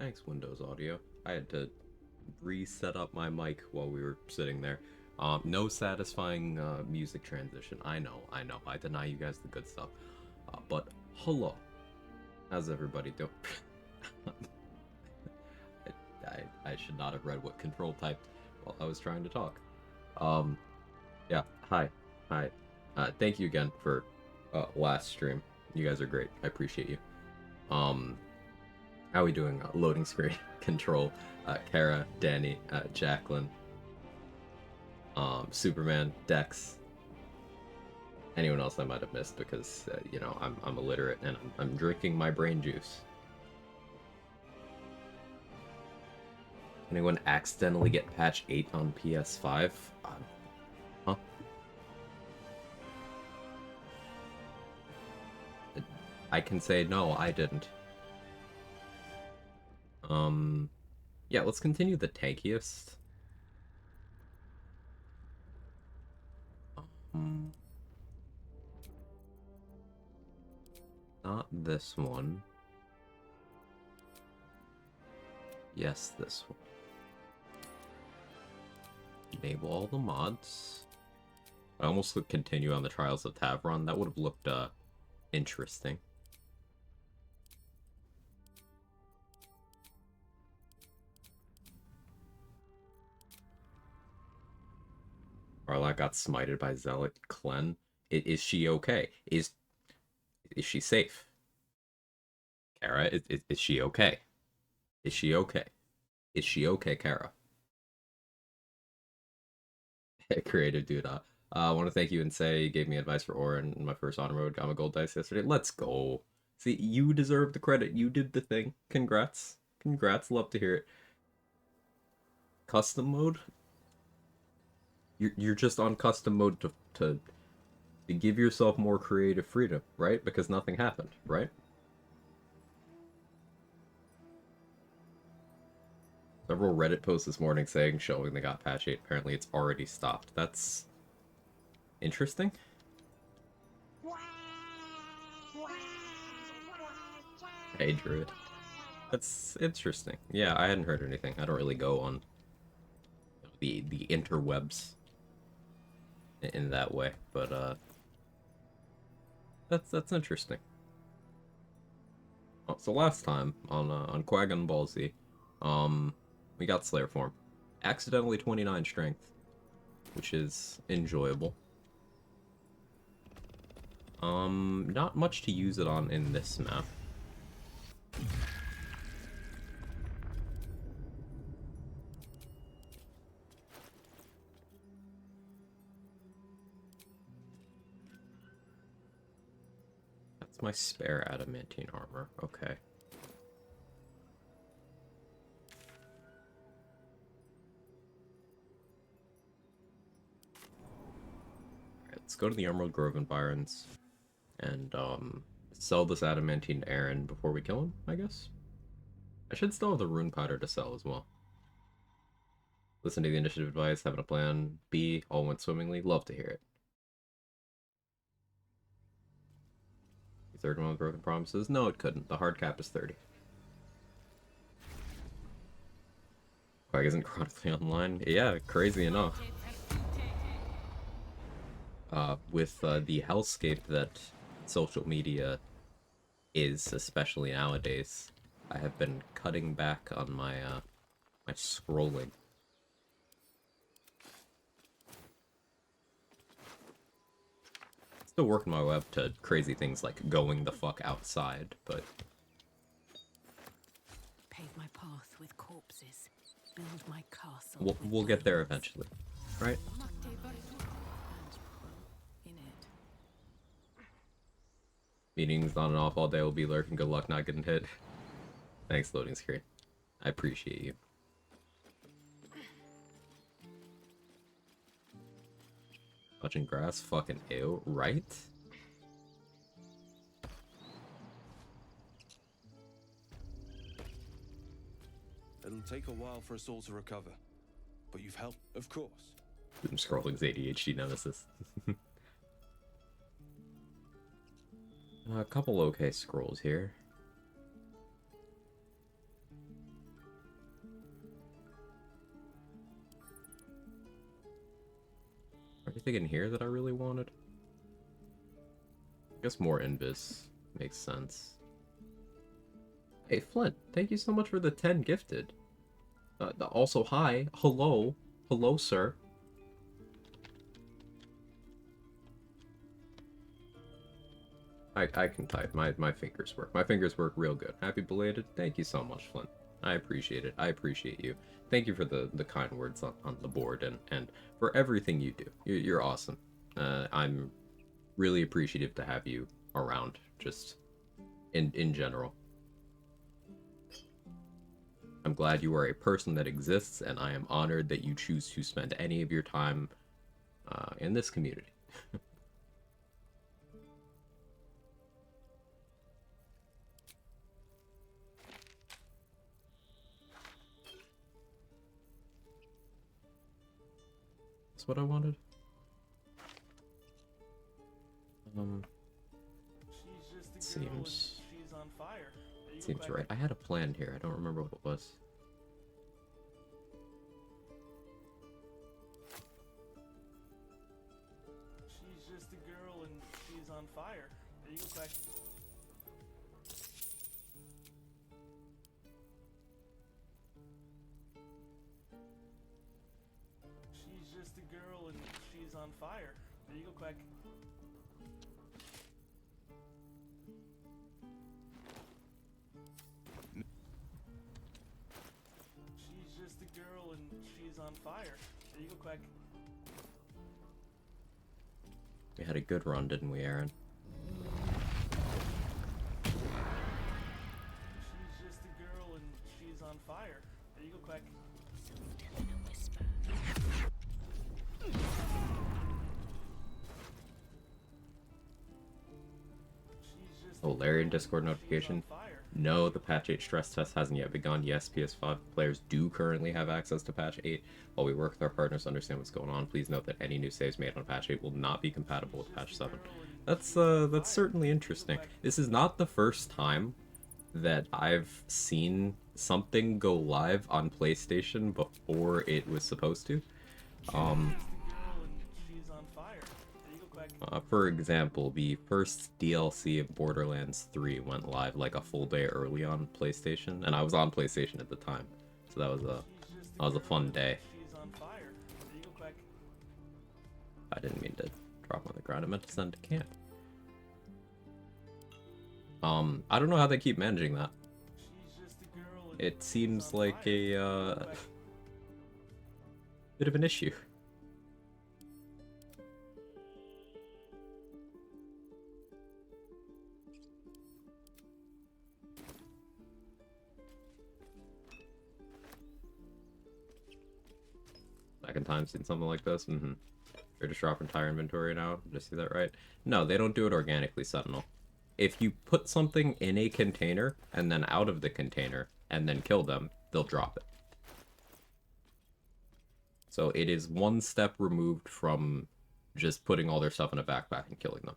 Thanks, Windows Audio. I had to reset up my mic while we were sitting there. No satisfying music transition. I know, I know. I deny you guys the good stuff. But hello, how's everybody doing? I should not have read what control typed while I was trying to talk. Um, yeah. Hi, hi. Thank you again for last stream. You guys are great. I appreciate you. Um, how are we doing? Loading screen control. Kara, Danny, Jacqueline, Superman, Dex. Anyone else I might have missed because you know I'm illiterate and I'm drinking my brain juice. Anyone accidentally get patch 8 on PS5? Huh? I can say no, I didn't. Yeah, let's continue the Tankiest. Um, Not this one. Yes, this one. Enable all the mods. I almost would continue on the Trials of Tavron. That would have looked interesting. Arlak got smited by Zealot Klen. Is she okay? Is she safe? Kara, is she okay? Is she okay? Is she okay, Kara? Creative dude. I want to thank you and say you gave me advice for Aura in my first honor mode Gamma Gold Dice yesterday. Let's go. See, you deserve the credit. You did the thing. Congrats. Congrats. Love to hear it. Custom mode? You're just on custom mode to give yourself more creative freedom, right? Because nothing happened, right? Several Reddit posts this morning saying showing they got patch 8. Apparently it's already stopped. That's interesting. Hey, Druid. That's interesting. Yeah, I hadn't heard anything. I don't really go on the interwebs in that way, but that's interesting. Oh, so last time on Quag and Ballsy, we got Slayer form, accidentally 29 strength, which is enjoyable. Not much to use it on in this map. That's my spare adamantine armor. Okay. Alright, let's go to the Emerald Grove Environs and sell this adamantine to Aaron before we kill him, I guess. I should still have the rune powder to sell as well. Listen to the initiative advice, having a plan B, all went swimmingly. Love to hear it. The third one with broken promises? No, it couldn't. The hard cap is 30. Quag isn't chronically online? Yeah, crazy enough. With the hellscape that social media is, especially nowadays, I have been cutting back on my my scrolling. Still working my way up to crazy things like going the fuck outside, but Pave my path with corpses. Build my castle. we'll get there eventually, right? In it. Meetings on and off all day will be lurking. Good luck not getting hit. Thanks, loading screen. I appreciate you. Touching grass, fucking ew, right? It'll take a while for us all to recover, but you've helped, of course. I'm scrolling's ADHD nemesis. A couple okay scrolls here. Anything in here that I really wanted? I guess more invis makes sense. Hey, Flint, thank you so much for the 10 gifted. Also, hi. Hello. Hello, sir. I can type. My fingers work. My fingers work real good. Happy belated. Thank you so much, Flint. I appreciate it. I appreciate you. Thank you for the kind words on the board and for everything you do. You're awesome. I'm really appreciative to have you around, just in general. I'm glad you are a person that exists, and I am honored that you choose to spend any of your time in this community. That's what I wanted. Seems right. I had a plan here. I don't remember what it was. She's just a girl and she's on fire. There you go, Quag. She's just a girl and she's on fire. There you go, Quag. She's just a girl and she's on fire. There you go, Quag. We had a good run, didn't we, Aaron? She's just a girl and she's on fire. There you go, Quag. Softer than a whisper. She's just Oh, a Larry in girl Discord and notification. she's on fire. No, the patch 8 stress test hasn't yet begun. Yes, PS5 players do currently have access to patch 8. While we work with our partners to understand what's going on, please note that any new saves made on patch 8 will not be compatible with patch 7. That's certainly interesting. This is not the first time that I've seen something go live on PlayStation before it was supposed to. For example, the first DLC of Borderlands 3 went live like a full day early on PlayStation, and I was on PlayStation at the time, so that was a fun day. I didn't mean to drop on the ground. I meant to send to camp. I don't know how they keep managing that. It seems like a bit of an issue. Second time seen something like this. You're just drop entire inventory now. Did I see that right? No, they don't do it organically, Sentinel. If you put something in a container and then out of the container and then kill them, they'll drop it. So it is one step removed from just putting all their stuff in a backpack and killing them.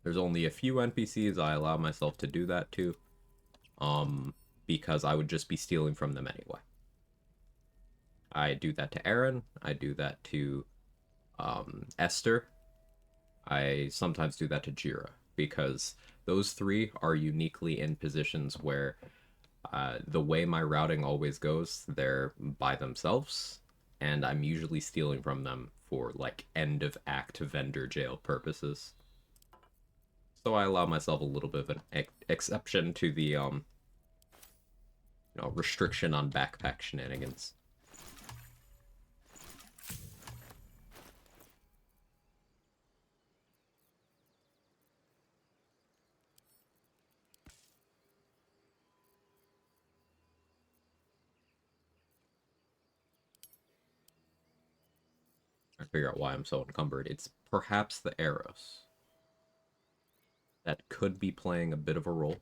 There's only a few NPCs I allow myself to do that to, because I would just be stealing from them anyway. I do that to Aaron. I do that to Esther. I sometimes do that to Jira, because those three are uniquely in positions where the way my routing always goes, they're by themselves, and I'm usually stealing from them for like end of act vendor jail purposes. So I allow myself a little bit of an exception to the restriction on backpack shenanigans. I figure out why I'm so encumbered. It's perhaps the arrows that could be playing a bit of a role.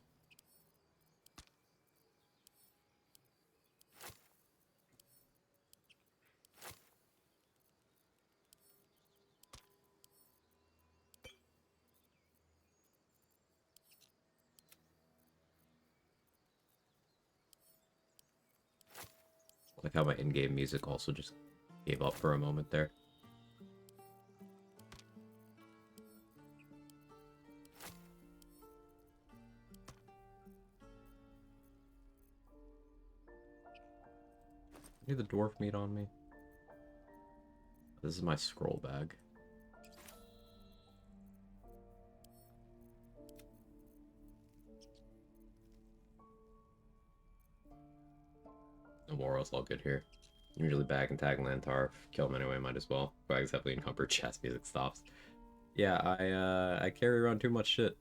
Like how my in-game music also just gave up for a moment there. Need the dwarf meat on me. This is my scroll bag. No more else, all good here. Usually bag and tag Lantar. Kill him anyway, might as well. Quag's heavily encumbered, chess music stops. Yeah, I carry around too much shit.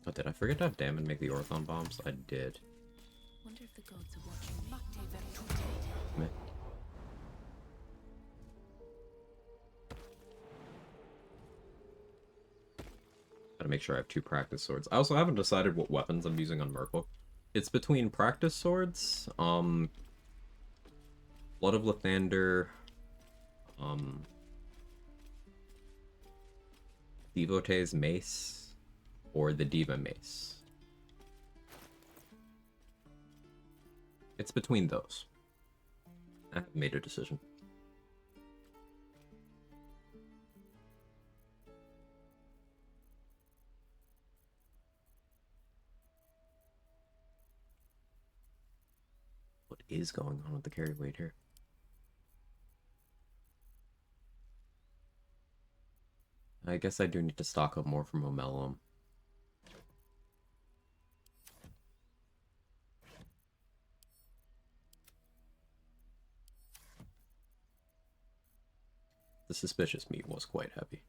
Oh, did I forget to have Damon make the Orthon bombs? I did. Wonder if the gods are watching me. Meh. Gotta make sure I have 2 practice swords. I also haven't decided what weapons I'm using on Merkle. It's between practice swords, Blood of Lathander, Devotee's mace, or the Diva mace. It's between those. I haven't made a decision. What is going on with the carry weight here? I guess I do need to stock up more from Omelum. The suspicious meat was quite heavy.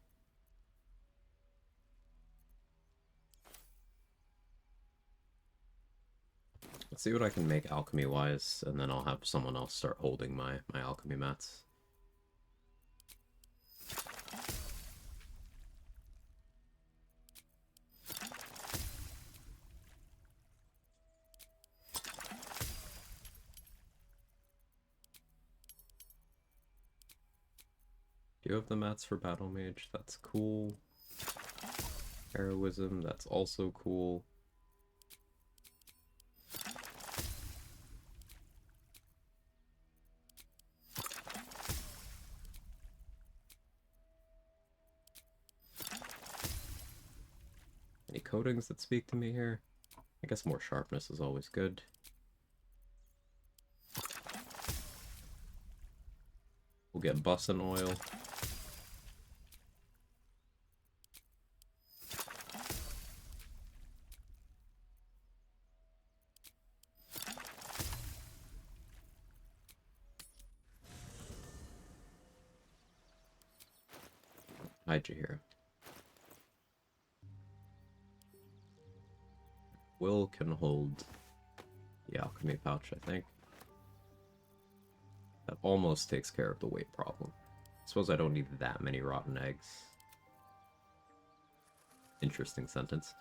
Let's see what I can make alchemy-wise, and then I'll have someone else start holding my alchemy mats. Do you have the mats for Battle Mage? That's cool. Heroism, that's also cool. Any coatings that speak to me here? I guess more sharpness is always good. We'll get bussin oil. Hide you here. Will can hold the alchemy pouch, I think. That almost takes care of the weight problem. I suppose I don't need that many rotten eggs. Interesting sentence.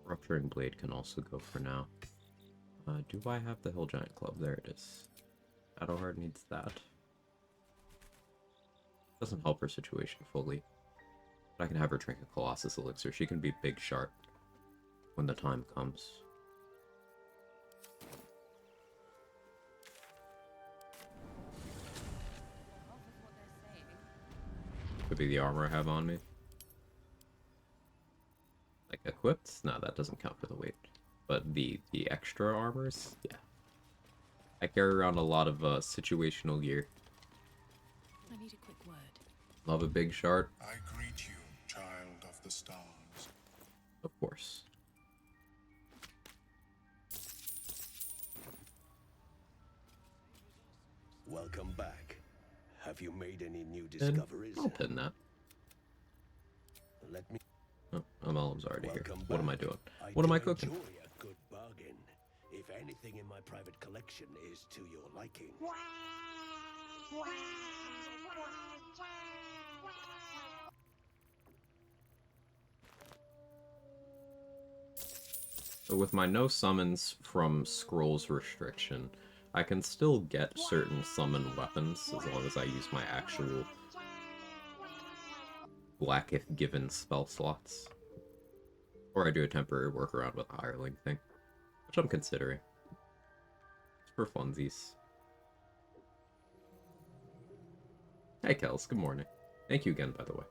Rupturing Blade can also go for now. Do I have the Hill Giant Club? There it is. Shadowheart needs that. Doesn't help her situation fully. But I can have her drink a Colossus Elixir. She can be big shark when the time comes. Could be the armor I have on me. Like equipped? No, that doesn't count for the weight. But the extra armors? Yeah. I carry around a lot of situational gear. I need a quick word. Love a big shard. I greet you, child of the stars. Of course. Welcome back. Have you made any new discoveries? I'll pin that. Let me. Oh, Amalum's already here. Welcome What am I back. doing? What am I cooking? Enjoy a good bargain. If anything in my private collection is to your liking. So with my no summons from Scrolls restriction, I can still get certain summon weapons as long as I use my actual black if given spell slots. Or I do a temporary workaround with the hireling thing, which I'm considering. It's for funsies. Hey, Kels, good morning. Thank you again, by the way.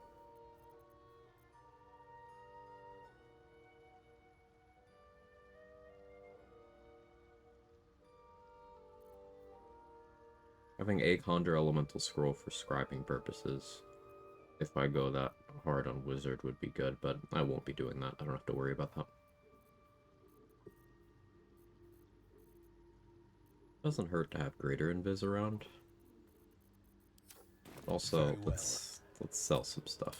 Having a Conjure Elemental Scroll for scribing purposes. If I go that hard on Wizard would be good, but I won't be doing that. I don't have to worry about that. Doesn't hurt to have Greater Invis around. Also, Very well. let's sell some stuff.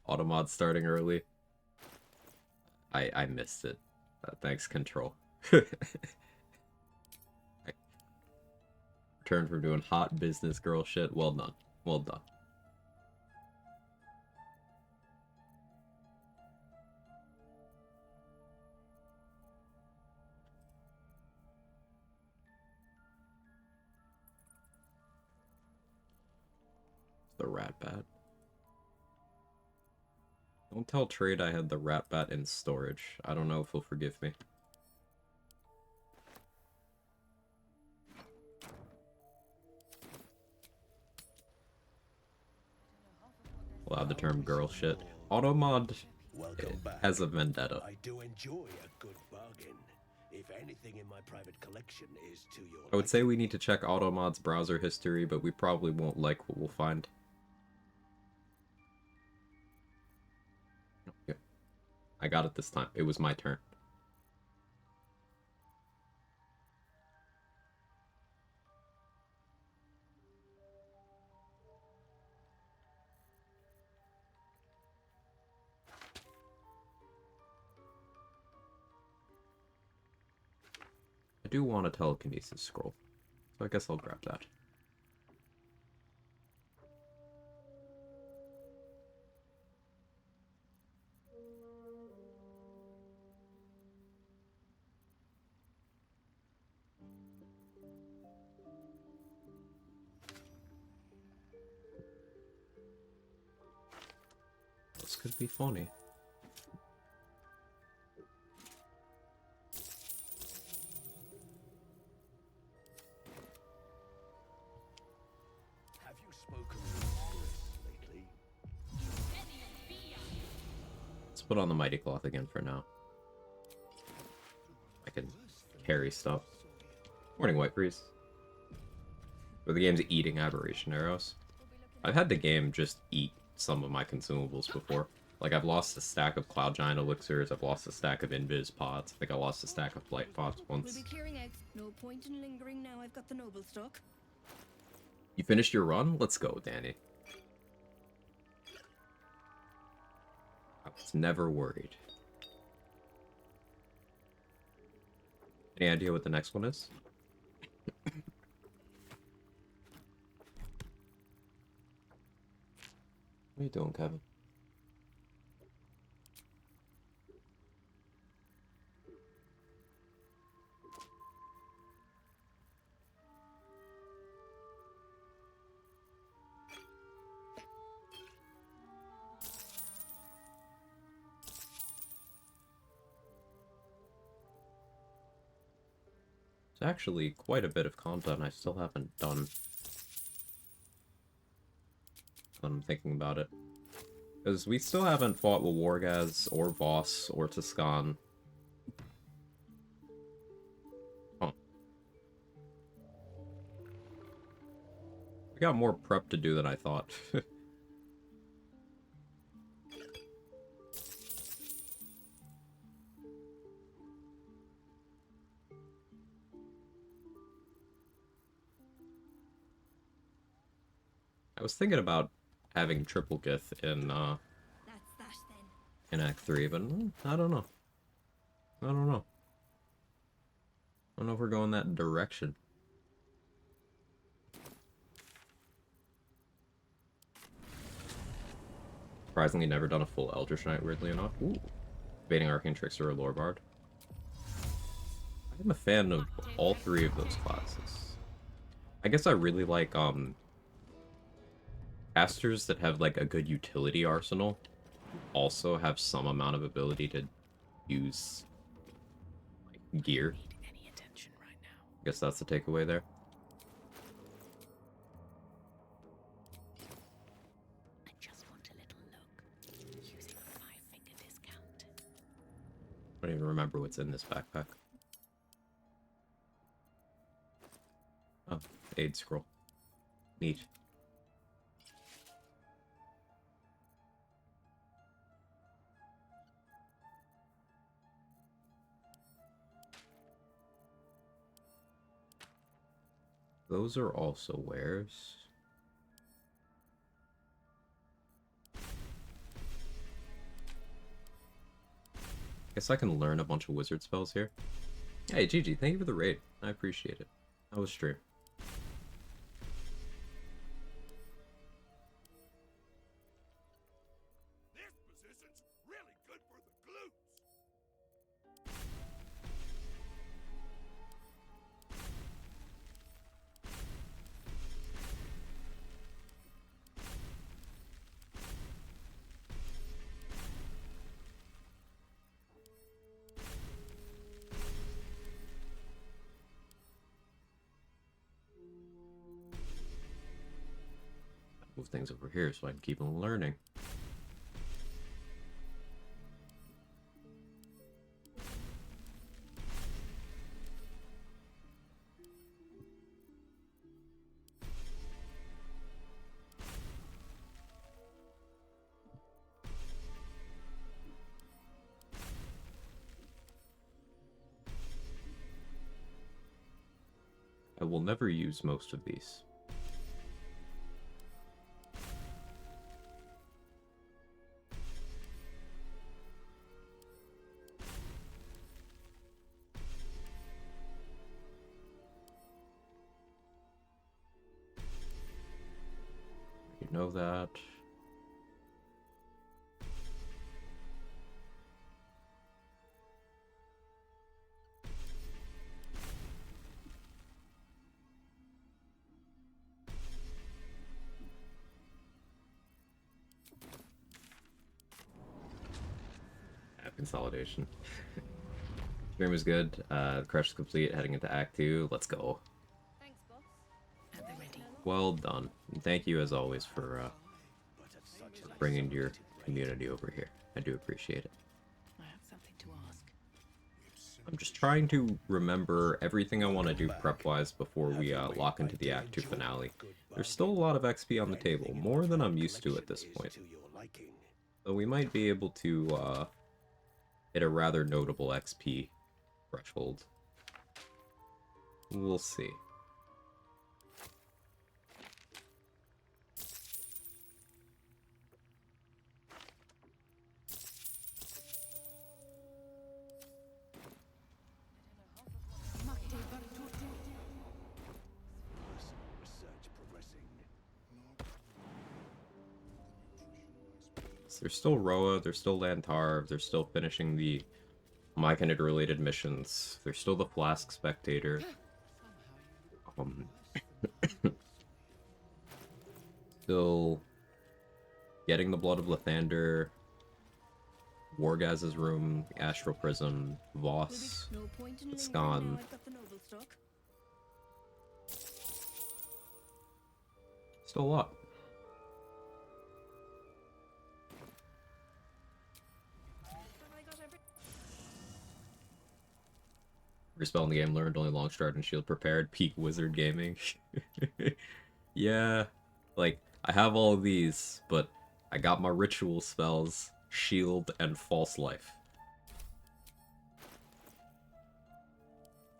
Automod starting early. I missed it. Thanks, Control. I returned from doing hot business girl shit. Well done. Well done. The rat bat. Don't tell Trade I had the rat bat in storage. I don't know if he'll forgive me. Allowed the term girl shit. Automod Welcome back. has a vendetta. I do enjoy a good bargain. If anything in my private collection is to your I would say we need to check Automod's browser history, but we probably won't like what we'll find. Okay. I got it this time. It was my turn. I do want a telekinesis scroll, so I guess I'll grab that. This could be funny. Have you spoken with Chris lately? Let's put on the Mighty Cloth again for now. I can carry stuff. Morning, White Priest. Or the game's eating aberration arrows. I've had the game just eat some of my consumables before. Like, I've lost a stack of Cloud Giant elixirs, I've lost a stack of Invis pods, I think I lost a stack of Blight pods We'll once. be clearing out. No point in lingering now. I've got the noble stock. You finished your run? Let's go, Danny. I was never worried. Any idea what the next one is? What are you doing, Kevin? It's actually quite a bit of content I still haven't done. I'm thinking about it. Because we still haven't fought with Wargaz, or Voss, or Tuscan. Huh. We got more prep to do than I thought. I was thinking about having triple Gith in That's that then. Act 3, but I don't know. I don't know. I don't know if we're going that direction. Surprisingly, never done a full Eldritch Knight, weirdly enough. Ooh. Evading Arcane Trickster or Lorebard. I'm a fan of all three of those classes. I guess I really like, casters that have, like, a good utility arsenal also have some amount of ability to use, like, gear. Any attention right now? I guess that's the takeaway there. don't even remember what's in this backpack. Oh, aid scroll. Neat. Those are also wares. Guess I can learn a bunch of wizard spells here. Hey, Gigi, thank you for the raid. I appreciate it. How was stream? This position's really good for the glutes. Move things over here so I can keep on learning. I will never use most of these. You know that. Consolidation. Stream was good. Crush is complete. Heading into Act 2. Let's go. Thanks, boss. At the ready. Well done. And thank you as always for bringing your community over here. I do appreciate it. I have something to ask. I'm just trying to remember everything I want to do prep-wise before we lock into the Act 2 finale. There's still a lot of XP on the table, more than I'm used to at this point. So we might be able to hit a rather notable XP threshold. We'll see. There's still Roa, there's still Lantarv, they're still finishing the Myconid related missions. There's still the Flask Spectator. Still getting the Blood of Lathander, Wargaz's Room, Astral Prism, Voss, No point in lingering Scan. now I've got the noble stock. Still a lot. Have I got every... Every spell in the game learned, only long stride and shield prepared. Peak wizard gaming. Yeah, like, I have all of these, but I got my ritual spells, shield, and false life.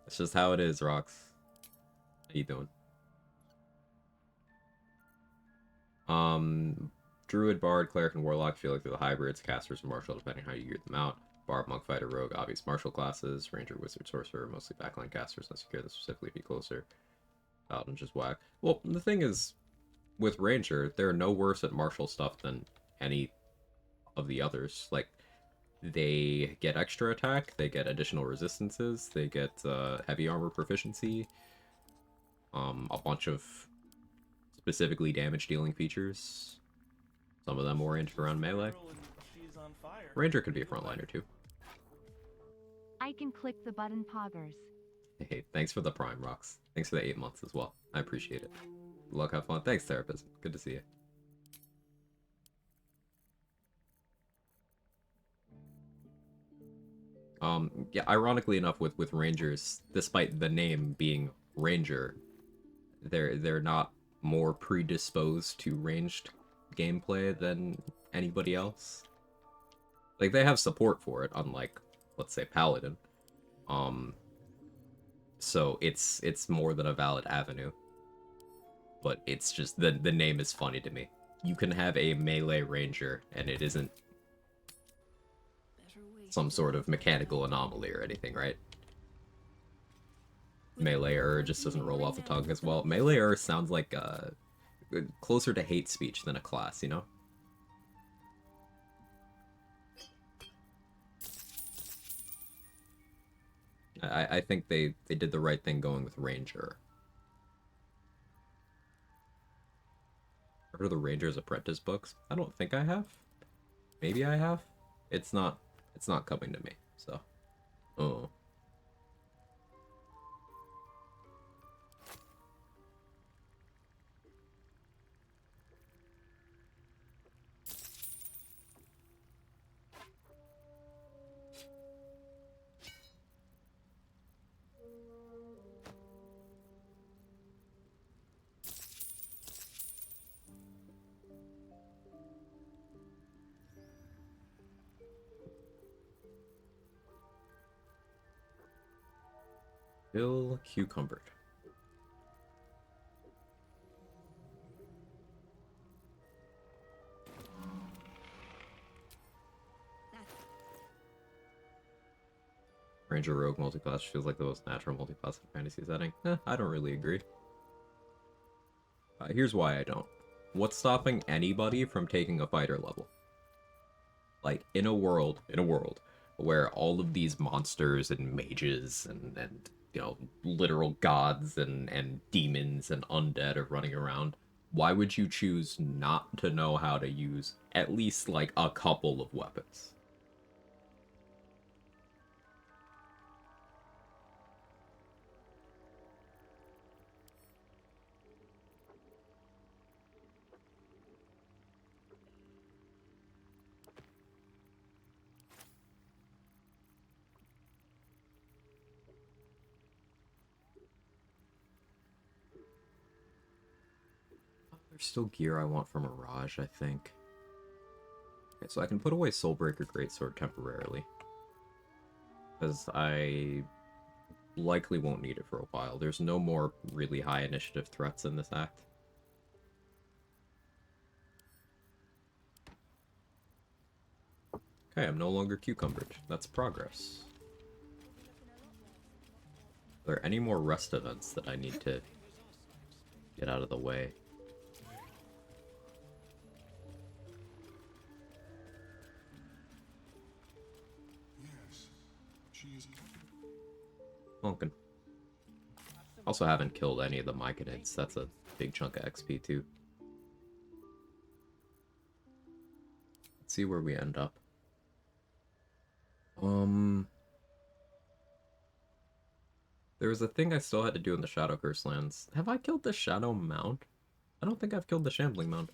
That's just how it is, Rox. How you doing? Druid, Bard, Cleric, and Warlock feel like they're the hybrids, casters, and martial, depending how you gear them out. Barb, Monk, Fighter, Rogue, obvious martial classes. Ranger, Wizard, Sorcerer, mostly backline casters, unless you care to specifically be closer. Paladin, just whack. Well, the thing is, with Ranger, they're no worse at martial stuff than any of the others. Like, they get extra attack, they get additional resistances, they get heavy armor proficiency, a bunch of specifically damage dealing features. Some of them oriented around melee. Girl and she's on fire. Ranger could be a frontliner too. I can click the button poggers. Hey, thanks for the Prime Rocks. Thanks for the 8 months as well. I appreciate it. Good luck, have fun. Thanks, Therapist. Good to see you. Yeah, ironically enough, with Rangers, despite the name being Ranger, they're not more predisposed to ranged gameplay than anybody else. Like, they have support for it, unlike, let's say, Paladin. Um, so it's more than a valid avenue. But it's just the name is funny to me. You can have a melee ranger, and it isn't Better wait some till sort of after mechanical the anomaly or anything, right? We don't know Melee what just you doesn't roll bring off the out tongue of as the well. mix. Melee sounds like closer to hate speech than a class, you know? I think they did the right thing going with Ranger. Heard of the Ranger's Apprentice books? I don't think I have. Maybe I have. It's not coming to me. So, oh. Bill Cucumbered. Ranger Rogue multiclass feels like the most natural multiclass in fantasy setting. I don't really agree. Here's why I don't. What's stopping anybody from taking a fighter level? Like, in a world where all of these monsters and mages and you know, literal gods and demons and undead are running around, why would you choose not to know how to use at least, like, a couple of weapons? There's still gear I want from Mirage, I think. Okay, so I can put away Soulbreaker Greatsword temporarily. Because I likely won't need it for a while. There's no more really high initiative threats in this act. Okay, I'm no longer cucumbered. That's progress. Are there any more rest events that I need to get out of the way? Yes, she is. Funkin'. Also haven't killed any of the Myconids. That's a big chunk of XP too. Let's see where we end up. There was a thing I still had to do in the Shadow Curse lands. Have I killed the Shadow Mound? I don't think I've killed the Shambling Mound.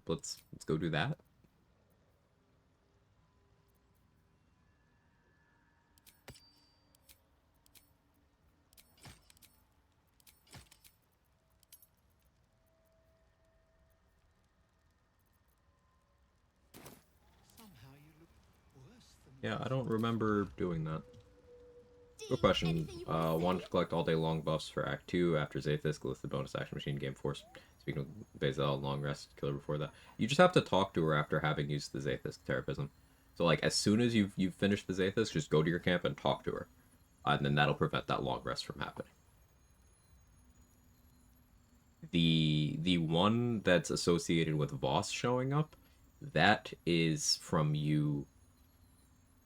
Let's go do that. Yeah, I don't remember doing that. Good question. Wanted to collect all day long buffs for Act 2 after Zathis, list the bonus action machine game force. Speaking of Bazel, long rest, killer before that. You just have to talk to her after having used the Zathis Therapism. So like as soon as you've finished the Zathis, just go to your camp and talk to her. And then that'll prevent that long rest from happening. The one that's associated with Voss showing up, that is from you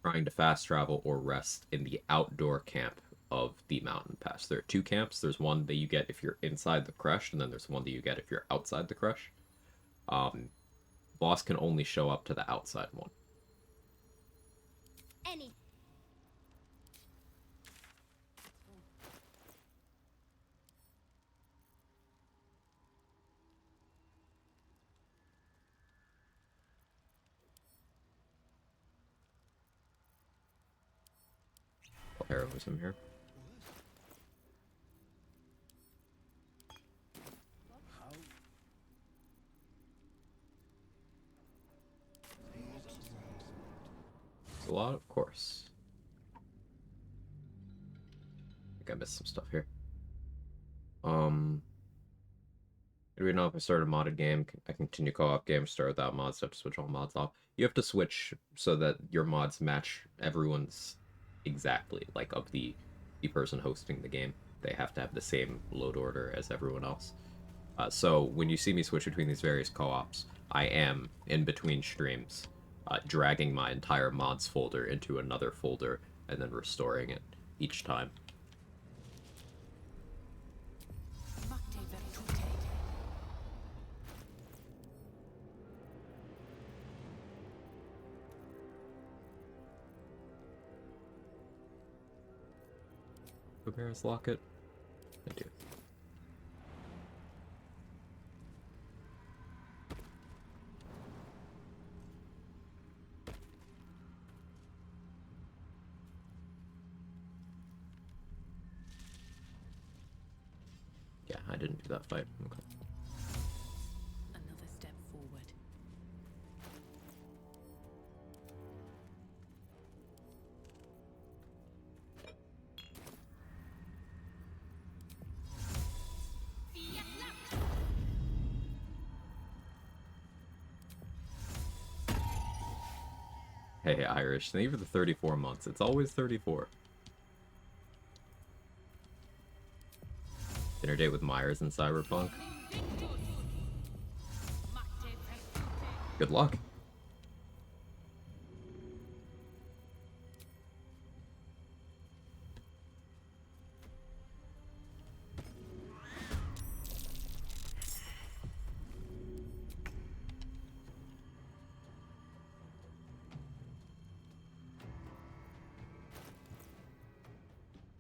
trying to fast travel or rest in the outdoor camp of the mountain pass. There are two camps. There's one that you get if you're inside the crush, and then there's one that you get if you're outside the crush. Boss can only show up to the outside one. Any. heroism here. How? It's a lot, of course. I think I missed some stuff here. Do we know if I start a modded game, I continue co-op game, start without mods, so I have to switch all mods off. You have to switch so that your mods match everyone's exactly, like of the person hosting the game. They have to have the same load order as everyone else. So when you see me switch between these various co-ops, I am, in between streams, dragging my entire mods folder into another folder and then restoring it each time. Ramirez locket? I do. Yeah, I didn't do that fight. Okay. Another step forward. Hey, Irish, thank you for the 34 months. It's always 34. Dinner date with Myers in Cyberpunk. Good luck.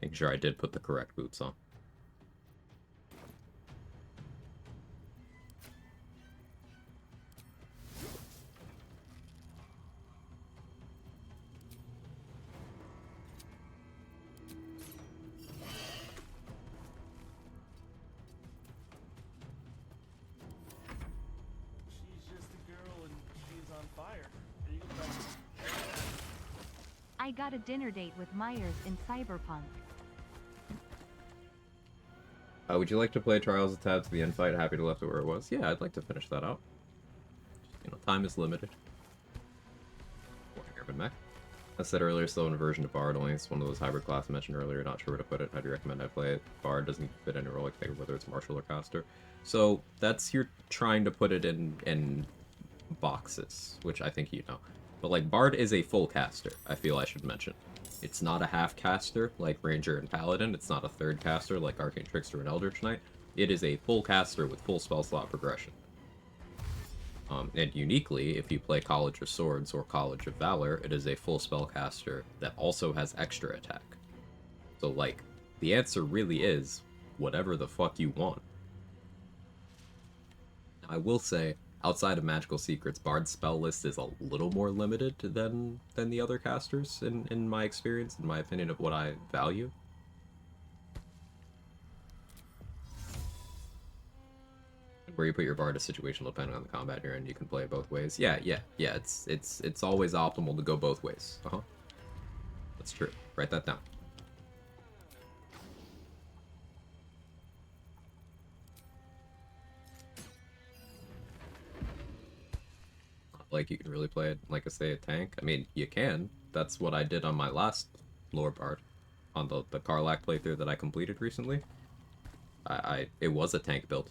Making sure I did put the correct boots on. She's just a girl and she's on fire. There you go, Quag. I got a dinner date with Myers in Cyberpunk. Would you like to play Trials of Tad to the end fight? Happy to left it where it was. Yeah, I'd like to finish that out. You know, time is limited. Urban Mech. As said earlier, still an aversion to Bard, only it's one of those hybrid classes mentioned earlier, not sure where to put it. How do you recommend I play it? Bard doesn't fit any role, like whether it's martial or caster. So that's you're trying to put it in boxes, which I think you know. But like Bard is a full caster, I feel I should mention. It's not a half caster like Ranger and Paladin, it's not a third caster like Arcane Trickster and Eldritch Knight. It is a full caster with full spell slot progression. And uniquely, if you play College of Swords or College of Valor, it is a full spellcaster that also has extra attack. So, like, the answer really is whatever the fuck you want. I will say, outside of Magical Secrets, Bard's spell list is a little more limited than the other casters, in my experience, in my opinion of what I value. Where you put your Bard is situational depending on the combat you're in. You can play it both ways. Yeah. It's always optimal to go both ways. That's true. Write that down. Like you can really play it like a tank. I mean, you can. That's what I did on my last lore Bard, on the Karlach playthrough that I completed recently. It was a tank build.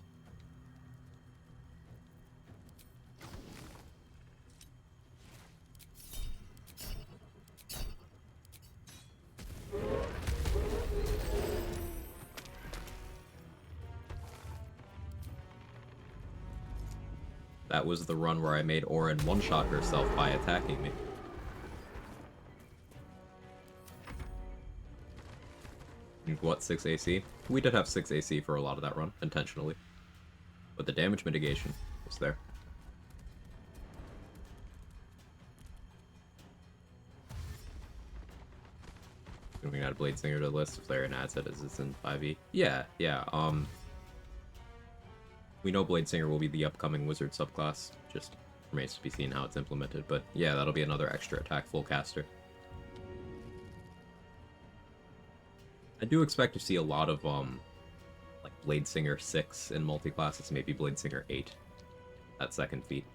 That was the run where I made Orin one-shot herself by attacking me. What, 6 AC? We did have 6 AC for a lot of that run, intentionally. But the damage mitigation was there. We can add Blade Singer to the list if player adds it as it's in 5e. Yeah. We know Blade Singer will be the upcoming wizard subclass. Just remains to be seen how it's implemented. But yeah, that'll be another extra attack full caster. I do expect to see a lot of like Blade Singer 6 in multi-classes, maybe Blade Singer 8. That second feat.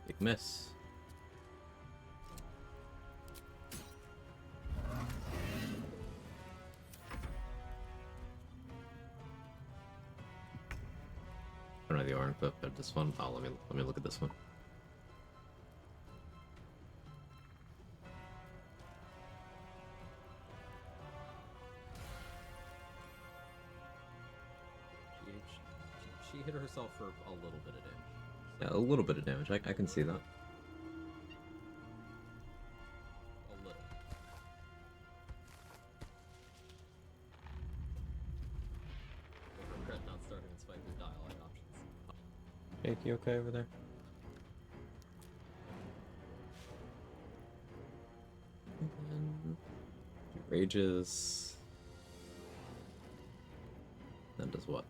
Big miss. I don't know the orange clip, but this one. Oh, let me look at this one. She hit herself for a little bit of damage. Yeah, a little bit of damage. I can see that. A little. Regret not starting this fight with dial-light options. Jake, you okay over there? He rages. Then does what?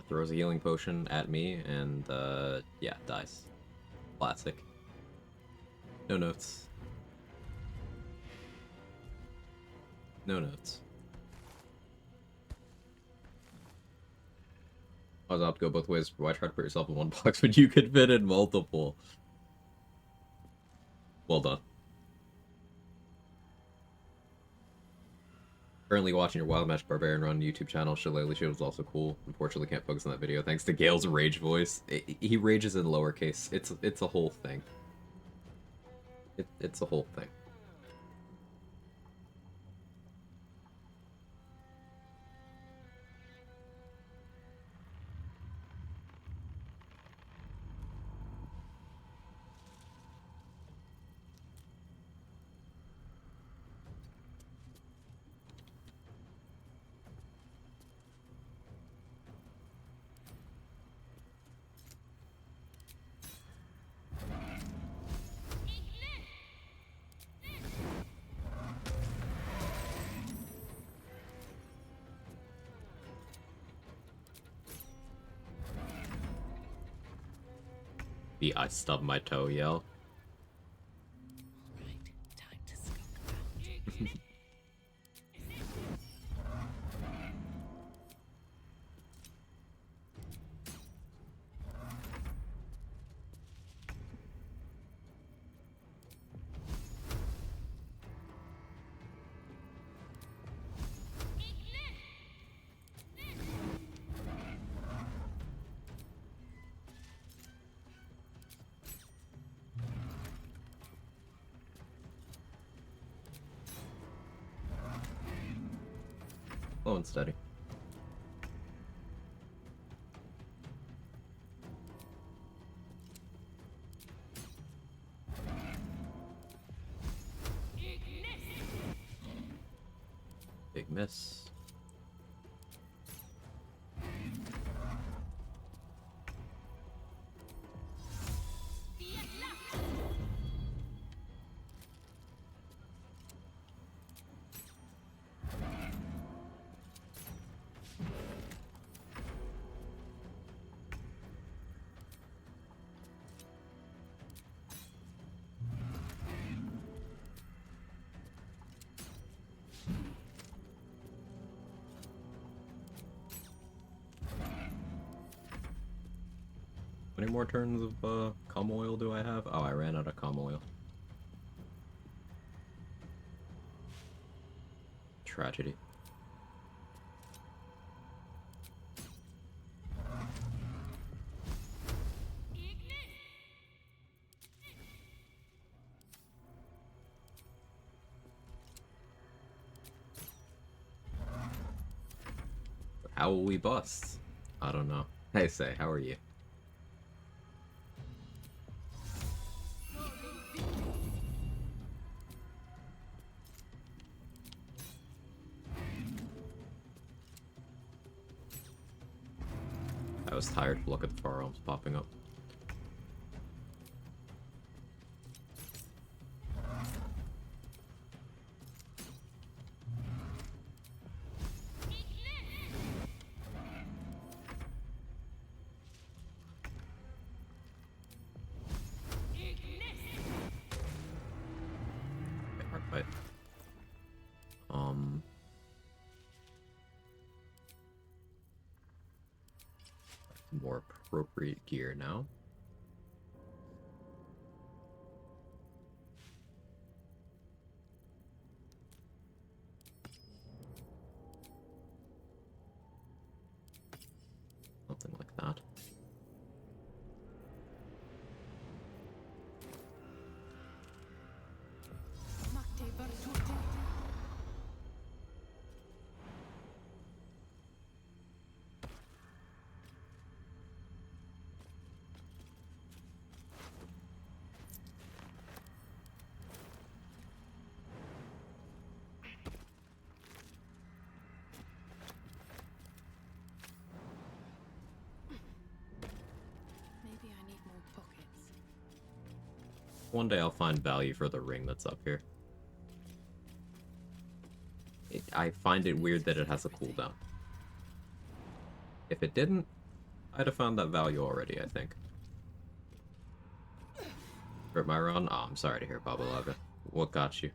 Throws a healing potion at me and, yeah, dies. Classic. No notes. No notes. I was about to go both ways. Why try to put yourself in one box when you could fit in multiple? Well done. Currently watching your Wild Match Barbarian run YouTube channel. Shillelagh Shield was also cool. Unfortunately, can't focus on that video thanks to Gale's rage voice. He rages in lowercase. It's a whole thing. It's a whole thing. The I stub my toe yell. Right, time to skunk out. Slow and steady. Big miss. many more turns of cum oil do I have? Oh, I ran out of cum oil. Tragedy. How will we bust? I don't know. Hey, Say, how are you? I was tired. Look at the firearms popping up. Hard fight. More appropriate gear now. Something like that. Maybe I need more pockets. One day I'll find value for the ring that's up here. I find it weird that it has a cooldown. If it didn't, I'd have found that value already, I think. Hurt my run? Oh, I'm sorry to hear, Baba Laga. What got you?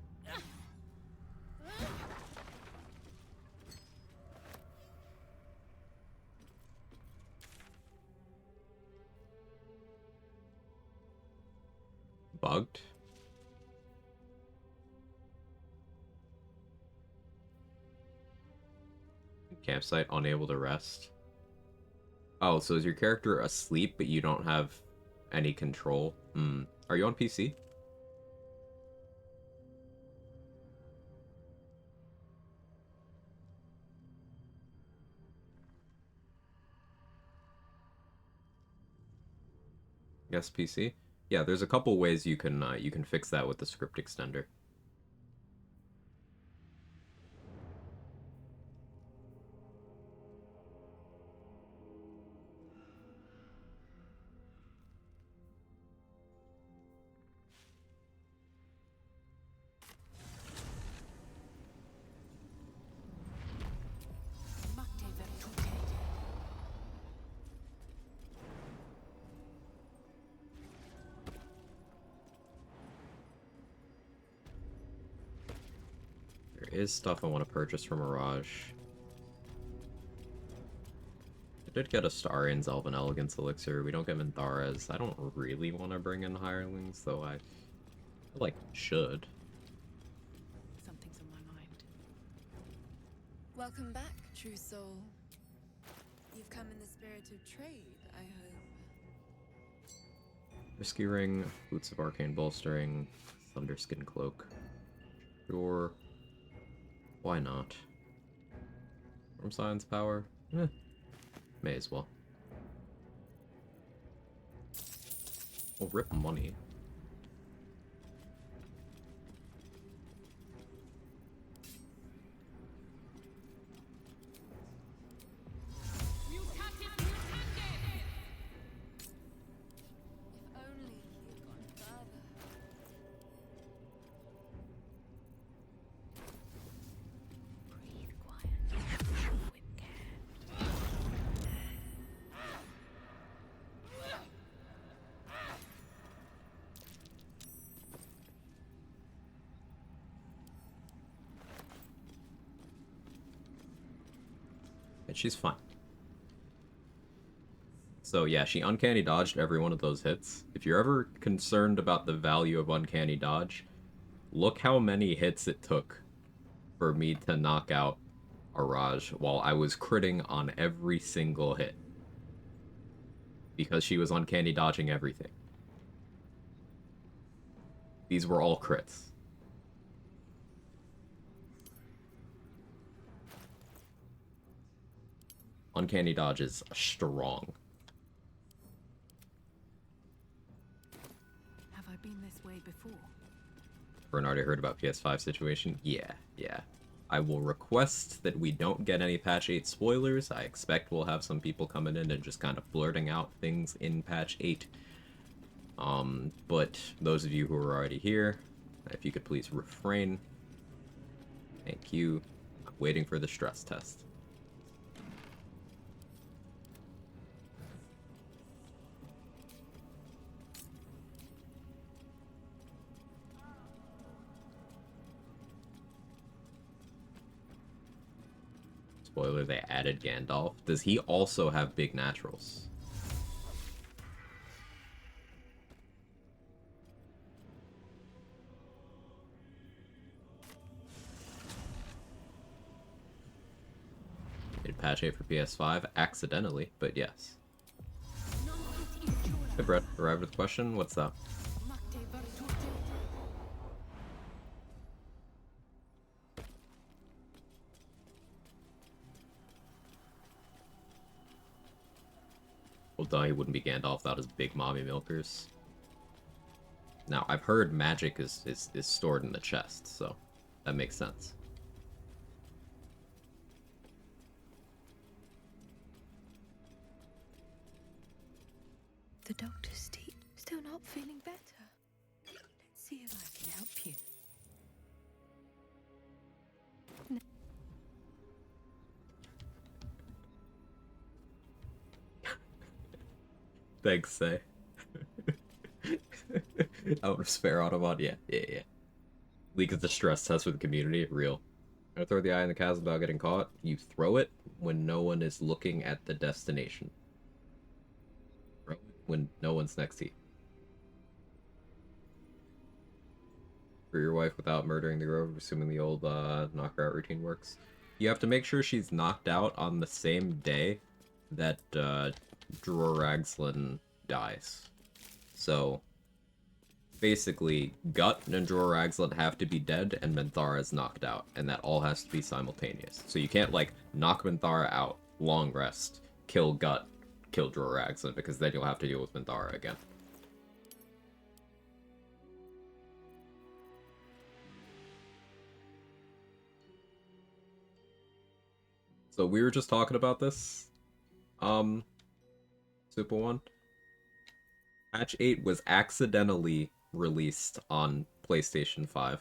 Bugged? Campsite, unable to rest. Oh, so is your character asleep, but you don't have any control? Hmm. Are you on PC? Yes, PC? Yeah, there's a couple ways you can fix that with the script extender. There is stuff I want to purchase from Mirage. I did get a Starian's Elven Elegance Elixir. We don't get Minthara's. I don't really want to bring in hirelings, though I feel like should. Something's on my mind. Welcome back, true soul. You've come in the spirit of trade, I hope. Risky Ring, Boots of Arcane Bolstering, Thunderskin Cloak. Sure. Why not? From Science Power? Eh. May as well. We'll rip money. If only he had gone further. Breathe quietly. With care. And she's fine. So yeah, she uncanny dodged every one of those hits. If you're ever concerned about the value of uncanny dodge, look how many hits it took for me to knock out Araj while I was critting on every single hit. Because she was uncanny dodging everything. These were all crits. Uncanny dodge is strong. Have I been this way before? Bernard, I heard about PS5 situation. Yeah. I will request that we don't get any patch 8 spoilers. I expect we'll have some people coming in and just kind of blurting out things in patch 8. But those of you who are already here, if you could please refrain. Thank you. I'm waiting for the stress test. Spoiler, they added Gandalf. Does he also have big naturals? Did patch 8 for PS5 accidentally, but yes. Hey Brett, arrived with a question? What's that? Well, duh, he wouldn't be Gandalf without his big mommy milkers. Now, I've heard magic is stored in the chest, so that makes sense. The doctor's still not feeling better. Let's see if I can help you. Thanks, Say. Out of spare Autobot? Yeah. Leak of the stress test with the community? Real. Gonna throw the eye in the chasm without getting caught? You throw it when no one is looking at the destination. Throw it when no one's next to you. For your wife without murdering the Grove, assuming the old knock her out routine works. You have to make sure she's knocked out on the same day that Dror Ragzlin dies. So basically, Gut and Dror Ragzlin have to be dead and Minthara is knocked out, and that all has to be simultaneous. So you can't like knock Minthara out, long rest, kill Gut, kill Dror Ragzlin, because then you'll have to deal with Minthara again. So we were just talking about this. Super 1. Patch 8 was accidentally released on PlayStation 5.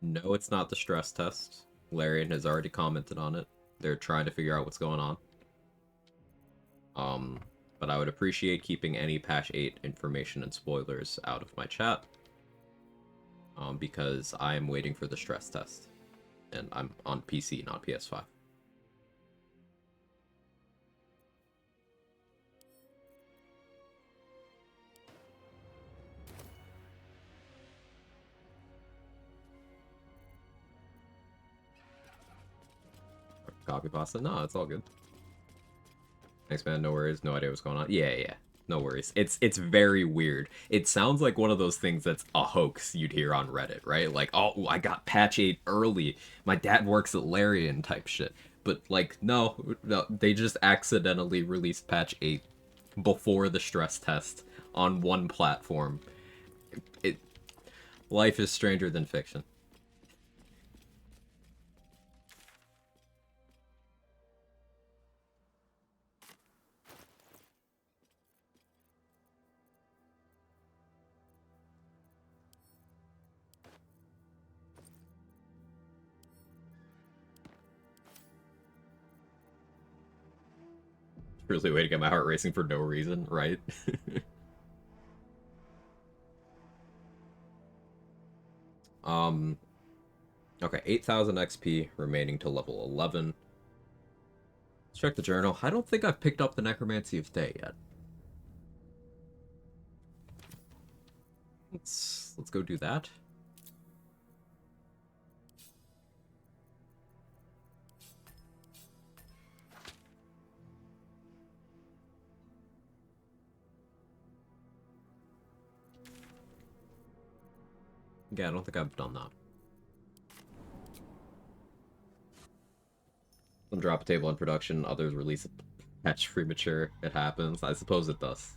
No, it's not the stress test. Larian has already commented on it. They're trying to figure out what's going on. But I would appreciate keeping any patch 8 information and spoilers out of my chat. Because I am waiting for the stress test. And I'm on PC, not PS5. Copy pasta? No, it's all good. Thanks, man. No worries. No idea what's going on. Yeah. No worries. It's very weird. It sounds like one of those things that's a hoax you'd hear on Reddit, right? Like, oh, I got patch 8 early. My dad works at Larian type shit. But, like, no, they just accidentally released patch 8 before the stress test on one platform. Life is stranger than fiction. Really way to get my heart racing for no reason, right? Okay, 8,000 XP remaining to level 11. Let's check the journal. I don't think I've picked up the Necromancy of Day yet. Let's go do that. Yeah, I don't think I've done that. Some drop a table in production, others release a patch premature. It happens. I suppose it does.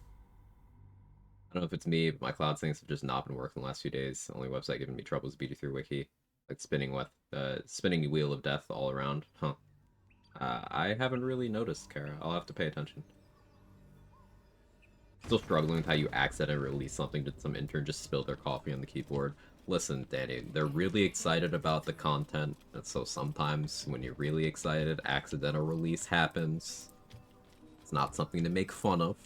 I don't know if it's me, but my cloud things have just not been working the last few days. The only website giving me trouble is BD3 Wiki. Like spinning wheel of death all around. Huh. I haven't really noticed, Kara. I'll have to pay attention. Still struggling with how you accidentally release something to some intern just spilled their coffee on the keyboard. Listen, Danny, they're really excited about the content, and so sometimes when you're really excited, accidental release happens. It's not something to make fun of.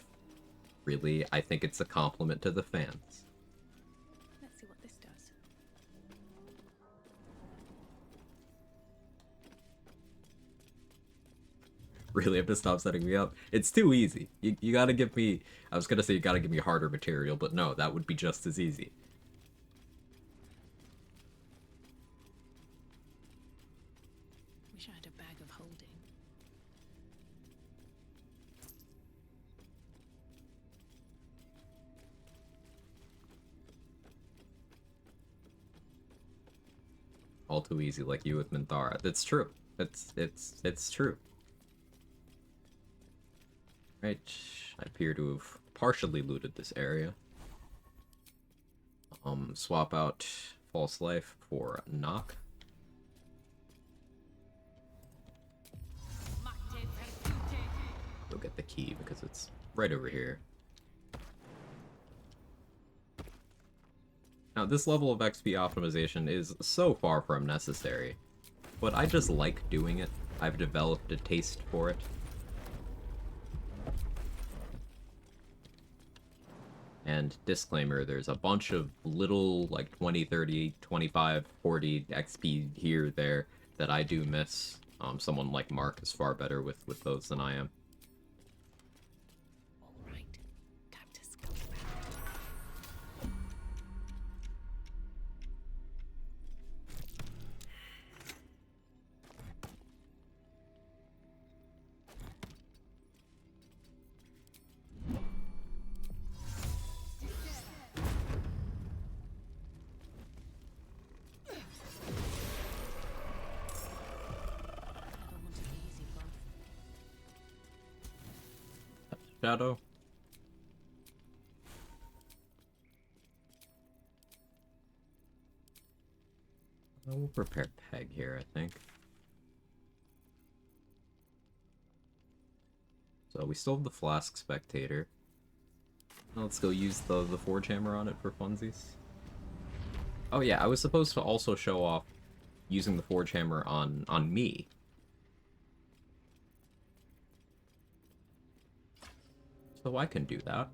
Really, I think it's a compliment to the fans. Let's see what this does. Really have to stop setting me up. It's too easy. You gotta give me... I was gonna say you gotta give me harder material, but no, that would be just as easy. Wish I had a bag of holding. All too easy, like you with Minthara. That's true. It's true. Right, I appear to have partially looted this area. Swap out False Life for Knock. Go get the key because it's right over here. Now, this level of XP optimization is so far from necessary, but I just like doing it. I've developed a taste for it. And disclaimer, there's a bunch of little, like, 20, 30, 25, 40 XP here, there, that I do miss. Someone like Mark is far better with those than I am. All right, time to scout around. Never wanted the easy path. Shadow? We'll prepare Peg here, I think. So we still have the Flask Spectator. Now let's go use the Forge Hammer on it for funsies. Oh yeah, I was supposed to also show off using the Forge Hammer on me. So I can do that.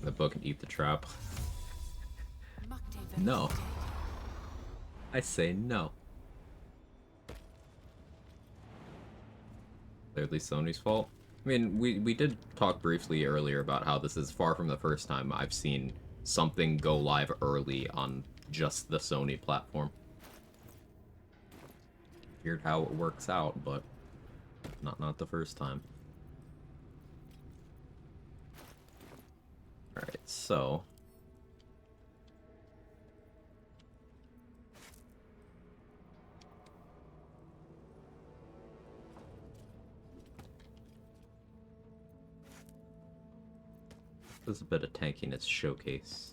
The book and eat the trap. No. I say no. Clearly Sony's fault. I mean, we did talk briefly earlier about how this is far from the first time I've seen something go live early on just the Sony platform. Weird how it works out, but not the first time. Alright, so... This is a bit of tankiness showcase.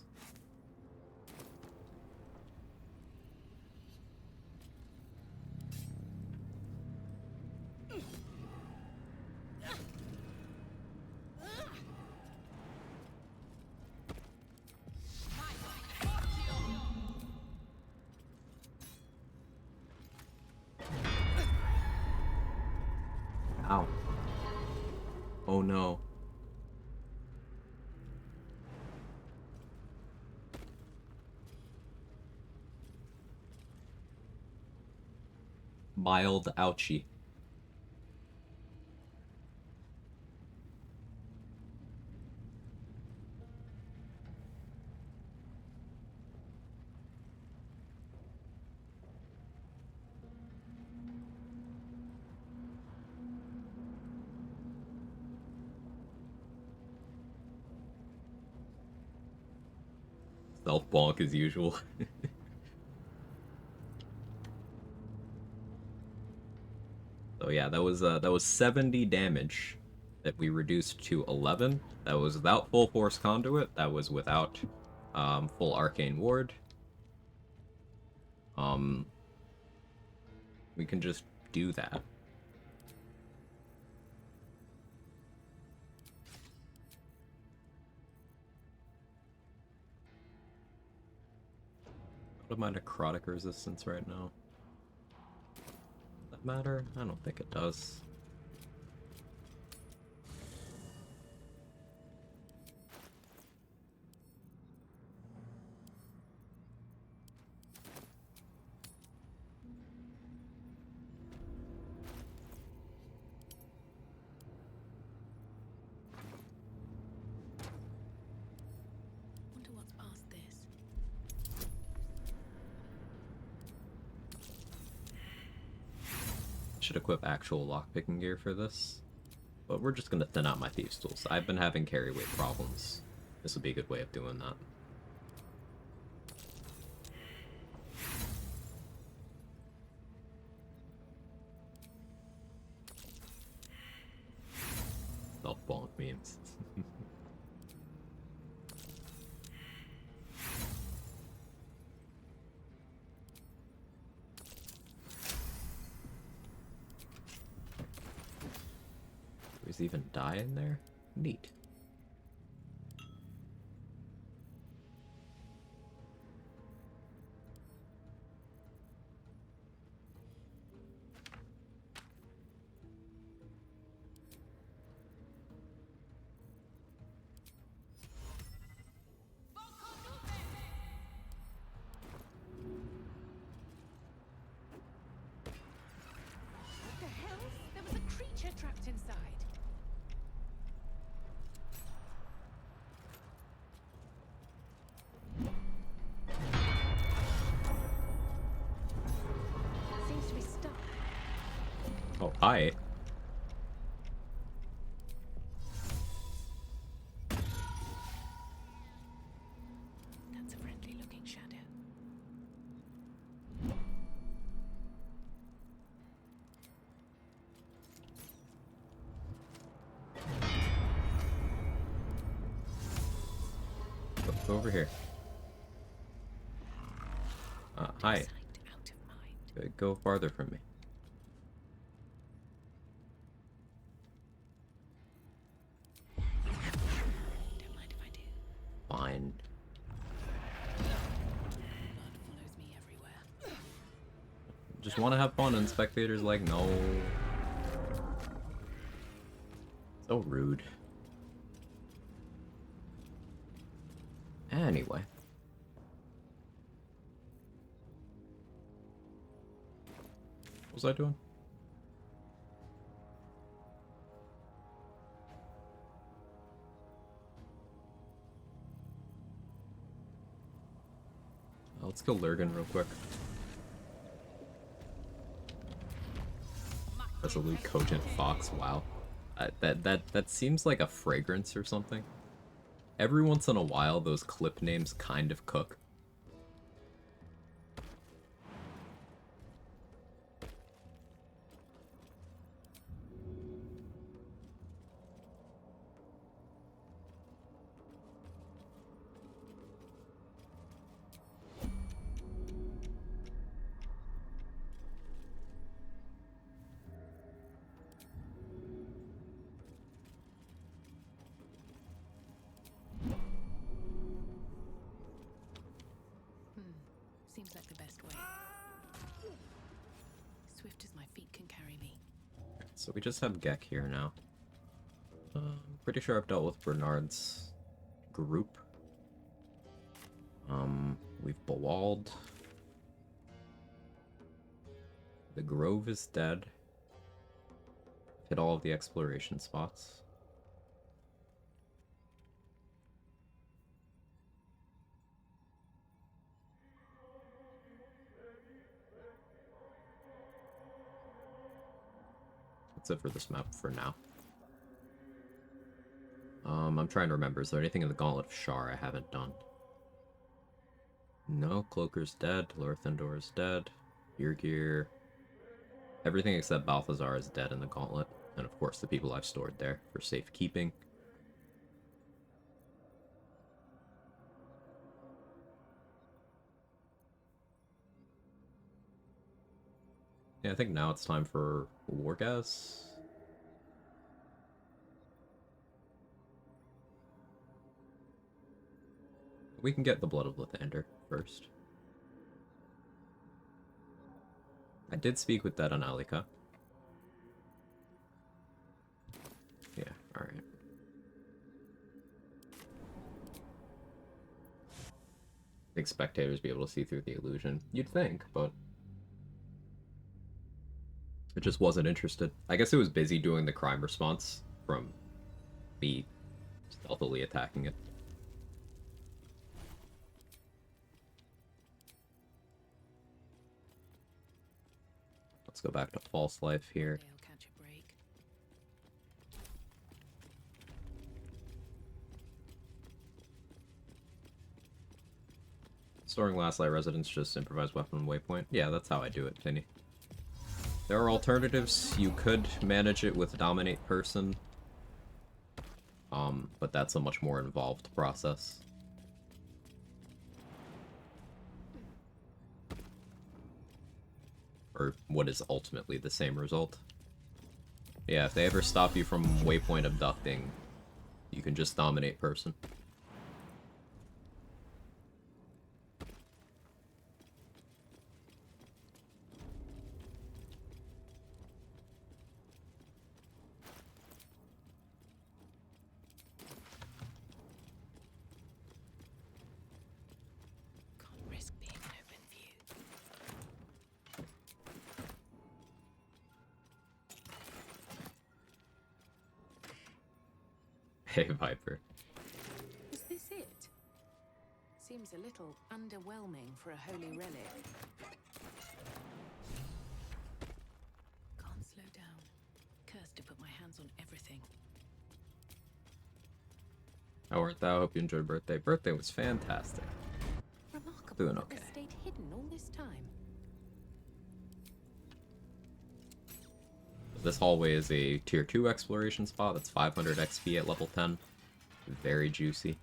Oh no. Mild ouchie. Self bonk as usual. So yeah, that was 70 damage that we reduced to 11. That was without full force conduit. That was without full arcane ward. We can just do that. What am I necrotic resistance right now? Does that matter? I don't think it does. Wonder what's past this. Should equip actual lockpicking gear for this. But we're just gonna thin out my thieves tools. I've been having carry weight problems. This would be a good way of doing that. Self-bonk memes. There's even dye in there? Neat. What the hell? There was a creature trapped inside. Seems to be stuck. Oh, hi. That's a friendly looking shadow. Go over here. Hi. Sight out of mind. Go farther from me. Don't mind if I do. Fine. Blood follows me everywhere. Just want to have fun, and spectators like, no. So rude. Anyway. What was I doing? Let's kill Lurgan real quick. Resolute Cogent Fox, wow. That seems like a fragrance or something. Every once in a while, those clip names kind of cook. Seems like the best way. Swift as my feet can carry me. So we just have Gek here now. Pretty sure I've dealt with Bernard's group. We've bewalled. The Grove is dead. Hit all of the exploration spots. That's it for this map for now. I'm trying to remember, is there anything in the Gauntlet of Shar I haven't done? No, Cloaker's dead, Lorthandor is dead, Yrgir... Everything except Balthazar is dead in the Gauntlet, and of course the people I've stored there for safekeeping. Yeah, I think now it's time for Wargas. We can get the Blood of Lathander first. I did speak with that on Alika. Yeah, alright. I think spectators be able to see through the illusion. You'd think, but... it just wasn't interested. I guess it was busy doing the crime response from me stealthily attacking it. Let's go back to false life here. They'll catch a break. Storing last light residence, just improvised weapon waypoint. Yeah, that's how I do it, Tinny. There are alternatives. You could manage it with dominate person. But that's a much more involved process. Or what is ultimately the same result. Yeah, if they ever stop you from waypoint abducting, you can just dominate person. Can't risk being in open view. Hey, Viper. Is this it? Seems a little underwhelming for a holy relic. Can't slow down. Cursed to put my hands on everything. How art thou? Hope you enjoyed birthday. Birthday was fantastic. Remarkable Doing that okay. they stayed hidden all this time. This hallway is a tier 2 exploration spot. That's 500 XP at level 10. Very juicy.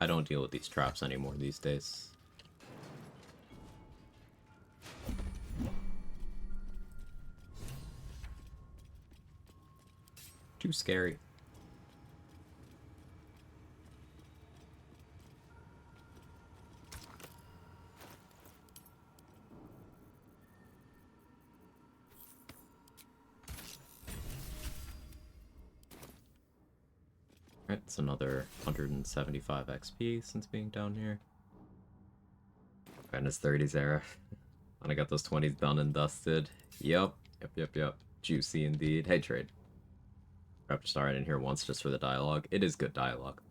I don't deal with these traps anymore these days. Too scary. Alright, it's another 175 XP since being down here. Madness 30s era. When I got those 20s done and dusted. Yep. Juicy indeed. Hey, trade. Raptor Star, I didn't hear once just for the dialogue. It is good dialogue.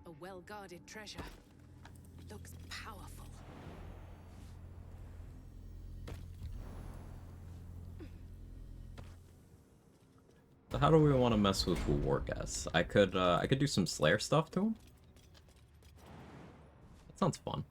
A well-guarded treasure. looks powerful. So how do we want to mess with Wargas? I could do some Slayer stuff to him. That sounds fun.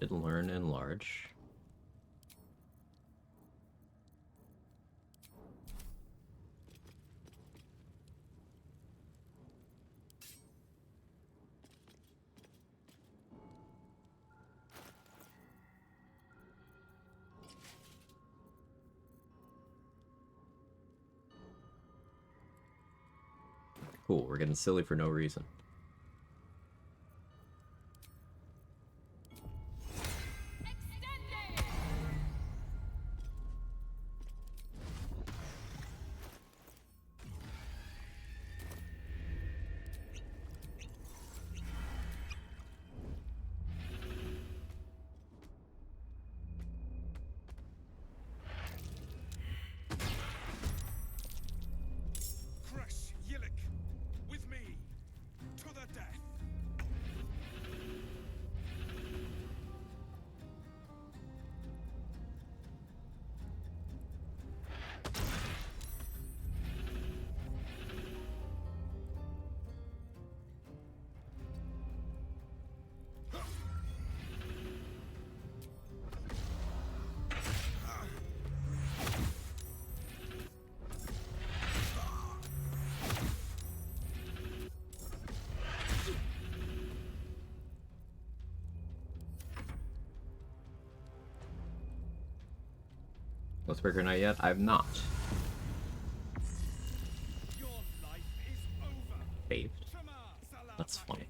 Did learn enlarge. Cool, we're getting silly for no reason. Crush Yillik with me to the death. Let's break her night yet? I've not. Your life is over. Saved. Shema Salah. That's funny.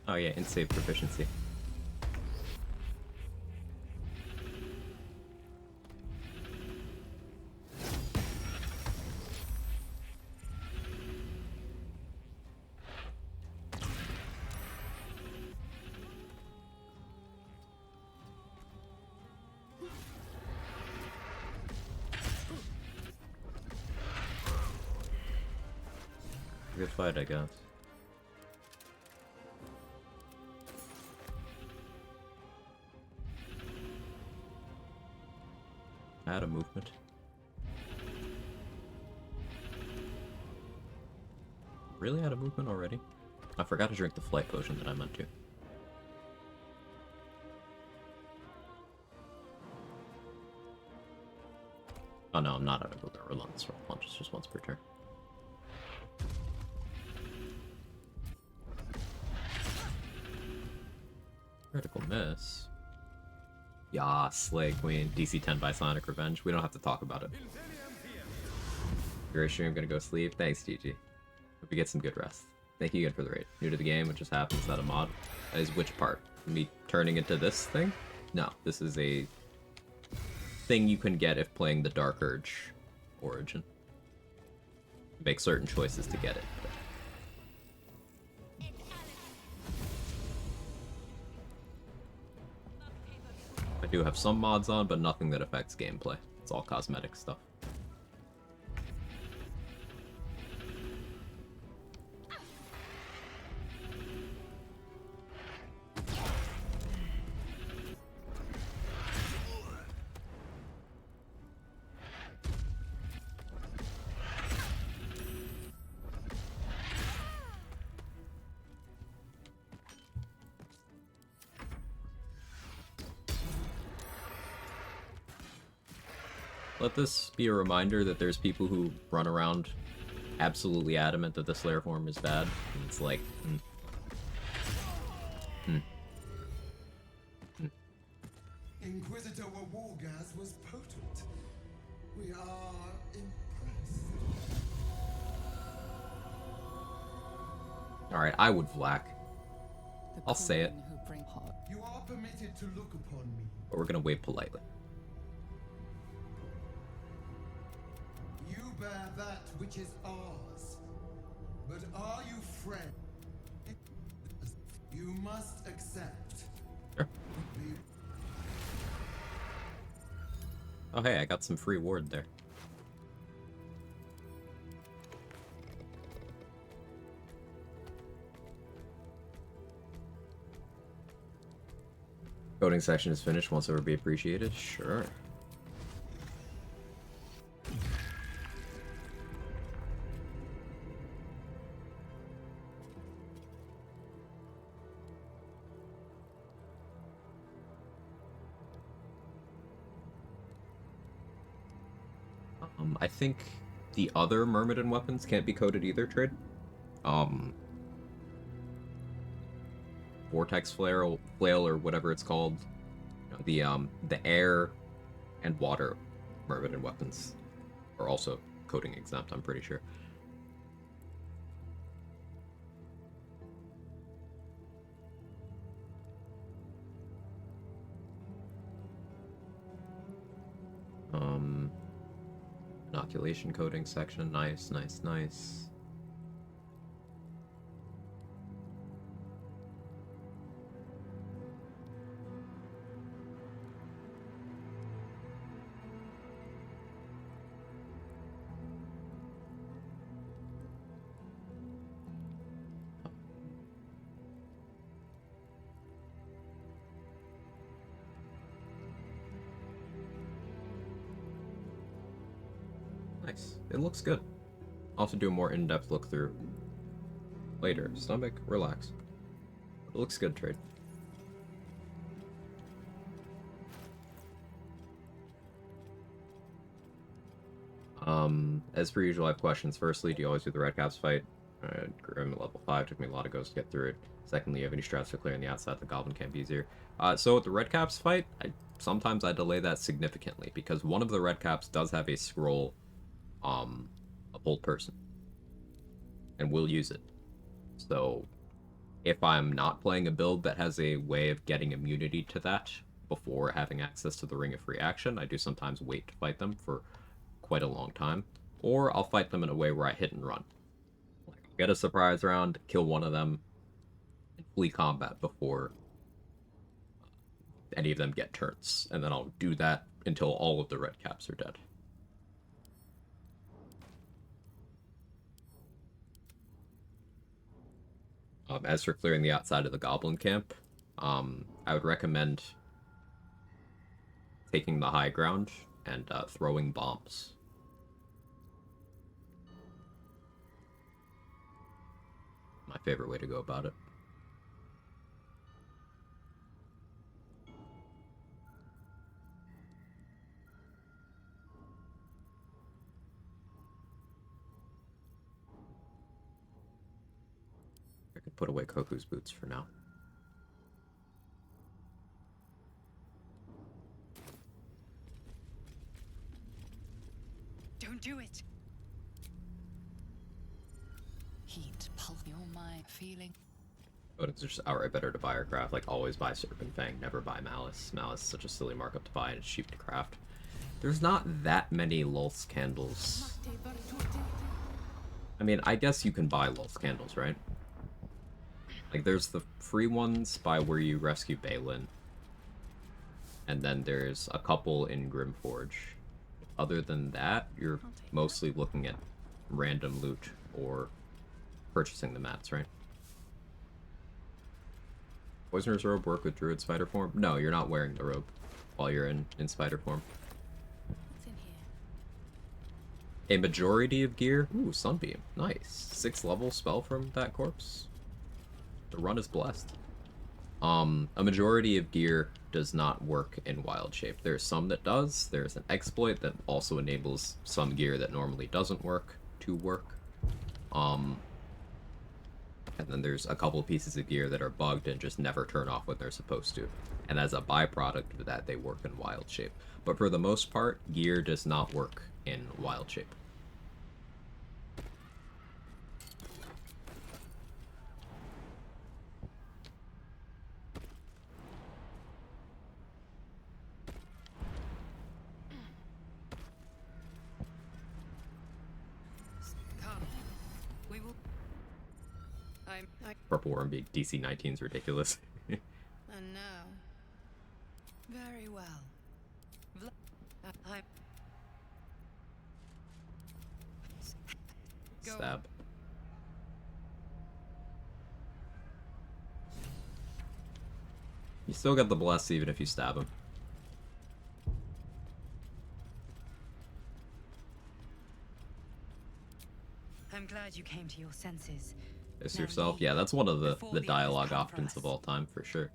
Oh yeah, in save proficiency. Good fight, I guess. Add a movement. Really out of movement already? I forgot to drink the flight potion that I meant to. Oh no, I'm not out of movement. Relentless punch is just once per turn. Critical miss. Yeah, Slay Queen. DC 10 by Sonic Revenge. We don't have to talk about it. Great stream, gonna go sleep. Thanks, GG. Hope you get some good rest. Thank you again for the raid. New to the game, it just happens that a mod is which part? Me turning into this thing? No, this is a thing you can get if playing the Dark Urge origin. Make certain choices to get it. I do have some mods on, but nothing that affects gameplay. It's all cosmetic stuff. Let this be a reminder that there's people who run around absolutely adamant that the Slayer form is bad. And it's like, Inquisitor Wargas was potent. We are impressed. Alright, I would Vlak. The I'll say it. queen who bring hot. You are permitted to look upon me. But we're gonna wait politely. You bear that which is ours. But are you friend? You must accept. Sure. Be- Oh hey, I got some free ward there. Coding section is finished. Once ever be appreciated. Sure. I think the other Myrmidon weapons can't be coded either, Trade. Vortex flail or whatever it's called. You know, the air and water Myrmidon weapons are also coding exempt, I'm pretty sure. Inoculation coding section, nice, nice, nice. Nice. It looks good. I'll have to do a more in-depth look through later. Stomach, relax. It looks good, Trade. As per usual, I have questions. Firstly, do you always do the red caps fight? Grim at level 5, took me a lot of goes to get through it. Secondly, you have any strats for clearing the outside? The goblin camp easier. So with the red caps fight, sometimes I delay that significantly, because one of the red caps does have a scroll, a bold person, and will use it. So if I'm not playing a build that has a way of getting immunity to that before having access to the Ring of Free Action, I do sometimes wait to fight them for quite a long time, or I'll fight them in a way where I hit and run. Like, I'll get a surprise round, kill one of them, and flee combat before any of them get turns, and then I'll do that until all of the red caps are dead. As for clearing the outside of the goblin camp, I would recommend taking the high ground and throwing bombs. My favorite way to go about it. I could put away Koku's boots for now. Don't do it. Heat, pulse, your mind, feeling. But it's just outright better to buy or craft. Like, always buy Serpent Fang, never buy Malice. Malice is such a silly markup to buy, and it's cheap to craft. There's not that many Lulz candles. I mean, I guess you can buy Lulz candles, right? Like, there's the free ones by where you rescue Balin. And then there's a couple in Grimforge. Other than that, you're mostly looking at random loot or purchasing the mats, right? Poisoner's robe work with druid spider form? No, you're not wearing the robe while you're in spider form. What's in here? A majority of gear? Ooh, Sunbeam. Nice. 6th level spell from that corpse. The run is blessed. A majority of gear does not work in wild shape. There's some that does. There's an exploit that also enables some gear that normally doesn't work to work. And then there's a couple pieces of gear that are bugged and just never turn off when they're supposed to. And as a byproduct of that, they work in wild shape. But for the most part, gear does not work in wild shape. Purple Worm being DC 19 is ridiculous. And now. Very well. Stab. You still get the bless even if you stab him. I'm glad you came to your senses. It's Now yourself. leave Yeah, that's one of the before the others dialogue come for options us. of all time for sure.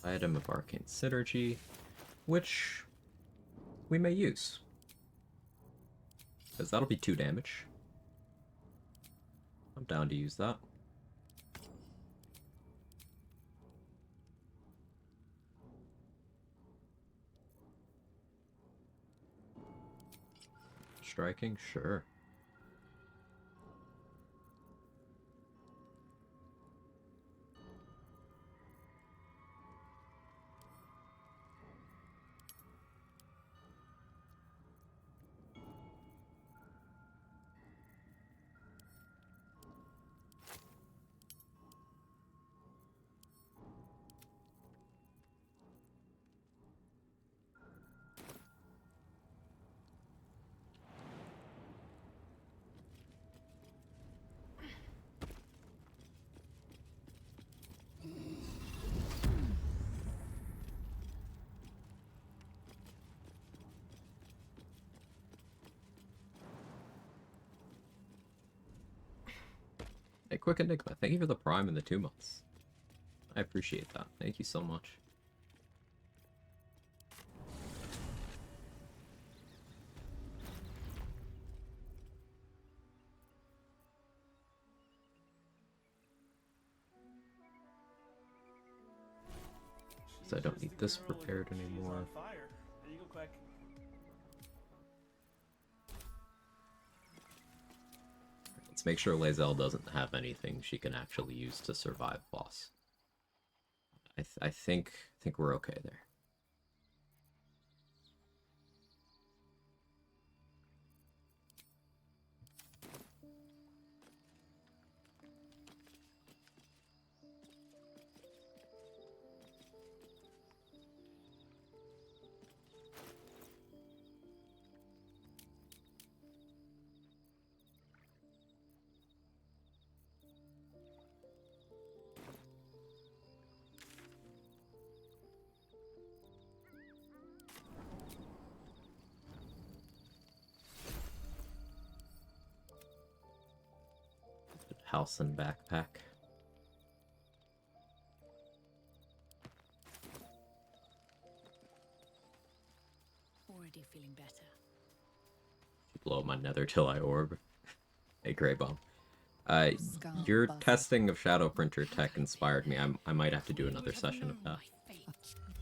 Item of Arcane Synergy, which we may use. Because that'll be 2 damage. I'm down to use that. Striking? Sure. Hey, Quick Enigma, thank you for the Prime and the 2 months. I appreciate that. Thank you so much. So I don't need this prepared anymore. She's on fire. There you go, Quag. Let's make sure Lae'zel doesn't have anything she can actually use to survive boss. I think we're okay there. House and backpack. Already feeling better. Blow up my nether till I orb. Hey, Grey Bomb. Your Skull testing of Shadow Printer tech inspired me. I might have to do another session of that.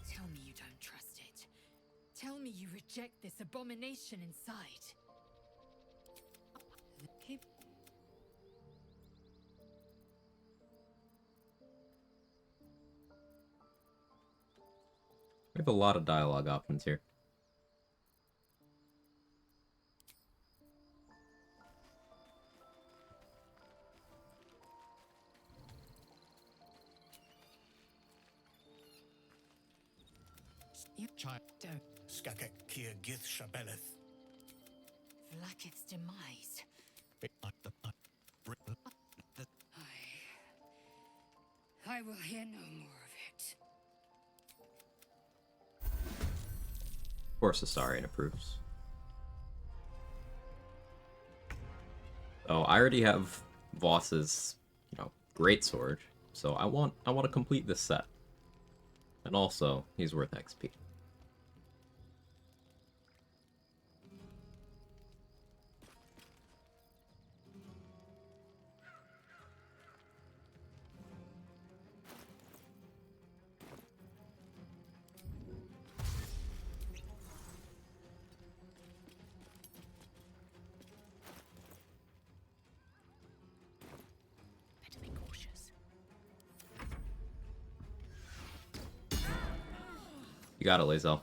Tell me you don't trust it. Tell me you reject this abomination inside. Keep. We have a lot of dialogue options here. You don't. Skakek Kia Gith Shabeleth. Vlaakith's demise. I will hear no more of it. Of course, Astarion approves. Oh, I already have Voss's, great sword, so I want to complete this set. And also, he's worth XP. Better be cautious. You got it, Lae'zel.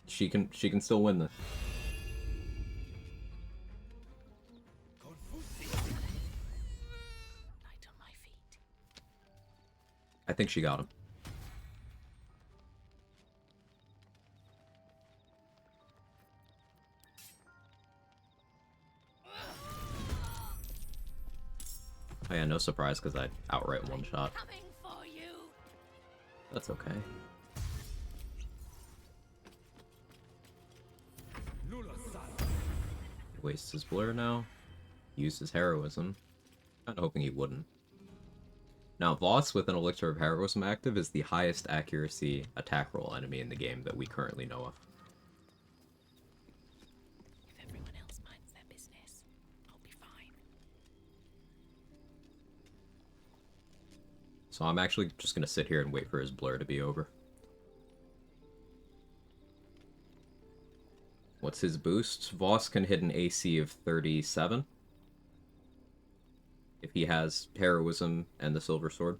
She can still win this. Light on my feet. I think she got him. Oh yeah, no surprise because I outright one shot. Coming for you. That's okay. Wastes his blur now. Used his heroism. Kinda hoping he wouldn't. Now, Voss with an Elixir of Heroism active is the highest accuracy attack roll enemy in the game that we currently know of. If everyone else minds their business, I'll be fine. So I'm actually just gonna sit here and wait for his blur to be over. What's his boost? Voss can hit an AC of 37. If he has Heroism and the Silver Sword.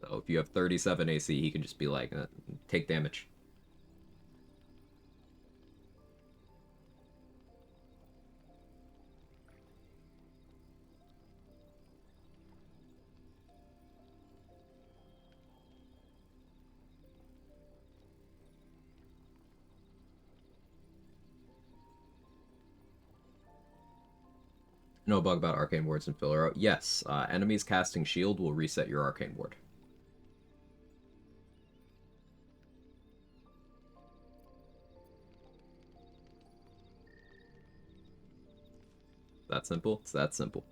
So if you have 37 AC, he can just be like, take damage. No bug about arcane wards and filler. Yes, enemies casting shield will reset your arcane ward. That simple? It's that simple.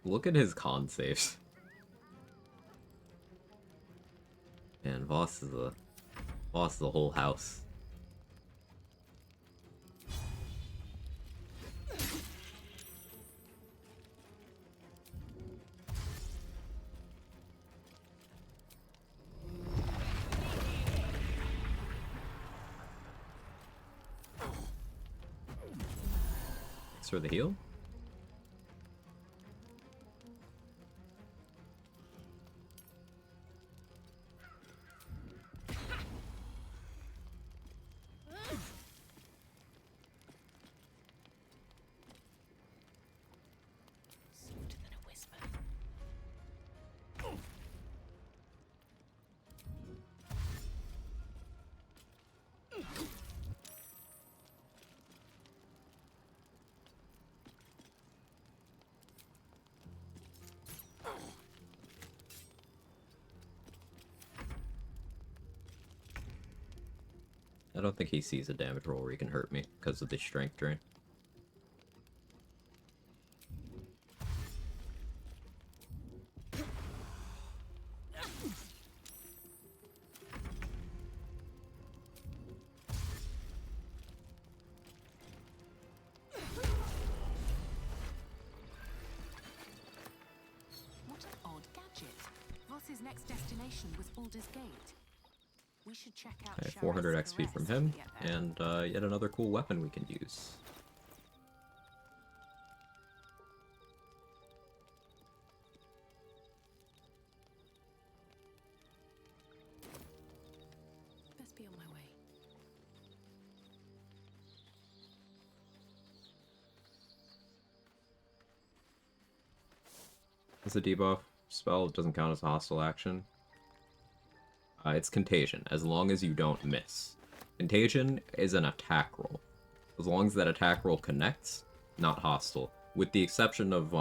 Look at his con saves. Man, Voss is a whole house. Thanks for the heal. Softer than a whisper. I don't think he sees a damage roll where he can hurt me because of the strength drain. What an odd gadget. Voss's next destination was Baldur's Gate. We should check out Okay, Shara's 400 XP cigarettes from when him, we get there. and yet another cool weapon we can use. Best be on my way. It's a debuff spell. It doesn't count as a hostile action. It's Contagion, as long as you don't miss. Contagion is an attack roll. As long as that attack roll connects, not hostile. With the exception of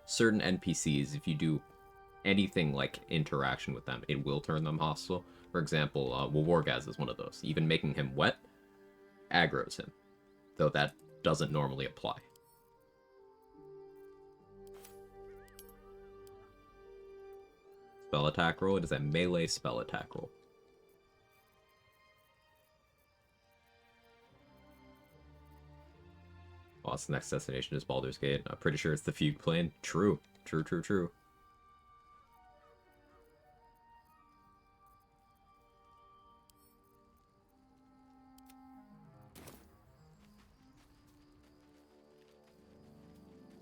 certain NPCs, if you do anything like interaction with them, it will turn them hostile. For example, Wargaz is one of those. Even making him wet aggroes him, though that doesn't normally apply. Spell attack roll. It is a melee spell attack roll. Boss next destination is Baldur's Gate. I'm pretty sure it's the Fugue Plane. True. True, true, true.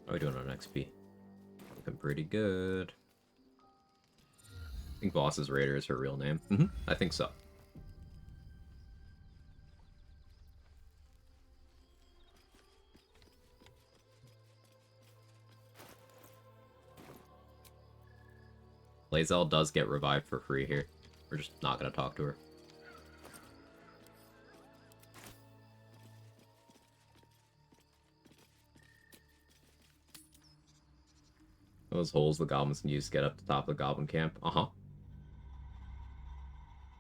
How are we doing on XP? Looking pretty good. I think Boss's Raider is her real name. I think so. Lae'zel does get revived for free here. We're just not going to talk to her. Those holes the goblins can use to get up to the top of the goblin camp. Uh-huh.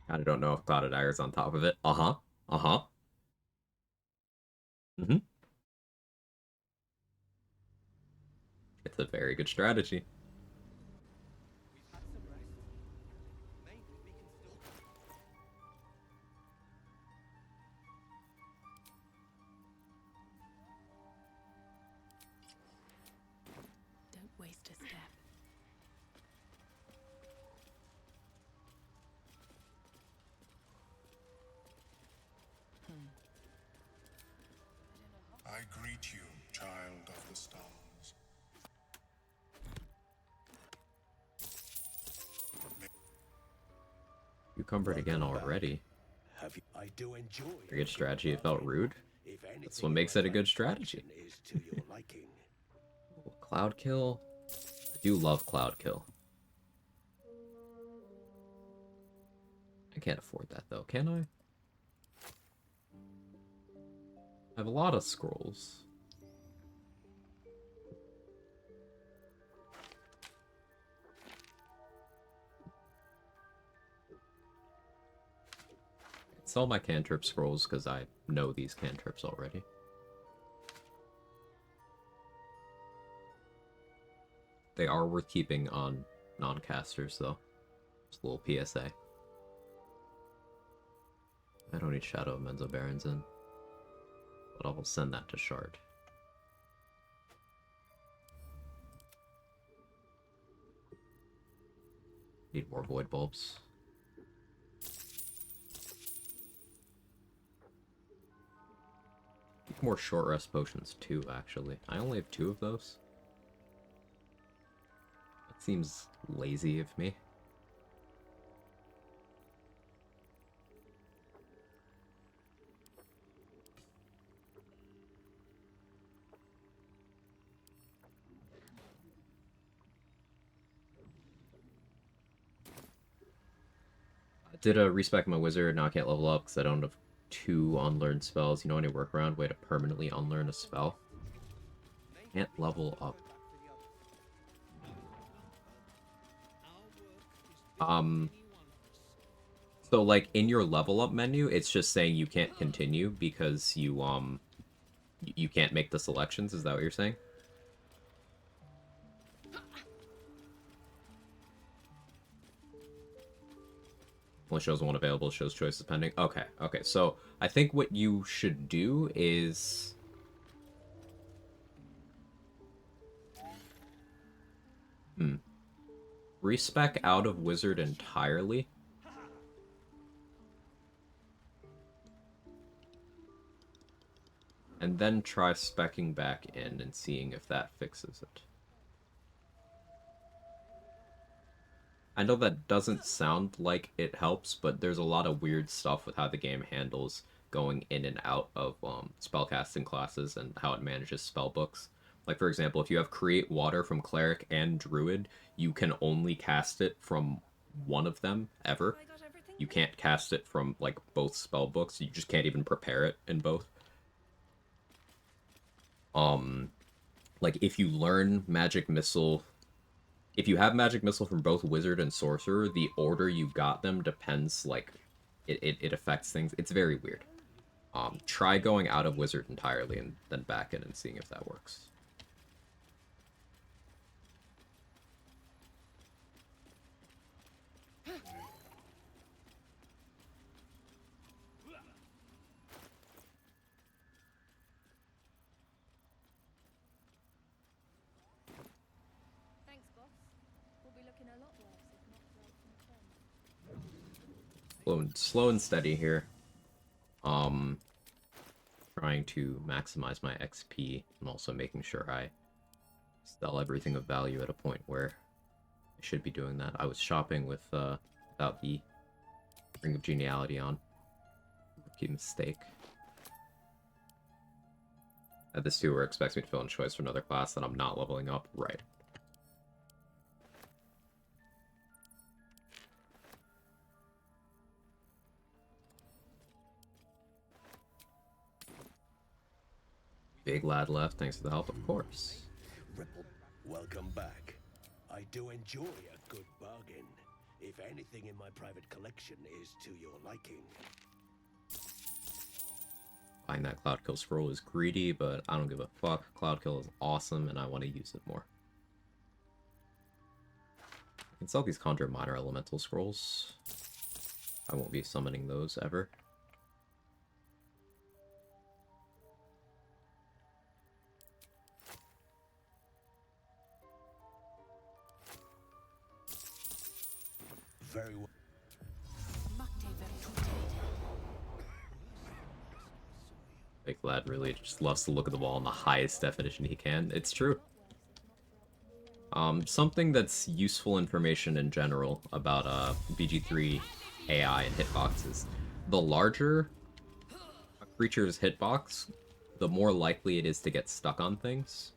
I don't know if Clouded Dagger's on top of it. Uh-huh. Uh-huh. It's a very good strategy. Don't waste a step. I greet you, child of the stars. You cumbered again already. I do enjoy A good strategy. It felt rude. That's what makes it a good strategy. is to your liking. Cloud kill. I do love cloud kill. I can't afford that though, can I? I have a lot of scrolls. I'd sell my cantrip scrolls because I know these cantrips already. They are worth keeping on non-casters though. Just a little PSA. I don't need Shadow of Menzo Barons in. But I will send that to Shard. Need more Void Bulbs. Need more short rest potions too, actually. I only have 2 of those. That seems lazy of me. Did a respec my wizard, now I can't level up because I don't have 2 unlearned spells. You know any workaround way to permanently unlearn a spell? Can't level up. So like in your level up menu, it's just saying you can't continue because you can't make the selections. Is that what you're saying? Only shows one available, shows choices pending. Okay, okay. So I think what you should do is... respec out of wizard entirely. And then try speccing back in and seeing if that fixes it. I know that doesn't sound like it helps, but there's a lot of weird stuff with how the game handles going in and out of spellcasting classes and how it manages spell books. Like, for example, if you have Create Water from Cleric and Druid, you can only cast it from one of them, ever. You can't cast it from, like, both spell books. You just can't even prepare it in both. Like, if you learn Magic Missile if you have magic missile from both wizard and sorcerer, the order you got them depends, like, it affects things. It's very weird. Try going out of wizard entirely and then back in and seeing if that works. Thanks, boss. We'll be looking a lot worse if not right from the front. Slow and steady here. Trying to maximize my XP and also making sure I sell everything of value at a point where I should be doing that. I was shopping with without the Ring of Geniality on. Rookie mistake. This too, where it expects me to fill in choice for another class that I'm not leveling up. Right. Big lad left, thanks for the help, of course. Ripple, welcome back. I do enjoy a good bargain, if anything in my private collection is to your liking. Buying that Cloud Kill scroll is greedy, but I don't give a fuck. Cloud Kill is awesome, and I want to use it more. I can sell these Conjure Minor Elemental scrolls. I won't be summoning those ever. Very well. Big lad really just loves to look at the wall in the highest definition he can. It's true. Something that's useful information in general about BG3 AI and hitboxes. The larger a creature's hitbox, the more likely it is to get stuck on things.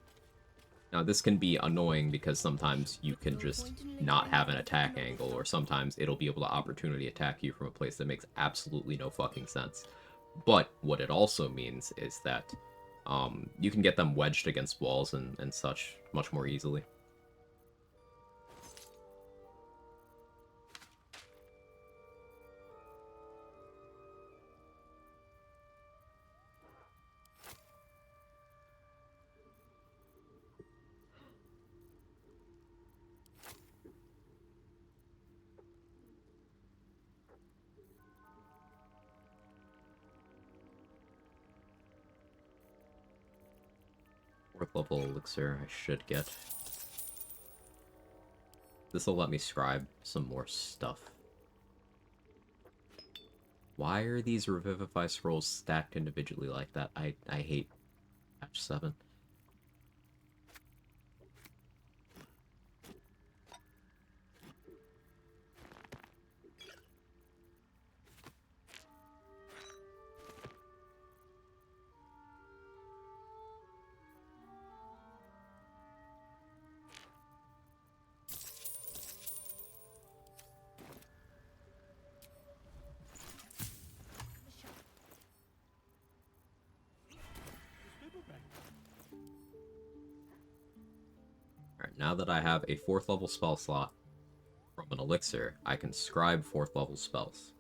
Now, this can be annoying because sometimes you can just not have an attack angle, or sometimes it'll be able to opportunity attack you from a place that makes absolutely no fucking sense. But what it also means is that you can get them wedged against walls and such much more easily. Fourth level elixir I should get. This will let me scribe some more stuff. Why are these Revivify scrolls stacked individually like that? I hate patch 7. Alright, now that I have a 4th level spell slot from an elixir, I can scribe 4th level spells.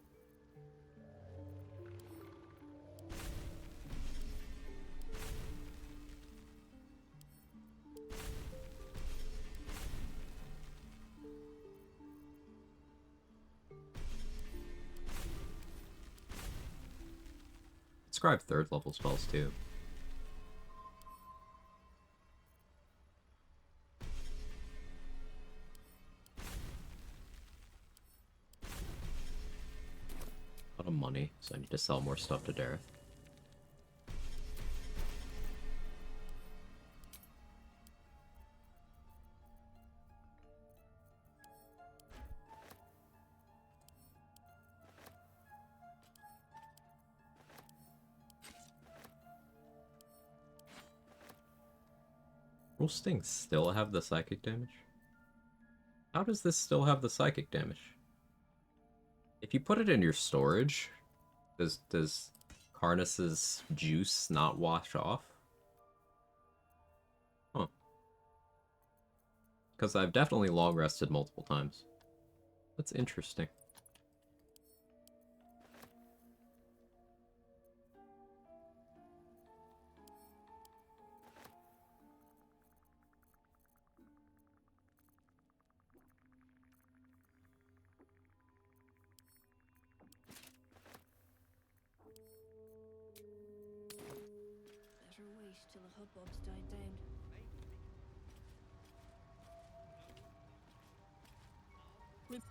Scribe 3rd level spells too. A lot of money, so I need to sell more stuff to Dareth. Will Sting still have the psychic damage? How does this still have the psychic damage? If you put it in your storage, does Karnas's juice not wash off? Huh. Because I've definitely long rested multiple times. That's interesting. Better wait till the hubbub's died down.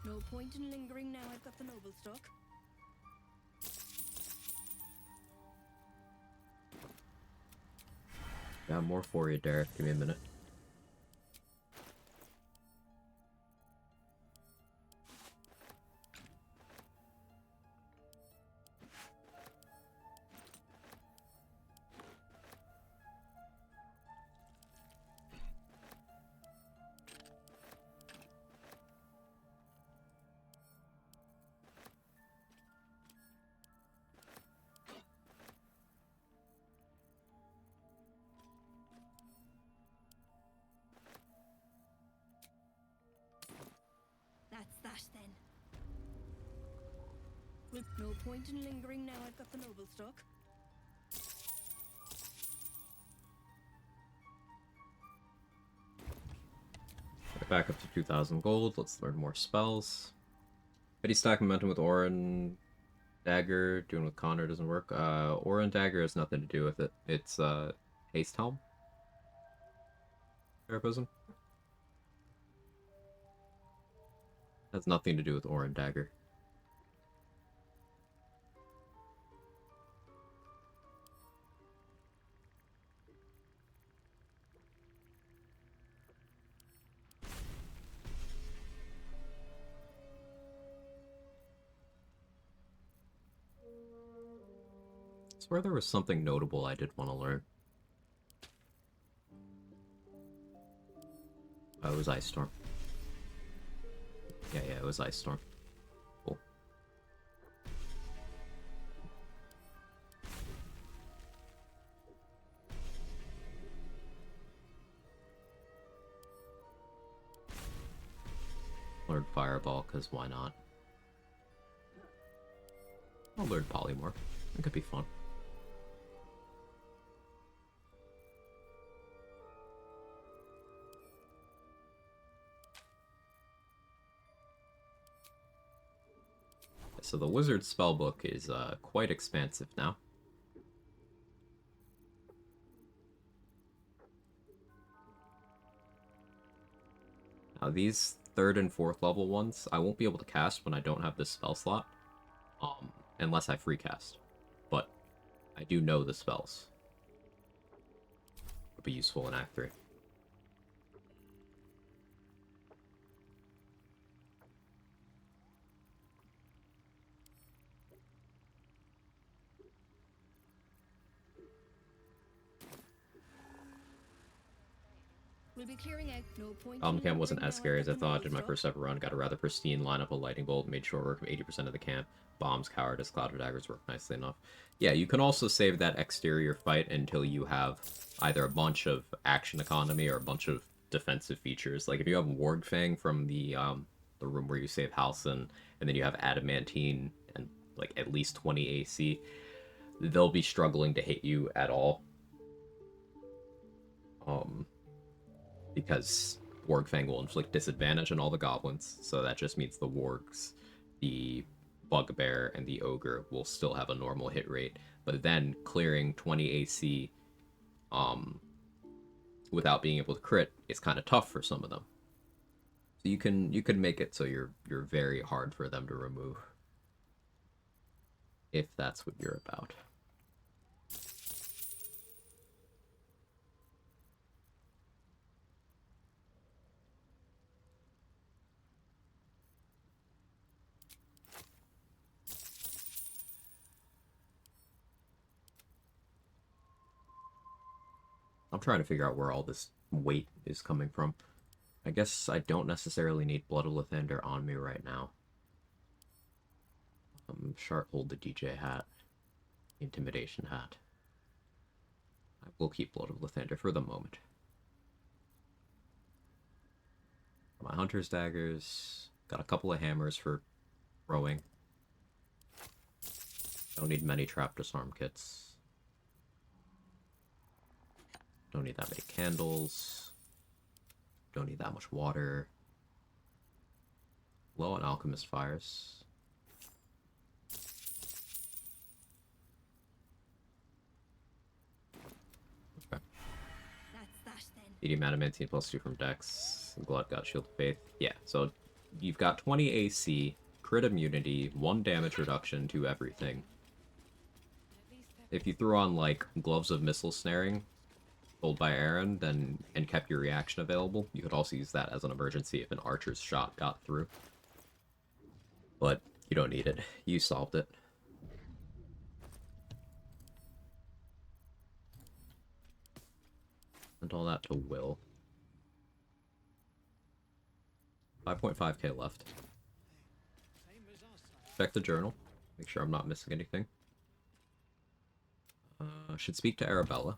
No point in lingering now I've got the noble stock. Got more for you, Derek. Give me a minute. That's that then. No point in lingering now I've got the noble stock. Back up to 2,000 gold. Let's learn more spells. Ready stack momentum with Orin Dagger. Doing with Connor doesn't work. Orin Dagger has nothing to do with it. It's Haste Helm. Therapism. Has nothing to do with Orin Dagger. I swear there was something notable I did want to learn. Oh, it was Ice Storm. Yeah, it was Ice Storm. Cool. Learned Fireball, because why not? I'll learn Polymorph. It could be fun. So the Wizard Spellbook is quite expansive now. Now these 3rd and 4th level ones, I won't be able to cast when I don't have this spell slot, unless I free cast. But I do know the spells. It'll be useful in Act 3. We'll be clearing out. No point. Camp wasn't as scary as I thought. Did my first ever run, got a rather pristine lineup of Lightning Bolt, made short work of 80% of the camp. Bombs, Cowardice, Cloud of Daggers work nicely enough. Yeah, you can also save that exterior fight until you have either a bunch of action economy or a bunch of defensive features. Like if you have Warg Fang from the room where you save Halcyon, and then you have Adamantine and like at least 20 AC, they'll be struggling to hit you at all. Because Warg Fang will inflict disadvantage on all the goblins, so that just means the wargs, the bugbear, and the ogre will still have a normal hit rate. But then clearing 20 AC without being able to crit is kind of tough for some of them. So you can make it so you're very hard for them to remove, if that's what you're about. I'm trying to figure out where all this weight is coming from. I guess I don't necessarily need Blood of Lathander on me right now. Shark hold the DJ hat. Intimidation hat. I will keep Blood of Lathander for the moment. My hunter's daggers. Got a couple of hammers for throwing. Don't need many trap disarm kits. Don't need that many candles. Don't need that much water. Low on alchemist fires. Okay. That's that then. Medium adamantine plus 2 from Dex. Blood got Shield of Faith. Yeah, so you've got 20 AC, crit immunity, 1 damage reduction to everything. If you threw on, like, Gloves of Missile Snaring, told by Aaron, then and kept your reaction available, you could also use that as an emergency if an archer's shot got through. But you don't need it. You solved it. And all that to Will. 5.5k left. Check the journal. Make sure I'm not missing anything. Should speak to Arabella.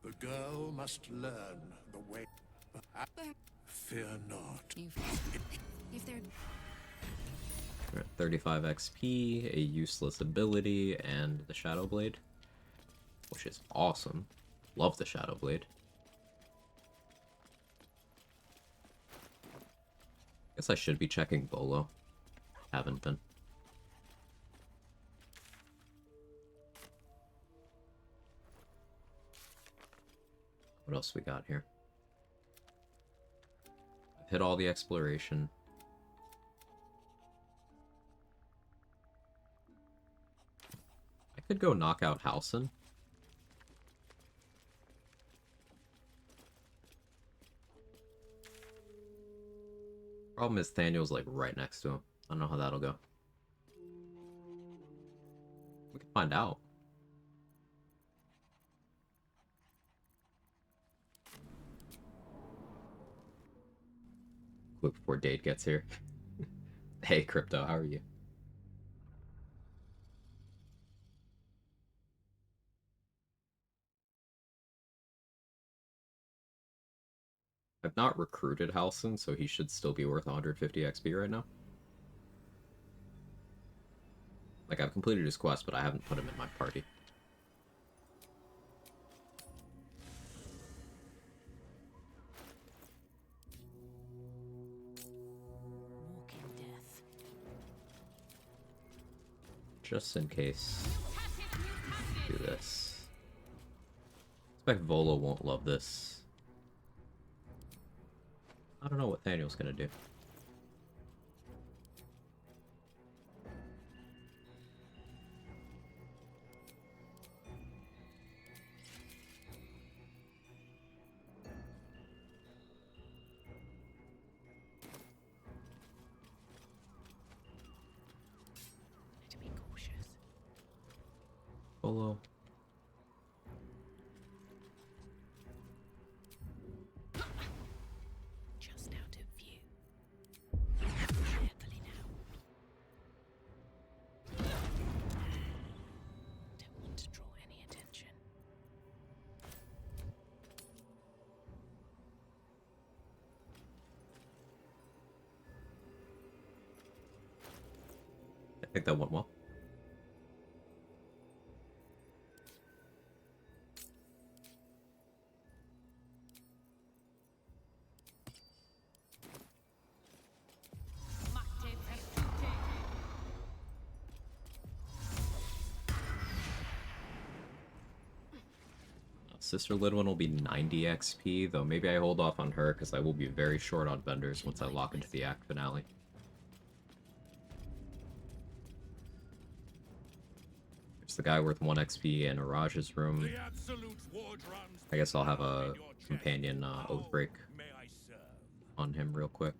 The girl must learn the way. Fear not. If they're We're at 35 XP, a useless ability, and the Shadow Blade, which is awesome. Love the Shadow Blade. Guess I should be checking Bolo. Haven't been. What else we got here? I've hit all the exploration. I could go knock out Halson. Problem is Thaniel's like right next to him. I don't know how that'll go. We can find out. Quick before Dade gets here. Hey, Crypto, how are you? I've not recruited Halson, so he should still be worth 150 XP right now. Like, I've completed his quest, but I haven't put him in my party. Walking death. Just in case. Do this. I expect Volo won't love this. I don't know what Thaniel's gonna do. To be cautious. Volo. Just out of view. Carefully now. Don't want to draw any attention. I think that went well. Sister Lidwin will be 90 XP, though maybe I hold off on her because I will be very short on vendors once I lock into the act finale. There's the guy worth 1 XP in Araj's room. I guess I'll have a companion Oathbreak on him real quick.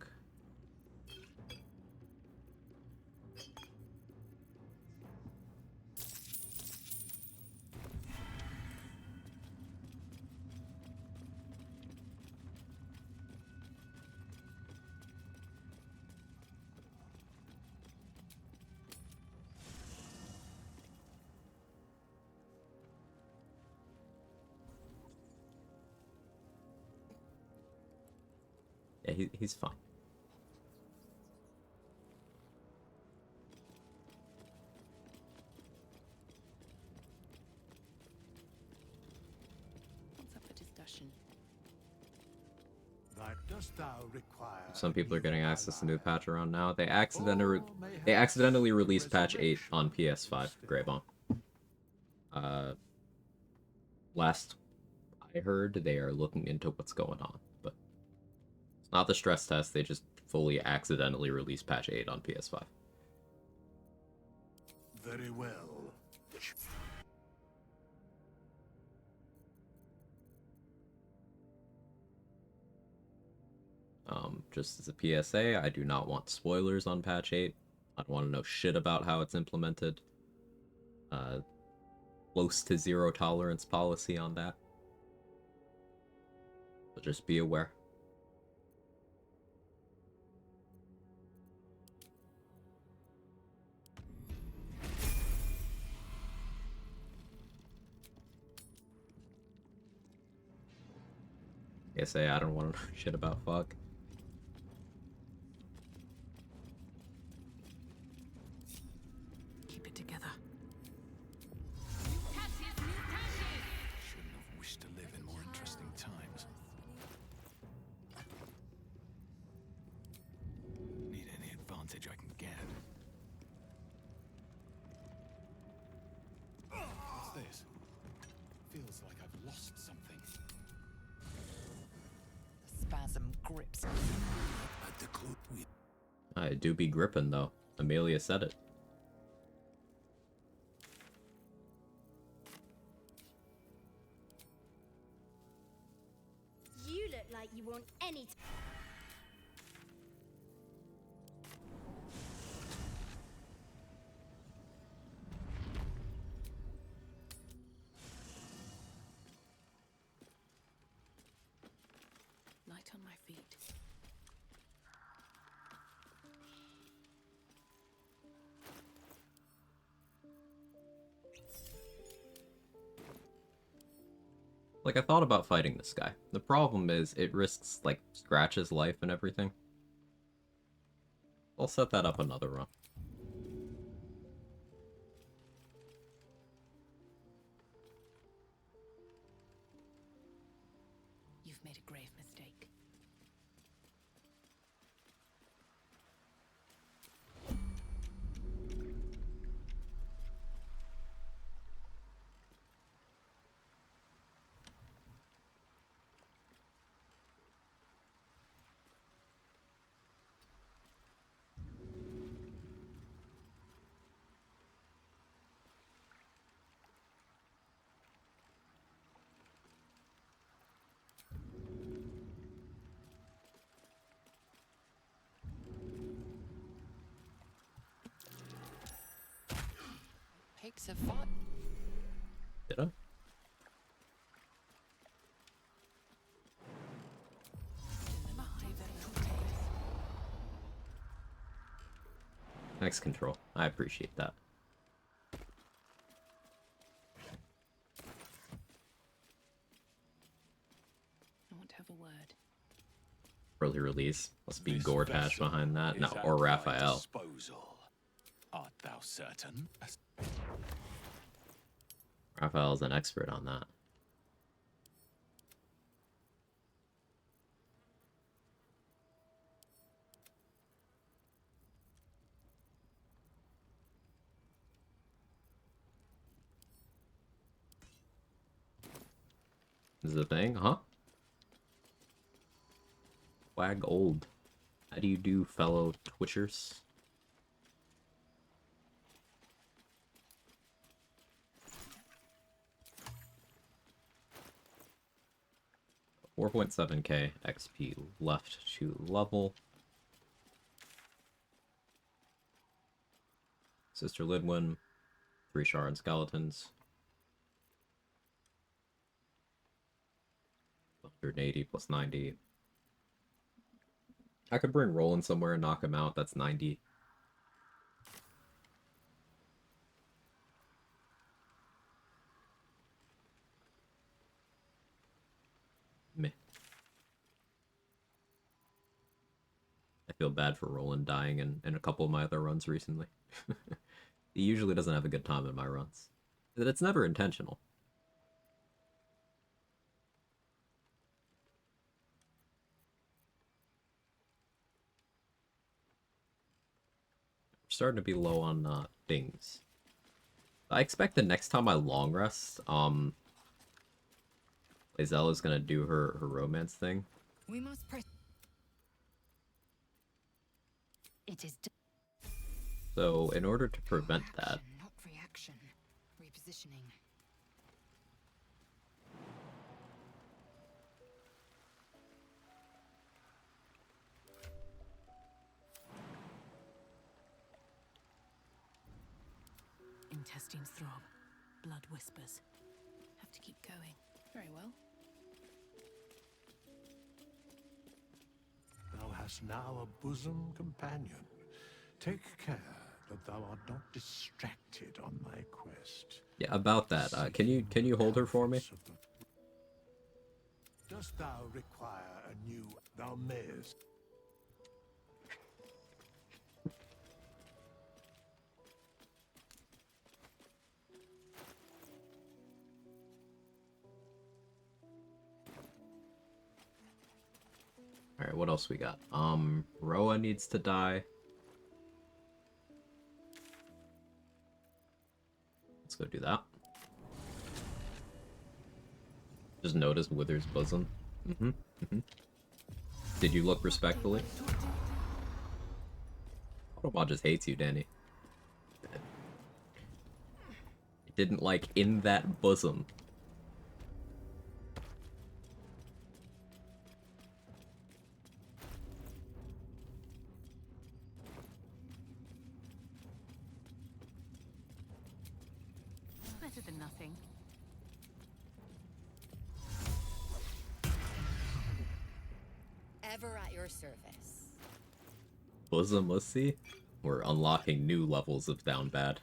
Yeah, he's fine. What's up for discussion? Dost thou require Some people are getting access to new ally? patch around now. They accidentally released patch 8 on PS5, Greybon. Last I heard, they are looking into what's going on, but it's not the stress test. They just fully accidentally released patch 8 on PS5. Very well. Just as a PSA, I do not want spoilers on patch 8. I don't want to know shit about how it's implemented. Close to zero tolerance policy on that. But just be aware. PSA, I don't want to know shit about fuck. Keep it together. Shouldn't have wished to live in more interesting times. Need any advantage I can get. What's this? Feels like I've lost something. Spasm grips. I do be gripping though. Amelia said it. You look like you want any. Light on my feet. Like, I thought about fighting this guy. The problem is, it risks, like, Scratch's life and everything. I'll set that up another run. You've made a grave mistake. Pigs have fought. Did I? Nice control. I appreciate that. I want to have a word. Early release. Must be This Gortash vessel behind that. is No, at or thy Raphael. disposal. Art thou certain? Raphael's an expert on that. This is a thing, huh? Quag old. How do you do, fellow Twitchers? $4.7k XP left to level. Sister Lidwin, 3 Shard Skeletons. 180 plus 90. I could bring Roland somewhere and knock him out. That's 90. Meh. feel bad for Roland dying in a couple of my other runs recently. He usually doesn't have a good time in my runs. It's never intentional. We're starting to be low on things. I expect the next time I long rest, Lae'zel gonna do her romance thing. We must press. It is So in order to prevent that, action, not reaction. Repositioning. Intestines throb. Blood whispers. Have to keep going. Very well. Thou hast now a bosom companion. Take care that thou art not distracted on thy quest. yeah, about that. Can you hold her for me? Dost thou require a new? Thou mayest. Alright, what else we got? Roa needs to die. Let's go do that. Just noticed Wither's bosom. Did you look respectfully? Autobot just hates you, Danny. It didn't like in that bosom. Better than nothing. Ever at your service. Bosom, let's see. We're unlocking new levels of down bad.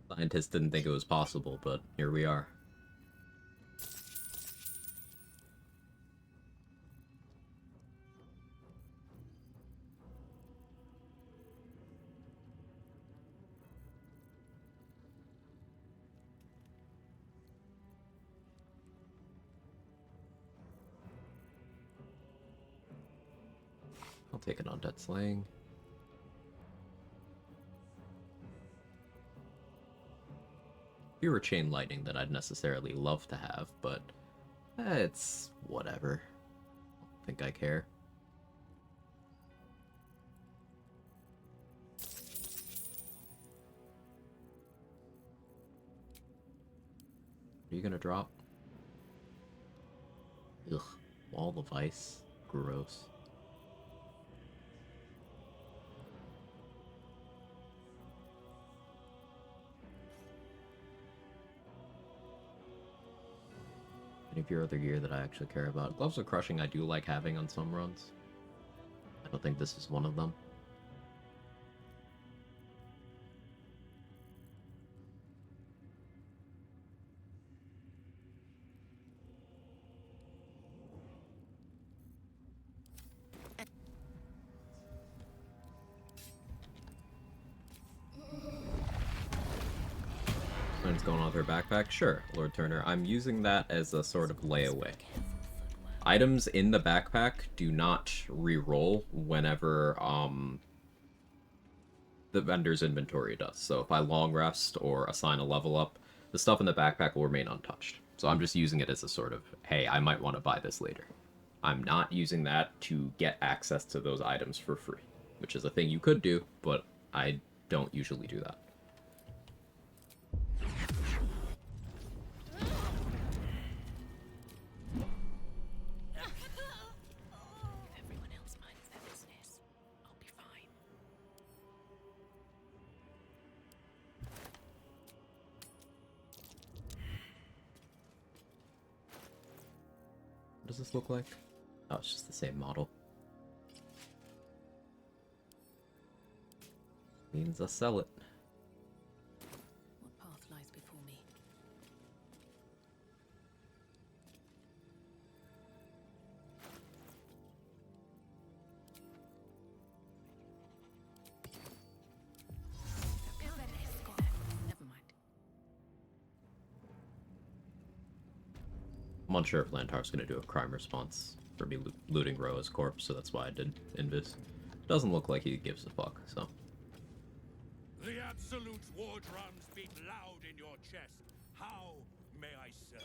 Scientists didn't think it was possible, but here we are. I'll take it on Dead Slaying. Fewer Chain Lightning that I'd necessarily love to have, but it's whatever. I don't think I care. Are you gonna drop? Ugh, Wall of Ice. Gross. Any of your other gear that I actually care about? Gloves of Crushing I do like having on some runs. I don't think this is one of them. What's going on with her backpack? Sure, Lord Turner. I'm using that as a sort of layaway. Items in the backpack do not re-roll whenever the vendor's inventory does. So if I long rest or assign a level up, the stuff in the backpack will remain untouched. So I'm just using it as a sort of, hey, I might want to buy this later. I'm not using that to get access to those items for free, which is a thing you could do, but I don't usually do that. If everyone else minds their business, I'll be fine. What does this look like? Oh, it's just the same model. Means I sell it. What path lies before me? unsure if Lantar's going to do a crime response for me looting Roa's corpse, so that's why I did Invis. Doesn't look like he gives a fuck, so. The absolute war drums beat loud in your chest. How may I serve?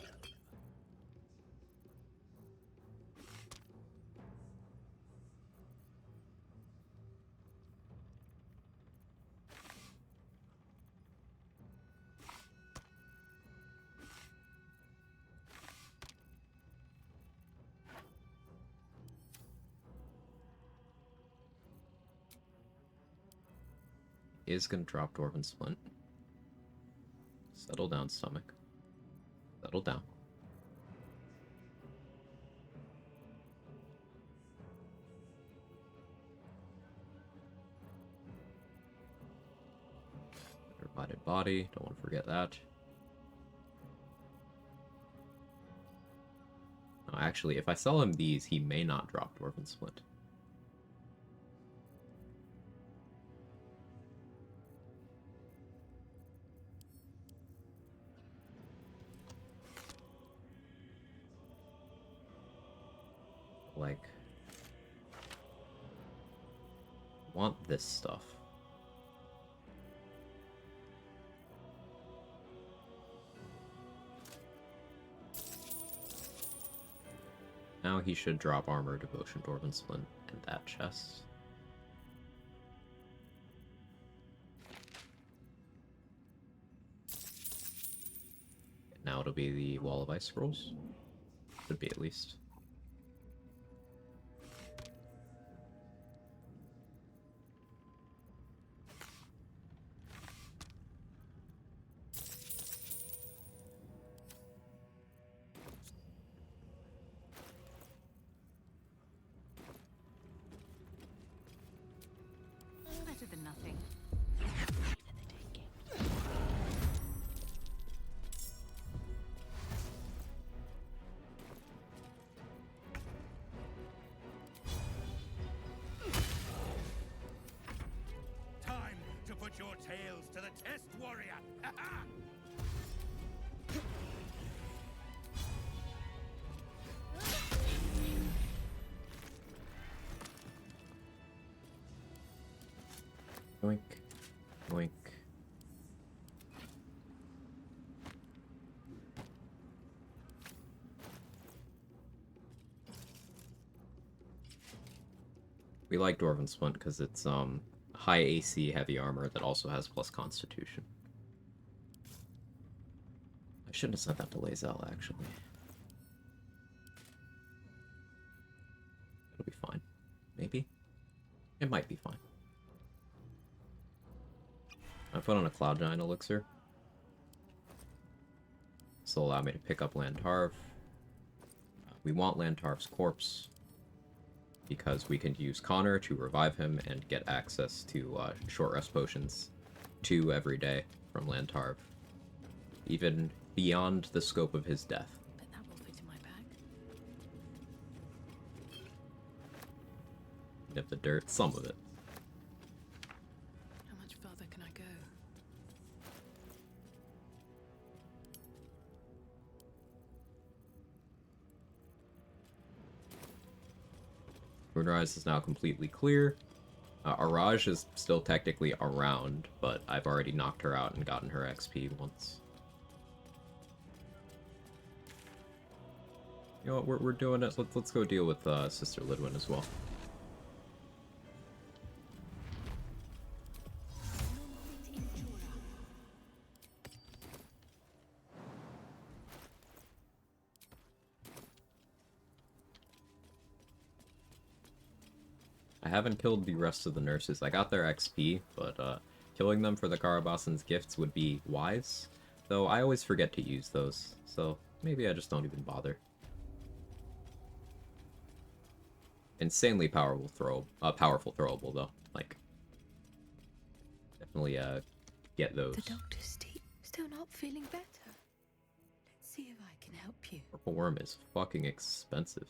Is gonna drop Dwarven Splint. Settle down, stomach. Settle down. Divided body, don't want to forget that. No, actually, if I sell him these, he may not drop Dwarven Splint. Like, want this stuff. Now he should drop armor, devotion, Dwarven Splint, and that chest. Now it'll be the Wall of Ice Scrolls. Should be, at least. Better than nothing. Time to put your tails to the test, warrior! Oink. Oink. We like Dwarven Splint because it's high AC heavy armor that also has plus Constitution. I shouldn't have sent that to Lae'zel, actually. It'll be fine. Maybe? It might be fine. I put on a Cloud9 elixir. This will allow me to pick up Lantarv. We want Lantarv's corpse because we can use Connor to revive him and get access to short rest potions 2 every day from Lantarv, even beyond the scope of his death. Bet that will fit in my bag. Nip the dirt, some of it. How much further can I go? Moonrise is now completely clear. Araj is still technically around, but I've already knocked her out and gotten her XP once. You know what, we're doing it. Let's go deal with Sister Lidwin as well. I haven't killed the rest of the nurses. I got their XP, but killing them for the Karabasan's gifts would be wise, though I always forget to use those, so maybe I just don't even bother. Insanely powerful throwable though. Like, definitely get those. The doctor's still not feeling better. Let's see if I can help you. Purple worm is fucking expensive.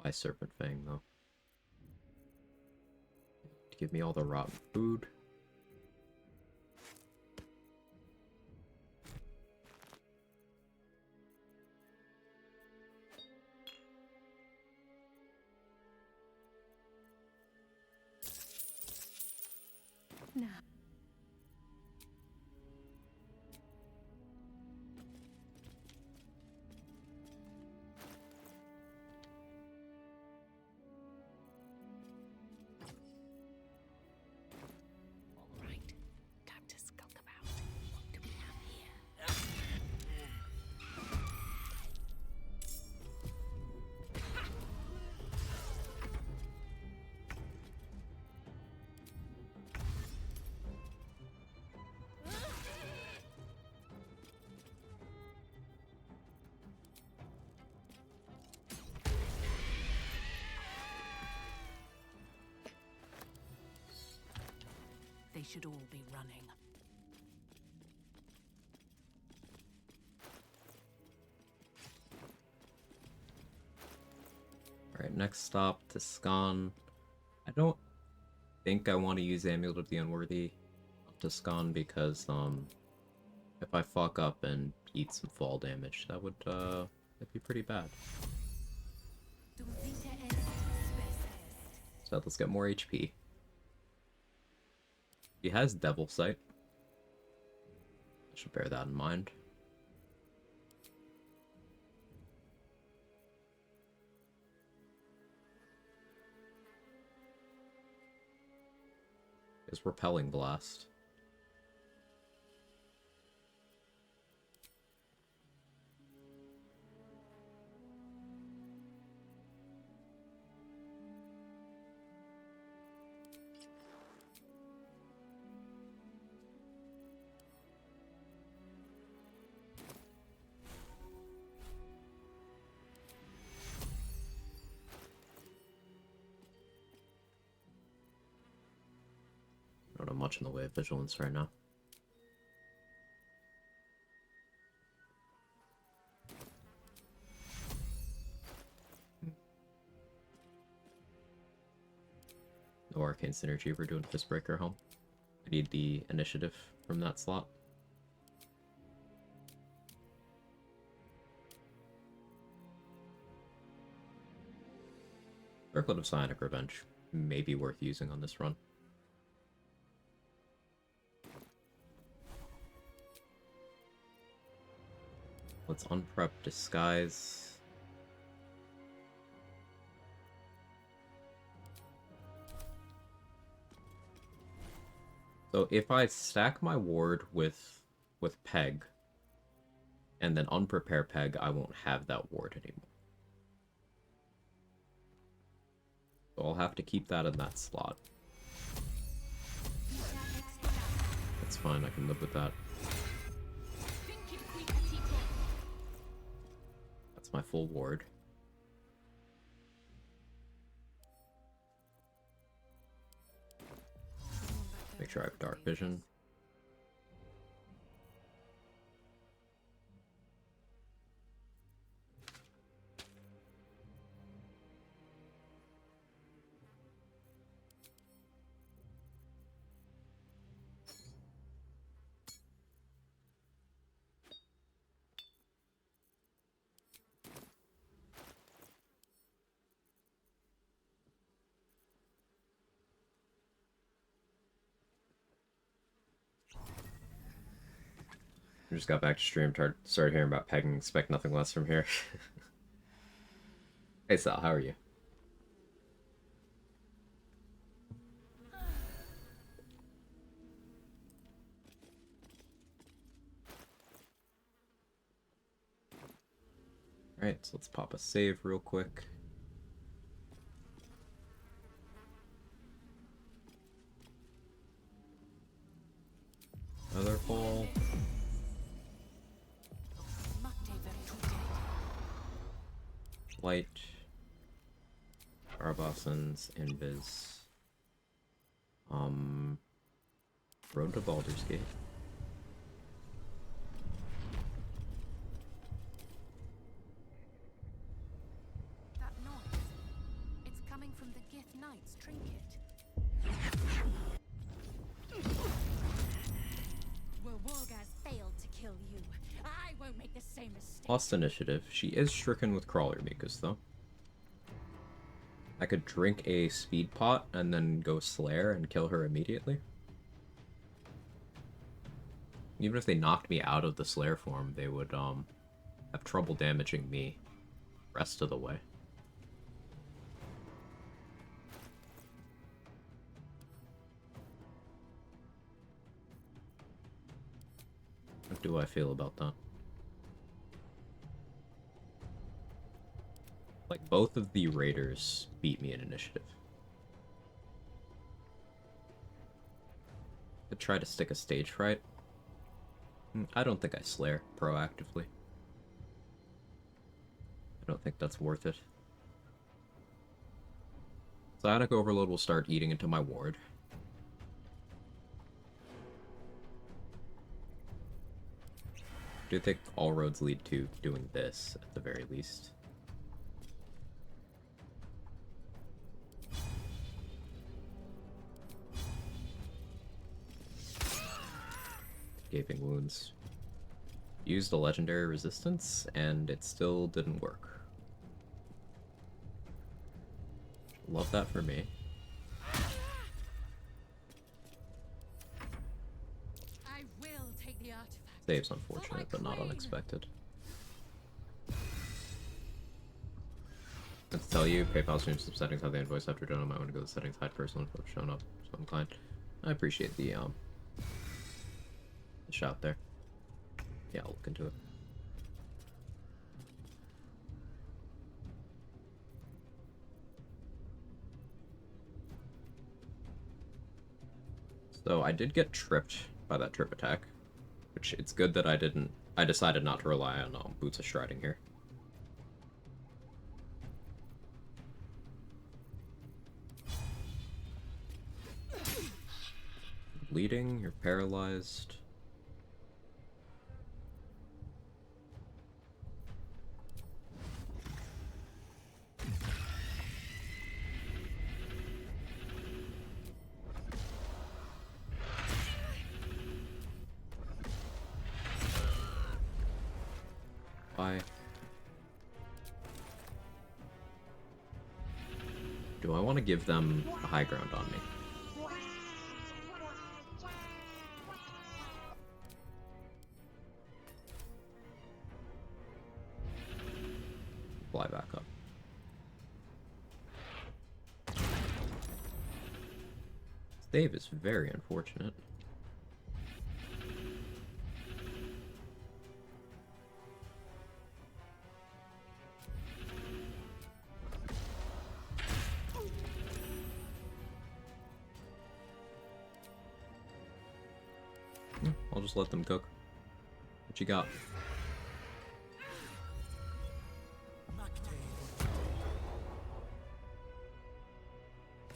Why Serpent Fang, though? Give me all the rotten food. Now. All right, time to skulk about. What do we have here? They should all be running. Alright, next stop, Tiscan. I don't think I want to use Amulet of the Unworthy of Tiscan because, if I fuck up and eat some fall damage, that'd be pretty bad. So let's get more HP. He has Devil Sight. I should bear that in mind. His Repelling Blast. I don't have much in the way of vigilance right now. No Arcane Synergy if we're doing Fistbreaker home. I need the initiative from that slot. Circlet of Psionic Revenge may be worth using on this run. Let's unprep Disguise. So if I stack my ward with Peg, and then unprepare Peg, I won't have that ward anymore. So I'll have to keep that in that slot. That's fine, I can live with that. That's my full ward. Make sure I have Dark Vision. I just got back to stream, started hearing about Peg and expect nothing less from here. Hey Sal, how are you? Alright, so let's pop a save real quick. Another fall. Light. Arabasans, Invis. Road to Baldur's Gate. That noise. mistake. Lost initiative. She is stricken with crawler mucus, though. I could drink a speed pot and then go Slayer and kill her immediately. Even if they knocked me out of the Slayer form, they would have trouble damaging me rest of the way. What do I feel about that? Like, both of the raiders beat me in initiative. Could try to stick a stage fright. I don't think I Slayer proactively. I don't think that's worth it. Psionic Overload will start eating into my ward. I do think all roads lead to doing this, at the very least. Gaping Wounds. Used a legendary resistance, and it still didn't work. Love that for me. I will take the artifact. Save's unfortunate, but not unexpected. And to tell you, PayPal's changed some settings how they invoice after doing. I might want to go to the settings, hide personal info showing up, so I'm inclined. I appreciate the shout there. Yeah, I'll look into it. So I did get tripped by that trip attack, which it's good that I decided not to rely on Boots of Striding here. Bleeding, you're paralyzed. Bye. Do I want to give them a high ground on me? Fly back up. Save is very unfortunate. I'll just let them cook. What you got?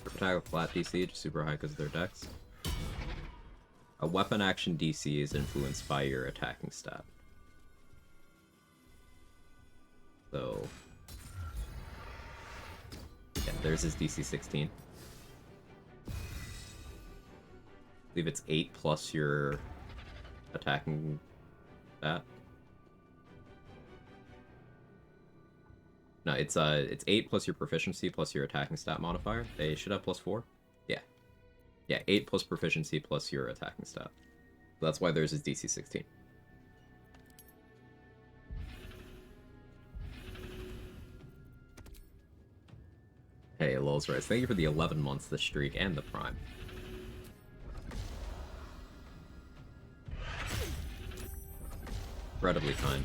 Attack with flat DC, just super high because of their dex. A weapon action DC is influenced by your attacking stat. So... yeah, there's his DC 16. I believe it's 8 plus your attacking stat. No, it's 8 plus your proficiency plus your attacking stat modifier. They should have +4. Yeah. Yeah, 8 plus proficiency plus your attacking stat. That's why there's his DC 16. Hey, Lulz Rice, thank you for the 11 months, the streak, and the prime. Incredibly kind.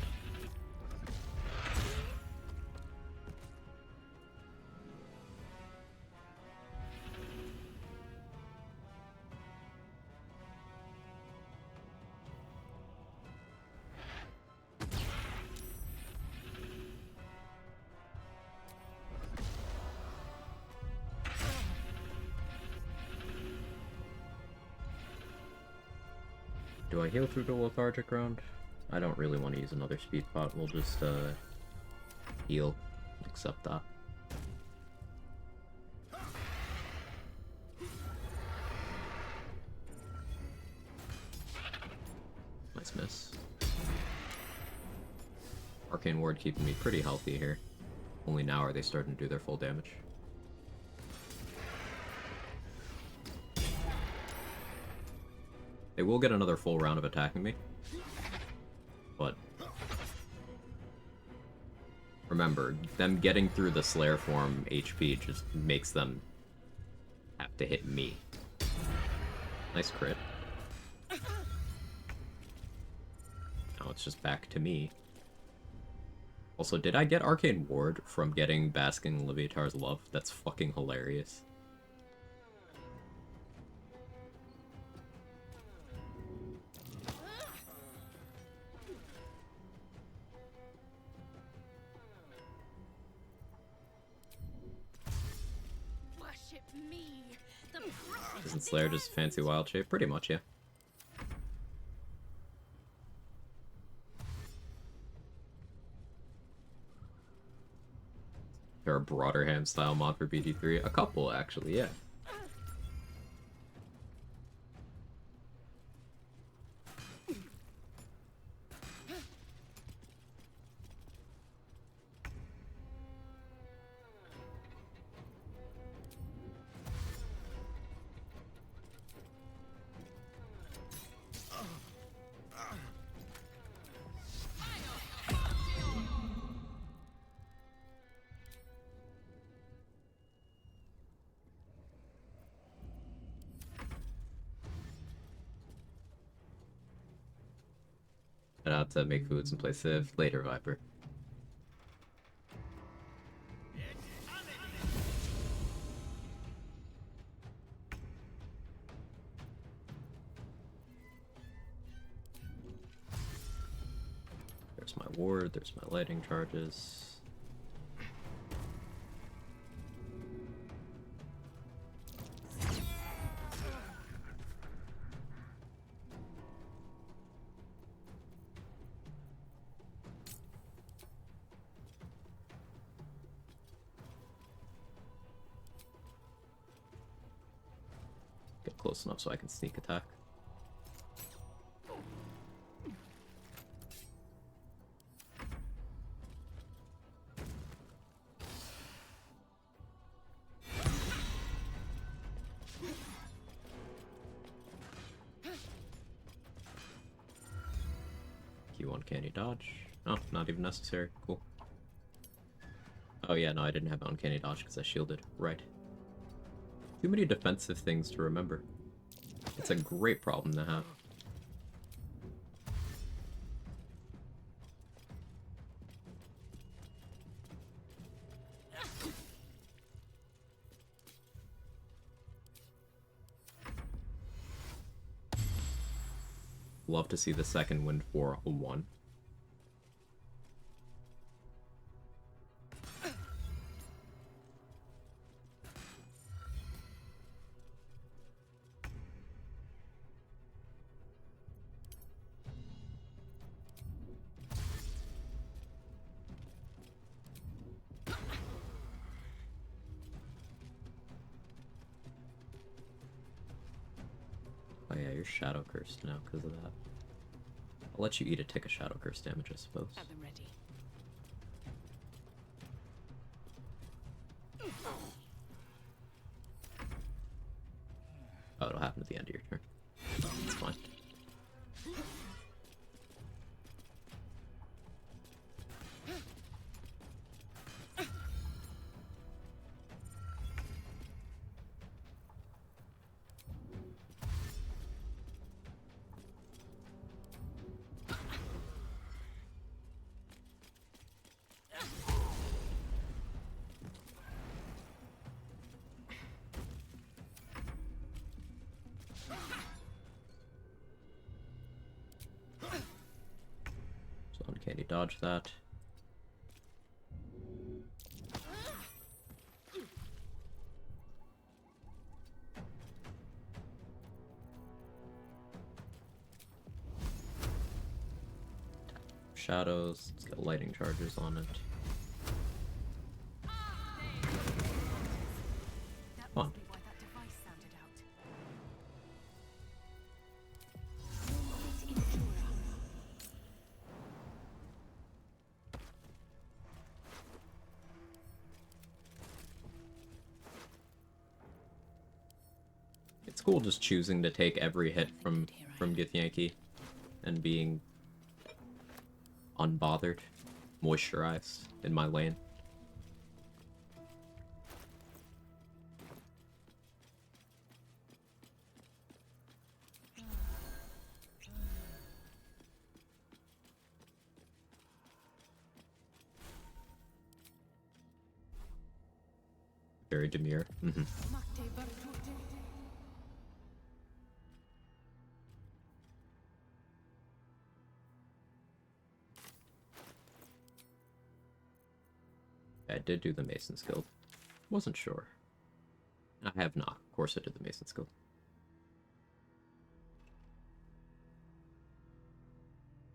Do I heal through the lethargic round? I don't really want to use another speed pot. We'll just heal. Accept that. Nice miss. Arcane Ward keeping me pretty healthy here. Only now are they starting to do their full damage. They will get another full round of attacking me. But remember, them getting through the Slayer form HP just makes them have to hit me. Nice crit. Now it's just back to me. Also, did I get Arcane Ward from getting Basking Leviatar's Love? That's fucking hilarious. Worship me, the Isn't Slayer just fancy wild shape? Pretty much, yeah. There are broader ham style mod for BD3. A couple, actually, yeah. Head out to make foods and play Civ. Later, Viper. There's my ward, there's my lighting charges. Get close enough so I can sneak attack. Q1 candy dodge. Oh, not even necessary. Cool. Oh yeah, no, I didn't have uncanny dodge because I shielded. Right. Too many defensive things to remember. It's a great problem to have. Love to see the second wind for a 1. Oh yeah, you're shadow cursed now because of that. I'll let you eat a tick of shadow curse damage, I suppose. Have them ready. Oh, it'll happen at the end of your turn. It's fine. So uncanny dodge that. Shadows, let's get lighting charges on it. That Fun. must be why that device sounded out. cool just choosing to take every hit from Githyanki and being unbothered, moisturized in my lane. Very demure. Mm-hmm. I did do the Mason's Guild. Wasn't sure. I have not. Of course I did the Mason's Guild.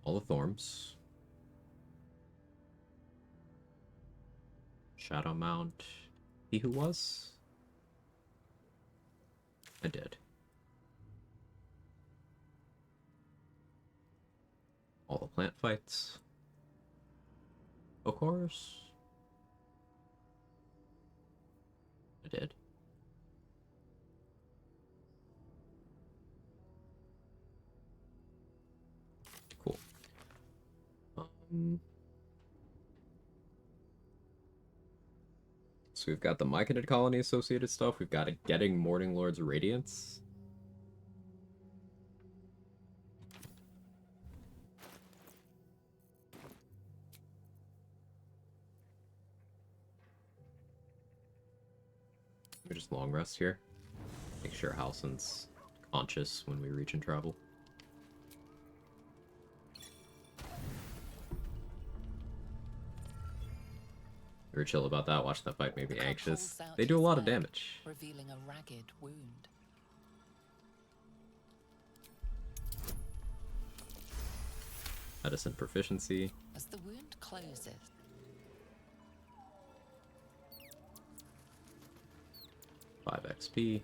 All the Thorns. Shadow Mount. He who was? I did. All the plant fights. Of course. I did. Cool. So we've got the Myconid Colony associated stuff. We've got a Getting Morning Lord's Radiance. We just long rest here. Make sure Halsin's conscious when we reach and travel. We were chill about that. Watch that fight, maybe anxious. They do a lot of damage. Revealing a ragged wound. Medicine proficiency. As the wound closes, 5 XP.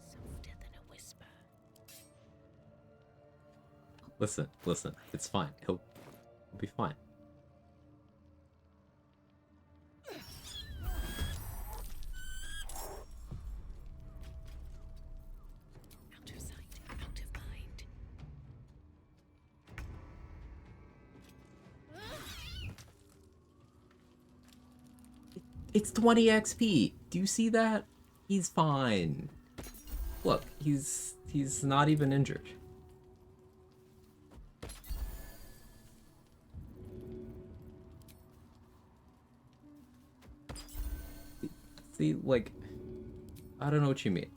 softer than a whisper. Listen. It's fine. He'll be fine. Out of sight, out of mind. It's 20 XP. Do you see that? He's fine. Look, he's not even injured. See, like, I don't know what you mean.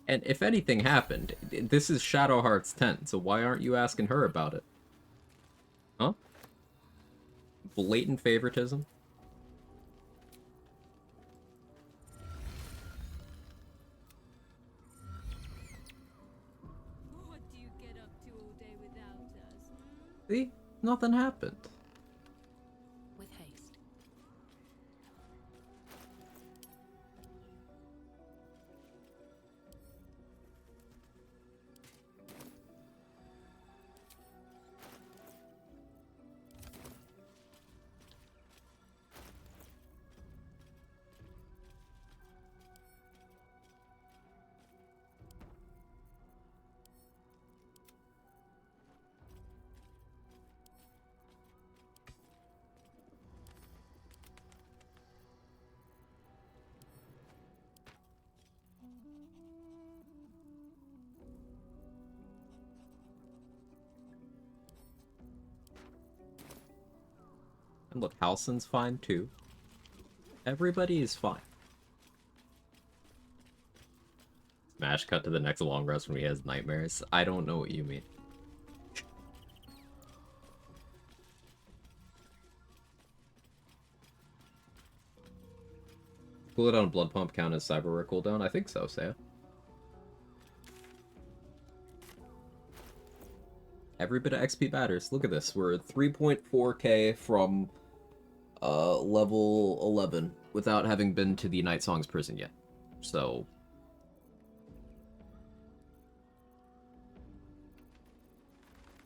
And if anything happened, this is Shadowheart's 10, so why aren't you asking her about it? Huh? Blatant favoritism? What do you get up to all day without us? See? Nothing happened. With haste. And look, Halsin's fine too. Everybody is fine. Smash cut to the next long rest when he has nightmares. I don't know what you mean. Cool it on blood pump count as cyber rare cooldown? I think so, Saya. Every bit of XP matters. Look at this. We're at 3.4k from level 11 without having been to the Night Songs prison yet. So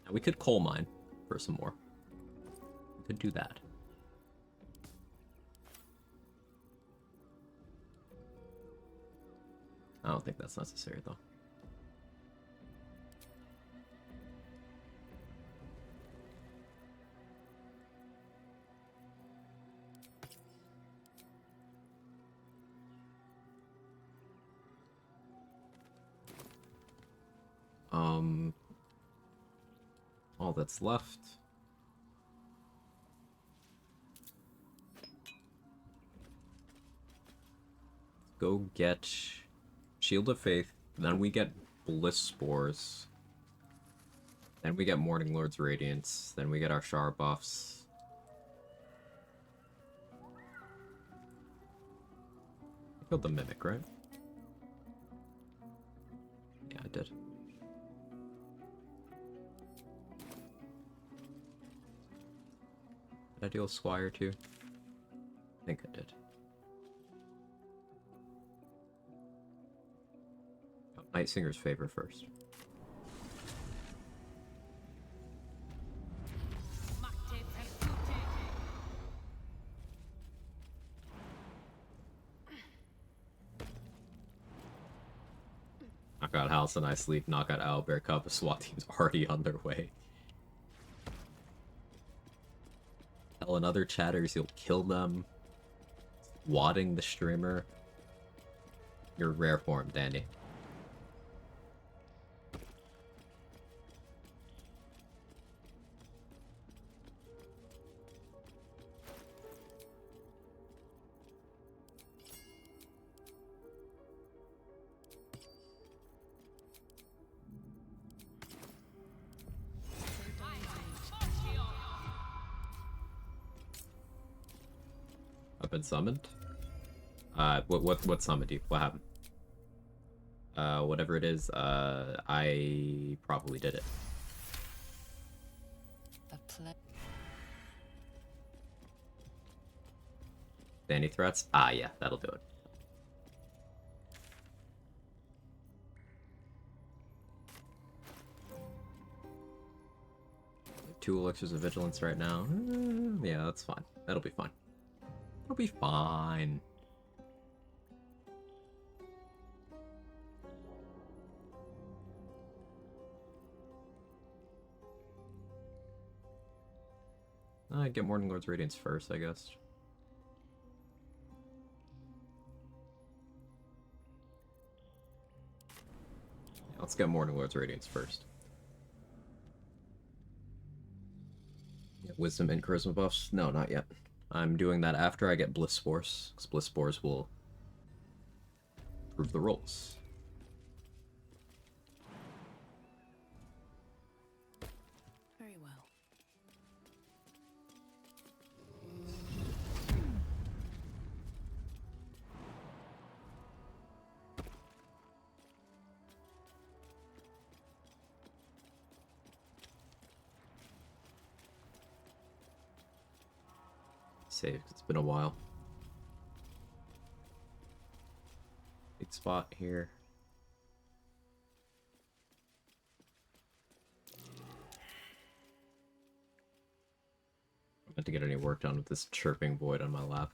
now we could coal mine for some more. We could do that. I don't think that's necessary though. All that's left. Go get Shield of Faith, then we get Bliss Spores. Then we get Morning Lord's Radiance, then we get our Shar buffs. I killed the Mimic, right? Yeah, I did. Did I deal with Squire too? I think I did. Night Singer's favor first. Knock out House and I Sleep, knock out Owlbear Cup, a SWAT team's already on their way. Tell another chatters you'll kill them. Wadding the streamer. Your rare form, Danny. I've been summoned? What summoned you? What happened? Whatever it is, I probably did it. Any threats? Ah, yeah, that'll do it. Two elixirs of vigilance right now. Yeah, that's fine. That'll be fine. It'll be fine. I get Morning Lord's Radiance first, I guess. Yeah, let's get Morning Lord's Radiance first. Yeah, Wisdom and Charisma buffs? No, not yet. I'm doing that after I get Bliss Spores, because Bliss Spores will improve the rolls. Very well. Save, 'cause it's been a while. Big spot here. I'm about to get any work done with this chirping void on my lap.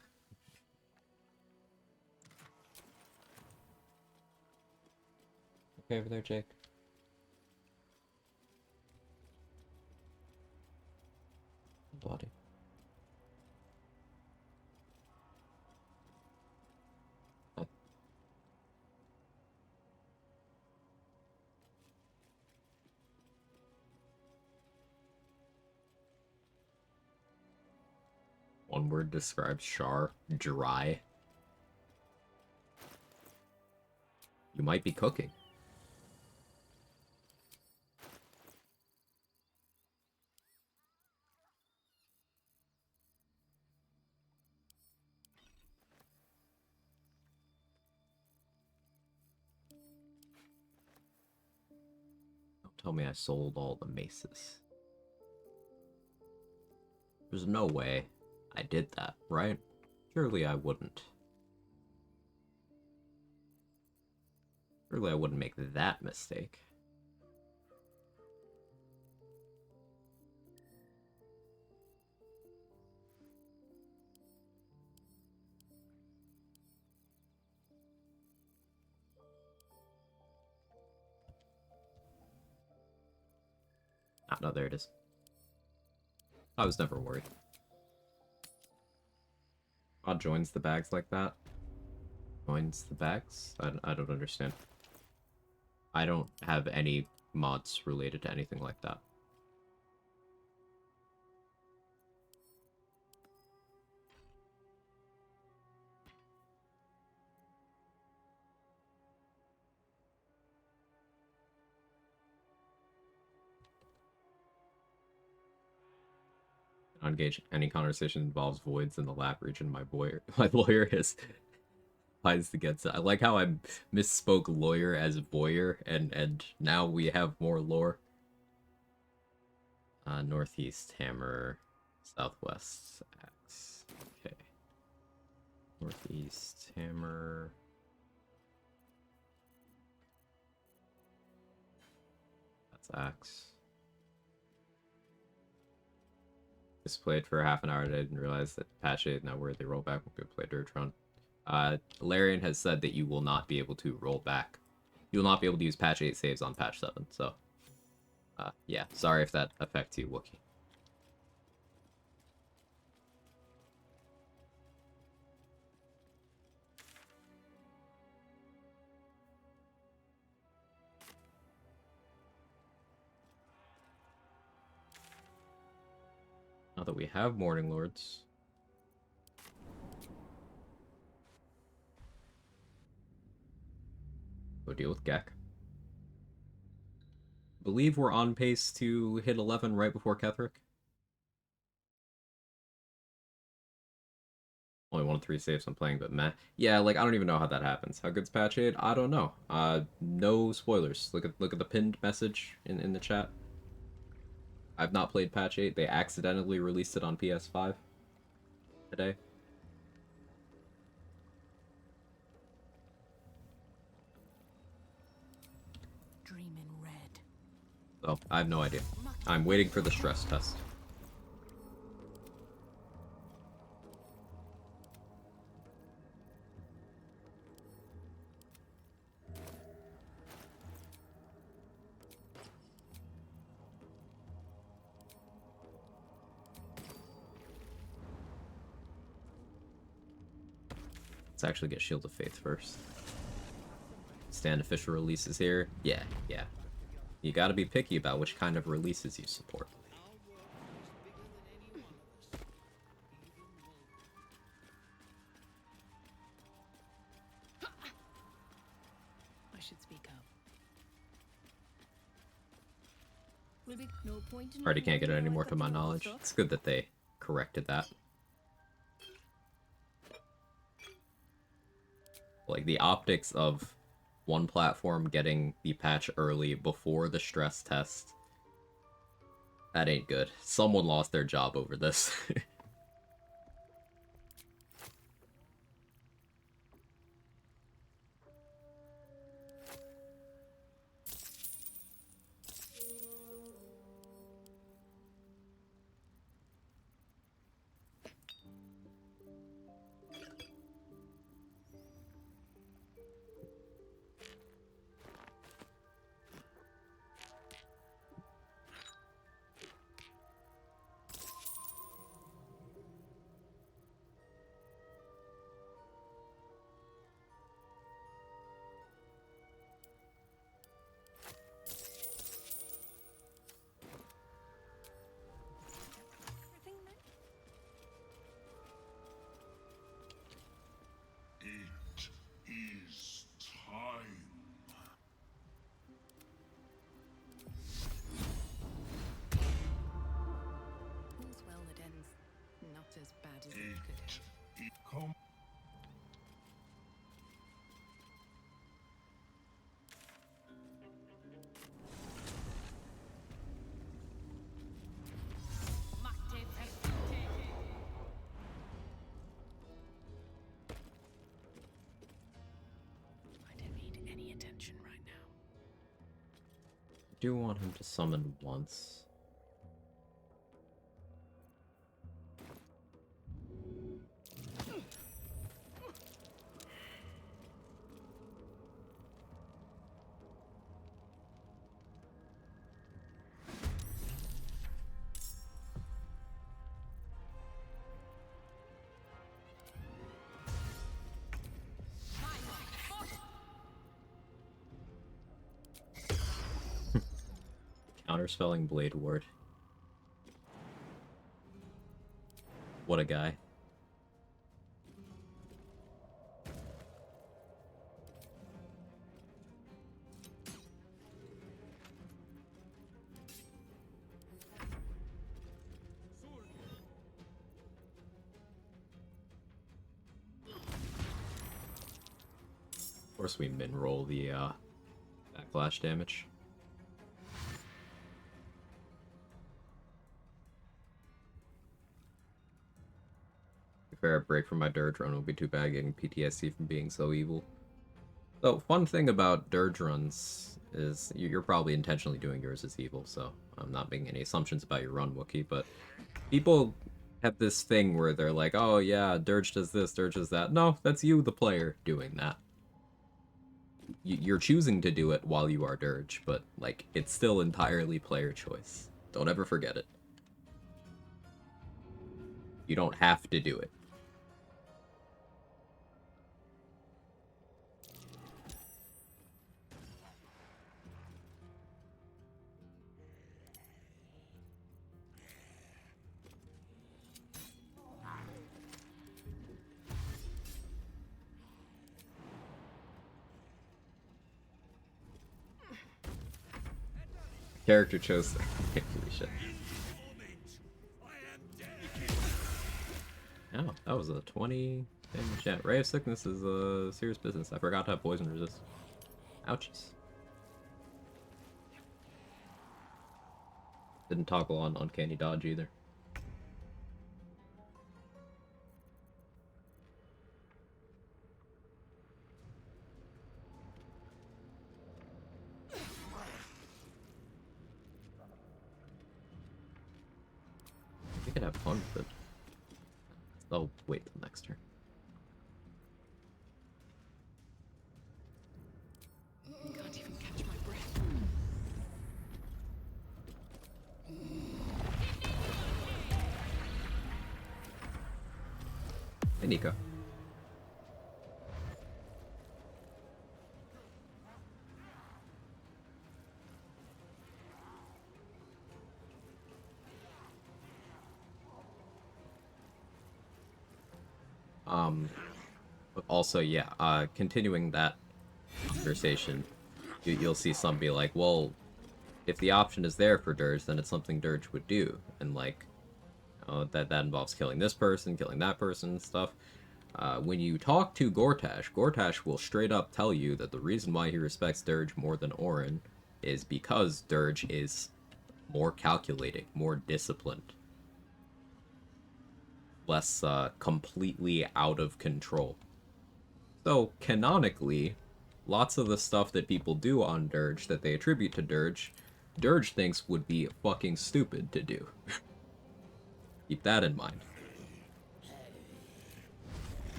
Okay over there, Jake? Body. One word describes Char. Dry. You might be cooking. tell me I sold all the maces. There's no way I did that, right? Surely I wouldn't. Surely I wouldn't make that mistake. Ah, no, there it is. I was never worried. Quag joins the bags like that. Joins the bags? I don't understand. I don't have any mods related to anything like that. Engage any conversation involves voids in the lab region. My lawyer is finds to get. I like how I misspoke lawyer as voyeur, and now we have more lore. Northeast hammer, southwest axe. Okay. Northeast hammer. That's axe. Just played for half an hour and I didn't realize that patch 8 now worthy rollback when we play Dirtron. Larian has said that you will not be able to roll back. You will not be able to use patch 8 saves on patch 7, so... yeah, sorry if that affects you, Wookie. Now that we have Morning Lords... go deal with Gek. Believe we're on pace to hit 11 right before Ketherick. Only 1 of 3 saves I'm playing, but meh. Yeah, like, I don't even know how that happens. How good's patch 8? I don't know. No spoilers. Look at the pinned message in the chat. I've not played patch 8. They accidentally released it on PS5 today. Dream in red. So, I have no idea. I'm waiting for the stress test. Let's actually get Shield of Faith first. Stand official releases here. Yeah. You gotta be picky about which kind of releases you support. I should speak up. Will be no point in Already can't get it knowing anymore what to my the knowledge. stuff. It's good that they corrected that. Like, the optics of one platform getting the patch early before the stress test. That ain't good. Someone lost their job over this. Everything then? It is time. All's well that ends not as bad as it could end. Come. do want him to summon once. Counterspelling Blade Ward. What a guy. Of course we min-roll the backlash damage. A break from my dirge run will be too bad, getting PTSD from being so evil. So, fun thing about dirge runs is you're probably intentionally doing yours as evil, so I'm not making any assumptions about your run, Wookie, but people have this thing where they're like, oh yeah, dirge does this, dirge does that. No, that's you, the player, doing that. You're choosing to do it while you are dirge, but, like, it's still entirely player choice. Don't ever forget it. You don't have to do it. Character chose. Shit. Oh, that was a 20 damage. Yeah, Ray of Sickness is a serious business. I forgot to have poison resist. Ouchies. Didn't toggle on Uncanny Dodge either. We could have fun with it. I'll wait till next turn. Can't even catch my breath. Hey, Nico. But also, yeah, continuing that conversation, you'll see some be like, well, if the option is there for Dirge, then it's something Dirge would do, and like, that involves killing this person, killing that person, and stuff. When you talk to Gortash, Gortash will straight up tell you that the reason why he respects Dirge more than Orin is because Dirge is more calculating, more disciplined, less completely out of control. So, canonically, lots of the stuff that people do on Dirge that they attribute to Dirge, Dirge thinks would be fucking stupid to do. Keep that in mind.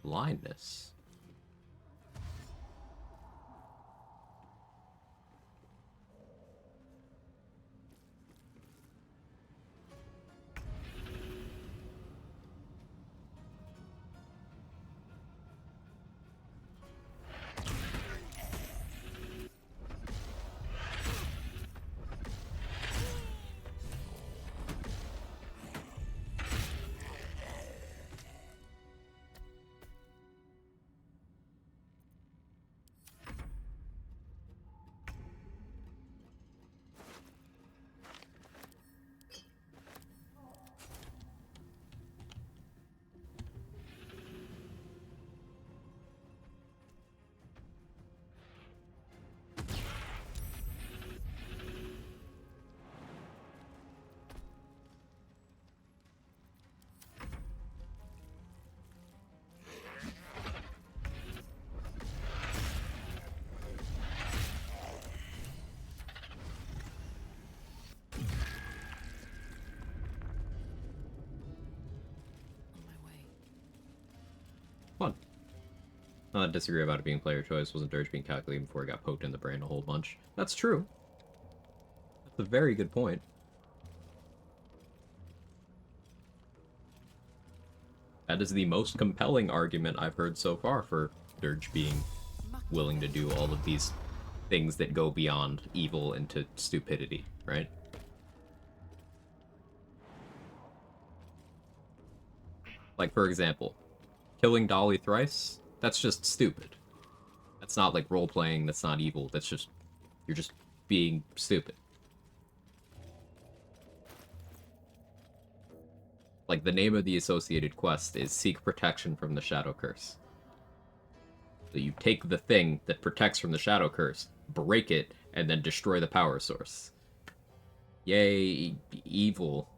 Blindness. I disagree about it being player choice. Wasn't Dirge being calculated before he got poked in the brain a whole bunch? That's true. That's a very good point. That is the most compelling argument I've heard so far for Dirge being willing to do all of these things that go beyond evil into stupidity, right? Like, for example, killing Dolly thrice, that's just stupid. That's not like role-playing, that's not evil, that's just... you're just being stupid. Like, the name of the associated quest is Seek Protection from the Shadow Curse. So you take the thing that protects from the Shadow Curse, break it, and then destroy the power source. Yay, evil.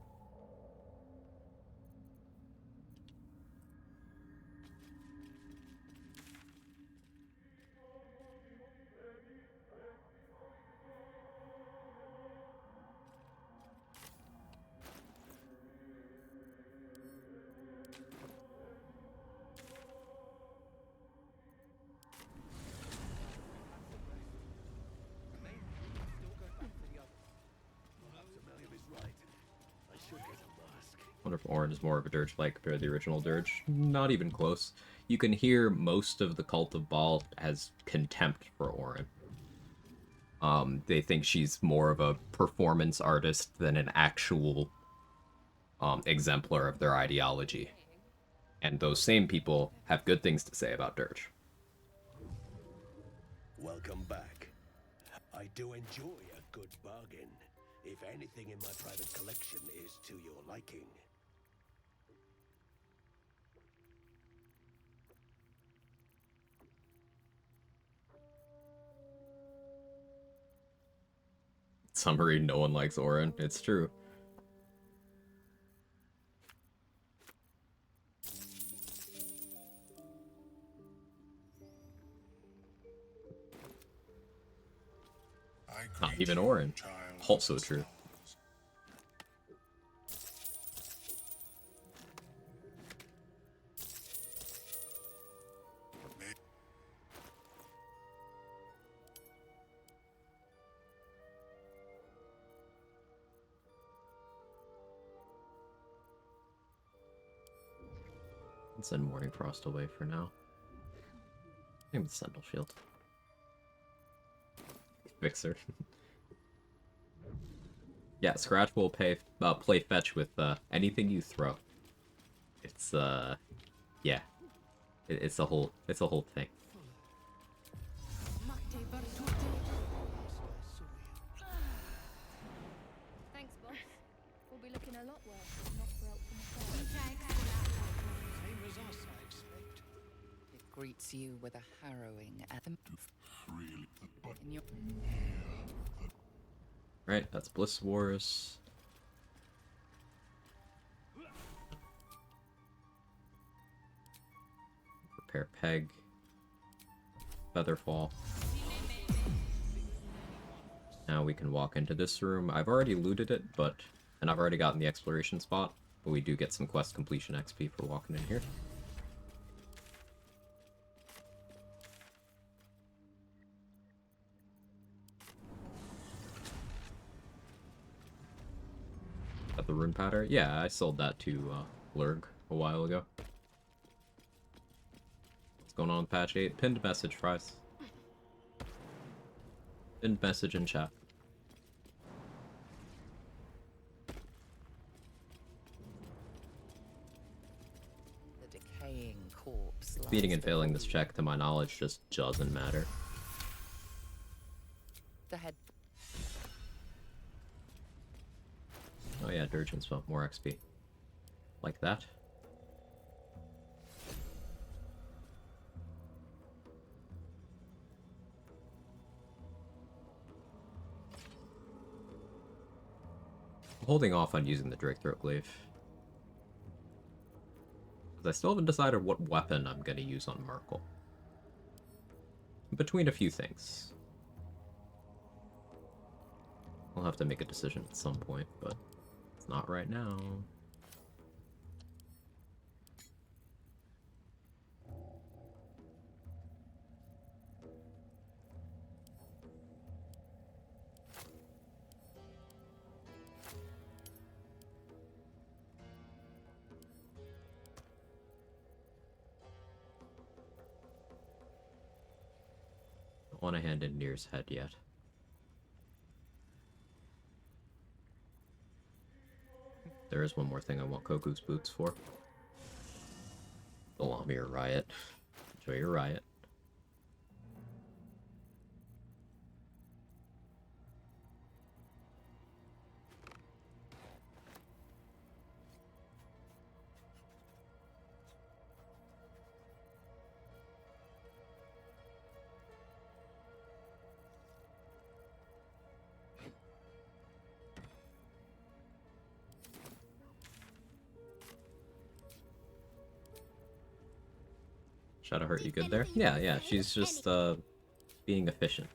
I wonder if Orin is more of a dirge-like compared to the original Dirge. Not even close. You can hear most of the Cult of Baal has contempt for Orin. They think she's more of a performance artist than an actual exemplar of their ideology. And those same people have good things to say about Dirge. Welcome back. I do enjoy a good bargain, if anything in my private collection is to your liking. Summary, no one likes Orin. It's true. Not even Orin. Also true. Let's send Morning Frost away for now. Maybe the Sentinel Shield. Fixer. Yeah, Scratch will play fetch with anything you throw. It's yeah, it's a whole thing. Thanks, boss. We'll be looking a lot worse if not for help from the side. Same as us, I expect. It greets you with a harrowing anthem. In your... Right, that's Bliss Wars. Repair Peg. Featherfall. Now we can walk into this room. I've already looted it, and I've already gotten the exploration spot, but we do get some quest completion XP for walking in here. Got the rune powder? Yeah, I sold that to Lurg a while ago. What's going on with patch 8? Pinned message, Fries. Pinned message in chat. The decaying corpse. Beating and failing this check, to my knowledge, just doesn't matter. The head. Oh yeah, Dirgens felt more XP. Like that. I'm holding off on using the Drake Throat Glaive. Because I still haven't decided what weapon I'm going to use on Merkel. Between a few things. I'll have to make a decision at some point, but it's not right now. want to hand in Nir's head yet. There is one more thing I want Koku's boots for. The Lamia riot. Enjoy your riot. Shadowheart, you good there? Yeah, yeah, she's just, being efficient.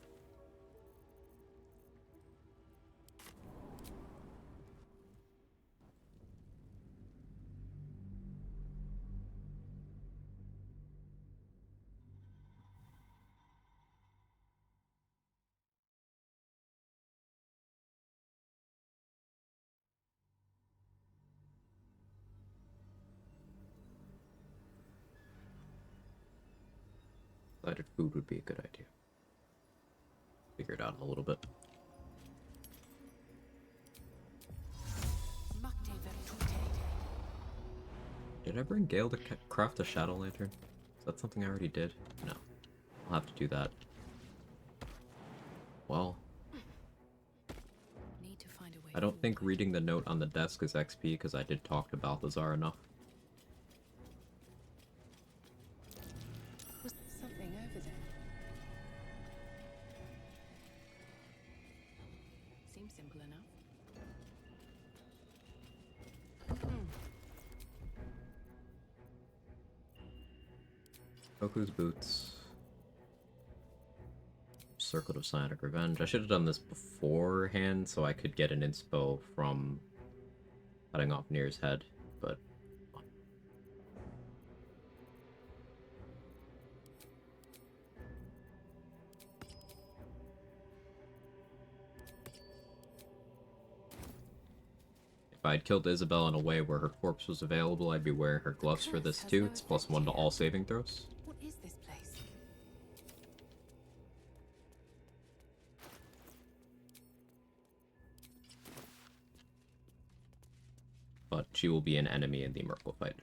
Decided food would be a good idea. Figure it out in a little bit. Did I bring Gale to craft a shadow lantern? Is that something I already did? No. I'll have to do that. Well, I don't think reading the note on the desk is XP because I did talk to Balthazar enough. Was something over there? Seems simple enough. Koku's boots. Circle of Psionic Revenge. I should have done this beforehand so I could get an inspo from cutting off Nir's head, but... If I'd killed Isabel in a way where her corpse was available, I'd be wearing her gloves for this too. It's +1 to all saving throws. What is this place? But she will be an enemy in the Merkle fight.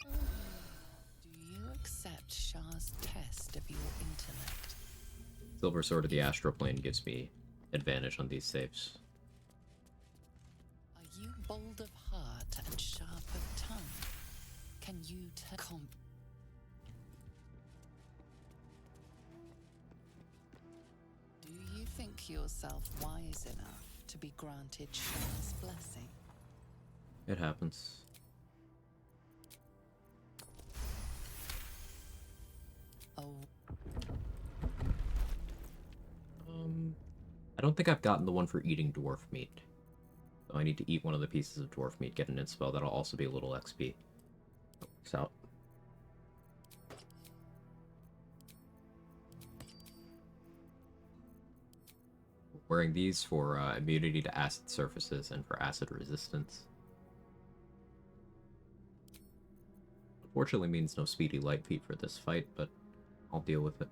Do you accept Shah's test of your intellect? Silver Sword of the Astral Plane gives me advantage on these saves. Are you bold of heart and sharp of tongue? Can you Do you think yourself wise enough to be granted Shah's blessing? It happens. Oh. I don't think I've gotten the one for eating dwarf meat. So I need to eat one of the pieces of dwarf meat, get an inspo. That'll also be a little XP. Works out. Wearing these for immunity to acid surfaces and for acid resistance. Unfortunately means no speedy light feet for this fight, but I'll deal with it.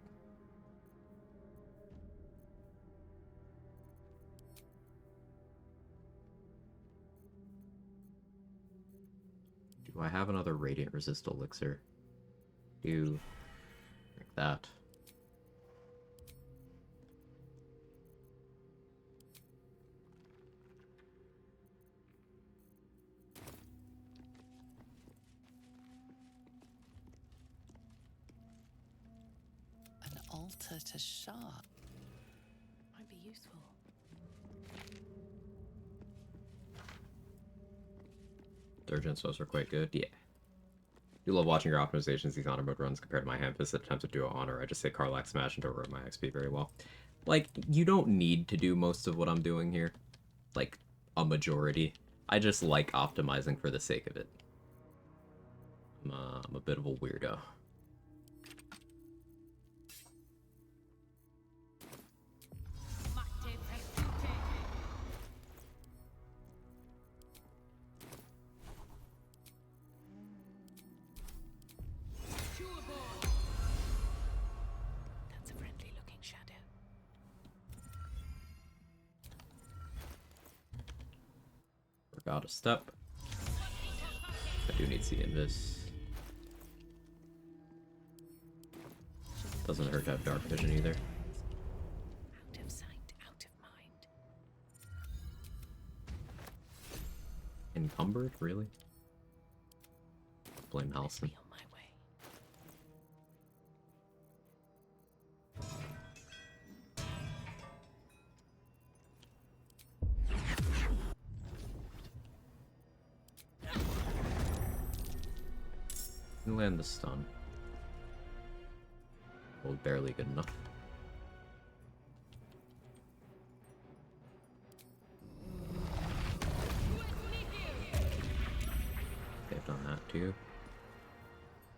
Do I have another radiant resist elixir? Do like that. An altar to Shah. Might be useful. Surgeon spells are quite good, yeah. You love watching your optimizations, these honor mode runs compared to my hand-fisted attempts at duo honor. I just say Karlach smash and over my XP very well. Like, you don't need to do most of what I'm doing here. Like, a majority. I just like optimizing for the sake of it. I'm a bit of a weirdo. Forgot a step. I do need seeing this. Doesn't hurt to have dark vision either. Out of sight, out of mind. Encumbered, really? Blame Halson. On my way. And land the stun. Well, barely good enough. They've done that too.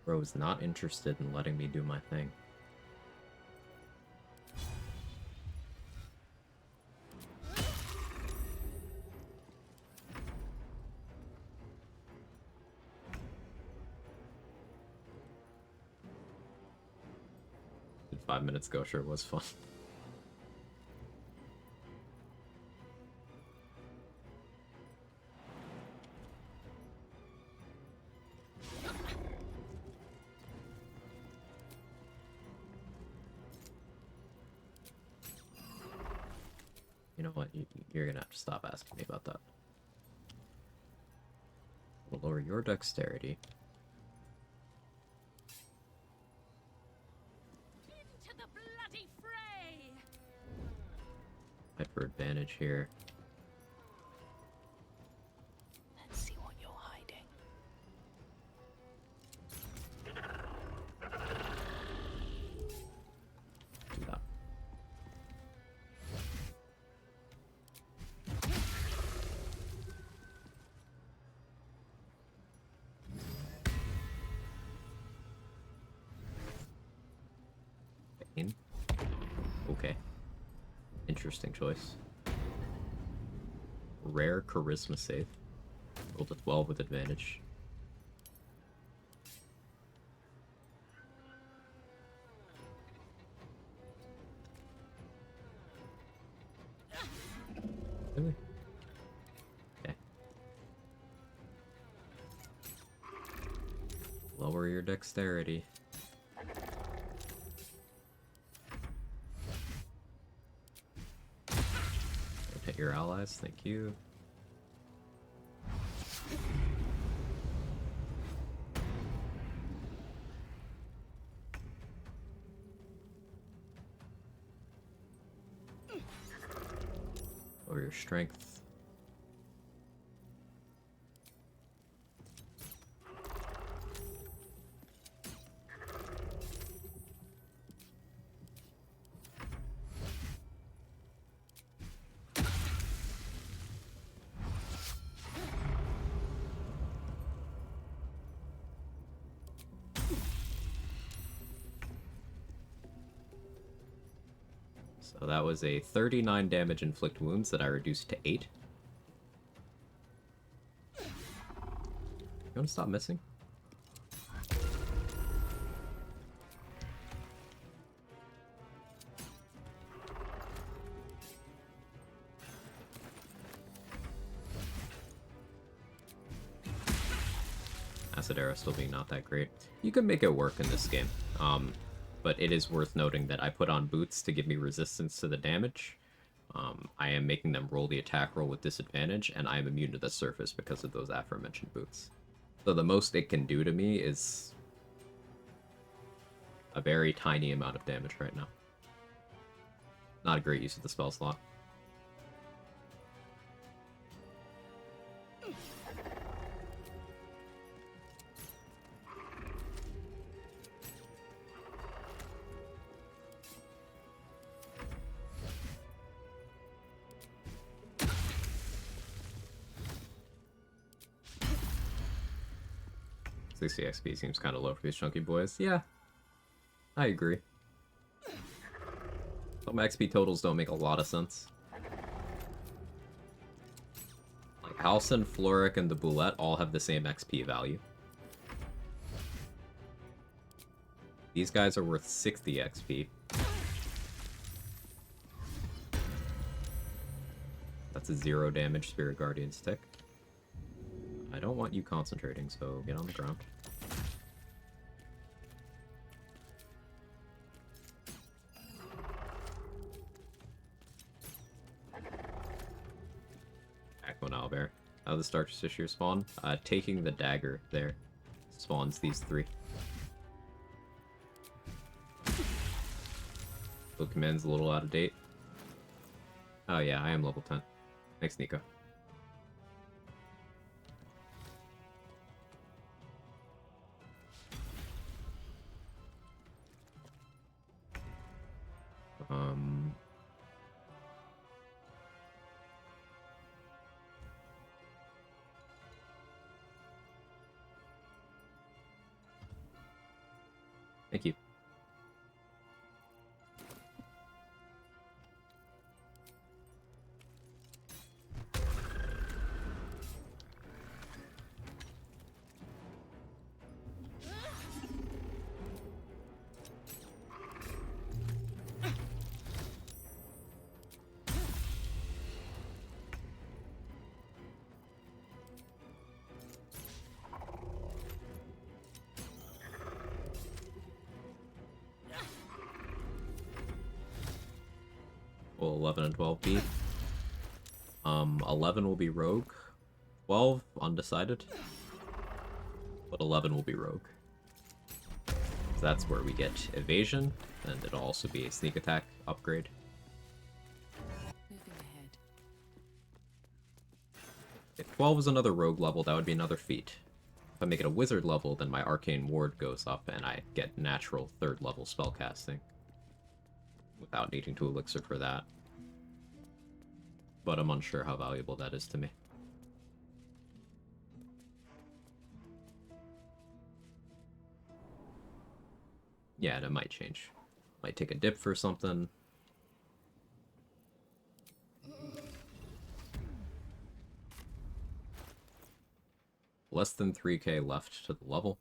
Bro's not interested in letting me do my thing. Did 5 minutes ago, sure was fun. You know what? You're gonna have to stop asking me about that. We'll lower your dexterity. Into the bloody fray! Fight for advantage here. Let's see what you're hiding. Do that. Pain. Okay. Interesting choice. Rare charisma save. Rolled a 12 with advantage. Really? Okay. Lower your dexterity. Rotate your allies, thank you. Lower your strength. So that was a 39 damage inflict wounds that I reduced to 8. You wanna stop missing? Acid Arrow still being not that great. You can make it work in this game. But it is worth noting that I put on boots to give me resistance to the damage. I am making them roll the attack roll with disadvantage, and I am immune to the surface because of those aforementioned boots. So the most it can do to me is a very tiny amount of damage right now. Not a great use of the spell slot. The XP seems kind of low for these chunky boys. Yeah, I agree. Some XP totals don't make a lot of sense. Like Halcyon, Floric, and the Boulette all have the same XP value. These guys are worth 60 XP. That's a 0 damage Spirit Guardian stick. I don't want you concentrating, so get on the ground. Echo Owlbear. How the Starch Tissue spawn? Taking the dagger there spawns these 3. So command's a little out of date. Oh yeah, I am level 10. Thanks, Nico. Thank you. Will 11 and 12 be? 11 will be Rogue. 12, undecided. But 11 will be Rogue. So that's where we get Evasion, and it'll also be a Sneak Attack upgrade. Moving ahead. If 12 is another Rogue level, that would be another feat. If I make it a Wizard level, then my Arcane Ward goes up, and I get natural 3rd level spellcasting. Without needing to elixir for that. But I'm unsure how valuable that is to me. Yeah, and it might change. Might take a dip for something. Less than 3k left to the level.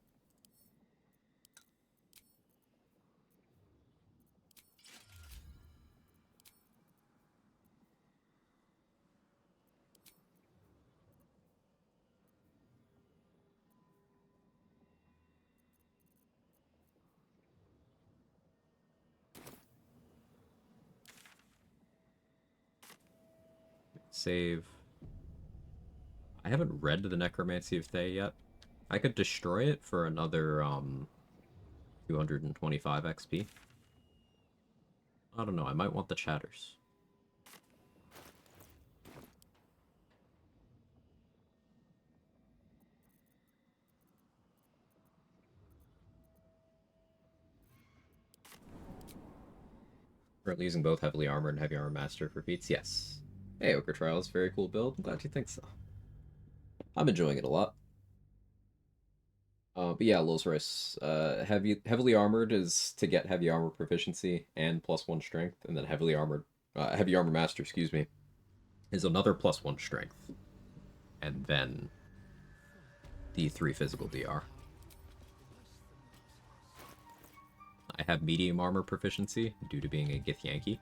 Save. I haven't read the Necromancy of Thay yet. I could destroy it for another 225 XP. I don't know, I might want the chatters. Currently using both Heavily Armored and Heavy Armor Master for feats? Yes. Hey, Ochre Trials, very cool build. I'm glad you think so. I'm enjoying it a lot. But yeah, Lil's Rice. Heavily Armored is to get Heavy Armor proficiency and +1 strength, and then Heavy Armor Master, excuse me, is another +1 strength. And then the 3 physical DR. I have medium armor proficiency due to being a Githyanki.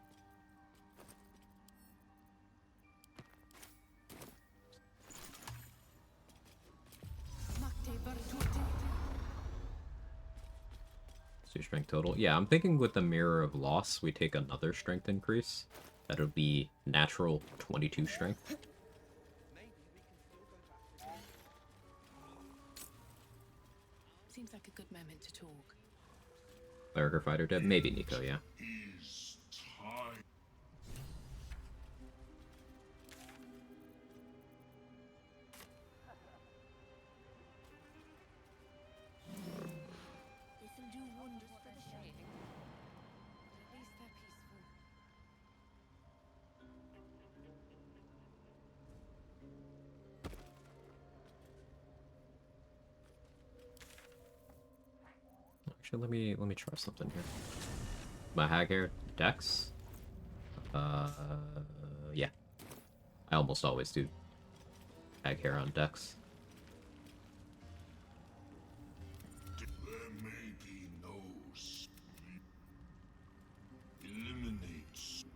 So strength total. Yeah, I'm thinking with the Mirror of Loss, we take another strength increase. That'll be natural 22 strength. Seems like a good moment to talk. Cleric or Fighter dead? Maybe Nico, yeah. This'll do wonders for the shade. At least they're peaceful. Actually, let me try something here. My hag hair dex. Yeah. I almost always do hag hair on dex. There may be no sleep. Eliminates.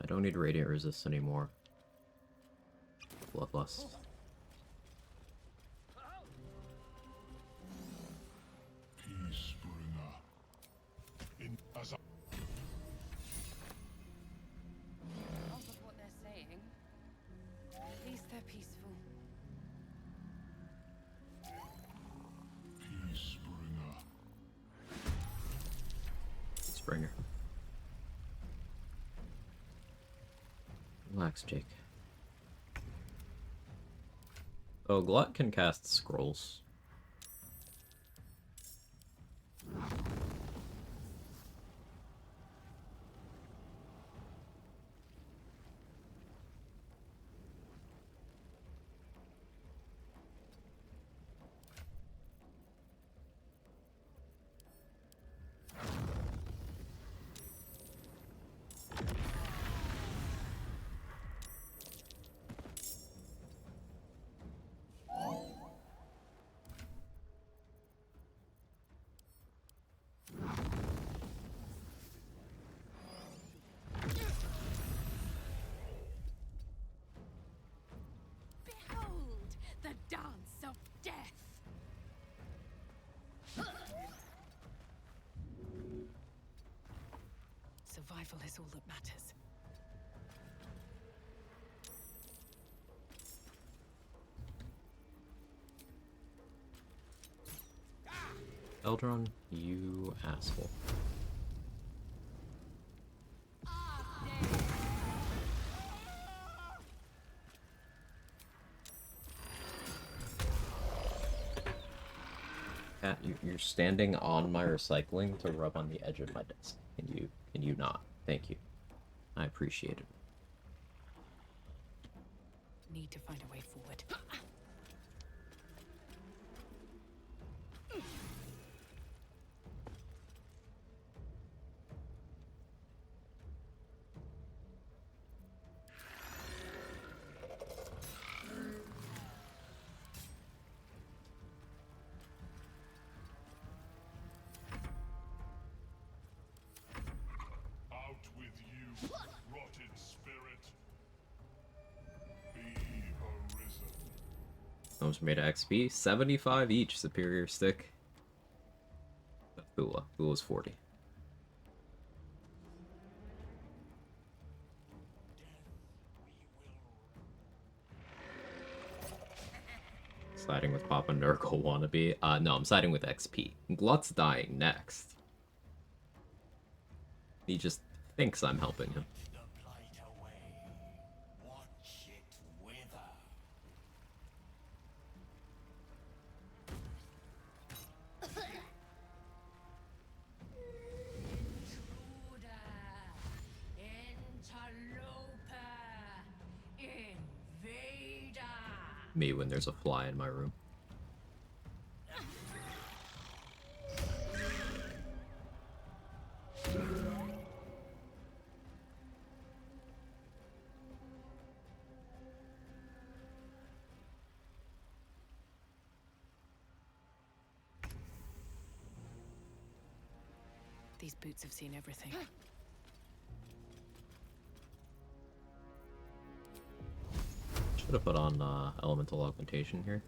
I don't need radiant resist anymore. Bloodlust. Off of what they're saying. At least they're peaceful. Springer. Relax, Jake. Oh, Glut can cast scrolls. Behold the dance of death. Survival is all that matters. Eldron, you asshole. Cat, you're standing on my recycling to rub on the edge of my desk. Can you not? Thank you. I appreciate it. Need to find a way forward. Out with you, rotted spirit. Be arisen. Those made of XP. 75 each, superior stick. Thula. Thula's 40. Siding with Papa Nurgle wannabe. No, I'm siding with XP. Glut's dying next. He just thinks I'm helping him. The blight away. Watch it wither. Intruder, interloper, invader. Me when there's a fly in my room. These boots have seen everything. Should have put on elemental augmentation here.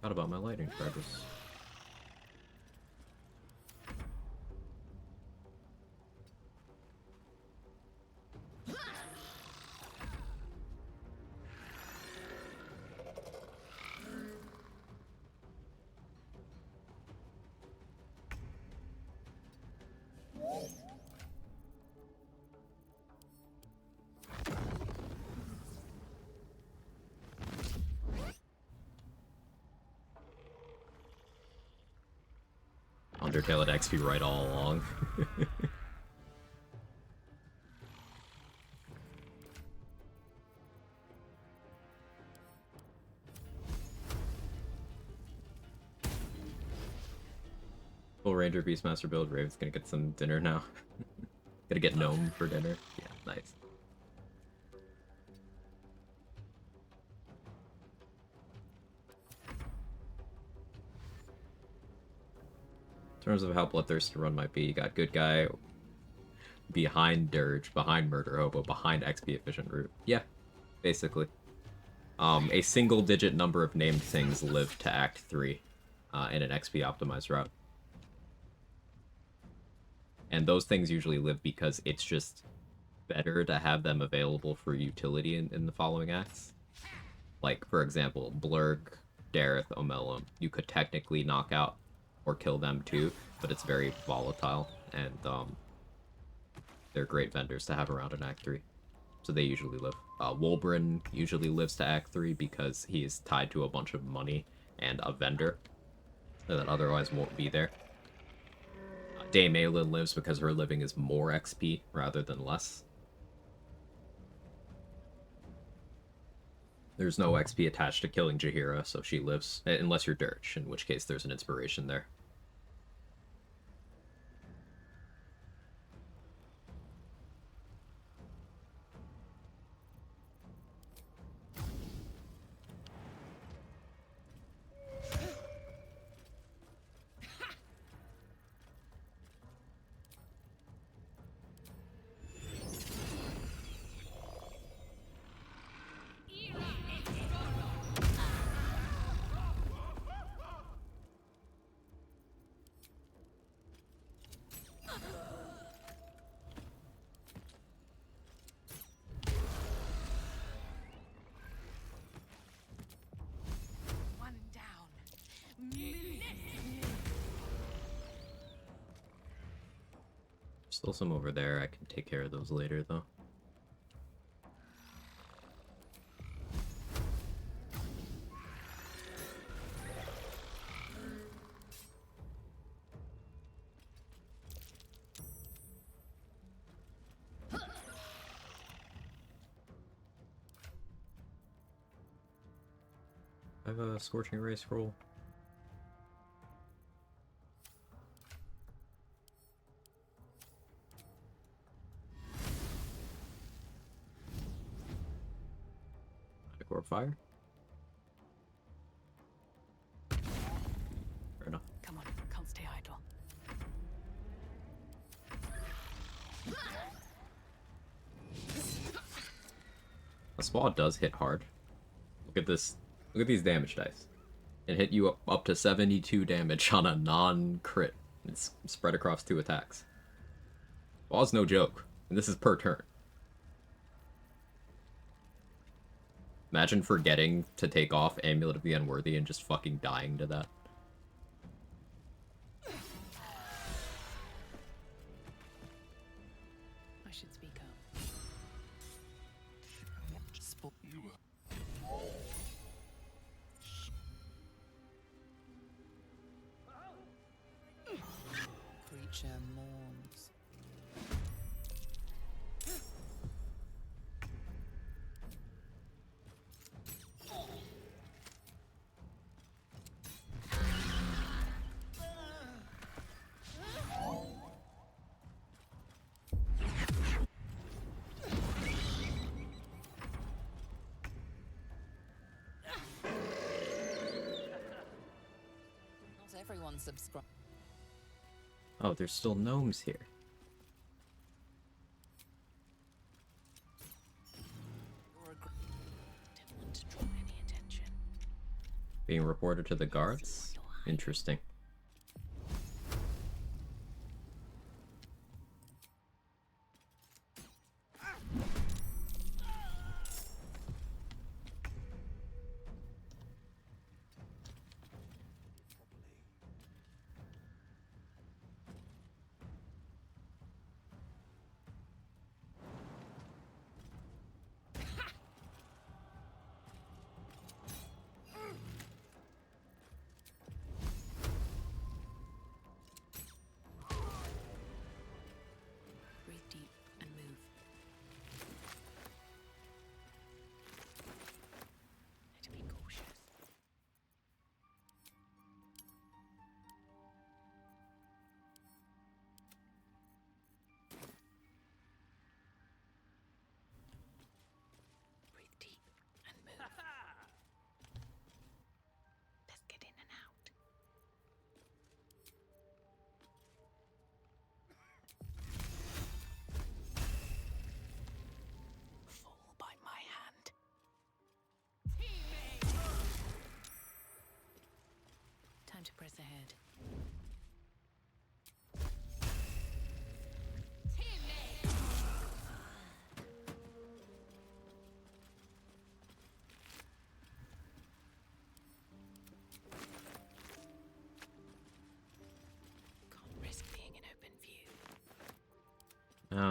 Forgot about my lighting charges. Undertale at XP right all along. full Ranger Beastmaster build. Raven's gonna get some dinner now. Gonna get gnome for dinner. Yeah, nice. In terms of how bloodthirsty run might be, you got good guy behind Dirge, behind Murder Hobo, behind XP efficient route. Yeah, basically. A single digit number of named things live to Act 3 in an XP optimized route. And those things usually live because it's just better to have them available for utility in the following acts. Like, for example, Blurg, Dareth, Omelum. You could technically knock out or kill them too, but it's very volatile, and they're great vendors to have around in Act 3. So they usually live. Wolbrin usually lives to Act 3 because he is tied to a bunch of money and a vendor that otherwise won't be there. Dame Aelin lives because her living is more XP rather than less. There's no XP attached to killing Jaheira, so she lives, unless you're Dirge, in which case there's an inspiration there. Still some over there. I can take care of those later, though. I have a Scorching Ray scroll. Or fire. Fair enough. Come on, can't stay idle. A Spa does hit hard. Look at this. Look at these damage dice. It hit you up to 72 damage on a non-crit. It's spread across 2 attacks. Spa's no joke. And this is per turn. Imagine forgetting to take off Amulet of the Unworthy and just fucking dying to that. I should speak up. Creature mourns. Not everyone subscribe. Oh, there's still gnomes here. Don't want to draw any attention. Being reported to the guards? Interesting.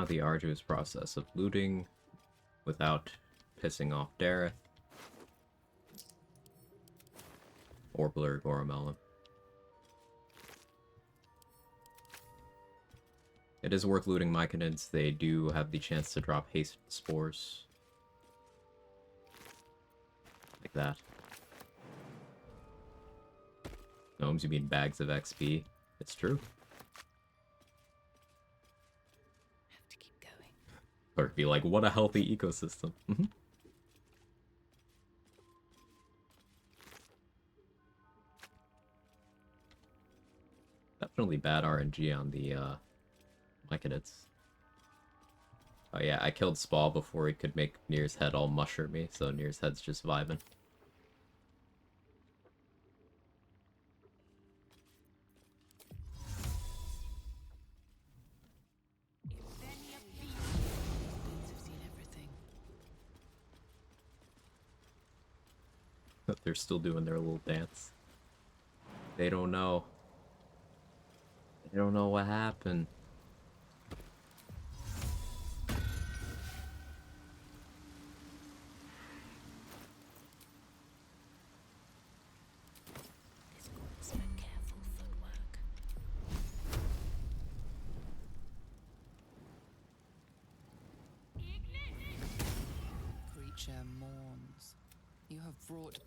Now the arduous process of looting without pissing off Dareth or Blur Goramelon. It is worth looting Myconids. They do have the chance to drop haste spores. Like that. Gnomes, you mean bags of XP? It's true. Have to keep going. Or be like, what a healthy ecosystem. Definitely bad RNG on the Myconids. Oh yeah, I killed Spaw before he could make Nir's head all mushroomy, so Nir's head's just vibing. They're still doing their little dance. They don't know. They don't know what happened. Creature mourns. You have brought.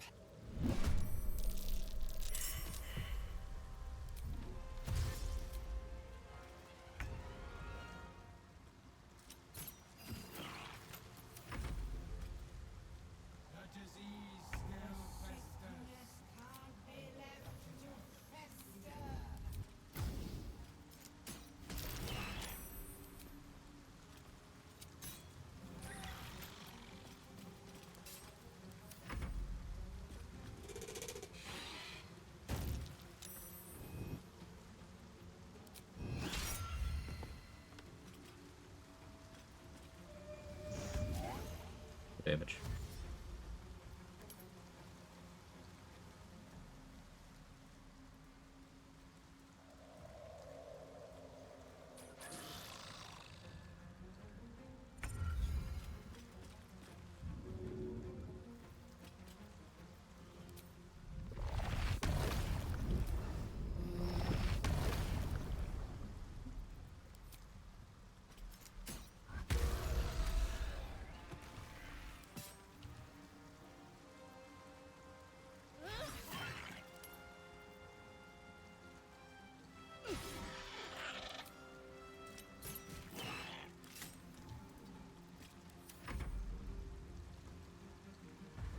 Damage.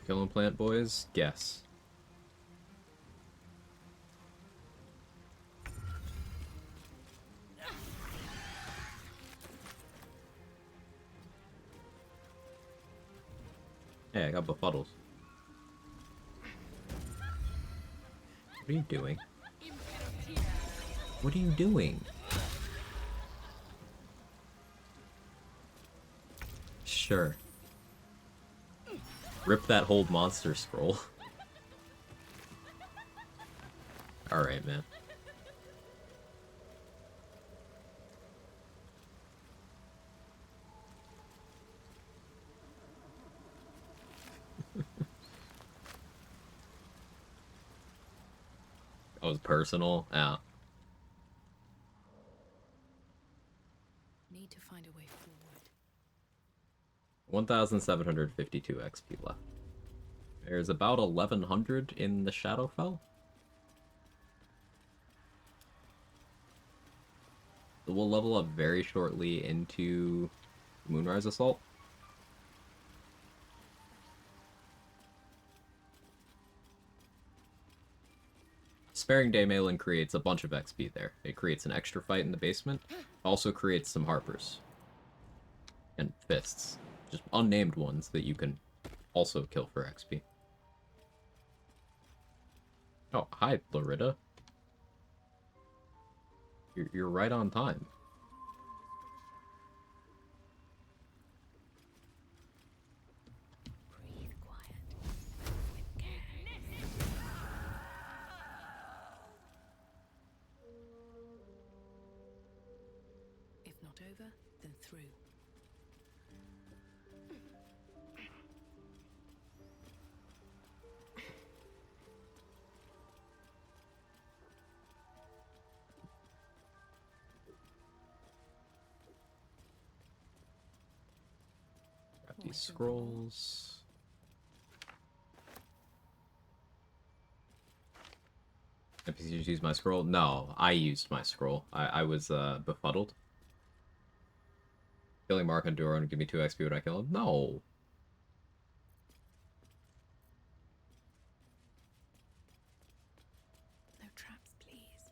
Killing plant boys? Guess. Hey, I got befuddles. What are you doing? What are you doing? Sure. Rip that hold monster scroll. Alright, man. That was personal? Yeah. Need to find a way forward. 1,752 XP left. There's about 1,100 in the Shadowfell. We'll level up very shortly into Moonrise Assault. Sparing Daymalin creates a bunch of XP there. It creates an extra fight in the basement. Also creates some Harpers. And Fists. Just unnamed ones that you can also kill for XP. Oh, hi, Loretta. You're right on time. Breathe quiet. If not over, them through. Got these scrolls. NPCs use my scroll? No, I used my scroll. I was befuddled. Killing Mark and Duran would give me 2 XP when I kill him? No. No traps, please.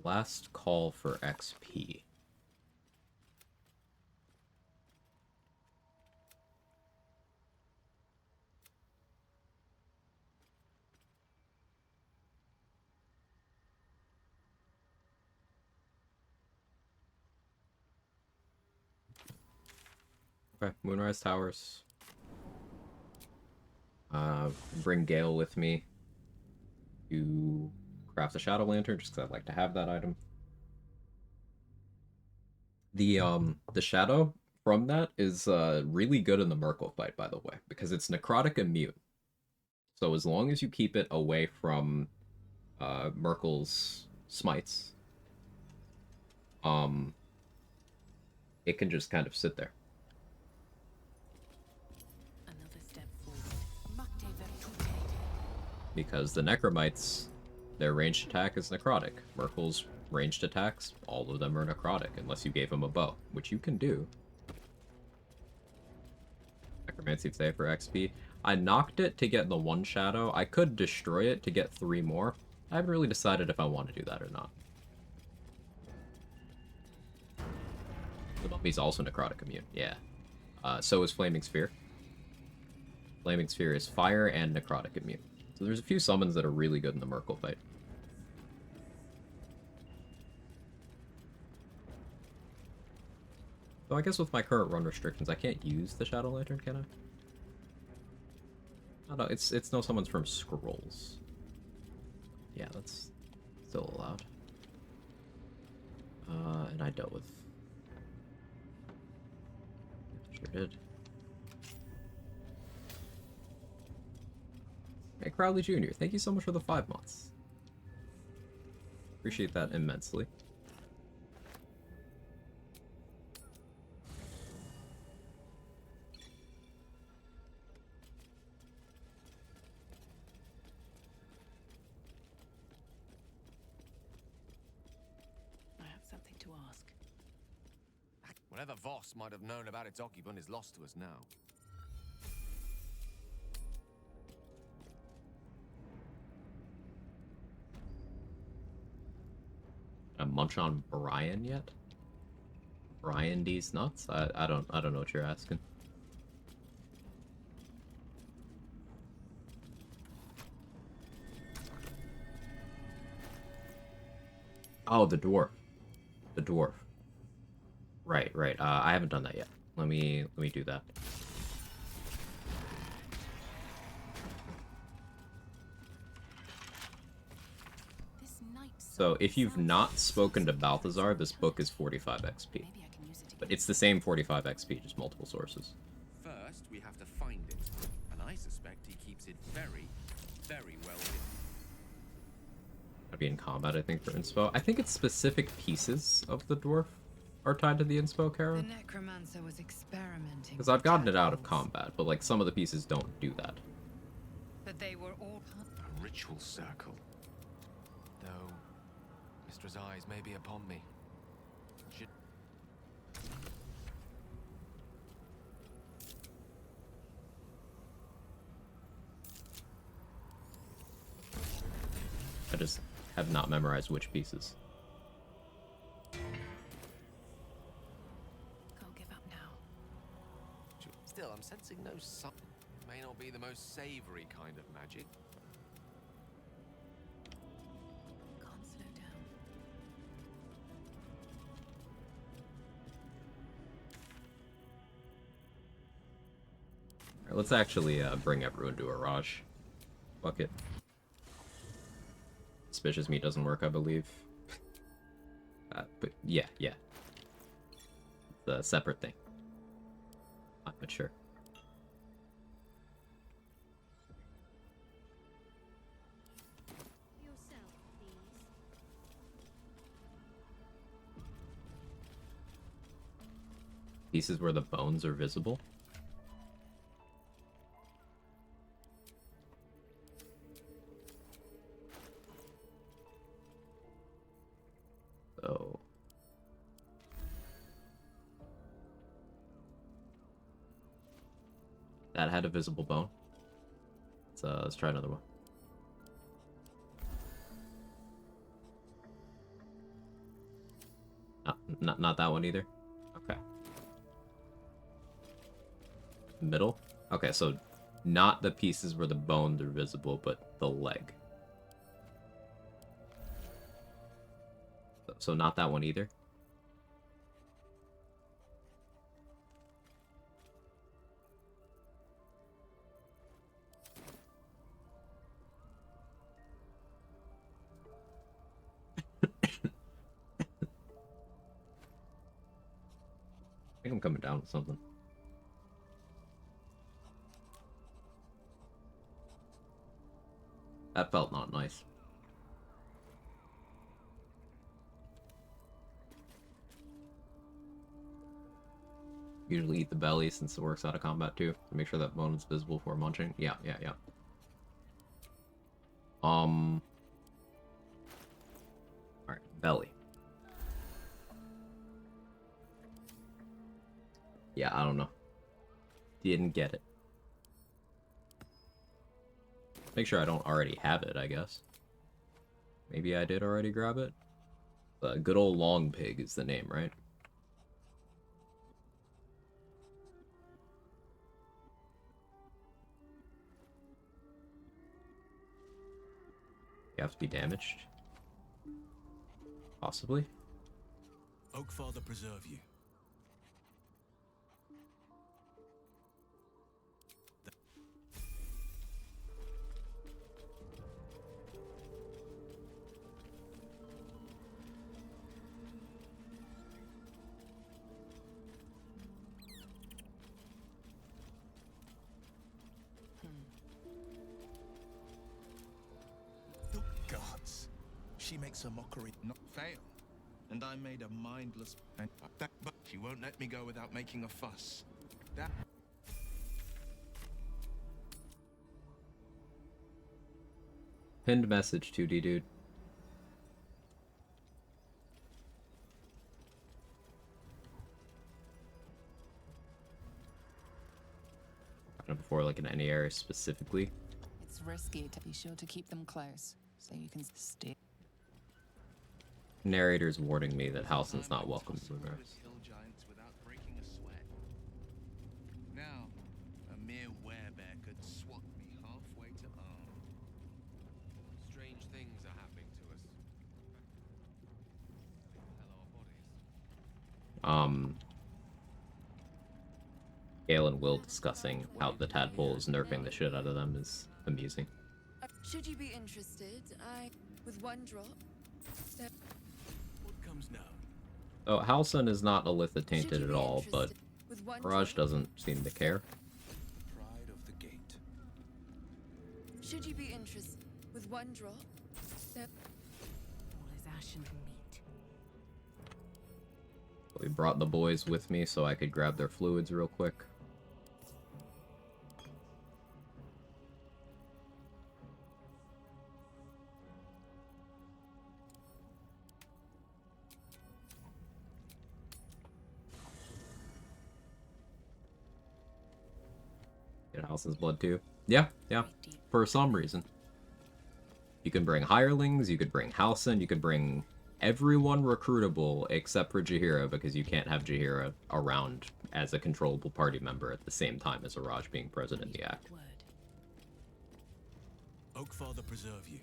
Last call for XP. Okay, Moonrise Towers. Bring Gale with me to craft a Shadow Lantern, just because I'd like to have that item. The Shadow from that is really good in the Merkle fight, by the way, because it's necrotic immune. So as long as you keep it away from Merkle's smites, it can just kind of sit there. Another step forward. Because the Necromites, their ranged attack is necrotic. Merkle's ranged attacks, all of them are necrotic, unless you gave him a bow, which you can do. Necromancy today for XP. I knocked it to get the 1 shadow. I could destroy it to get 3 more. I haven't really decided if I want to do that or not. The Mummy's also necrotic immune, yeah. So is Flaming Sphere. Flaming Sphere is fire and necrotic immune. So there's a few summons that are really good in the Merkle fight. So I guess with my current run restrictions, I can't use the Shadow Lantern, can I? Oh no, it's no summons from scrolls. Yeah, that's still allowed. And I dealt with... Sure did. Hey, Crowley Jr., thank you so much for the 5 months. Appreciate that immensely. I have something to ask. Whatever Voss might have known about its occupant is lost to us now. Munch on Brian yet? Brian D's nuts? I don't know what you're asking. Oh, the dwarf. The dwarf. Right. I haven't done that yet. Let me do that. So if you've not spoken to Balthazar, this book is 45 XP. But it's the same 45 XP, just multiple sources. First, we have to find it, and I suspect he keeps it very, very well hidden. I'd be in combat, I think, for inspo. I think it's specific pieces of the dwarf are tied to the inspo, Kara. The necromancer was experimenting. Because I've gotten it out of combat, but like some of the pieces don't do that. But they were all a ritual circle. Though Mistress' eyes may be upon me. I just have not memorized which pieces. Can't give up now. Still, I'm sensing no sign. May not be the most savory kind of magic. Can't slow down. Let's actually bring everyone to Araj. Fuck it. Suspicious meat doesn't work, I believe. But yeah. It's a separate thing. I'm not sure. Yourself, please. Pieces where the bones are visible. Oh. That had a visible bone. Let's try another one. Not that one either. Okay. Middle? Okay, so not the pieces where the bones are visible, but the leg. So not that one either. I think I'm coming down with something. That felt not nice. Usually eat the belly since it works out of combat too. To make sure that bone is visible before munching. Yeah. Alright, belly. Yeah, I don't know. Didn't get it. Make sure I don't already have it, I guess. Maybe I did already grab it? Good old long pig is the name, right? You have to be damaged? Possibly? Oakfather preserve you. The gods. She makes a mockery, not fail. And I made a mindless... But she won't let me go without making a fuss. That... Pinned message 2D dude. Before, like in any area specifically. It's risky to be sure to keep them close, so you can stay. Narrator's warning me that Halsin's not welcome to the Now, a mere werebear could swat me halfway to arm. Strange things are happening to us. Hello, bodies. Gale and Will discussing how the tadpole is nerfing the shit out of them is amusing. Should you be interested, with one drop, What comes now? Oh, Halsin is not Alytha tainted at all, but Raj doesn't seem to care. Pride of the gate. should you be interested, with one drop, All is ashen meat. We brought the boys with me so I could grab their fluids real quick. Get Halsin's blood too. Yeah. For some reason. You can bring hirelings, you could bring Halsin, you could bring everyone recruitable except for Jaheira, because you can't have Jaheira around as a controllable party member at the same time as Araj being present in the act. Oakfather preserve you.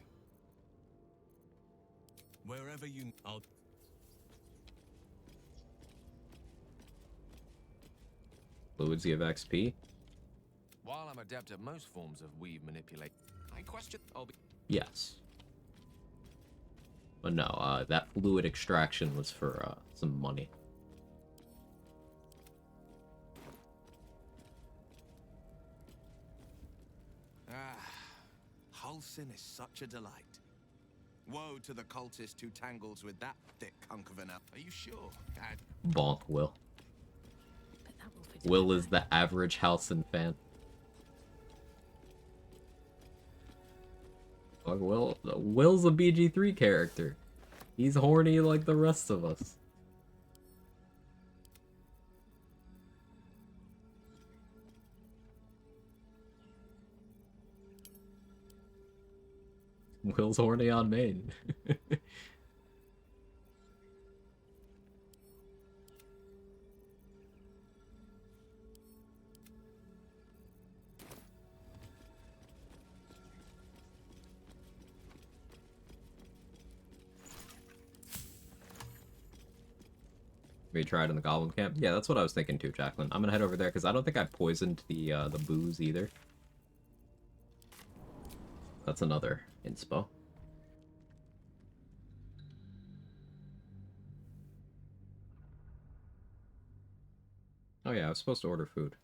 Wherever you... I'll... Fluids give XP? While I'm adept at most forms of weave manipulate. I question. I'll be. Yes. But no, that fluid extraction was for some money. Halsin is such a delight. Woe to the cultist who tangles with that thick hunk of an elf. Are you sure? Bonk, Will. Will is the average Halcyon fan. Like, Will's a BG3 character. He's horny like the rest of us. Will's horny on main. We tried in the Goblin Camp? Yeah, that's what I was thinking too, Jacqueline. I'm gonna head over there because I don't think I poisoned the booze either. That's another inspo. Oh yeah, I was supposed to order food.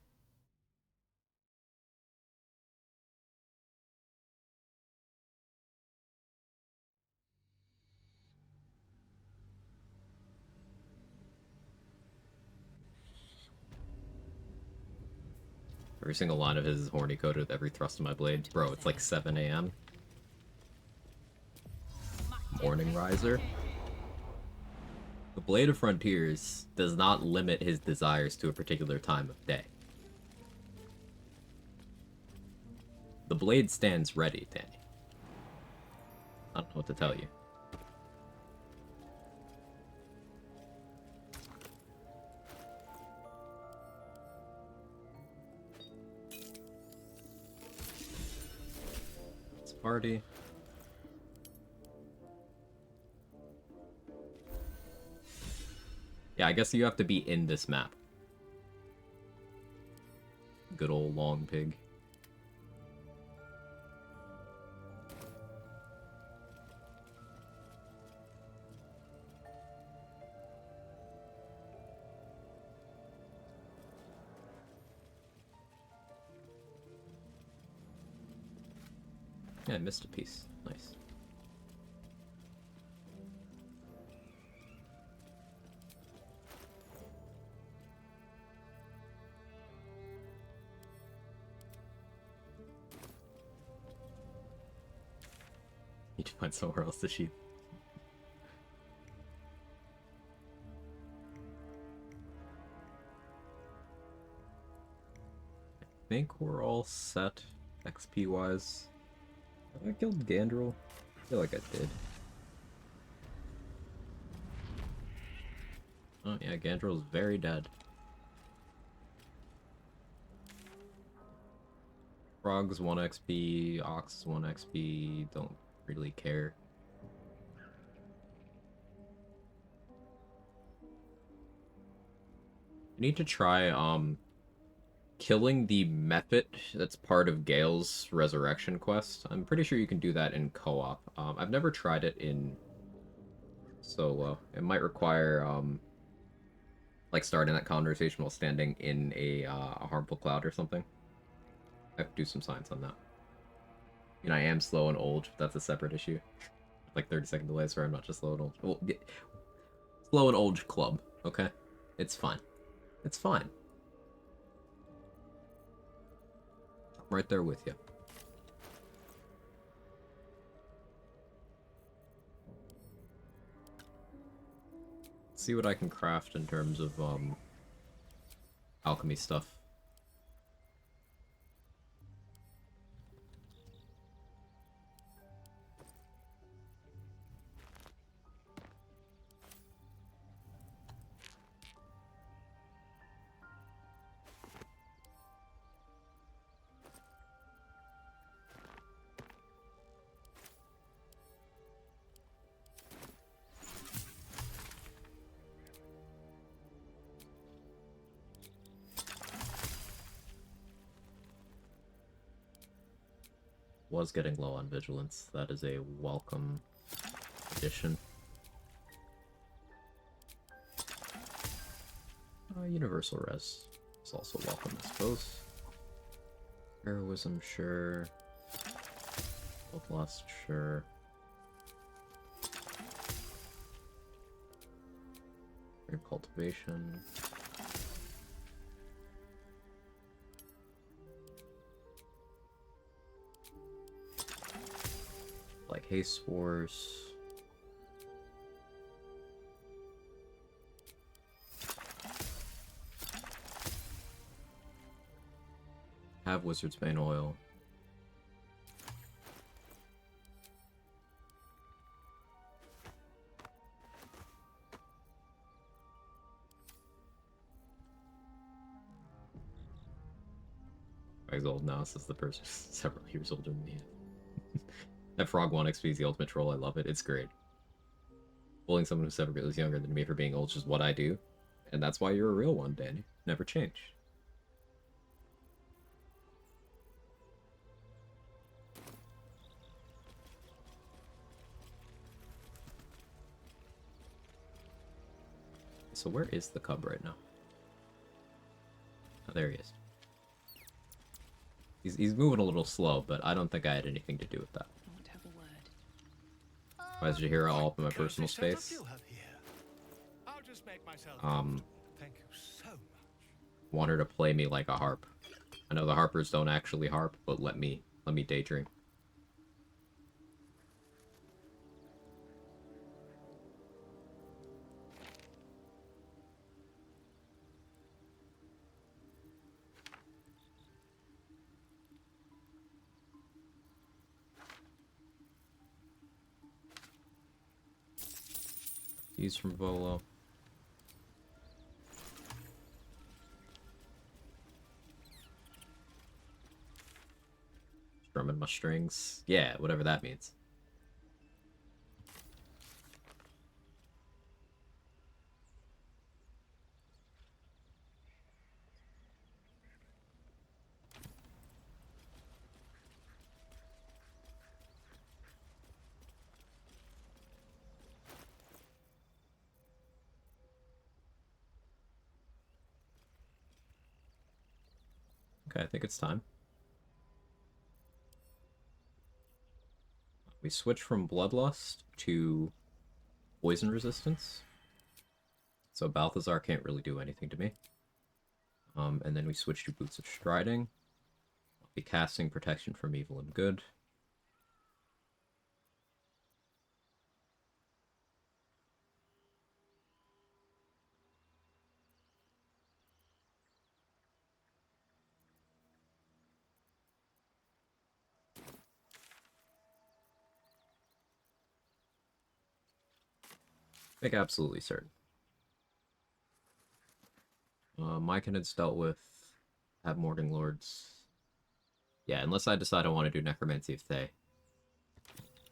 Every single line of his is horny coded with every thrust of my blade. Bro, it's like 7 a.m. Morning riser. The Blade of Frontiers does not limit his desires to a particular time of day. The blade stands ready, Danny. I don't know what to tell you. It's a party. Yeah, I guess you have to be in this map. Good old long pig. Yeah, I missed a piece. Nice. Need to find somewhere else to shoot. I think we're all set XP wise. Have I killed Gandrel? I feel like I did. Oh yeah, Gandrel's very dead. Frog's 1 XP, Ox is 1 XP, don't really care. You need to try, killing the Mephit that's part of Gale's Resurrection quest. I'm pretty sure you can do that in co-op. I've never tried it in solo. It might require, like starting that conversation while standing in a harmful cloud or something. I have to do some science on that. I mean, I am slow and old, but that's a separate issue. Like 30-second delays, so I'm not just slow and old. Well, slow and old club, okay? It's fine. It's fine. I'm right there with you. See what I can craft in terms of alchemy stuff. was getting low on vigilance. That is a welcome addition. Universal res is also welcome, I suppose. Heroism, sure. Bloodlust, sure. Cultivation. Like haste spores. Have Wizard's Bane oil. Quag's old now, says the person several years older than me. That Frog 1 XP is the ultimate troll. I love it. It's great. Bullying someone who's several years younger than me for being old is just what I do. And that's why you're a real one, Danny. Never change. So where is the cub right now? Oh, there he is. He's moving a little slow, but I don't think I had anything to do with that. I want to have a word. Why is Jahira all up in my personal space? Thank you so much. Want her to play me like a harp. I know the harpers don't actually harp, but let me daydream. He's from Volo. Strumming my strings. Yeah, whatever that means. Okay, I think it's time. We switch from Bloodlust to Poison Resistance. So Balthazar can't really do anything to me. And then we switch to Boots of Striding. I'll be casting Protection from Evil and Good. Make absolutely certain. Myconid's dealt with. Have Morning Lords. Yeah, unless I decide I want to do Necromancy of Thay,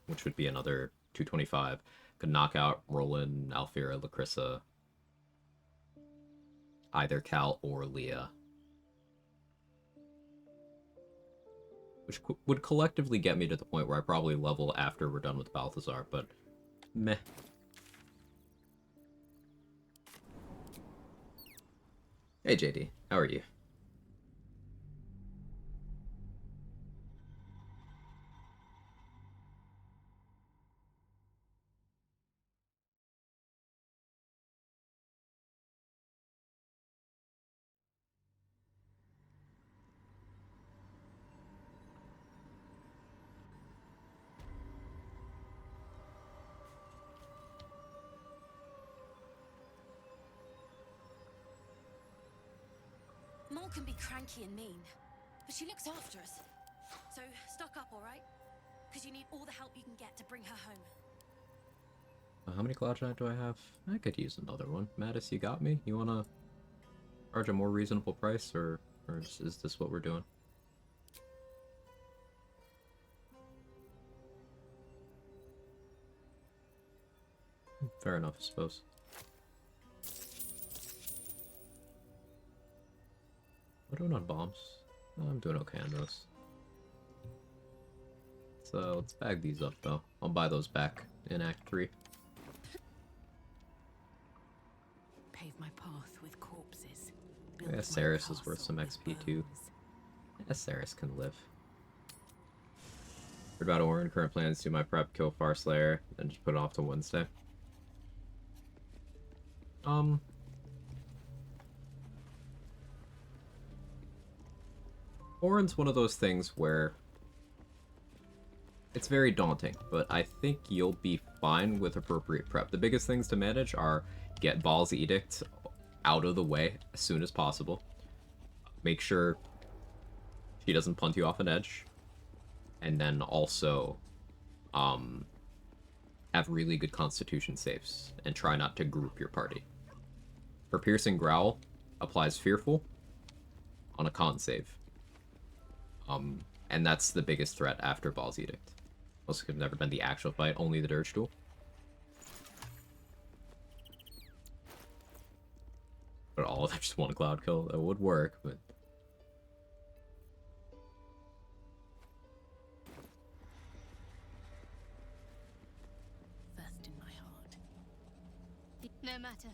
which would be another 225. Could knock out Roland, Alfira, Lacrissa, either Cal or Leah. Which would collectively get me to the point where I probably level after we're done with Balthazar, but meh. Hey JD, how are you? Mom can be cranky and mean, but she looks after us. So, stock up, alright? Because you need all the help you can get to bring her home. How many Cloud Giant do I have? I could use another one. Mattis, you got me? You wanna charge a more reasonable price, or is this what we're doing? Fair enough, I suppose. What are we doing on bombs? Oh, I'm doing okay on those. let's bag these up though. I'll buy those back in Act 3. Pave my path with corpses. Yeah, Saris is worth some XP too. Yeah, Saris can live. Heard about Orin, current plans to my prep, kill Farslayer, and just put it off to Wednesday. Orin's one of those things where it's very daunting, but I think you'll be fine with appropriate prep. The biggest things to manage are get Baal's Edict out of the way as soon as possible. Make sure she doesn't punt you off an edge. And then also have really good constitution saves and try not to group your party. For Piercing Growl, applies Fearful on a con save. And that's the biggest threat after Baal's Edict. Also could have never been the actual fight, only the Dirge Duel. But all of that just one cloud kill, that would work, but... First in my heart. No matter.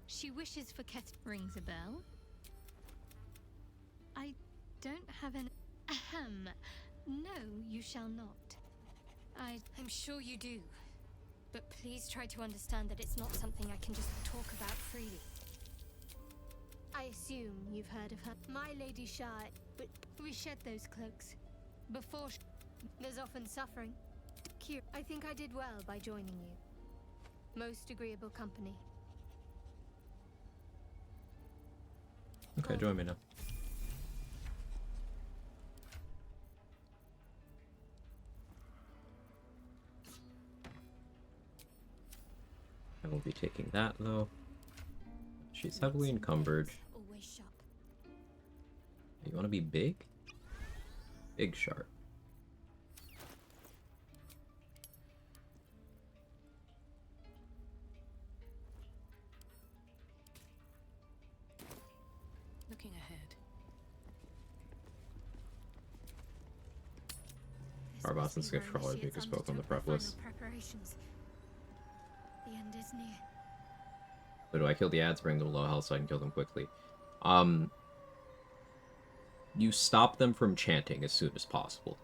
She wishes for Ket rings a bell. I don't have an ahem. No, you shall not. I'm sure you do. But please try to understand that it's not something I can just talk about freely. I assume you've heard of her. My Lady Shah, but we shed those cloaks. Before there's often suffering. I think I did well by joining you. Most agreeable company. Okay, join me now. I will be taking that though. She's heavily encumbered. You want to be big? Big sharp. Looking ahead. Arbos and Skiff Trawler Duke spoke on the prep list. The end is near. But do I kill the ads, bring them low health so I can kill them quickly? You stop them from chanting as soon as possible.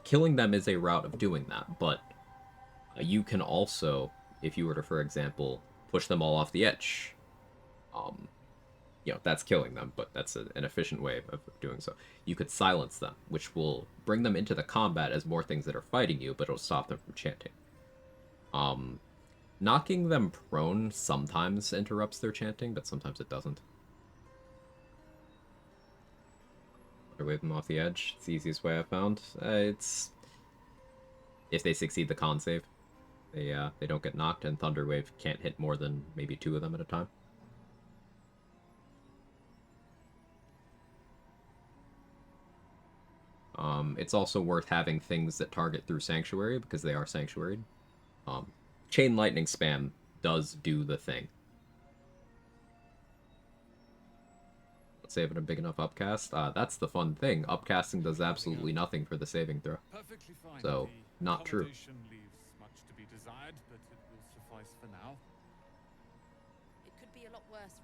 Killing them is a route of doing that, but you can also, if you were to, for example, push them all off the edge, you know, that's killing them, but that's an efficient way of doing so. You could silence them, which will bring them into the combat as more things that are fighting you, but it'll stop them from chanting. Knocking them prone sometimes interrupts their chanting, but sometimes it doesn't. Wave them off the edge. It's the easiest way I found. It's if they succeed the con save, they don't get knocked, and Thunderwave can't hit more than maybe 2 of them at a time. It's also worth having things that target through Sanctuary because they are Sanctuaried. Chain Lightning spam does do the thing. Let's save it a big enough upcast. That's the fun thing. Upcasting does absolutely nothing for the saving throw. So, not true. Leaves much to be desired, but it will suffice for now. It could be a lot worse,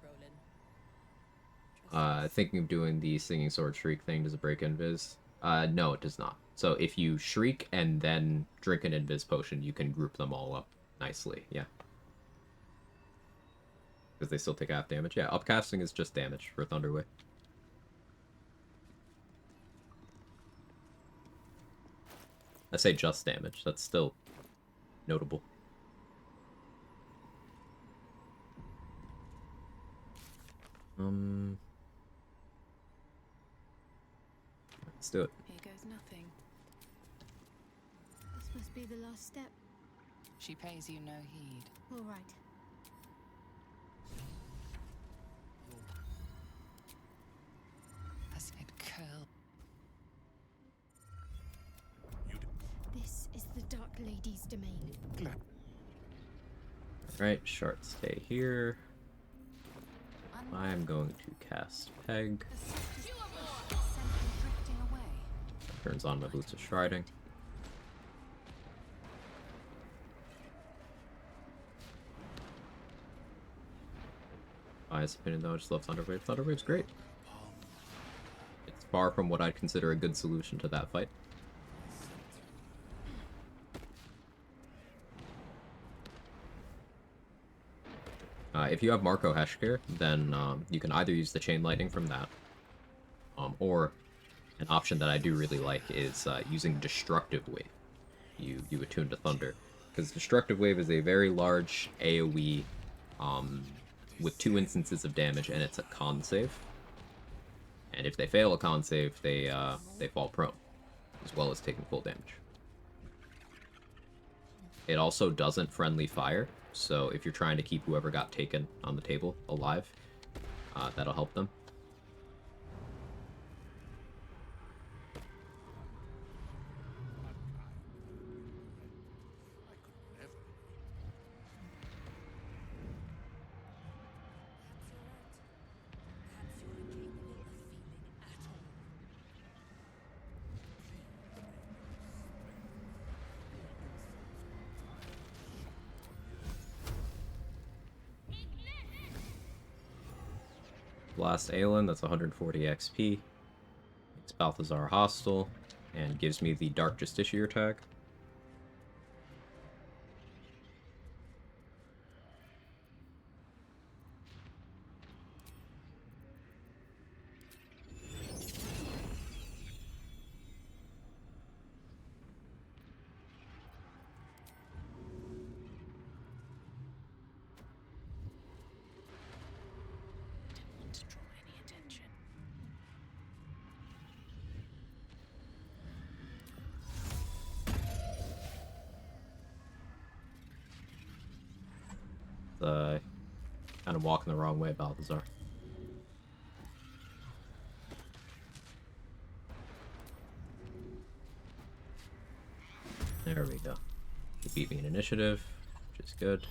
Roland. Thinking of doing the Singing Sword Shriek thing, does it break Invis? No, it does not. So if you Shriek and then drink an Invis potion, you can group them all up nicely, yeah. Because they still take half damage. Yeah, upcasting is just damage for Thunderwave. I say just damage, that's still notable. Let's do it. Here goes nothing. This must be the last step. She pays you no heed. All right. As it curl. This is the Dark Lady's domain. Alright, Shart, stay here. I'm going to cast Peg. Turns on my Boots of Sharding. highest opinion, though. I just love Thunderwave. Thunderwave's great. It's far from what I'd consider a good solution to that fight. If you have Marco Heshkir, then you can either use the Chain Lightning from that, or an option that I do really like is using Destructive Wave. You attune to Thunder, because Destructive Wave is a very large AoE with 2 instances of damage, and it's a con save. And if they fail a con save, they fall prone, as well as taking full damage. It also doesn't friendly fire, so if you're trying to keep whoever got taken on the table alive, that'll help them. Blast Aelin, that's 140 XP. Makes Balthazar hostile, and gives me the Dark Justiciar tag. Kind of walking the wrong way, Balthazar. There we go. He beat me in initiative, which is good.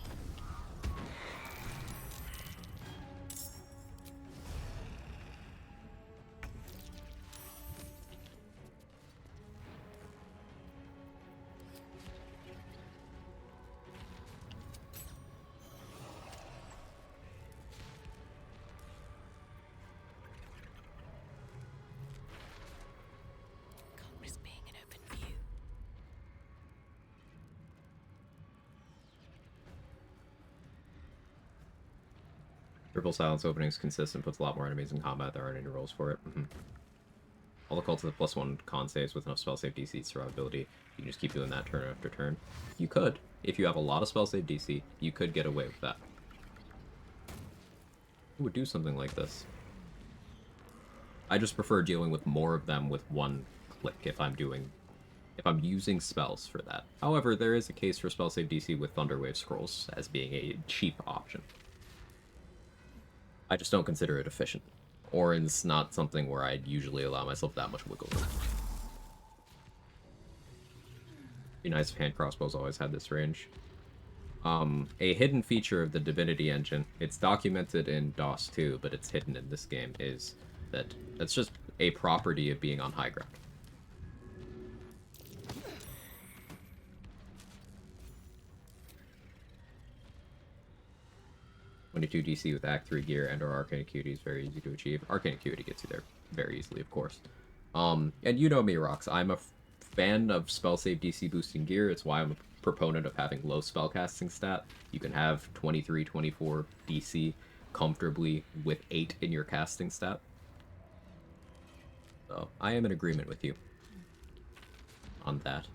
Triple Silence opening is consistent, puts a lot more enemies in combat. There aren't any rolls for it. All the cults with +1 con saves with enough spell save DC survivability. You can just keep doing that turn after turn. You could. If you have a lot of spell save DC, you could get away with that. Who would do something like this? I just prefer dealing with more of them with one click if I'm using spells for that. However, there is a case for spell save DC with Thunderwave Scrolls as being a cheap option. I just don't consider it efficient. Orin's not something where I'd usually allow myself that much wiggle room. Be nice if hand crossbows always had this range. A hidden feature of the Divinity engine, it's documented in DOS 2, but it's hidden in this game, is that that's just a property of being on high ground. 22 DC with Act 3 gear and or Arcane Acuity is very easy to achieve. Arcane Acuity gets you there very easily, of course. And you know me, Rox. I'm a fan of spell save DC boosting gear. It's why I'm a proponent of having low spellcasting stat. You can have 23, 24 DC comfortably with 8 in your casting stat. So, I am in agreement with you on that.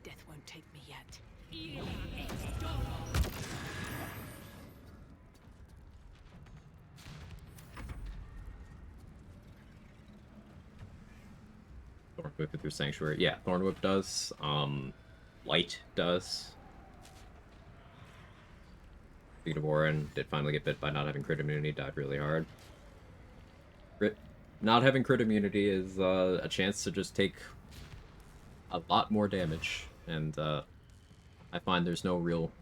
Death won't take me yet. Thornwhip through Sanctuary. Yeah, Thornwhip does. Light does. Speaking of Orin, did finally get bit by not having crit immunity, died really hard. Not having crit immunity is a chance to just take a lot more damage, and I find there's no real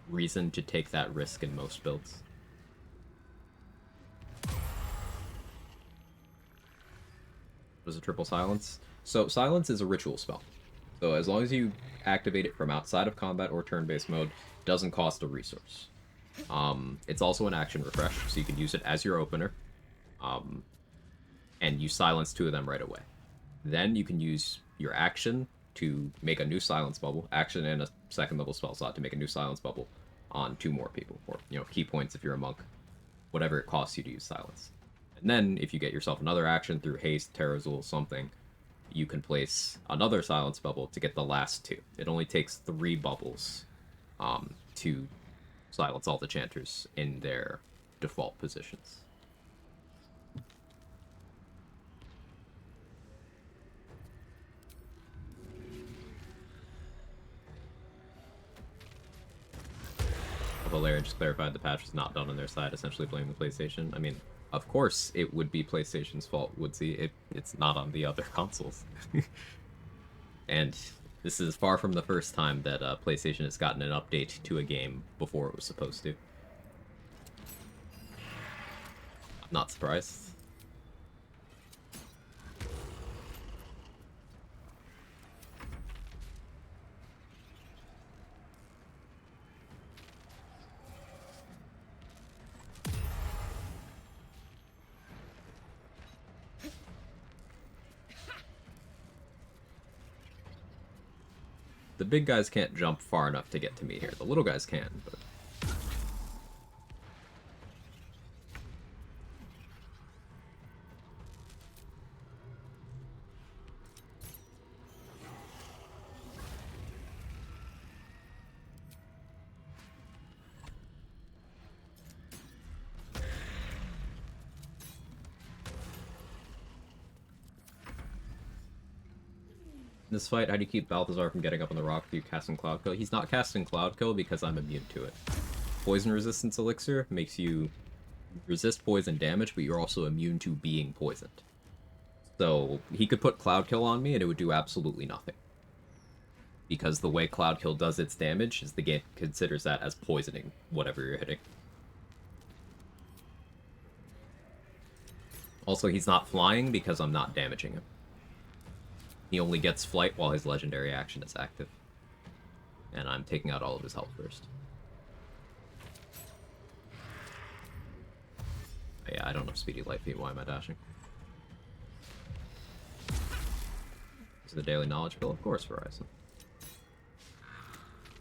reason to take that risk in most builds. What is a triple silence? So silence is a ritual spell. So as long as you activate it from outside of combat or turn-based mode, it doesn't cost a resource. It's also an action refresh, so you can use it as your opener. And you silence 2 of them right away. Then you can use your action to make a new silence bubble, action and a second level spell slot to make a new silence bubble on 2 more people, or, you know, key points if you're a monk, whatever it costs you to use silence. And then, if you get yourself another action through haste, Terrazul, something, you can place another silence bubble to get the last 2. It only takes 3 bubbles to silence all the chanters in their default positions. Valerian just clarified the patch was not done on their side, essentially blaming the PlayStation. I mean, of course it would be PlayStation's fault, Woodsy. It's not on the other consoles. And this is far from the first time that PlayStation has gotten an update to a game before it was supposed to. I'm not surprised. The big guys can't jump far enough to get to me here. The little guys can, but... In this fight, how do you keep Balthazar from getting up on the rock? Do you casting Cloud Kill? He's not casting Cloud Kill because I'm immune to it. Poison Resistance Elixir makes you resist poison damage, but you're also immune to being poisoned. So he could put Cloud Kill on me and it would do absolutely nothing. Because the way Cloud Kill does its damage is the game considers that as poisoning whatever you're hitting. Also, he's not flying because I'm not damaging him. He only gets flight while his legendary action is active. And I'm taking out all of his health first. Yeah, I don't have Speedy Light Feet. Why am I dashing? Is the Daily Knowledge Pill? Of course, Verizon.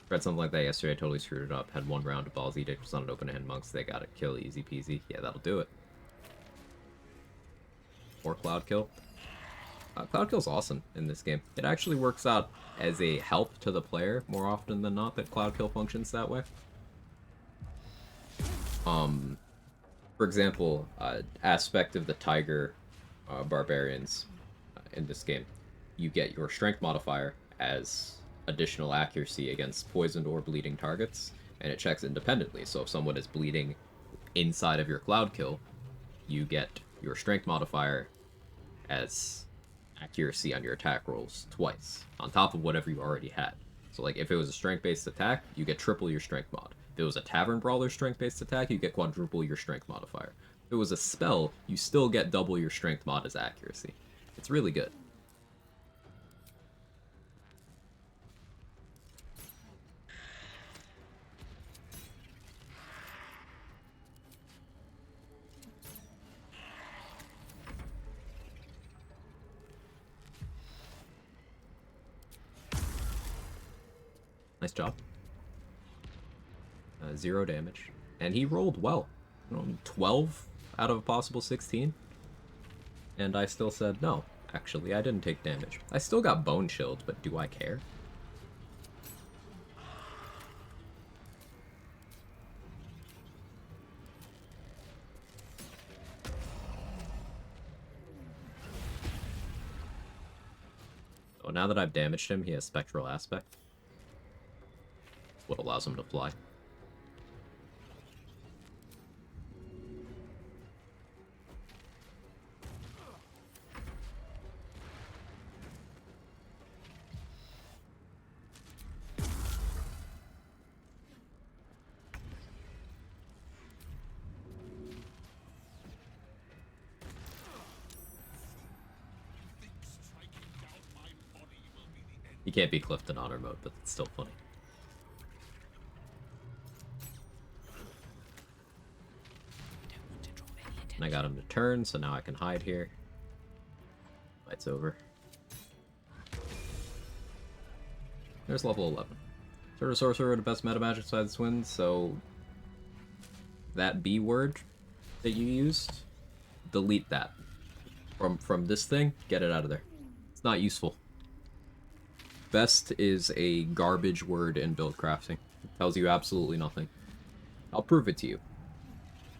Read something like that yesterday. I totally screwed it up. Had 1 round of Ball's Edict. Was on an open hand monks. They got it. Kill. Easy peasy. Yeah, that'll do it. Or Cloud Kill. Cloud Kill's awesome in this game. It actually works out as a help to the player more often than not that Cloud Kill functions that way. For example, aspect of the Tiger Barbarians in this game, you get your Strength modifier as additional accuracy against poisoned or bleeding targets, and it checks independently. So if someone is bleeding inside of your Cloud Kill, you get your Strength modifier as accuracy on your attack rolls twice, on top of whatever you already had. So like if it was a strength-based attack, you get triple your strength mod. If it was a Tavern Brawler strength-based attack, you get quadruple your strength modifier. If it was a spell, you still get double your strength mod as accuracy. It's really good. Nice job. 0 damage. And he rolled well. 12 out of a possible 16. And I still said, no, actually, I didn't take damage. I still got bone chilled, but do I care? So now that I've damaged him, he has Spectral Aspect. What allows him to fly. You can't be Clifton in honor mode, but it's still funny. And I got him to turn, so now I can hide here. Fight's over. There's level 11. Sort of sorcerer with the best meta magic besides wins, so that B word that you used, delete that. From this thing, get it out of there. It's not useful. Best is a garbage word in build crafting. It tells you absolutely nothing. I'll prove it to you.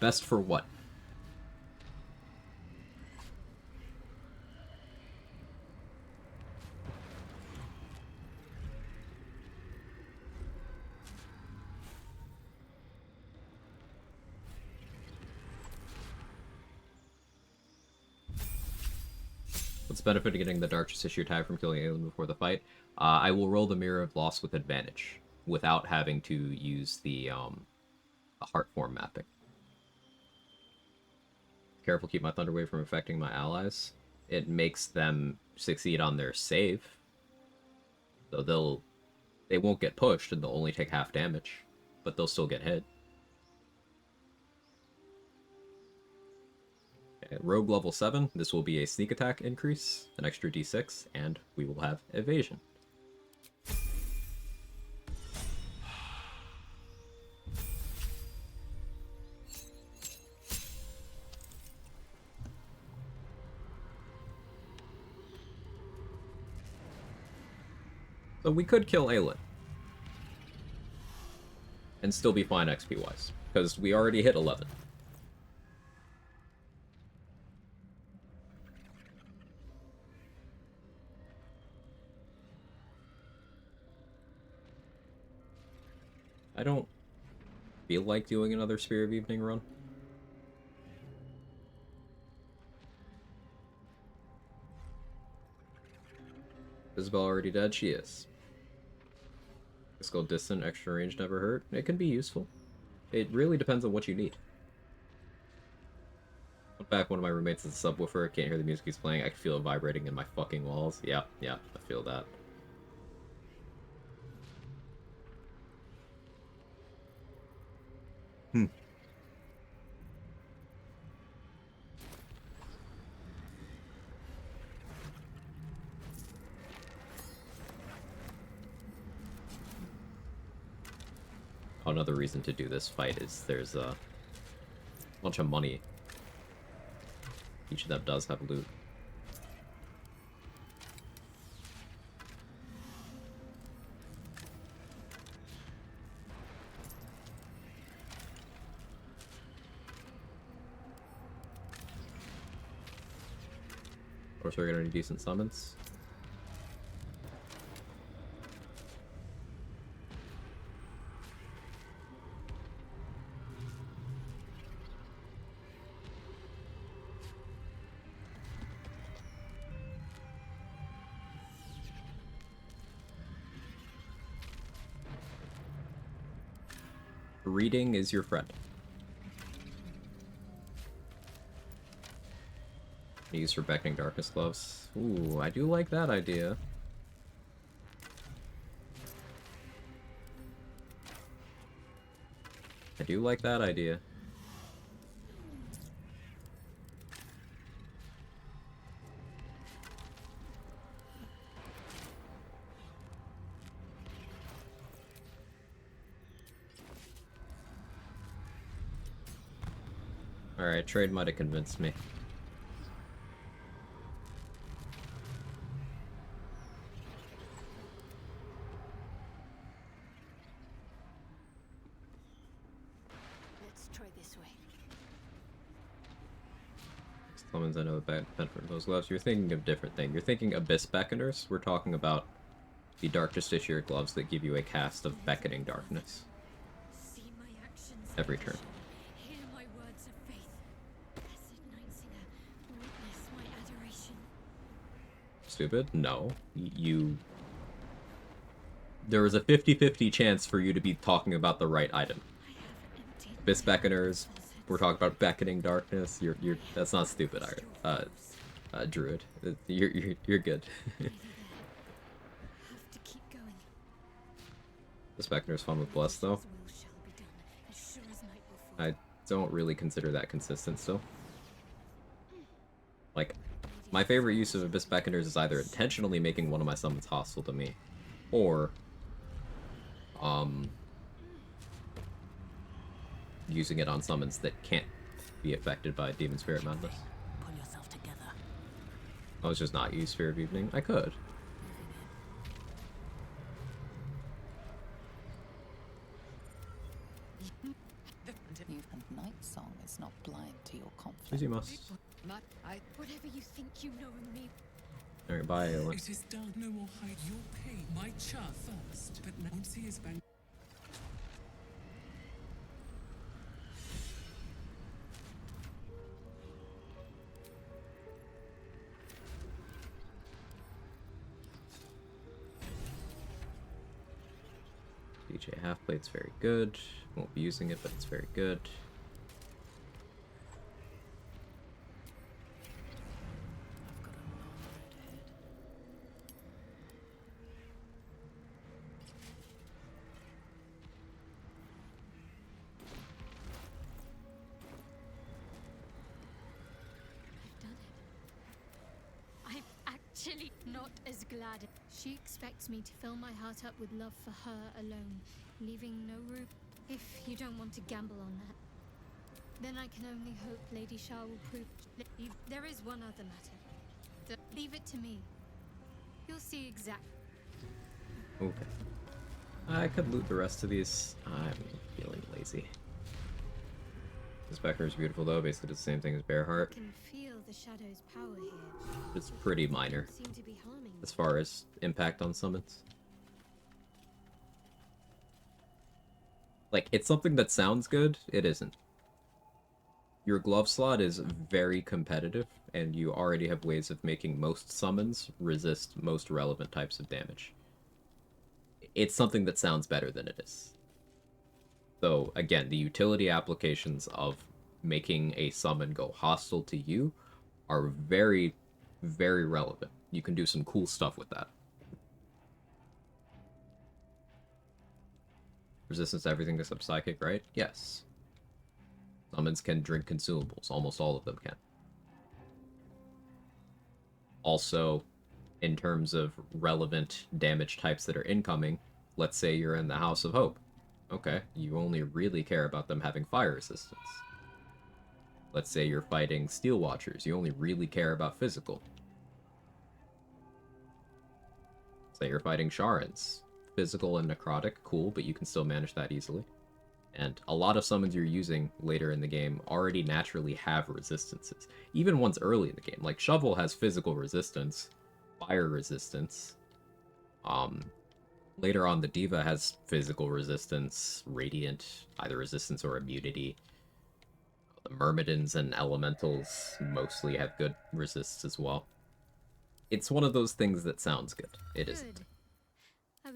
Best for what? What's the benefit of getting the Dark Tissue tag from killing alien before the fight? I will roll the Mirror of Loss with advantage, without having to use the heart form mapping. Careful, keep my Thunderwave from affecting my allies. It makes them succeed on their save. So they won't get pushed and they'll only take half damage, but they'll still get hit. Okay, Rogue level 7, this will be a sneak attack increase, an extra d6, and we will have evasion. So we could kill Aelin. And still be fine XP-wise, because we already hit 11. I don't feel like doing another Spear of Evening run. Isabel already dead? She is. Let's go distant, extra range never hurt. It can be useful. It really depends on what you need. Put back one of my roommates is a subwoofer. I can't hear the music he's playing. I can feel it vibrating in my fucking walls. Yeah, I feel that. Another reason to do this fight is there's a bunch of money. Each of them does have loot. Of course, we're gonna need decent summons. Reading is your friend. Use for Beckoning Darkness gloves. Ooh, I do like that idea. I do like that idea. Alright, trade might have convinced me. Let's try this way. Summons, I know the benefit from those gloves. You're thinking of a different thing. You're thinking Abyss Beckoners. We're talking about the Dark Justiciar gloves that give you a cast of Beckoning Darkness. See my actions. Every turn. Hear my words of faith. Blessed Nightsinger, witness my adoration. Stupid? No. You... There is a 50-50 chance for you to be talking about the right item. Abyss Beckoners, we're talking about Beckoning Darkness. You're that's not stupid, Druid. You're good. The Spectre's fun with Bless, though. I don't really consider that consistent still. Like, my favorite use of Abyss Beckoners is either intentionally making one of my summons hostile to me, or, using it on summons that can't be affected by Demon Spirit Madness. Pull yourself together. I was just not use Sphere of Evening. I could. Night Song is not blind to your confidence. Easy must. Whatever you think you know of me. Alright, bye, Aelin. It is done. No more hide your pain. My char first, but now once he is back. DJ Halfplate's very good. Won't be using it, but it's very good. I'm actually not as glad. She expects me to fill my heart up with love for her alone, leaving no room. If you don't want to gamble on that, then I can only hope Lady Shah will prove. There is one other matter. Leave it to me. You'll see exactly. Okay. I could loot the rest of these. I'm feeling lazy. This Becker is beautiful though, basically the same thing as Bearheart. I can feel the shadow's power here. It's pretty minor Seem to be harming as far as impact on summons. Like, it's something that sounds good, it isn't. Your glove slot is very competitive, and you already have ways of making most summons resist most relevant types of damage. It's something that sounds better than it is. So, again, the utility applications of making a summon go hostile to you are very, very relevant. You can do some cool stuff with that. Resistance to everything except Psychic, right? Yes. Summons can drink consumables. Almost all of them can. Also, in terms of relevant damage types that are incoming, let's say you're in the House of Hope. Okay, you only really care about them having fire resistance. Let's say you're fighting Steel Watchers. You only really care about physical. Say you're fighting Sharans. Physical and necrotic, cool, but you can still manage that easily. And a lot of summons you're using later in the game already naturally have resistances. Even ones early in the game. Like Shovel has physical resistance, fire resistance. Later on, the Diva has physical resistance, radiant, either resistance or immunity. The Myrmidons and Elementals mostly have good resists as well. It's one of those things that sounds good. It isn't. Are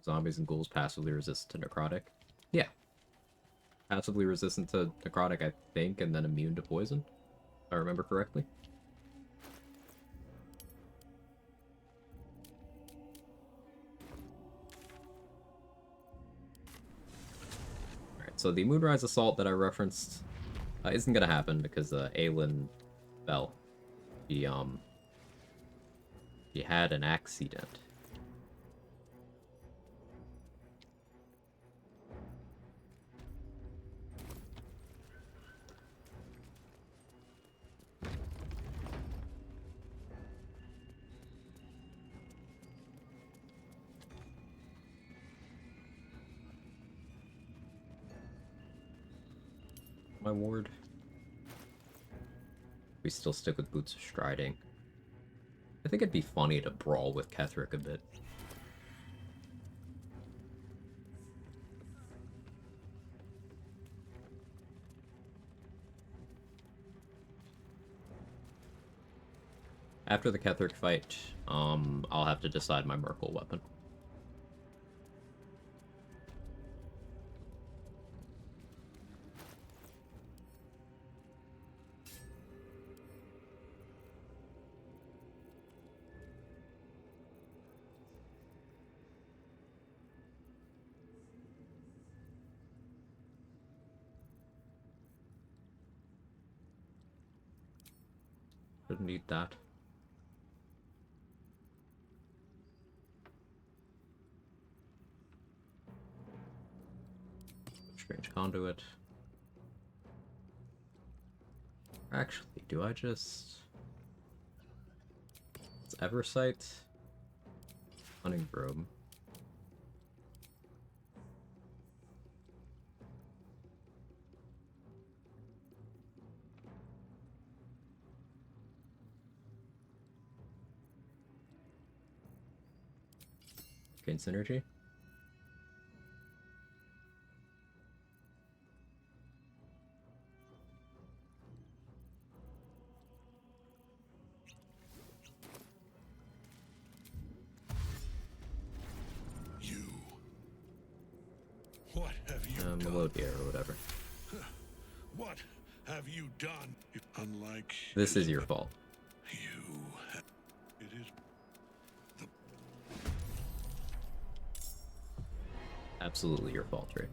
zombies and ghouls passively resistant to necrotic? Yeah. Passively resistant to necrotic, I think, and then immune to poison, if I remember correctly. Alright, so the Moonrise Assault that I referenced isn't gonna happen because Aelin fell. She had an accident. My ward. We still stick with Boots of Striding. I think it'd be funny to brawl with Ketheric a bit. After the Ketheric fight, I'll have to decide my Merkle weapon. Didn't need that. Strange conduit. Actually, do I just... It's Eversight. Hunting Broom. Gain synergy. What have you done? Melodia or whatever. What have you done? Unlike This is your fault. it is Absolutely your fault, Trey.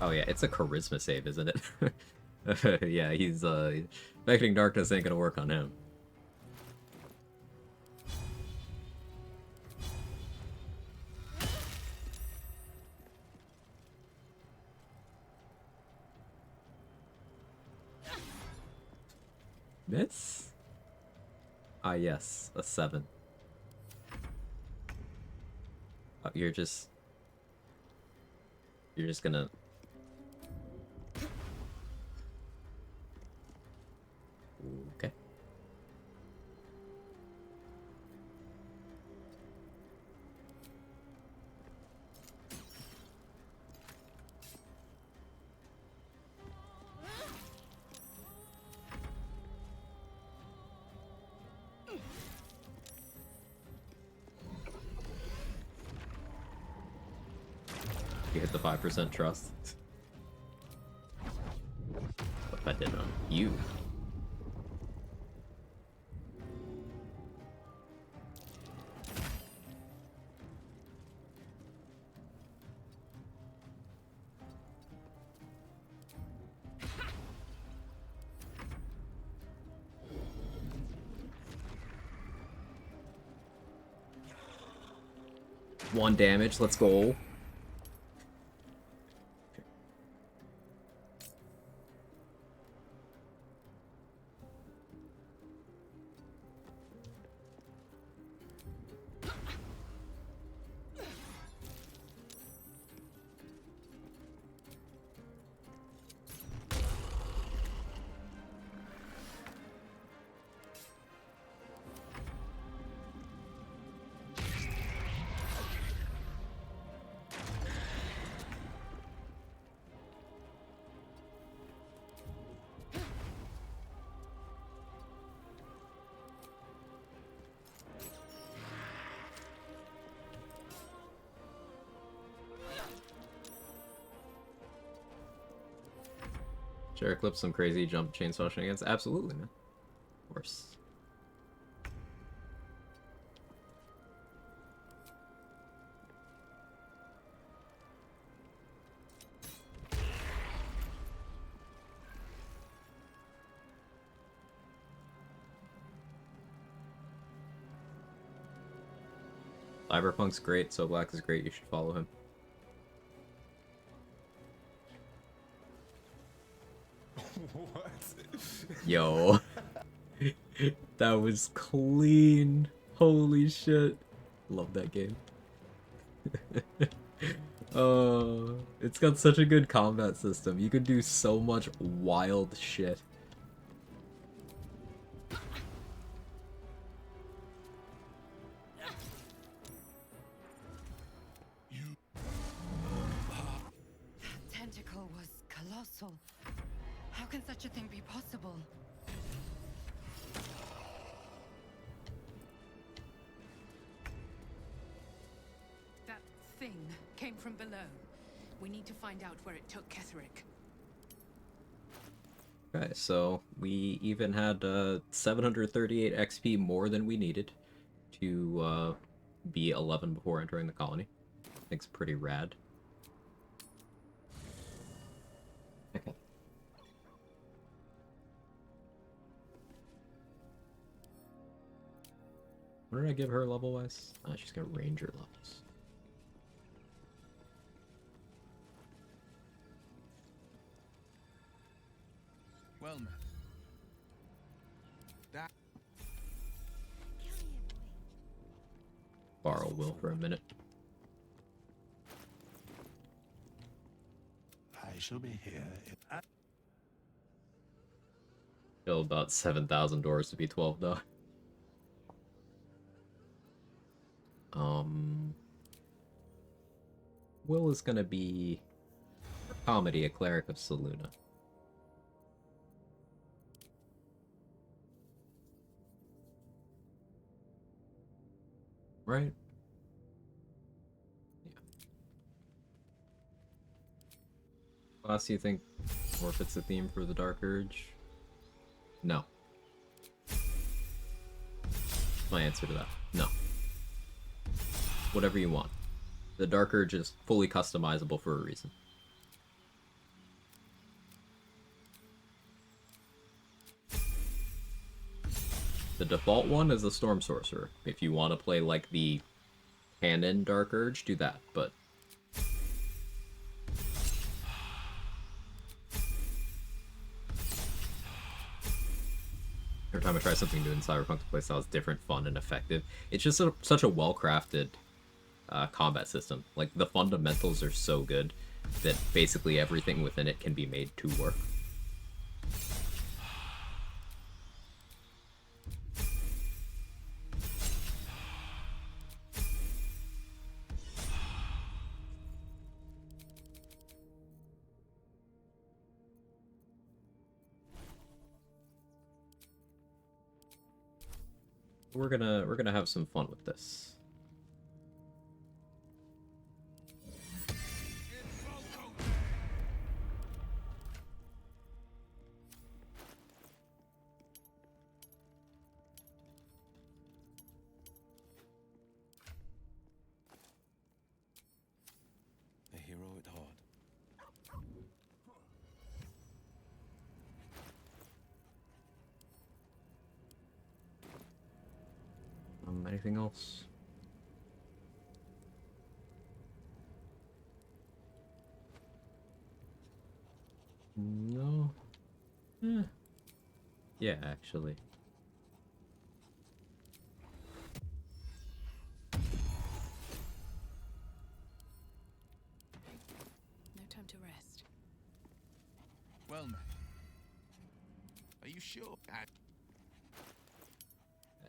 Oh yeah, it's a charisma save, isn't it? Yeah, he's Affecting Darkness ain't gonna work on him. Miss? Ah yes, a 7. Oh, you're just gonna... Okay. You hit the 5% trust. What that did on you? One damage, let's go. Sure, clip some crazy jump chainsaw shenanigans. Absolutely, man. Of course. Cyberpunk's great, So Black is great, you should follow him. What? Yo. That was clean. Holy shit. Love that game. It's got such a good combat system. You could do so much wild shit. That tentacle was colossal. How can such a thing be possible? That thing came from below. We need to find out where it took Ketherick. Okay, so we even had 738 XP more than we needed to be 11 before entering the colony. I think it's pretty rad. Okay. What did I give her level-wise? She's got ranger levels. Well met. That Borrow Will for a minute. I shall be here. Still about 7,000 doors to be 12 though. Will is gonna be for comedy, a cleric of Saluna. Right? Yeah. Boss, you think forfeits the theme for the Dark Urge? No. My answer to that. No. Whatever you want. The Dark Urge is fully customizable for a reason. The default one is the Storm Sorcerer. If you want to play like the canon Dark Urge, do that, but every time I try something new in Cyberpunk, the playstyle is different, fun, and effective. It's just such a well-crafted combat system. Like, the fundamentals are so good that basically everything within it can be made to work. We're gonna have some fun with this. A hero at heart. Anything else? No. Yeah, actually. No time to rest. well met. Are you sure?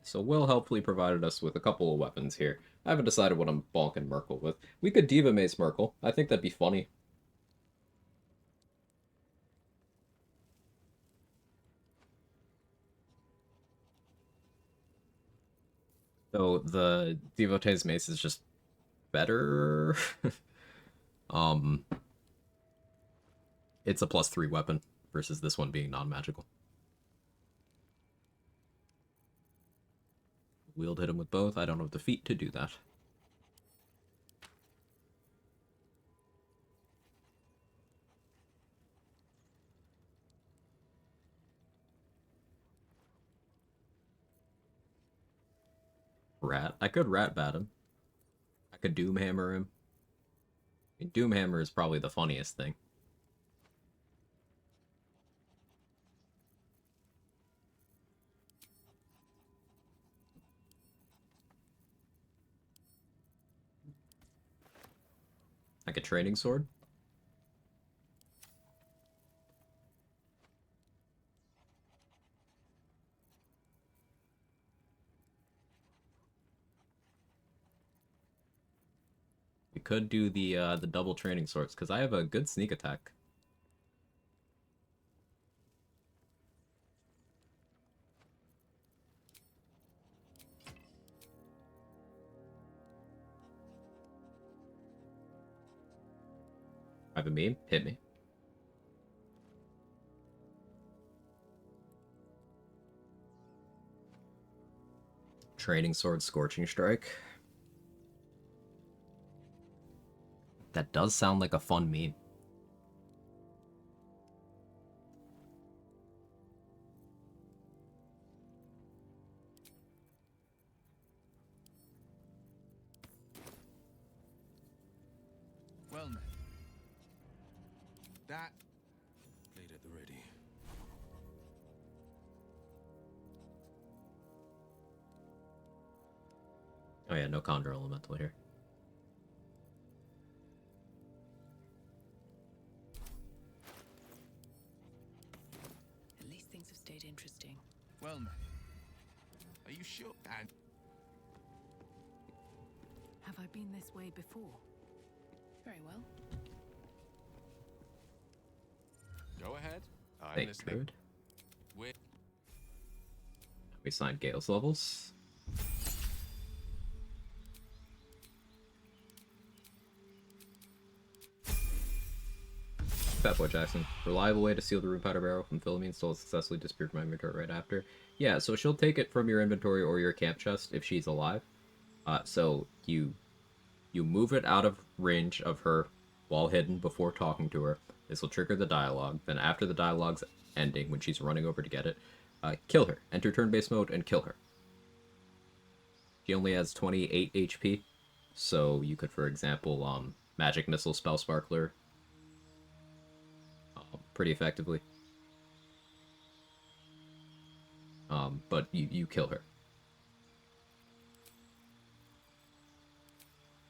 So Will helpfully provided us with a couple of weapons here. I haven't decided what I'm bonking Merkel with. We could Diva Mace Merkel. I think that'd be funny. So the Devotee's Mace is just better. It's a +3 weapon versus this one being non-magical. Wield hit him with both. I don't have the feat to do that. Rat. I could rat bat him. I could Doomhammer him. I mean, Doomhammer is probably the funniest thing. Like a training sword? We could do the double training swords, because I have a good sneak attack. I have a meme. Hit me. Training Sword Scorching Strike. That does sound like a fun meme. Well met. That Blade at the ready. Oh yeah, no Condor Elemental here. At least things have stayed interesting. well met. Are you sure? And Have I been this way before? Very well. go ahead. I'm Thank listening. Druid. We're We signed Gale's levels. Fat Boy Jackson. Reliable way to seal the rune powder barrel from Philomene. Still successfully disappeared from my inventory right after. Yeah, so she'll take it from your inventory or your camp chest if she's alive. So you move it out of range of her while hidden before talking to her. This will trigger the dialogue. Then after the dialogue's ending, when she's running over to get it, kill her. Enter turn-based mode and kill her. She only has 28 HP, so you could, for example, Magic Missile Spell Sparkler pretty effectively. But you kill her.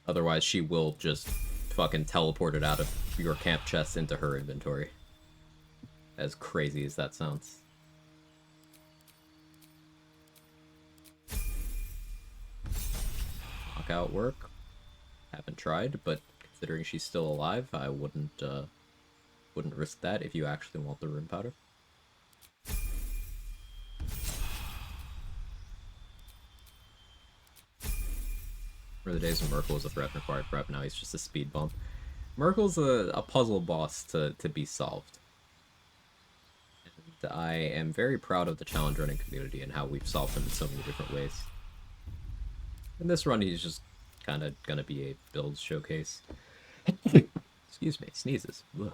Otherwise, she will just fucking teleport it out of your camp chest into her inventory. As crazy as that sounds. Knockout work. Haven't tried, but considering she's still alive, I wouldn't risk that if you actually want the rune powder. For the days when Merkel was a threat and required prep, now he's just a speed bump. Merkel's a puzzle boss to be solved. And I am very proud of the challenge running community and how we've solved him in so many different ways. In this run, he's just kind of gonna be a build showcase. Excuse me, sneezes. Ugh.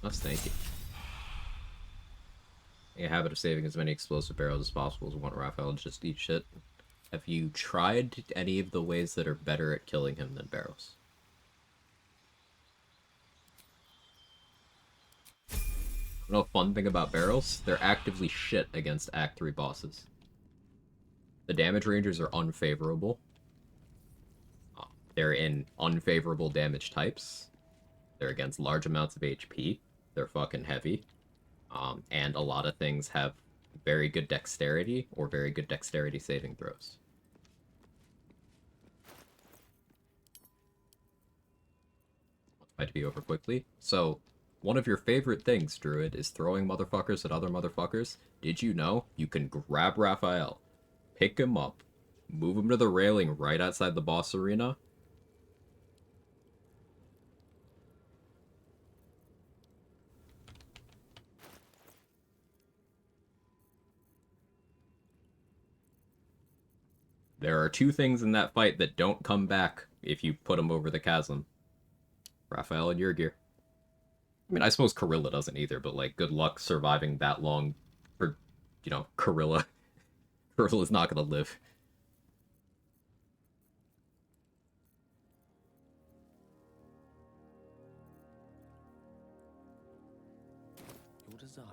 That's thank you. A habit of saving as many explosive barrels as possible is one Raphael just eat shit. Have you tried any of the ways that are better at killing him than barrels? You know, a fun thing about barrels? They're actively shit against Act 3 bosses. The damage rangers are unfavorable. They're in unfavorable damage types. They're against large amounts of HP. They're fucking heavy. And a lot of things have very good dexterity or very good dexterity saving throws. Might be over quickly. So, one of your favorite things, Druid, is throwing motherfuckers at other motherfuckers. Did you know you can grab Raphael, pick him up, move him to the railing right outside the boss arena? There are two things in that fight that don't come back if you put them over the chasm. Raphael and Yurgir. I mean, I suppose Corilla doesn't either, but, like, good luck surviving that long for, you know, Corilla. Corilla's not gonna live. Your desire.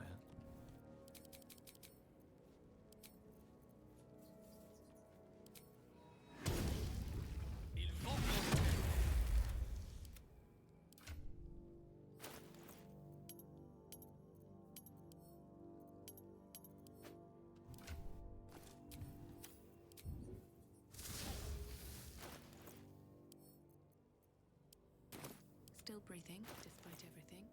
Still breathing, despite everything.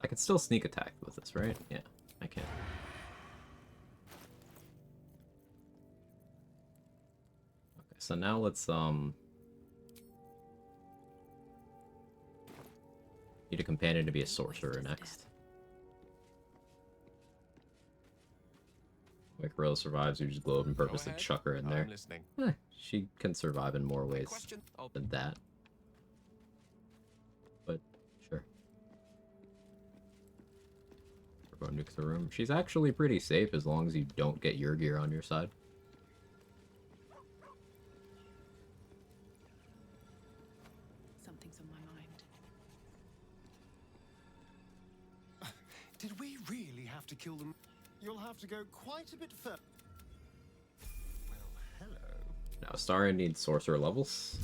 I could still sneak attack with this, right? Yeah, I can. Okay, so now let's need a companion to be a sorcerer next. Like Gorilla survives, you just globe and purposely chuck her in there. I'm listening. She can survive in more ways than that. But sure. We're going to nuke the room. She's actually pretty safe as long as you don't get your gear on your side. Something's on my mind. Did we really have to kill them? You'll have to go quite a bit further. Well, hello. Now, Astarion needs sorcerer levels.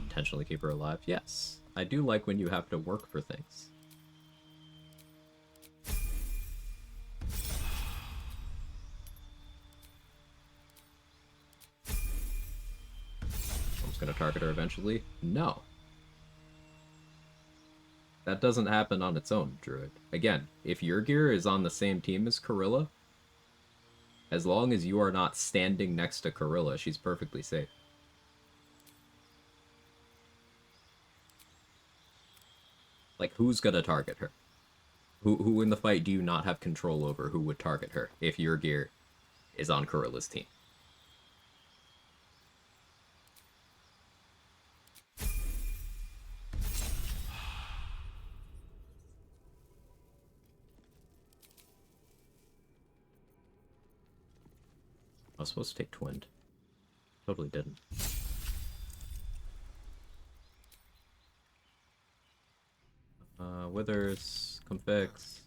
Intentionally keep her alive? Yes. I do like when you have to work for things. Gonna target her eventually? No. That doesn't happen on its own, Druid. Again, if your gear is on the same team as Corilla, as long as you are not standing next to Corilla, she's perfectly safe. Like, who's gonna target her? Who in the fight do you not have control over who would target her if your gear is on Corilla's team? I was supposed to take Twinned. Totally didn't. Withers, come fix.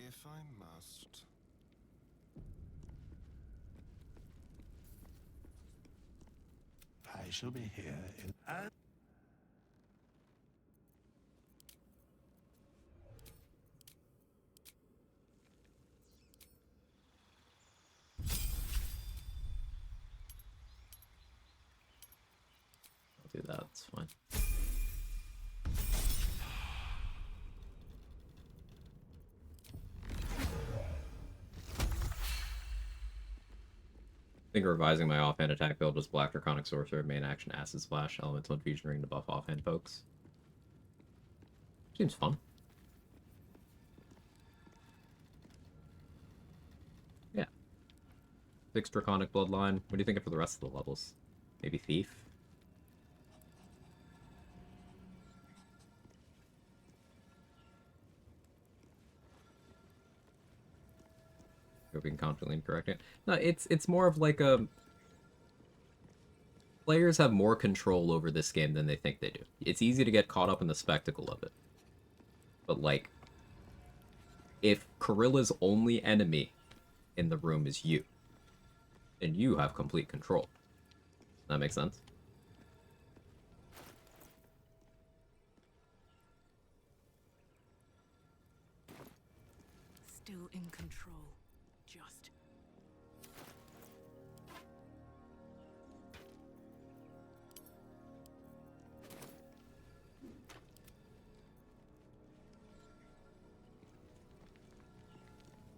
If I must. I shall be here in... Do that, it's fine. I think revising my offhand attack build was Black Draconic Sorcerer, main action Acid Splash, Elemental Infusion Ring to buff offhand folks. Seems fun. Yeah. 6 Draconic Bloodline. What do you think for the rest of the levels? Maybe Thief? Being constantly incorrect it. No, it's more of like a players have more control over this game than they think they do. It's easy to get caught up in the spectacle of it. But like if Corilla's only enemy in the room is you, then you have complete control. Does that make sense? Still in control. Just.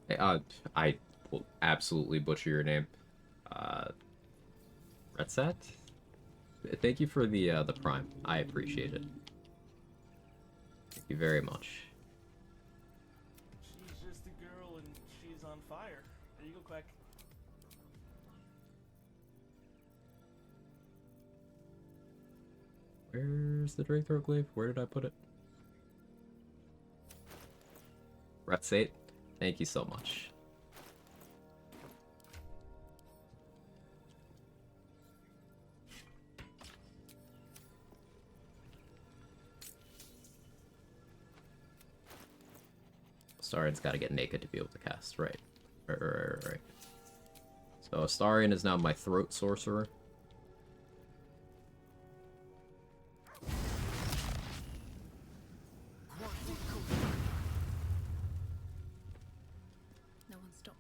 Hey, I will absolutely butcher your name. Retsat? Thank you for the prime. I appreciate it. Thank you very much. She's just a girl and she's on fire. There you go, Quag. Where's the Drake Throat Glaive? Where did I put it? Retsate, thank you so much. Astarion's got to get naked to be able to cast, right. Right. So Astarion is now my Throat Sorcerer.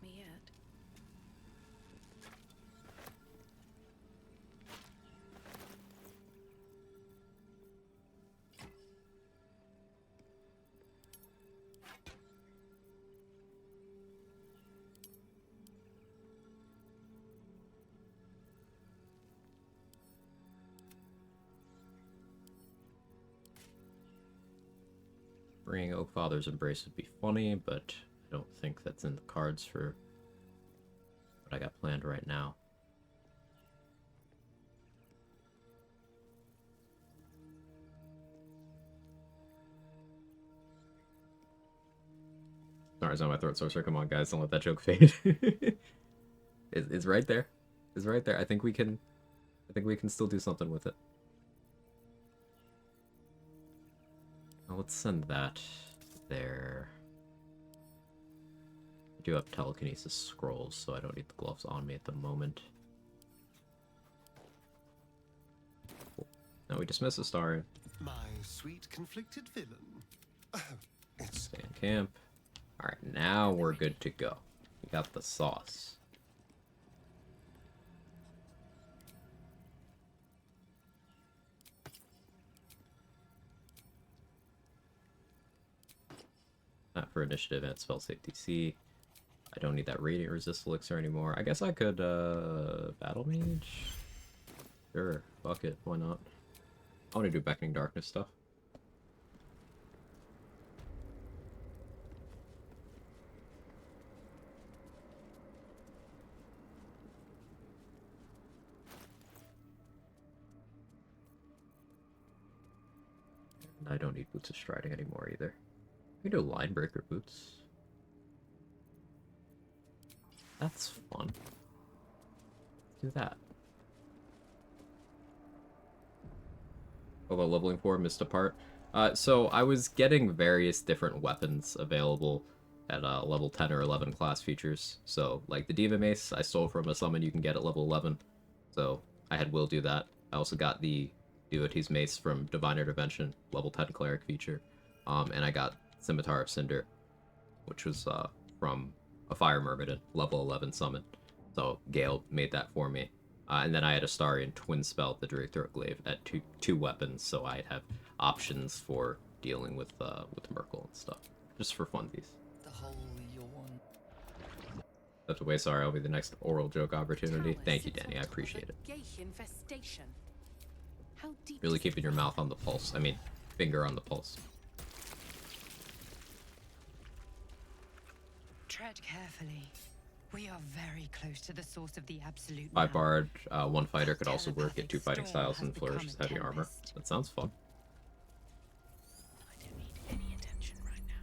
me yet. Bringing Oakfather's Embrace would be funny, but I don't think that's in the cards for what I got planned right now. Sorry, it's on my throat sorcerer. Come on, guys, don't let that joke fade. It's right there. It's right there. I think we can still do something with it. Now let's send that there. I do have telekinesis scrolls, so I don't need the gloves on me at the moment. Cool. Now we dismiss Astarion. My sweet conflicted villain. Stay in camp. Alright, now we're good to go. We got the sauce. Not for initiative and spell safety C. I don't need that radiant resist elixir anymore. I guess I could battle mage. Sure, fuck it, why not? I want to do beckoning darkness stuff. And I don't need boots of striding anymore either. We can do line breaker boots. That's fun. Do that. Although leveling 4 missed a part. So I was getting various different weapons available at level 10 or 11 class features. So like the Diva Mace I stole from a summon you can get at level 11. So I had Will do that. I also got the Devotee's Mace from Divine Intervention, level 10 cleric feature. And I got Scimitar of Cinder, which was from a Fire Myrmidon, level 11 summon. So Gale made that for me. And then I had Astarion Twin Spell, the Drake Throat Glaive, at two weapons, so I'd have options for dealing with Merkle and stuff. Just for funsies. The whole yawn. That's way sorry, I'll be the next oral joke opportunity. Thank you, Danny, I appreciate it. Infestation. How deep Really keeping your mouth on the pulse. I mean, finger on the pulse. Tread carefully. We are very close to the source of the absolute. 5 bard, 1 fighter could also work at 2 fighting styles and flourishes heavy armor. That sounds fun. I don't need any attention right now.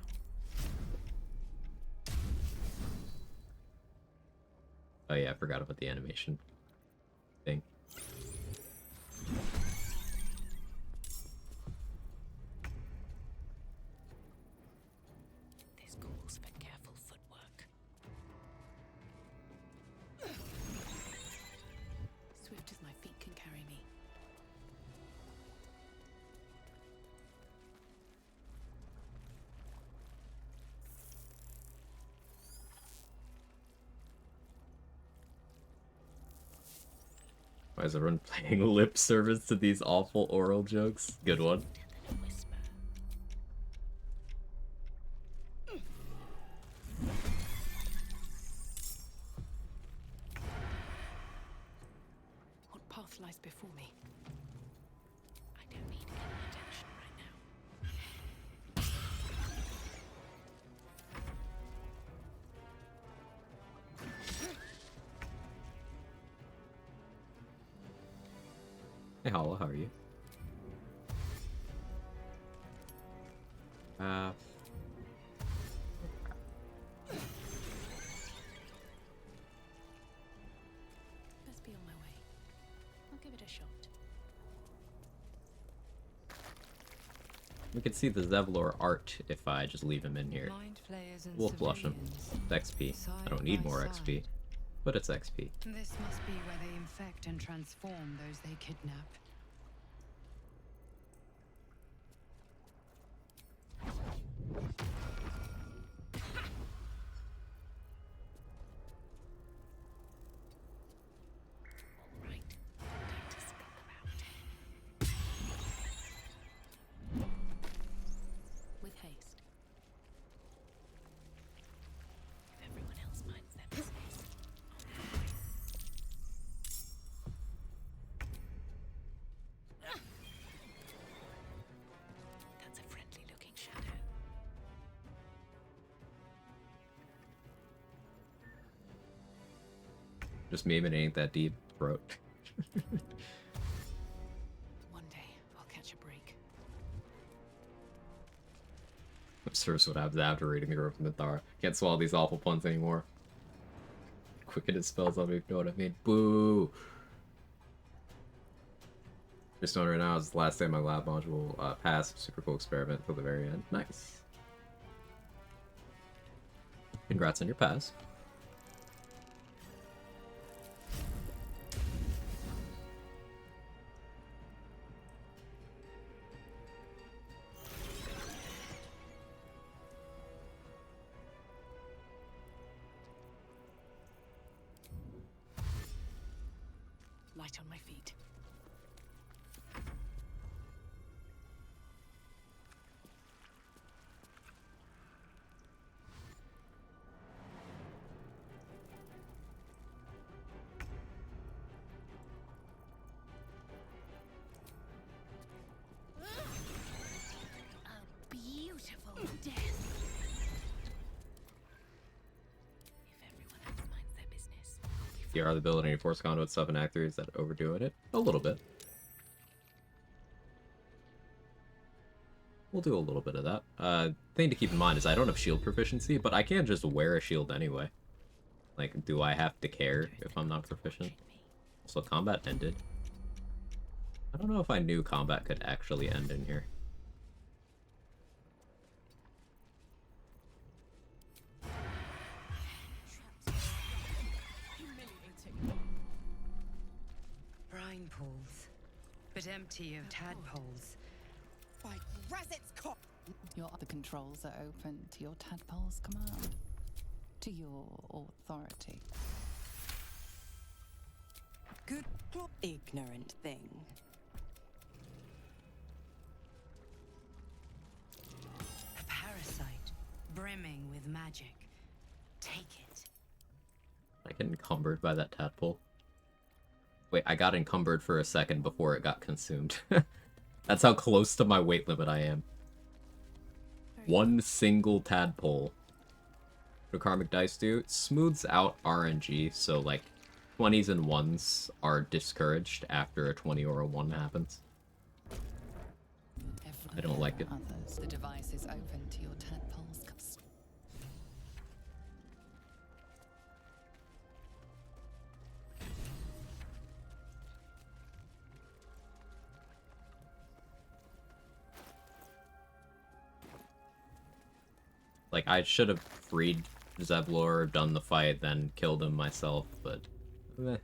Oh yeah, I forgot about the animation thing. This calls for careful footwork. Swift as my feet can carry me. Why is everyone playing lip service to these awful oral jokes? Good one. What path lies before me? I don't need any attention right now. Hey Hala, how are you? Let's be on my way. I'll give it a shot. We could see the Zevlor art if I just leave him in here. We'll flush him. It's XP. I don't need more XP, but it's XP. This must be where they infect and transform those they kidnap. Just meme it ain't that deep, bro. One day, I'll catch a break. I'm serious what happens after reading the Growth of Mithara. Can't swallow these awful puns anymore. Quickened spells on me, if you know what I mean. Boo! Just knowing right now is the last day of my lab module pass. Super cool experiment till the very end. Nice. Congrats on your pass. Light on my feet. A beautiful death. If everyone else minds their business. Here are the ability to force conduit sub and actor. Is that overdoing it? A little bit. We'll do a little bit of that. Thing to keep in mind is I don't have shield proficiency, but I can just wear a shield anyway. Like, do I have to care if I'm not proficient? So combat ended. I don't know if I knew combat could actually end in here. Brine pools, but empty of tadpoles. By Razzet's cock! The controls are open to your tadpole's command. To your authority. Good ignorant thing. A parasite, brimming with magic. Take it. I get encumbered by that tadpole. Wait, I got encumbered for a second before it got consumed. That's how close to my weight limit I am. One single tadpole. What do karmic dice do? It smooths out RNG, so like 20s and 1s are discouraged after a 20 or a 1 happens. I don't like it. Others, the device is open to your tadpole's cups. Like, I should have freed Zevlor, done the fight, then killed him myself, but... eh.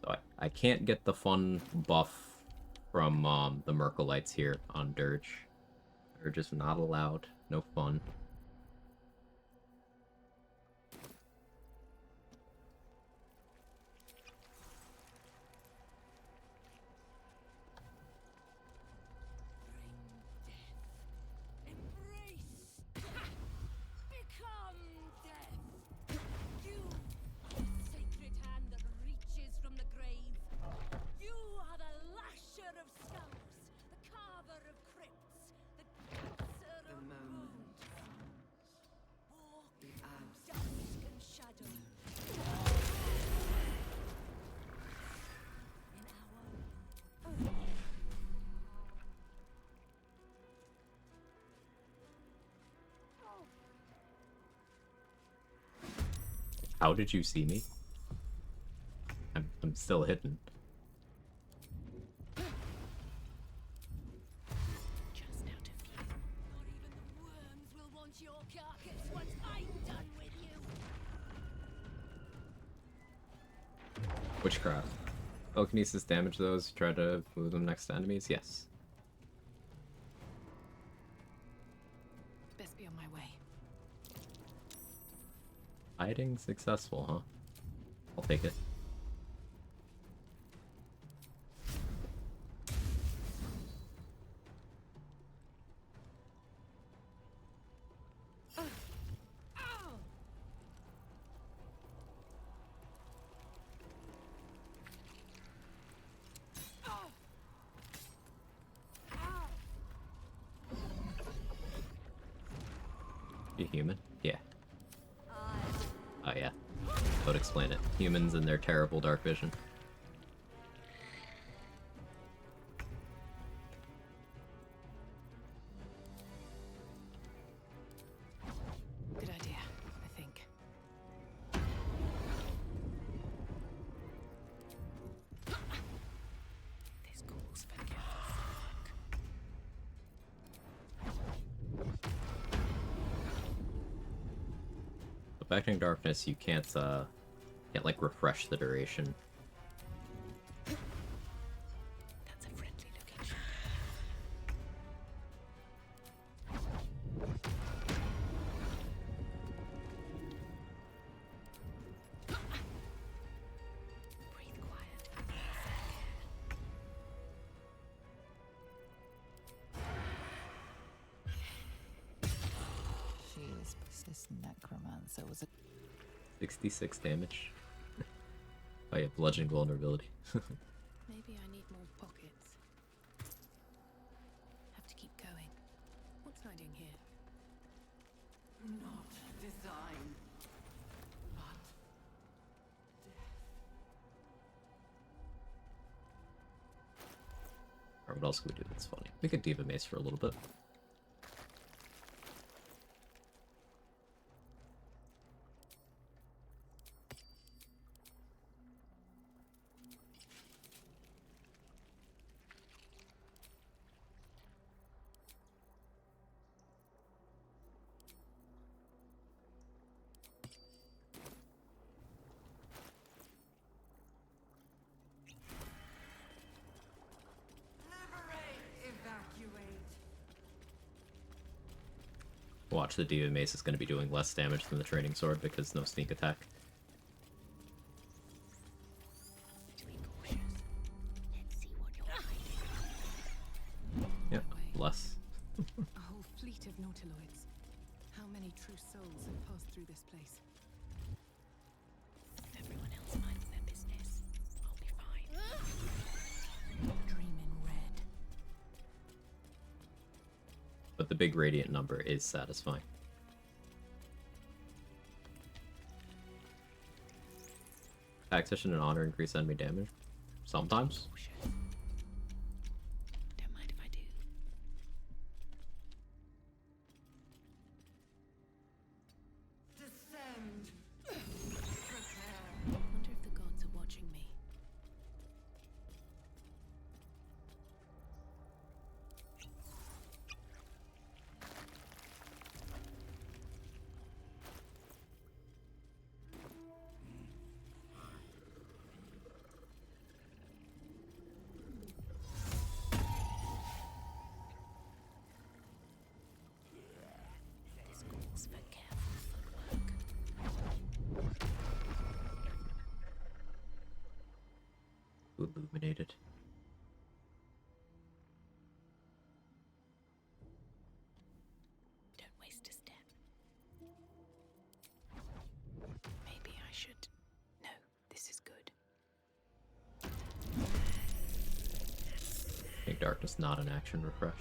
So I can't get the fun buff from the Merkelites here on Dirge. They're just not allowed. No fun. Become death. You, sacred hand that reaches from the grave. You are the lasher of skulls, the carver of crypts, the cancer of wounds. Walk dusk and shadow. In our How did you see me? I'm still hidden. just out of view. Not even the worms will want your carcass once I'm done with you. Witchcraft. Telekinesis damage those. Try to move them next to enemies? Yes. Best be on my way. Hiding successful, huh? I'll take it. You human? Yeah. Oh yeah, that would explain it. Humans and their terrible dark vision. Good idea, I think. This calls for careful Affecting darkness, you can't like refresh the duration. That's a friendly looking shadow. Breathe quiet. Jeez, this necromancer was a 66 damage. Oh yeah, bludgeoning vulnerability. Maybe I need more pockets. Have to keep going. What's hiding here? Not design, but Or what else could we do that's funny? We could Diva Mace for a little bit. evacuate. Watch, the Diva Mace is going to be doing less damage than the Training Sword because no sneak attack. Yep, less. A whole fleet of nautiloids. How many true souls have passed through this place? If everyone else minds their business, I'll be fine. Dream in red. But the big radiant number is satisfying. Tactician and Honor increase enemy damage? Sometimes. Don't mind if I do. Descend. Wonder if the gods are watching me. This calls for careful footwork. Illuminated. Don't waste a step. Maybe I should. No, this is good. Make darkness not an action refresh.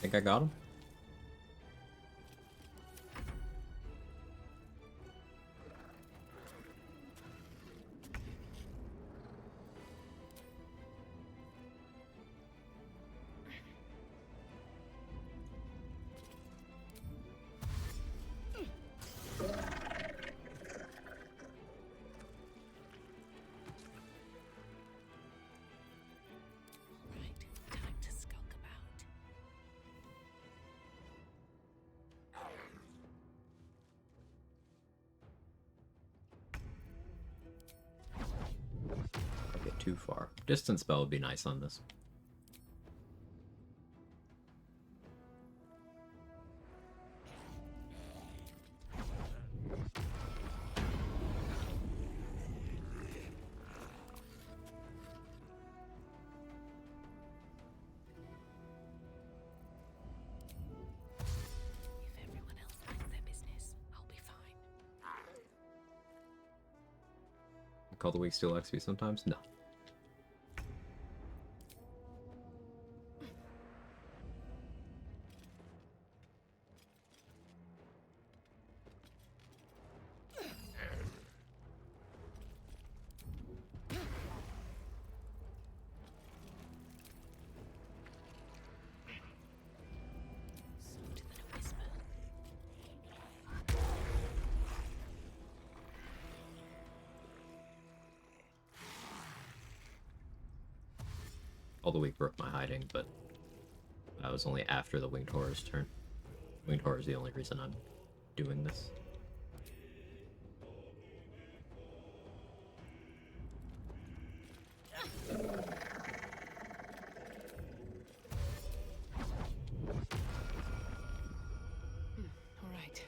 Think I got him? Right, time to skulk about. Don't get too far. Distance spell would be nice on this. Call the weak steal XP sometimes? No. All the weak broke my hiding, but that was only after the Winged Horror's turn. Winged Horror is the only reason I'm doing this. All right.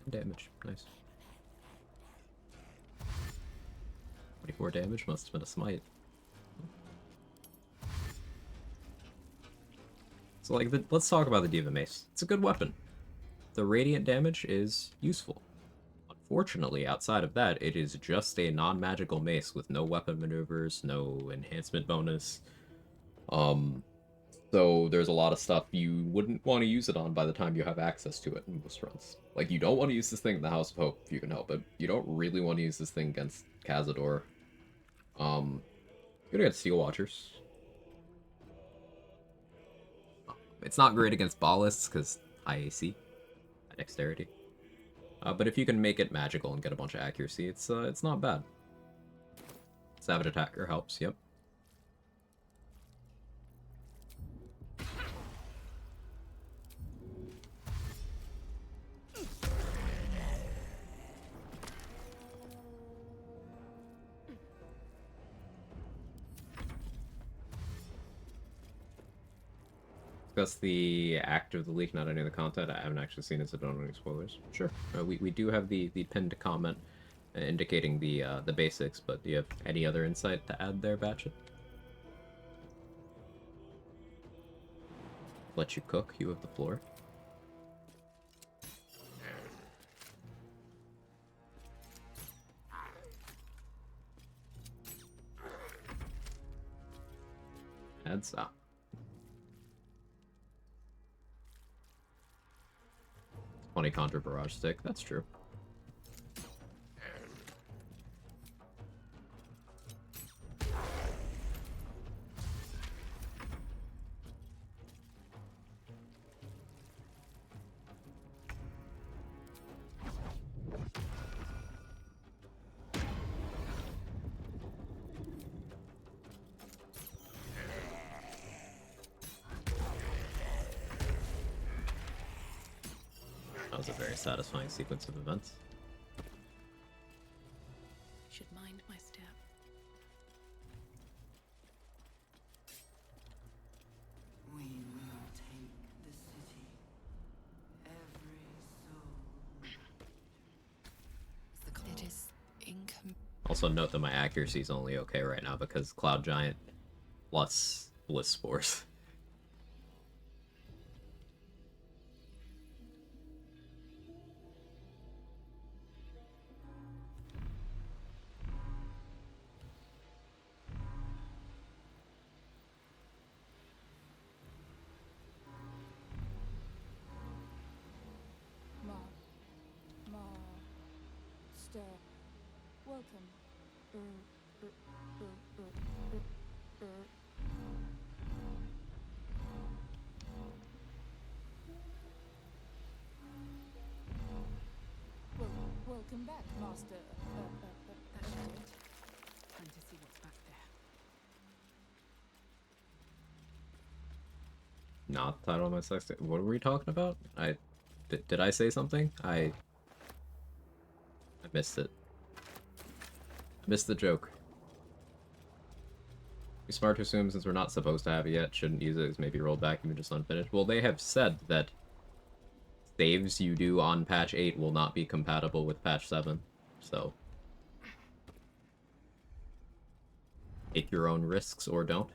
Damage, nice. 24 damage, must have been a smite. So like, let's talk about the Diva Mace. It's a good weapon. The radiant damage is useful. Unfortunately, outside of that, it is just a non-magical mace with no weapon maneuvers, no enhancement bonus. So there's a lot of stuff you wouldn't want to use it on by the time you have access to it in most runs. Like, you don't want to use this thing in the House of Hope if you can help it. You don't really want to use this thing against Cazador. You're gonna get Steel Watchers. It's not great against Ballists, because high AC, high dexterity. But if you can make it magical and get a bunch of accuracy, it's not bad. Savage Attacker helps, yep. Discuss the act of the leak, not any of the content. I haven't actually seen it, so don't know any spoilers. Sure. We do have the pinned comment indicating the basics, but do you have any other insight to add there, Batchet? Let you cook, you have the floor. Heads up. 20 Conjure Barrage Stick, that's true. That was a very satisfying sequence of events. Should mind my step. We will take the city. Every soul. It is income. Also note that my accuracy is only okay right now because Cloud Giant plus Bliss Spores. Welcome. Welcome back, Master. That should do it. Time to see what's back there. Not the title of my sex tape. What were we talking about? Did I say something? I missed it. Missed the joke. Be smart to assume since we're not supposed to have it yet, shouldn't use it as maybe rolled back even just unfinished. Well, they have said that saves you do on patch 8 will not be compatible with patch 7, so take your own risks or don't.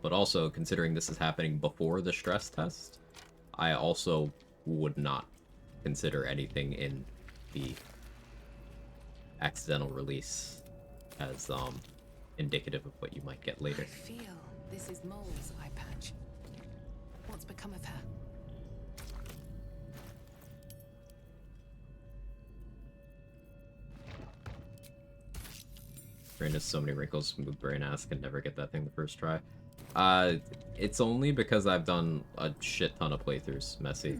But also, considering this is happening before the stress test, I also would not consider anything in the accidental release as indicative of what you might get later. I feel this is Mole's eye patch. What's become of her? Brain has so many wrinkles, move brain ass can never get that thing the first try. It's only because I've done a shit ton of playthroughs, messy.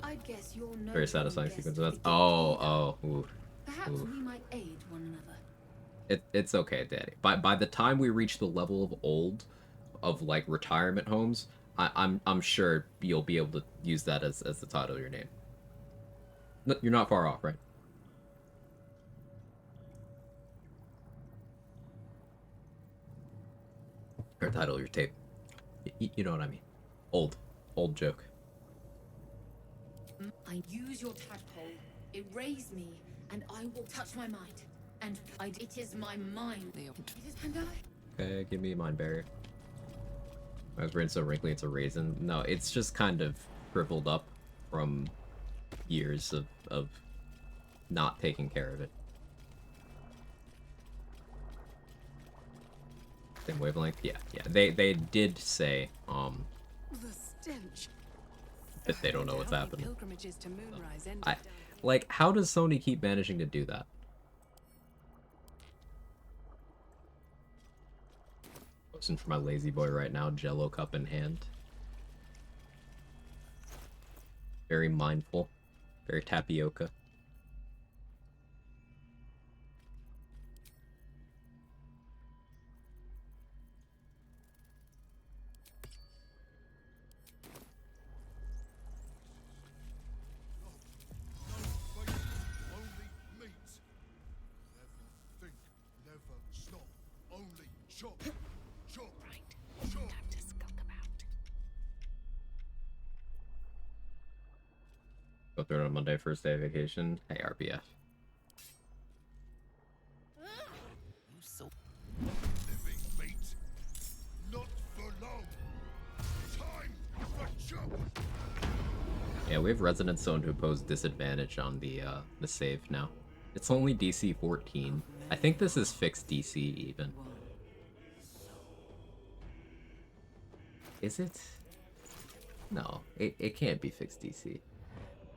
I guess you're no Very satisfying guest sequence of of the events. Oh, ooh. Perhaps Oof. we might aid one another. It's okay, Daddy. By the time we reach the level of old, of like retirement homes, I'm sure you'll be able to use that as the title of your name. No, you're not far off, right? Or title of your tape. You know what I mean. Old joke. I use your tadpole. Erase me, and I will touch my mind. And it is my mind. And I... Okay, give me a mind barrier. I was brain so wrinkly it's a raisin. No, it's just kind of shriveled up from years of not taking care of it. Same wavelength? Yeah. They did say, The stench. that they don't know what's happening. Pilgrimages to Moonrise Like, how does Sony keep managing to do that? Listen for my lazy boy right now, Jello cup in hand. Very mindful. Very tapioca. Go through it on Monday, first day of vacation. Hey, RBF. Yeah, we have resident zone to impose disadvantage on the save now. It's only DC 14. I think this is fixed DC even. Is it? No, it can't be fixed DC.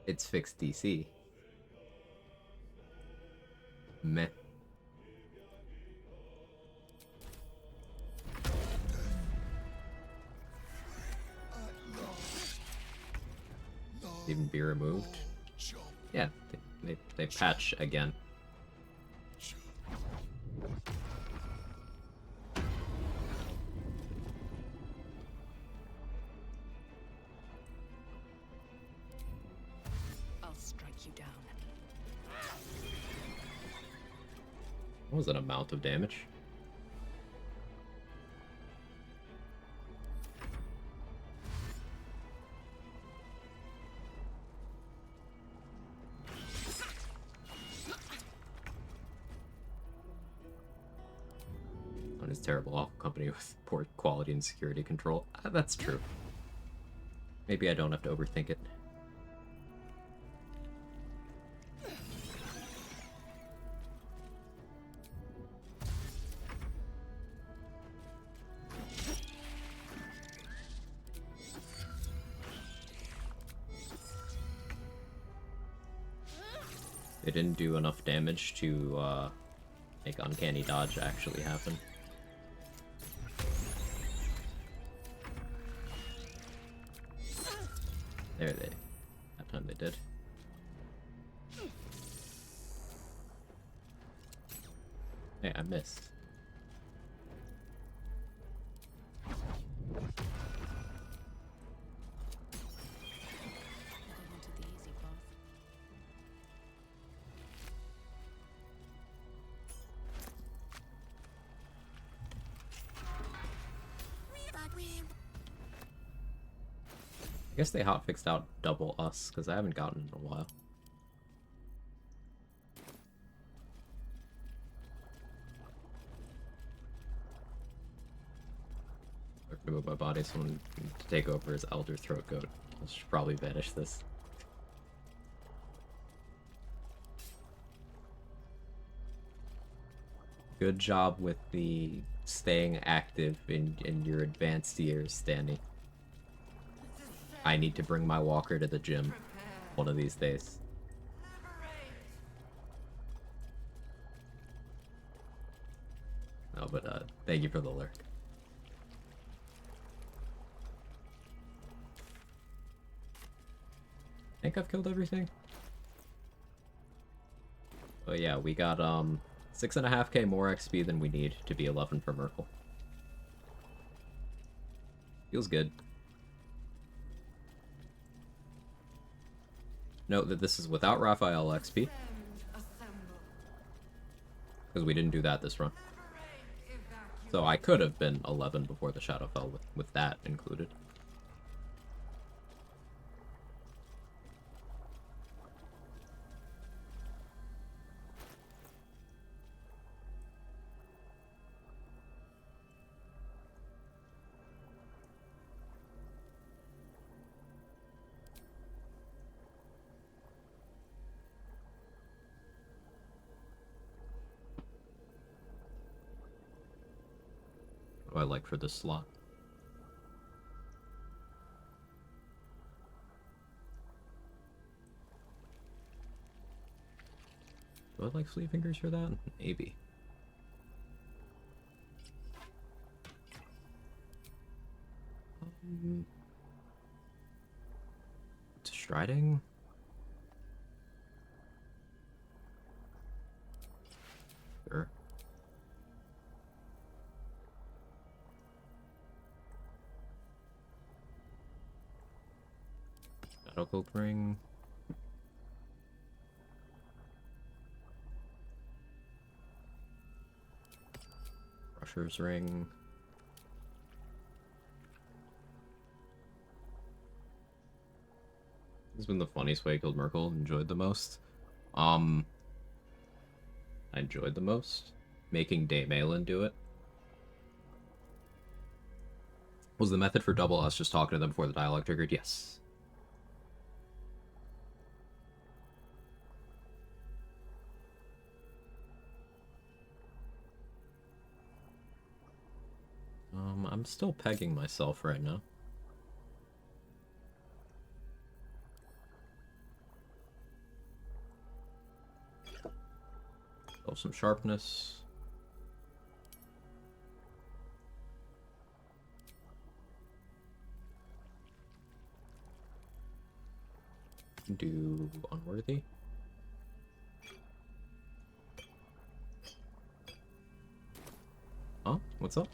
It's fixed DC. Meh. Even be removed? Yeah, they patch again. I'll strike you down. What was that amount of damage? On his terrible, awful company with poor quality and security control. That's true. Maybe I don't have to overthink it. They didn't do enough damage to make Uncanny Dodge actually happen. There they. That time they did. Hey, I missed. I guess they hotfixed out double us, because I haven't gotten it in a while. Talking with my body, someone to take over as Elder Throat Goat. I should probably banish this. Good job with the staying active in your advanced years, Danny. I need to bring my walker to the gym one of these days. No, but thank you for the lurk. I think I've killed everything. Oh yeah, we got 6.5k more XP than we need to be 11 for Merkel. Feels good. Note that this is without Raphael XP. Because we didn't do that this run. So I could have been 11 before the Shadow fell with that included. What do I like for this slot? Do I like Flea Fingers for that? Maybe. Striding? Sure. Shadow Cloak Ring. Rusher's Ring. This has been the funniest way I killed Merkel. Enjoyed the most. I enjoyed the most making Daemalin do it. Was the method for double us just talking to them before the dialogue triggered? Yes. I'm still pegging myself right now. Still some sharpness. Do unworthy. Huh? What's up?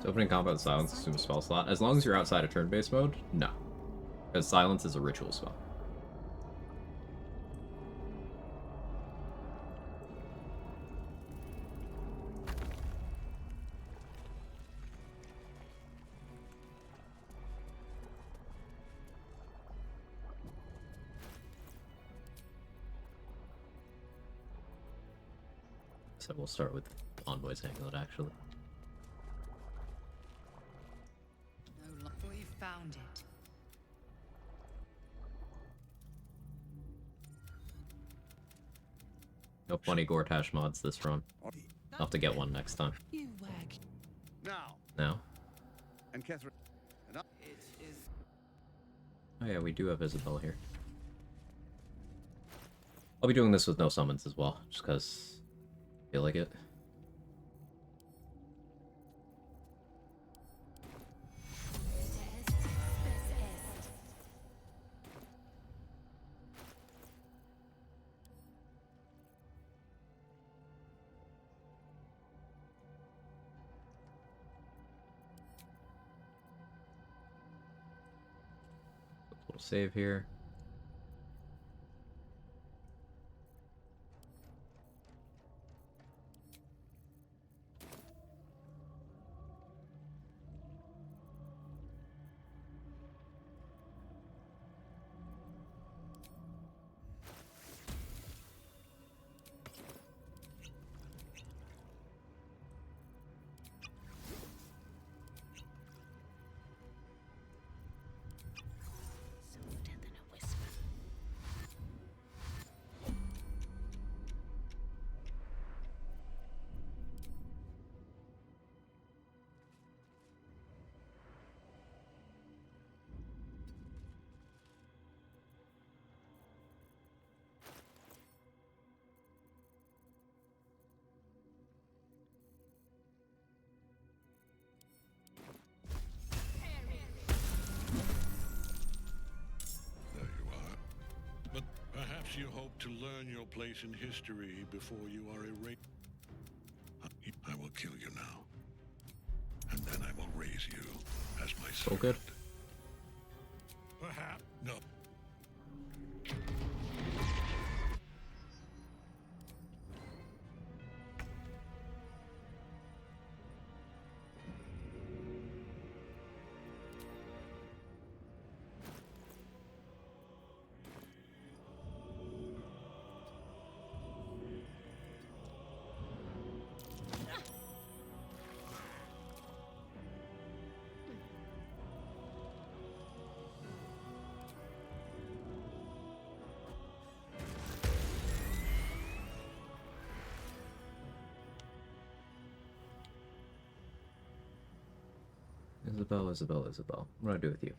So opening combat with silence assumes spell slot. As long as you're outside of turn-based mode, no. Because silence is a ritual spell. So we'll start with Envoy's Amulet, actually. We found it. No funny Gortash mods this run. I'll have to get one next time. You wag. Now? And Catherine. It is. Oh yeah, we do have Isabel here. I'll be doing this with no summons as well, just because I feel like it. We'll save here. Softer than a whisper. There you are. But perhaps you hope to learn your place in history before you are erased. I will kill you now. And then I will raise you as my So servant. good. Perhaps. No. Isabel, Isabel, Isabel. What do I do with you?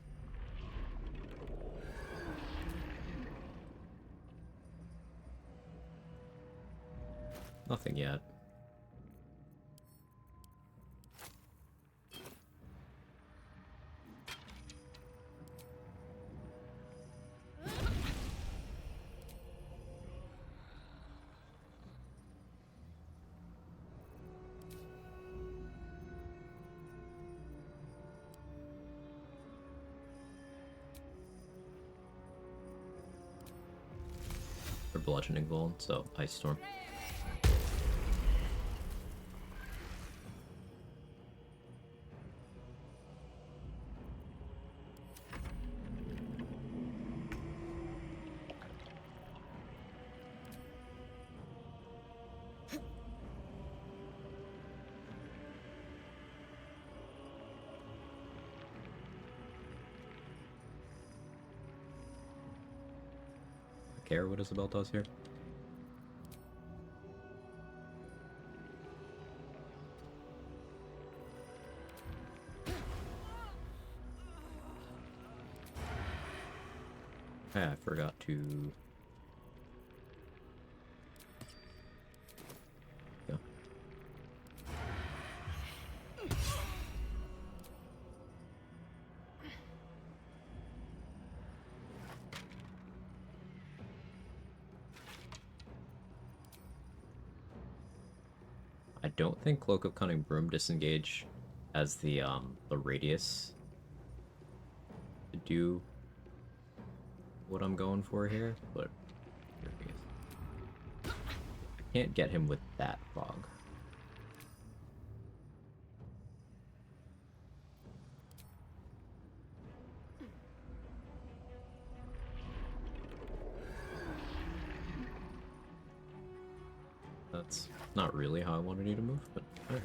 Nothing yet. For bludgeoning bolt, so ice storm. Care what Isabel does here? I forgot to... Yeah. I don't think Cloak of Cunning Broom disengage as the radius to do what I'm going for here, but I can't get him with that fog. That's not really how I wanted you to move, but alright.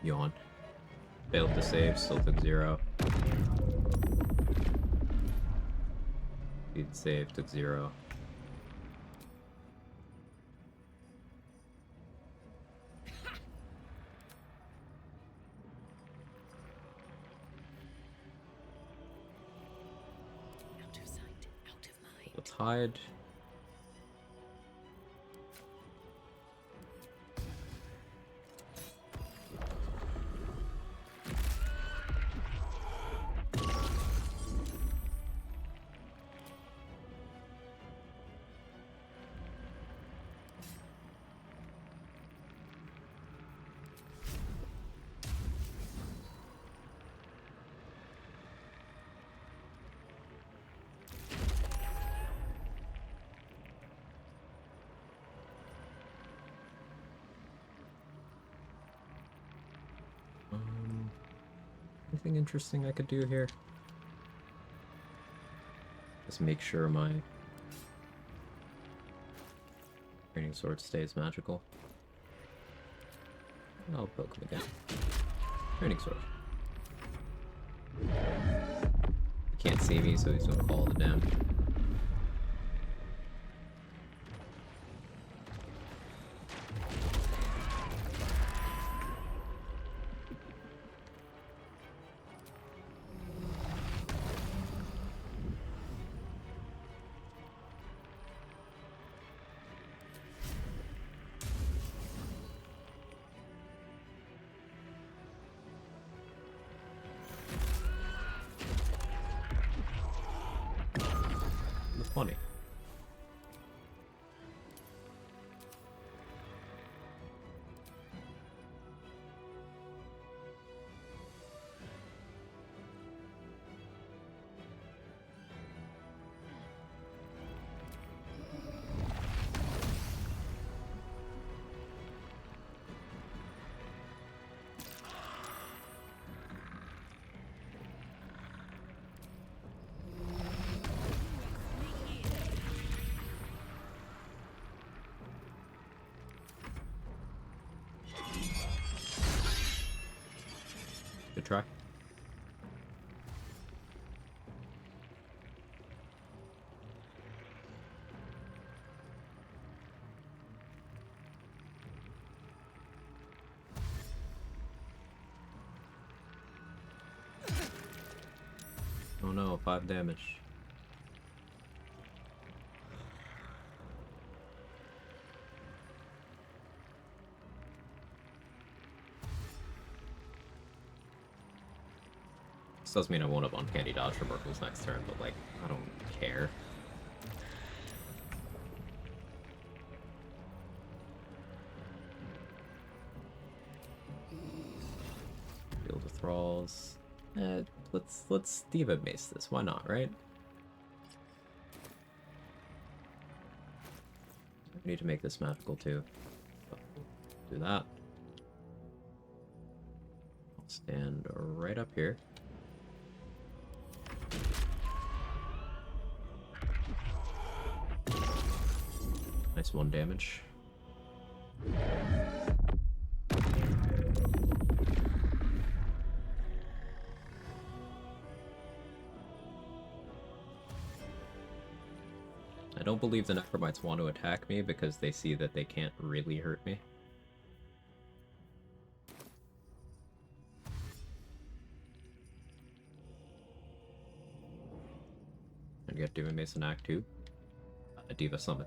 Yawn. Failed to save, still took 0. Speed save, took 0. Out of sight, out of mind. Let's hide. Anything interesting I could do here? Just make sure my training sword stays magical. And I'll poke him again. Training sword. He can't see me, so he's gonna call the damage. Funny. Good try. Oh no, 5 damage. This does mean I won't have Uncanny Dodge for Merkle's next turn, but like, I don't care. Field of Thralls. Let's Diva Mace this. Why not, right? I need to make this magical too. So, do that. I'll stand right up here. Nice 1 damage. I don't believe the Necromites want to attack me because they see that they can't really hurt me. And get Diva Mason Act 2. A Diva Summon.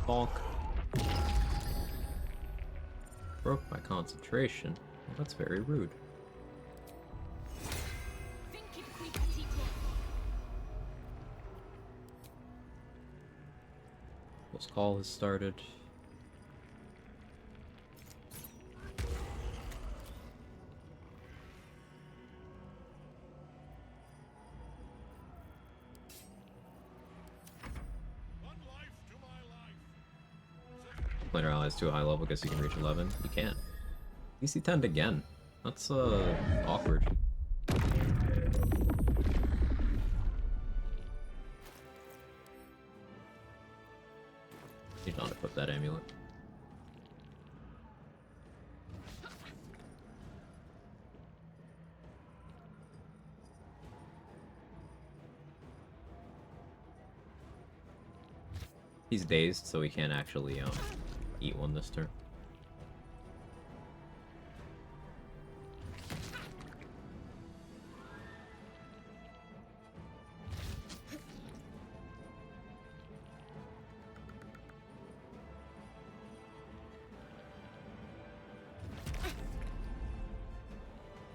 Bonk. Broke my concentration. Well, that's very rude. This call has started. Player allies to a high level, guess you can reach 11. You can. DC 10 again. That's awkward. Need not equip that amulet. He's dazed, so he can't actually eat one this turn.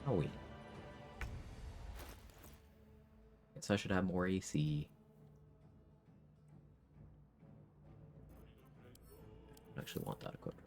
Owie. Guess I should have more AC. I actually want that equipped.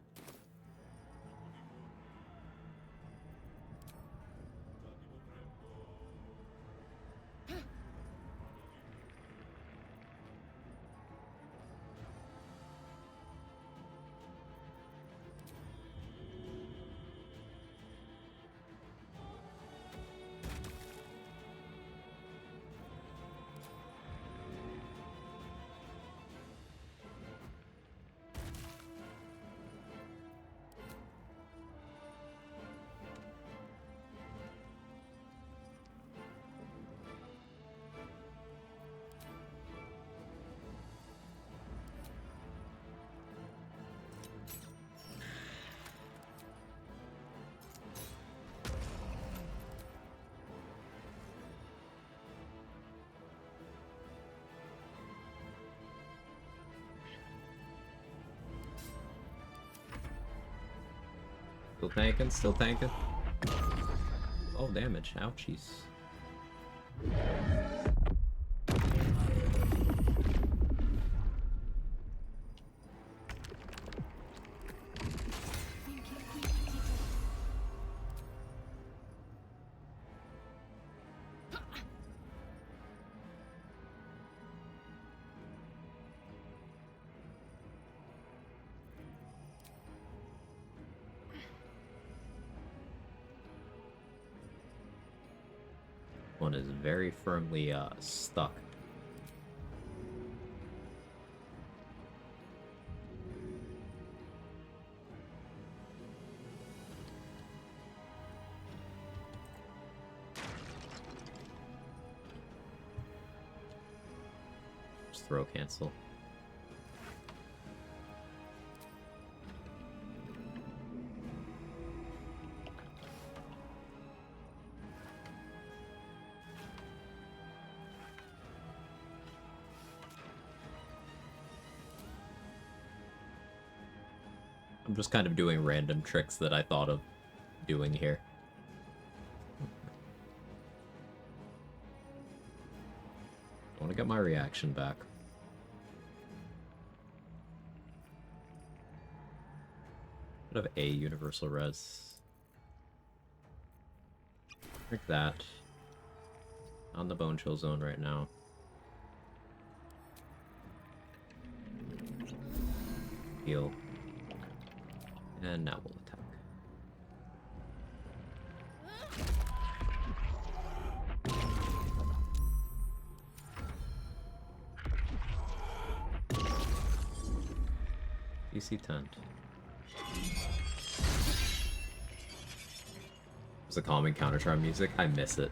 Still tanking, still tanking. Oh, damage. Ouchies. One is very firmly stuck. Just throw cancel. I'm just kind of doing random tricks that I thought of doing here. I want to get my reaction back. Bit of a universal res. Like that. On the bone chill zone right now. Heal. And now we'll attack. DC tent. There's a calming counter-charm music. I miss it.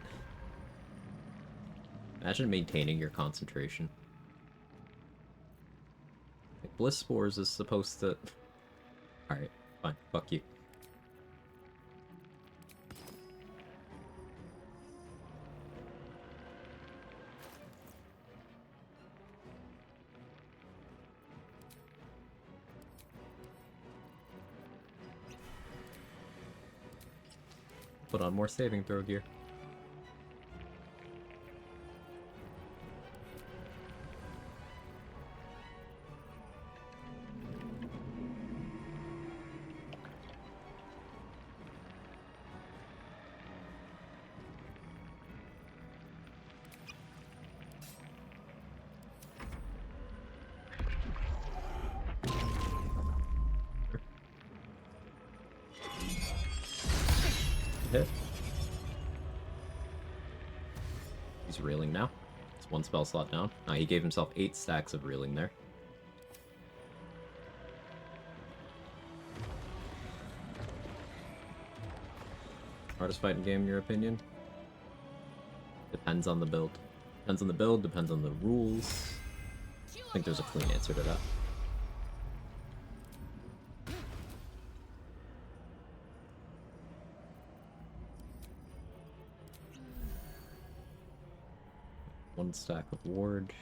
Imagine maintaining your concentration. Like, Bliss Spores is supposed to... Alright, fine. Fuck you. Put on more saving throw gear. Hit. He's reeling now. It's one spell slot down. He gave himself 8 stacks of reeling there. Hardest fighting game in your opinion? Depends on the build. Depends on the build, depends on the rules. I think there's a clean answer to that. 1 stack of ward.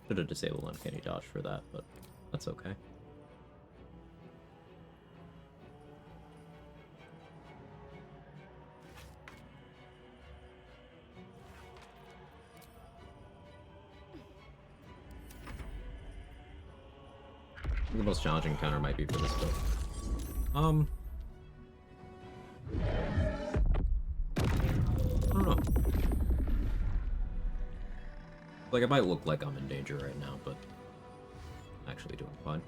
Should have disabled Uncanny Dodge for that, but that's okay. The most challenging encounter might be for this build. I don't know. Like, it might look like I'm in danger right now, but I'm actually doing fine.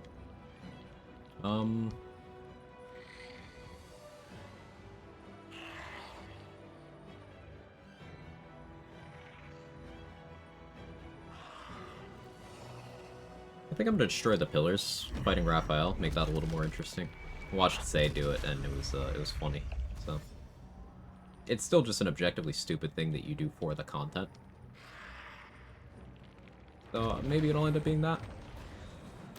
I think I'm gonna destroy the pillars, fighting Raphael, make that a little more interesting. I watched Say do it, and it was funny. So it's still just an objectively stupid thing that you do for the content. So maybe it'll end up being that.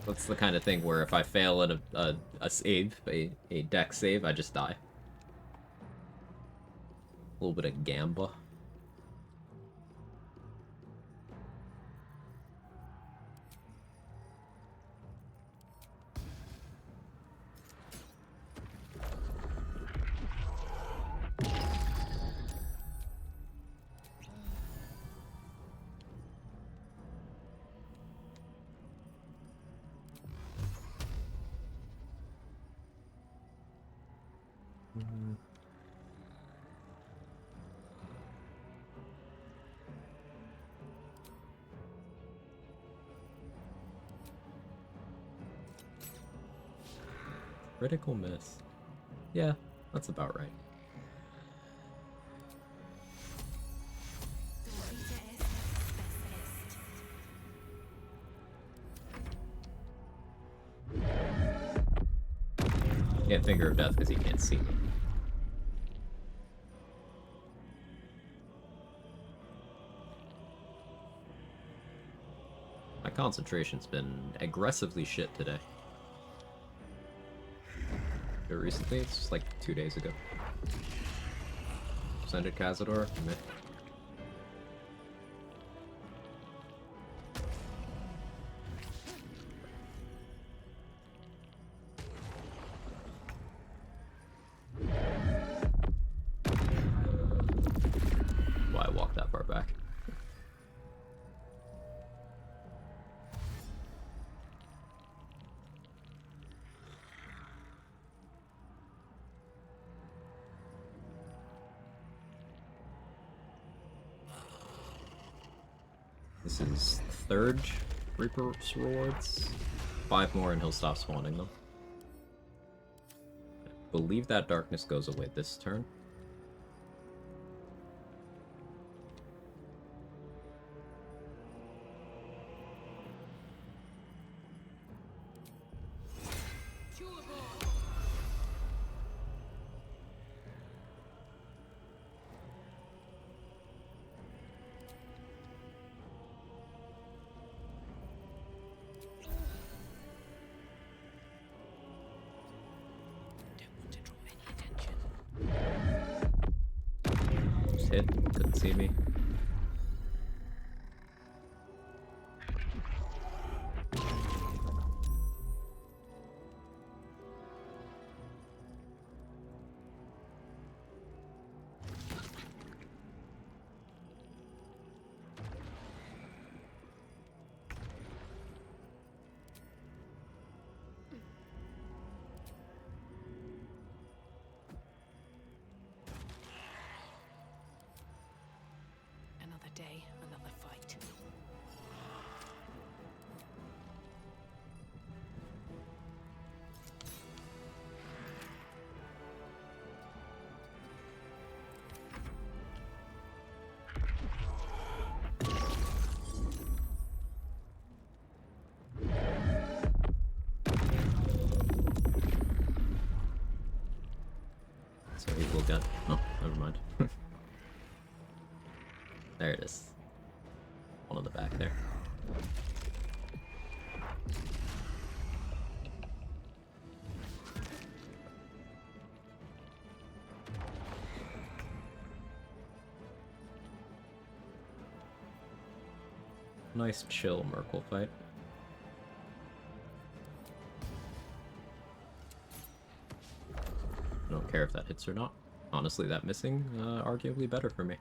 That's the kind of thing where if I fail at a save, a deck save, I just die. A little bit of gamba. Critical miss. Yeah, that's about right. Can't Finger of Death because he can't see me. My concentration's been aggressively shit today. Recently, it's just like 2 days ago. Ascended Cazador, meh. Why I walked that far back? This is 3rd Reaper's Rewards. 5 more and he'll stop spawning them. I believe that darkness goes away this turn. Hit, couldn't see me. Another day, another fight. dead. Oh, never mind. There it is. One on the back there. Nice chill Merkle fight. I don't care if that hits or not. Honestly, that missing, arguably better for me.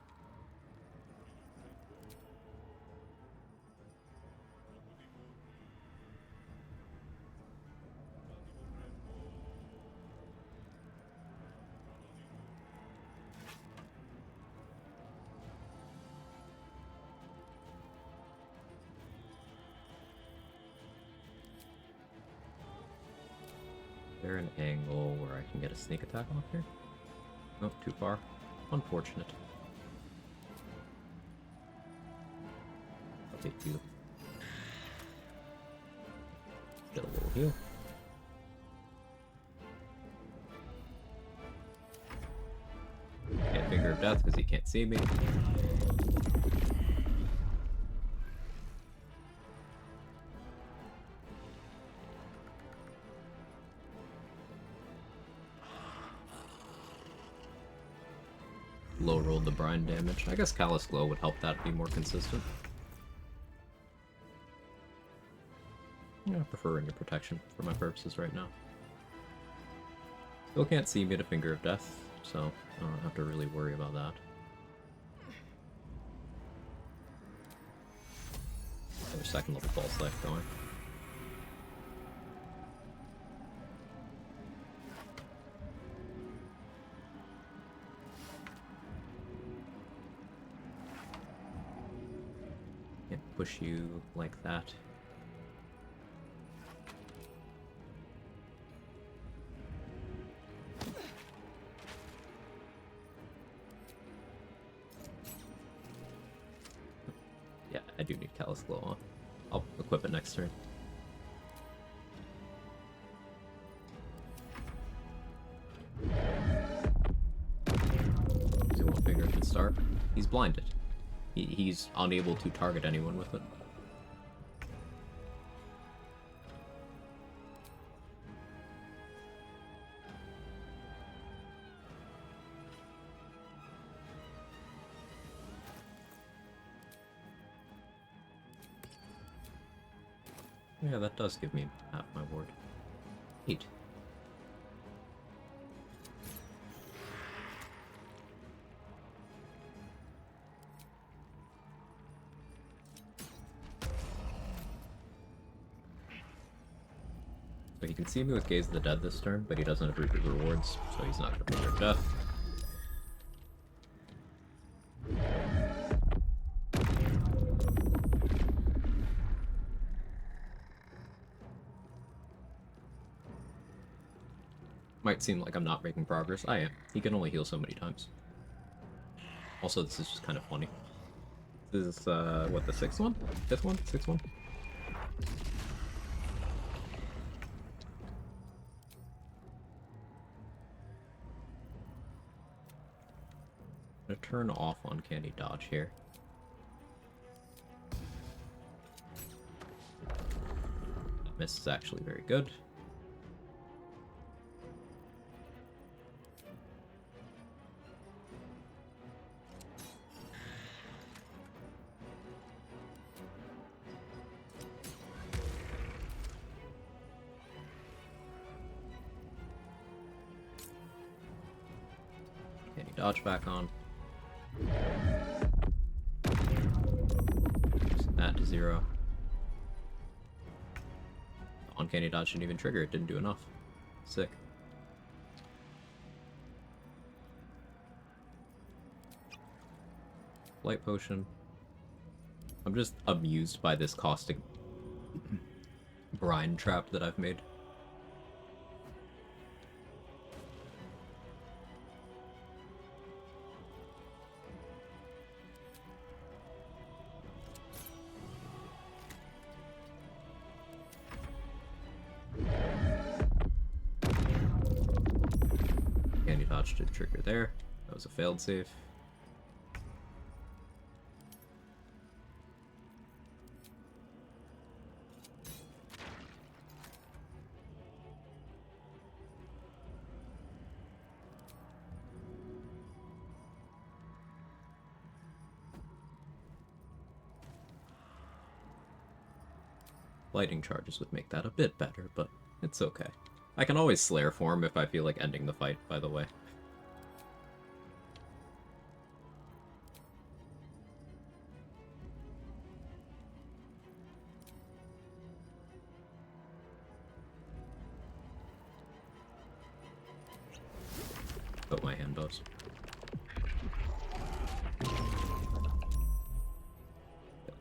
Is there an angle where I can get a sneak attack off here? Nope, too far. Unfortunate. I'll take you. Get a little heal. Can't Finger of Death because he can't see me. Low rolled the brine damage. I guess Callous Glow would help that be more consistent. Yeah, I prefer Ring of Protection for my purposes right now. Still can't see me to Finger of Death, so I don't have to really worry about that. Another second level False Life going. Push you like that. Yeah, I do need Callous Glow on. I'll equip it next turn. Does he want Finger at the start? He's blinded. He's unable to target anyone with it. Yeah, that does give me half my ward. 8. So he can see me with Gaze of the Dead this turn, but he doesn't have Reaper rewards, so he's not going to preserve death. Might seem like I'm not making progress. I am. He can only heal so many times. Also, this is just kind of funny. This is, what, the 6th one? 5th one? 6th one? I'm gonna turn off Uncanny Dodge here. That miss is actually very good. Dodge back on. That to 0. Uncanny Dodge didn't even trigger, it didn't do enough. Sick. Light Potion. I'm just amused by this caustic brine trap that I've made. much to trigger there. That was a failed save. Lightning charges would make that a bit better, but it's okay. I can always Slayer form if I feel like ending the fight, by the way. But my hand does.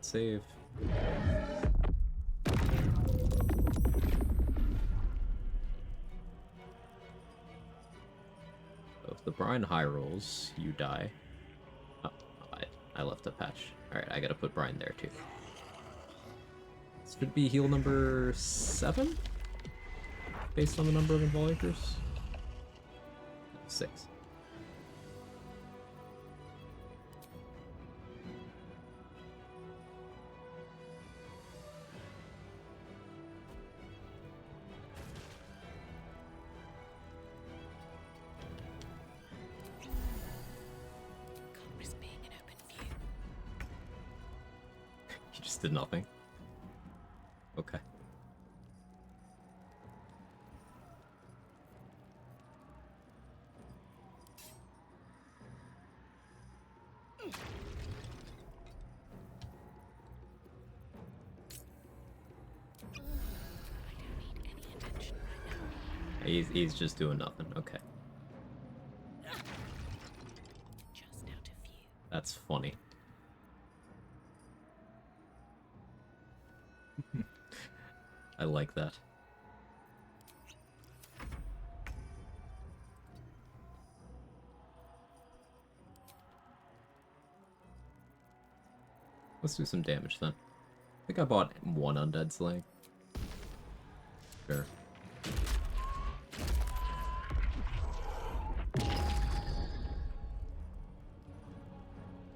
Save. So if the Brian high rolls, you die. Oh, I left a patch. Alright, I gotta put Brian there too. This should be heal number 7? Based on the number of involucres? 6. You just did nothing. Okay. He's just doing nothing. Okay. That's funny. I like that. Let's do some damage then. I think I bought 1 undead slaying. Sure.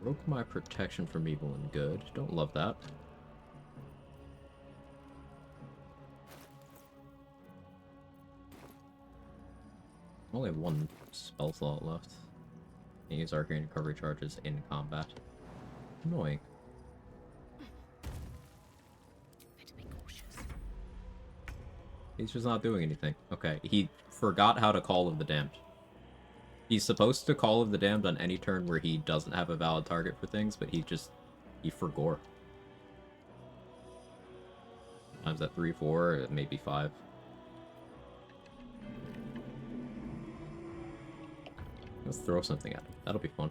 Broke my protection from evil and good. Don't love that. Only have 1 spell slot left. Can use arcane recovery charges in combat. Annoying. He's just not doing anything. Okay, he forgot how to Call of the Damned. He's supposed to Call of the Damned on any turn where he doesn't have a valid target for things, but he forgot. Sometimes at 3, 4, maybe 5. Let's throw something at him. That'll be fun.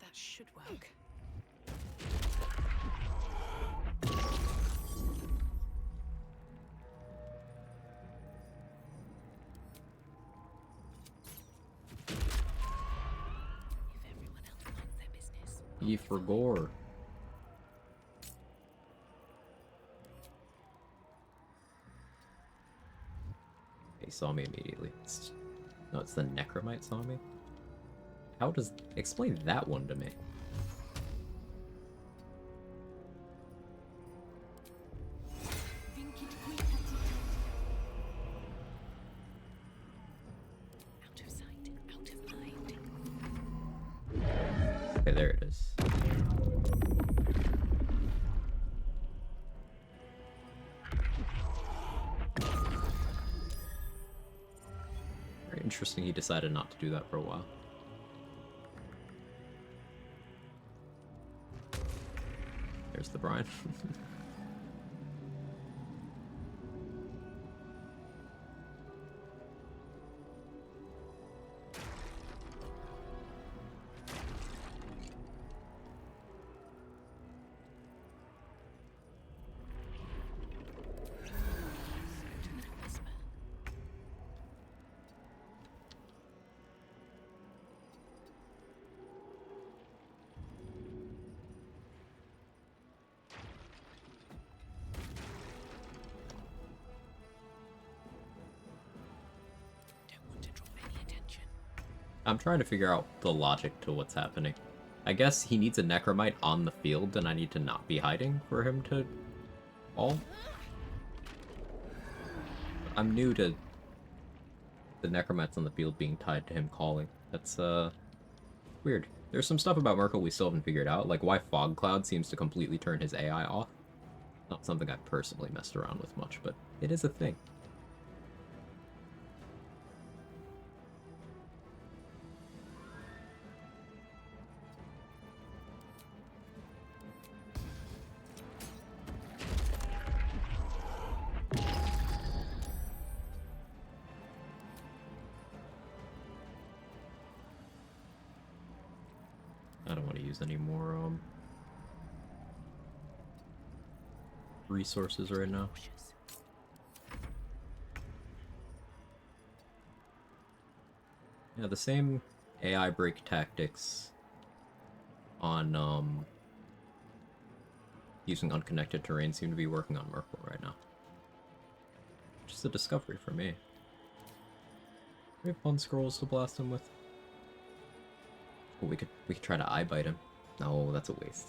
That should work. He forgot. He saw me immediately. No, it's the Necromite saw me? How does... Explain that one to me. Okay, there it is. Very interesting he decided not to do that for a while. There's the Brian. I'm trying to figure out the logic to what's happening. I guess he needs a necromite on the field, and I need to not be hiding for him to fall. I'm new to the necromites on the field being tied to him calling. That's, weird. There's some stuff about Merkel we still haven't figured out, like why Fog Cloud seems to completely turn his AI off. Not something I've personally messed around with much, but it is a thing. I don't want to use any more, resources right now. Yeah, the same AI break tactics on, using unconnected terrain seem to be working on Merkel right now. Just a discovery for me. We have fun scrolls to blast him with. Oh, we could try to eye bite him. No, that's a waste.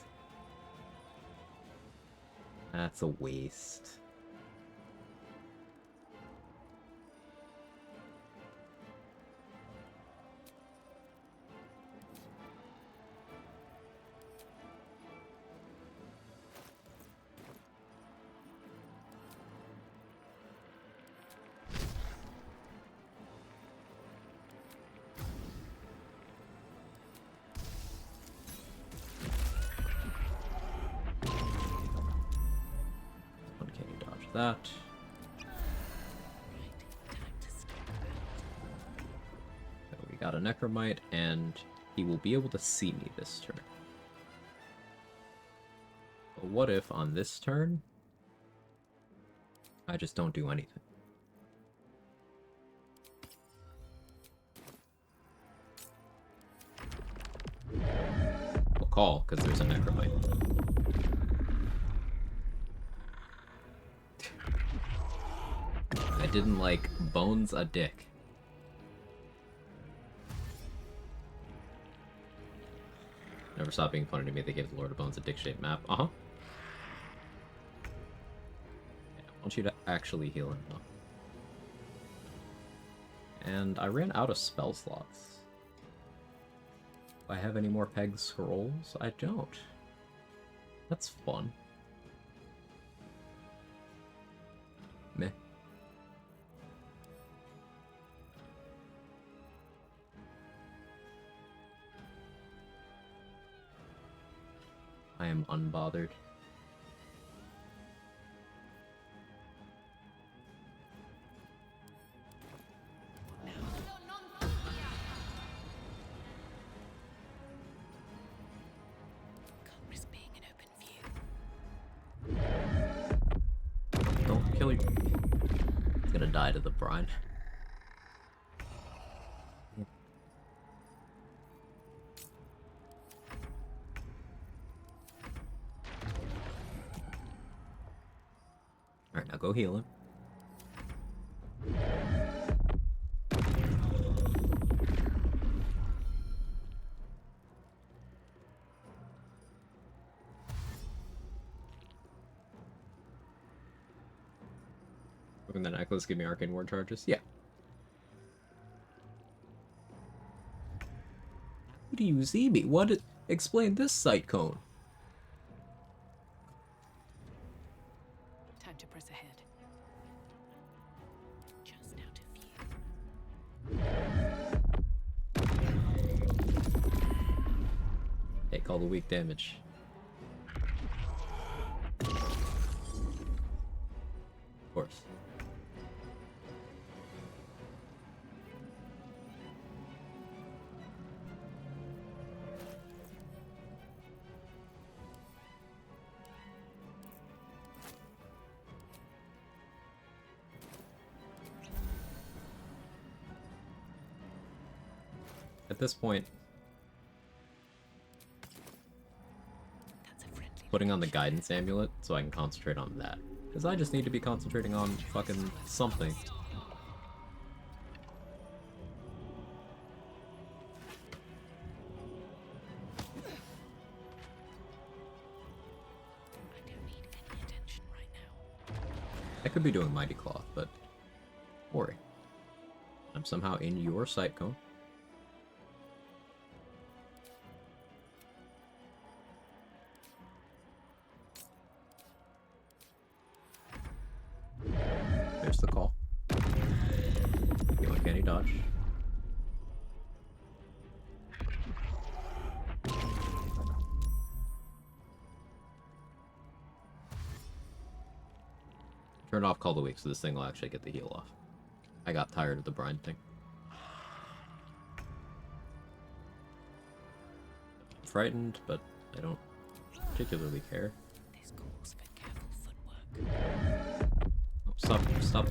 That's a waste. That. So we got a necromite, and he will be able to see me this turn. But what if on this turn I just don't do anything? We'll call, because there's a necromite. I didn't like Bones a dick. Never stop being funny to me. They gave the Lord of Bones a dick-shaped map. Uh-huh. Yeah, I want you to actually heal him, though. And I ran out of spell slots. Do I have any more Peg Scrolls? I don't. That's fun. Meh. I am unbothered. Can't risk being in open view. Don't kill you. It's gonna die to the brine. Alright, now go heal him. Open the necklace, give me arcane ward charges? Yeah. How do you see me? Explain this sight cone. Time to press ahead. Just out of view. Take all the weak damage. Of course. At this point, putting on the guidance amulet so I can concentrate on that. Because I just need to be concentrating on fucking something. I could be doing Mighty Cloth, but don't worry. I'm somehow in your sight cone. There's the call. You uncanny dodge. Turn off Call the Weak so this thing will actually get the heal off. I got tired of the brine thing. I'm frightened, but I don't particularly care. This calls for careful footwork. Oh, stop.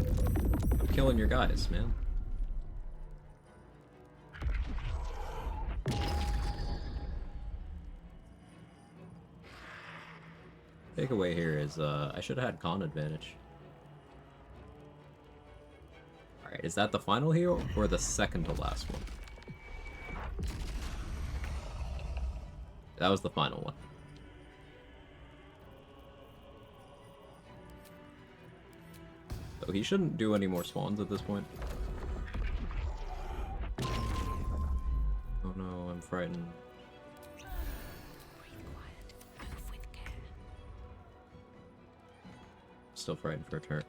I'm killing your guys, man. Takeaway here is, I should have had con advantage. Alright, is that the final heal, or the second to last one? That was the final one. So he shouldn't do any more spawns at this point. Oh no, I'm frightened. Still frightened for a turn.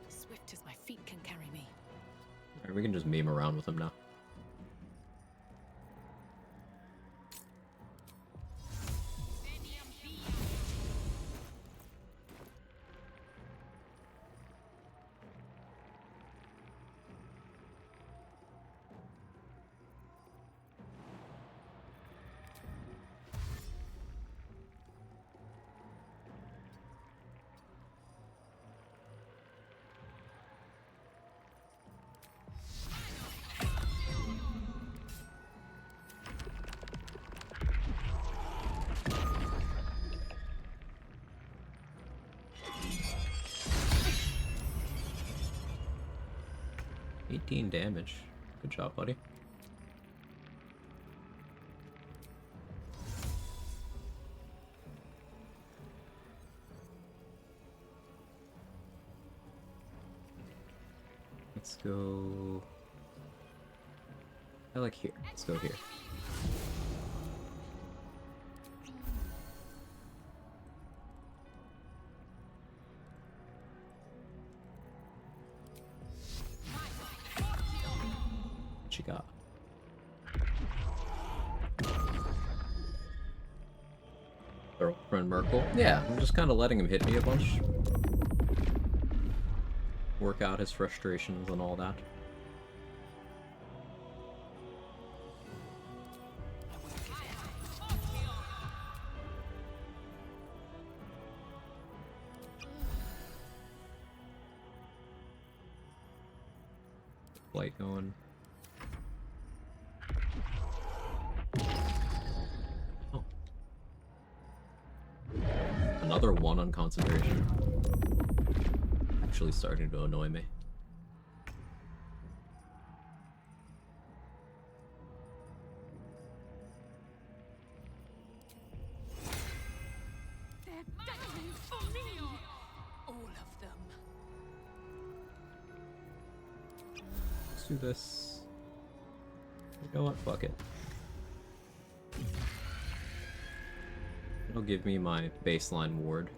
Swift as my feet can carry me. Alright, we can just meme around with him now. Damage. Good job, buddy. Let's go... I like here. Let's go here. What you got? Friend Merkel. Yeah, I'm just kind of letting him hit me a bunch. Work out his frustrations and all that. Light going. Oh. Another one on concentration. Actually starting to annoy me. They're begging for me! All of them. Let's do this. You know what? Fuck it. It'll give me my baseline ward.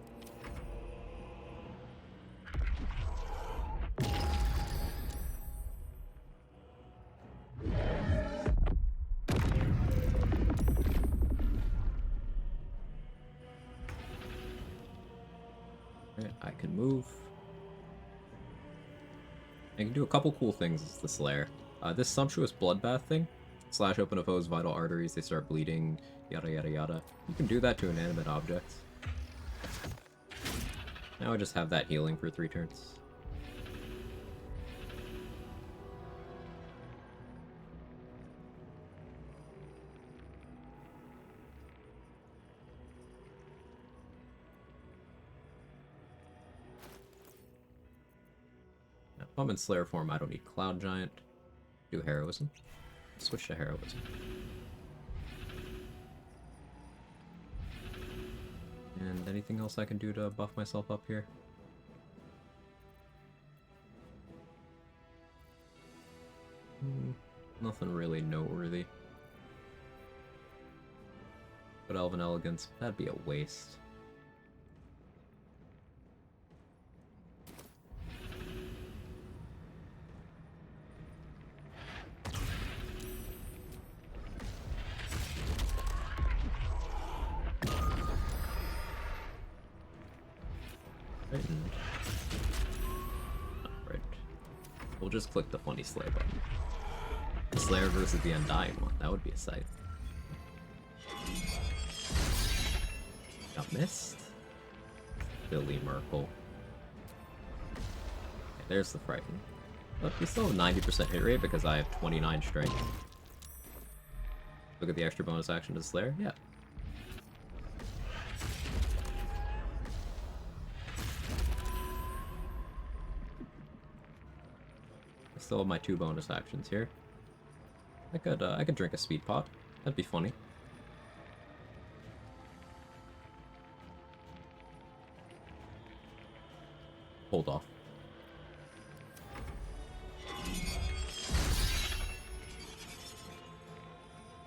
Alright, I can move. I can do a couple cool things as the Slayer. This sumptuous bloodbath thing. Slash open a foe's vital arteries, they start bleeding, yada yada yada. You can do that to inanimate objects. Now I just have that healing for 3 turns. Now, if I'm in Slayer form, I don't need Cloud Giant. Do heroism. Switch to heroism. And anything else I can do to buff myself up here? Nothing really noteworthy. But Elven Elegance, that'd be a waste. Right. We'll just click the funny Slayer button. The Slayer versus the Undying one. That would be a sight. Got missed. Billy Merkel. Okay, there's the Frighten. But we still have 90% hit rate because I have 29 strength. Look at the extra bonus action to Slayer. Yeah. I still have my 2 bonus actions here. I could drink a speed pot. That'd be funny. Hold off.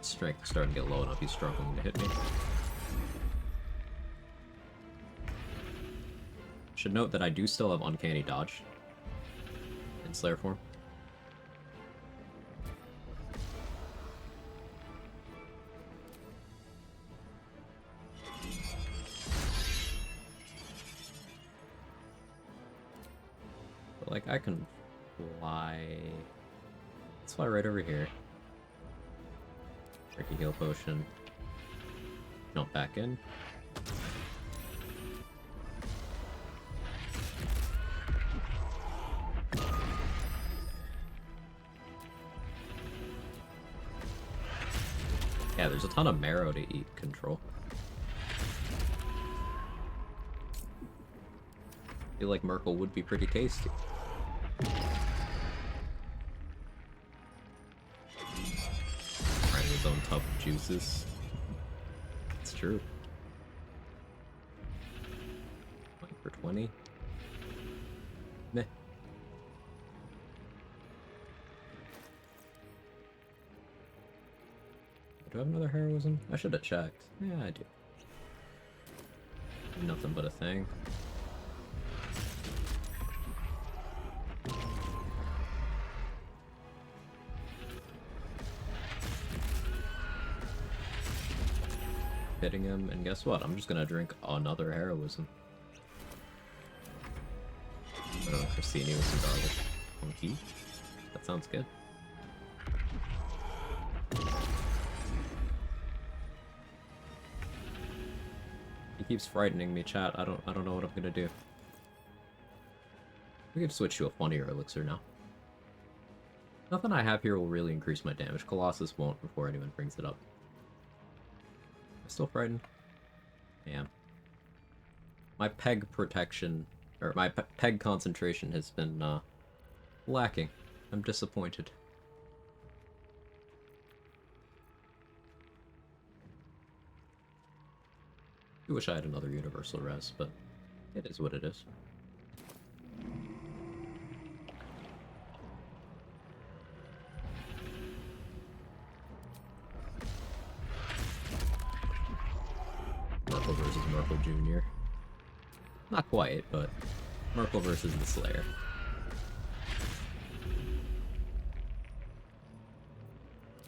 Strength is starting to get low enough. He's struggling to hit me. Should note that I do still have Uncanny Dodge in Slayer form. But, like, I can fly. Let's fly right over here. Drink a heal potion. Jump back in. Yeah, there's a ton of marrow to eat, Control. I feel like Merkel would be pretty tasty. Right, his own tub of juices. It's true. 20 for 20. Meh. Do I have another heroism? I should have checked. Yeah, I do. Nothing but a thing. Hitting him, and guess what? I'm just gonna drink another heroism. Crostini with some garlic. Funky. That sounds good. He keeps frightening me, chat. I don't know what I'm gonna do. We could switch to a funnier elixir now. Nothing I have here will really increase my damage. Colossus won't before anyone brings it up. Still frightened? Yeah. My peg protection, or my peg concentration has been, lacking. I'm disappointed. I wish I had another universal res, but it is what it is. Merkel versus Merkel Jr. Not quite, but Merkel versus the Slayer.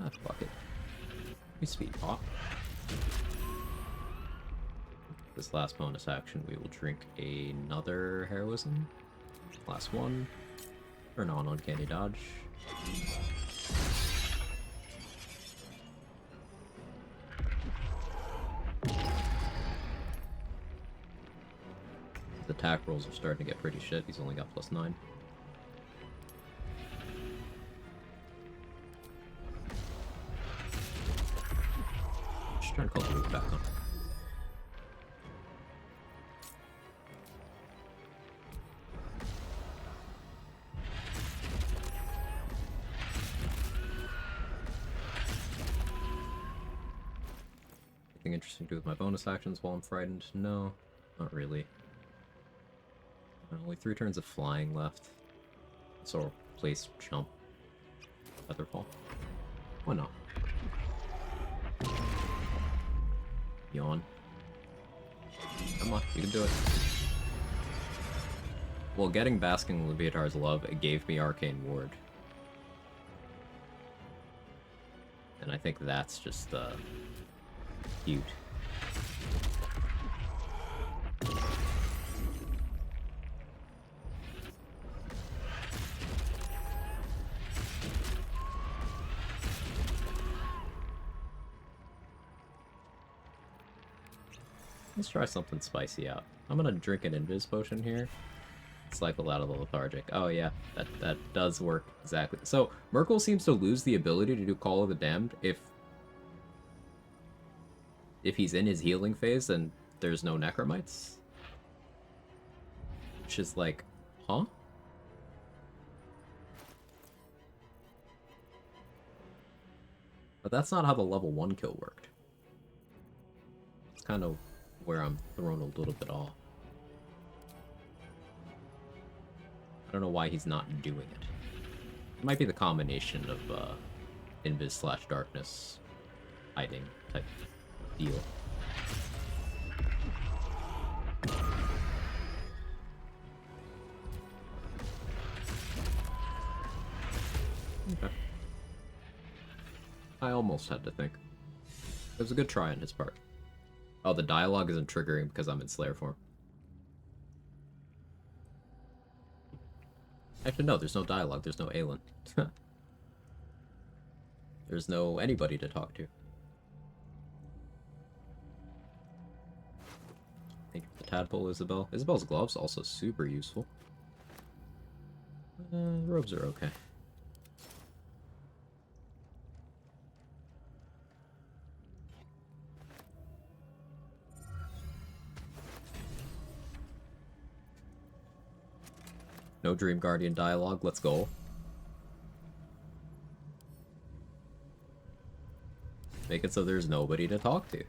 Ah, fuck it. We speed pop. This last bonus action, we will drink another heroism. Last one. Turn on Uncanny Dodge. His attack rolls are starting to get pretty shit. He's only got +9. Just trying to call the loop back on. anything interesting to do with my bonus actions while I'm frightened? No, not really. Only 3 turns of flying left. So I'll place jump. Featherfall. Why not? Yawn. Come on, you can do it. Well, getting Basking Leviatar's Love, it gave me Arcane Ward. And I think that's just, cute. Let's try something spicy out. I'm gonna drink an Invis potion here. Cycle out of the lethargic. Oh yeah, that does work exactly. So Merkel seems to lose the ability to do Call of the Damned if he's in his healing phase and there's no necromites. Which is like, huh? But that's not how the level 1 kill worked. It's kind of where I'm thrown a little bit off. I don't know why he's not doing it. It might be the combination of Invis / darkness hiding type deal. Okay. I almost had to think. It was a good try on his part. Oh, the dialogue isn't triggering because I'm in Slayer form. Actually, no, there's no dialogue. There's no Aelin. There's no anybody to talk to. Thank you for the tadpole, Isabel. Isabel's gloves also super useful. Robes are okay. No Dream Guardian dialogue, let's go. Make it so there's nobody to talk to.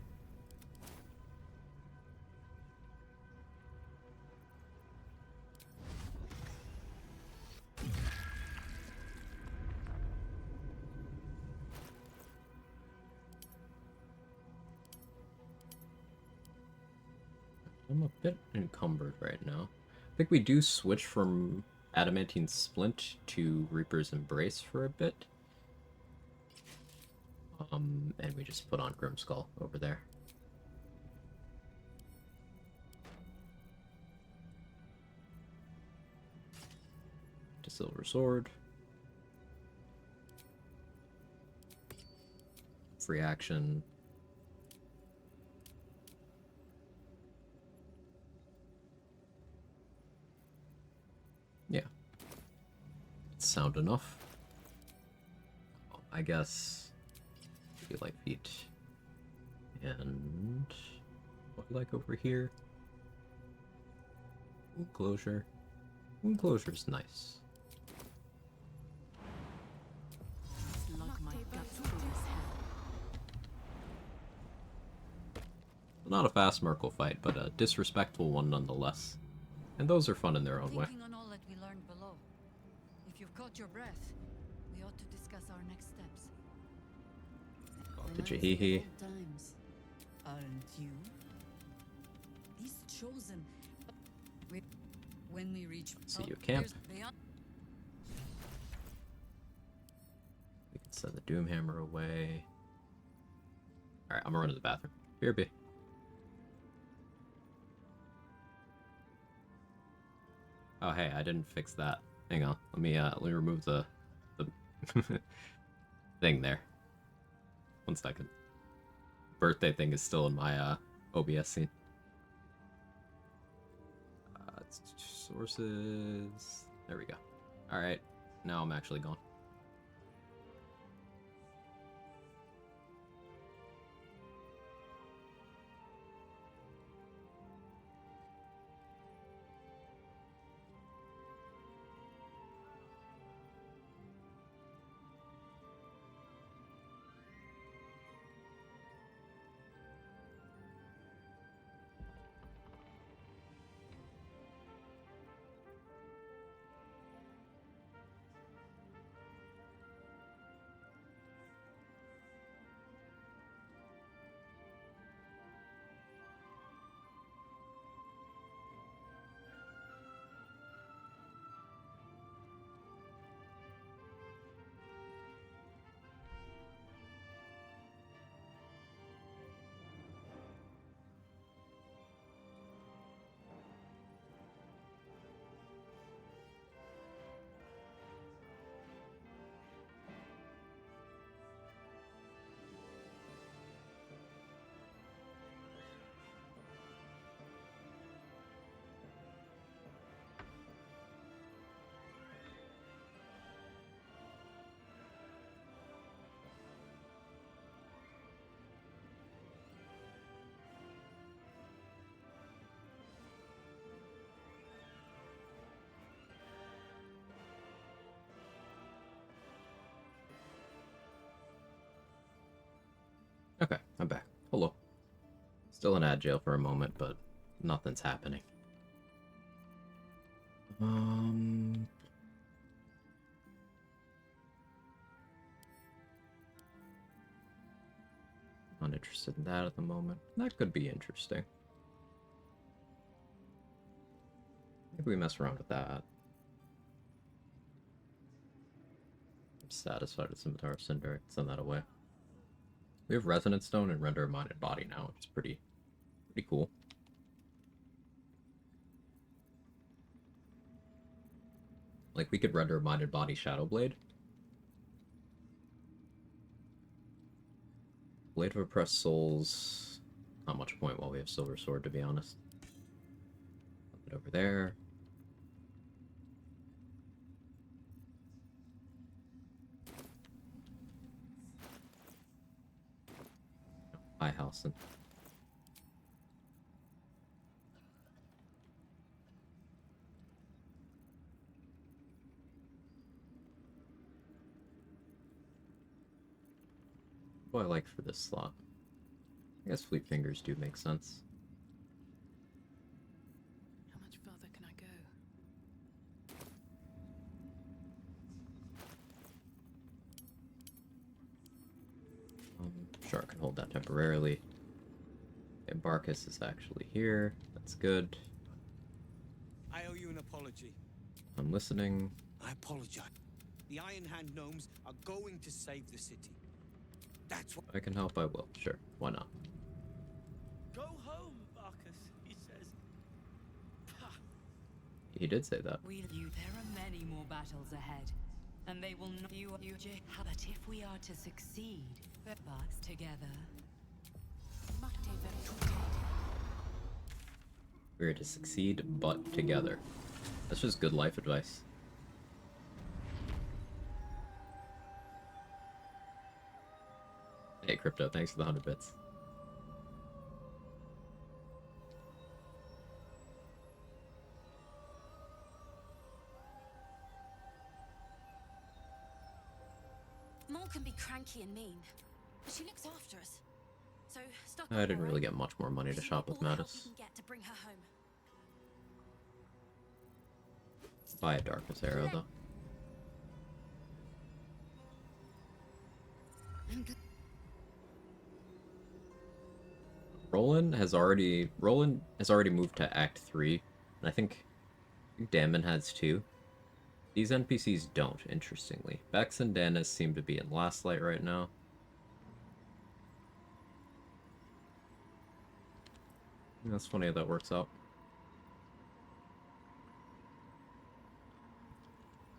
I'm a bit encumbered right now. I think we do switch from Adamantine Splint to Reaper's Embrace for a bit. And we just put on Grimskull over there. To Silver Sword. Free action. Yeah. Sound enough. I guess. Light feet. And what do I like over here? Enclosure. Enclosure's nice. Not a fast Merkle fight, but a disrespectful one nonetheless. And those are fun in their own way. Thinking on all that we learned below. If you've caught your breath, we ought to discuss our next steps. The Jahihi. Times, aren't you? These chosen. When we reach. See you camp. We can send the Doomhammer away. Alright, I'm gonna run to the bathroom. BRB. Oh hey, I didn't fix that. Hang on. Let me remove the thing there. 1 second. Birthday thing is still in my OBS scene. Sources. There we go. Alright. Now I'm actually gone. Okay, I'm back. Hello. Still in ad jail for a moment, but nothing's happening. Not interested in that at the moment. That could be interesting. Maybe we mess around with that. I'm satisfied with Scimitar of Cinder. Send that away. We have Resonance Stone and Render a Minded Body now, which is pretty cool. Like, we could render a Minded Body Shadow Blade. Blade of Oppressed Souls. Not much point while we have Silver Sword, to be honest. Put it over there. Hi, Halson. What do I like for this slot? I guess Fleet Fingers do make sense. How much further can I go? Sure, I can hold that temporarily. Okay, Barkus is actually here. That's good. I owe you an apology. I'm listening. I apologize. The Iron Hand gnomes are going to save the city. That's what If I can help, I will. Sure, why not? Go home, Marcus, he says. He did say that. There are many more battles ahead, and they will not but if we are to succeed, but together. We're to succeed, but together. That's just good life advice. Hey, Crypto, thanks for the 100 bits. Mole can be cranky and mean, but she looks after us. So stuck I didn't really get much more money to shop with Mattis. get to bring her home. Buy a Darkness Arrow, though. Roland has already moved to Act 3, and I think Damon has too. These NPCs don't, interestingly. Bex and Danis seem to be in Last Light right now. That's funny how that works out.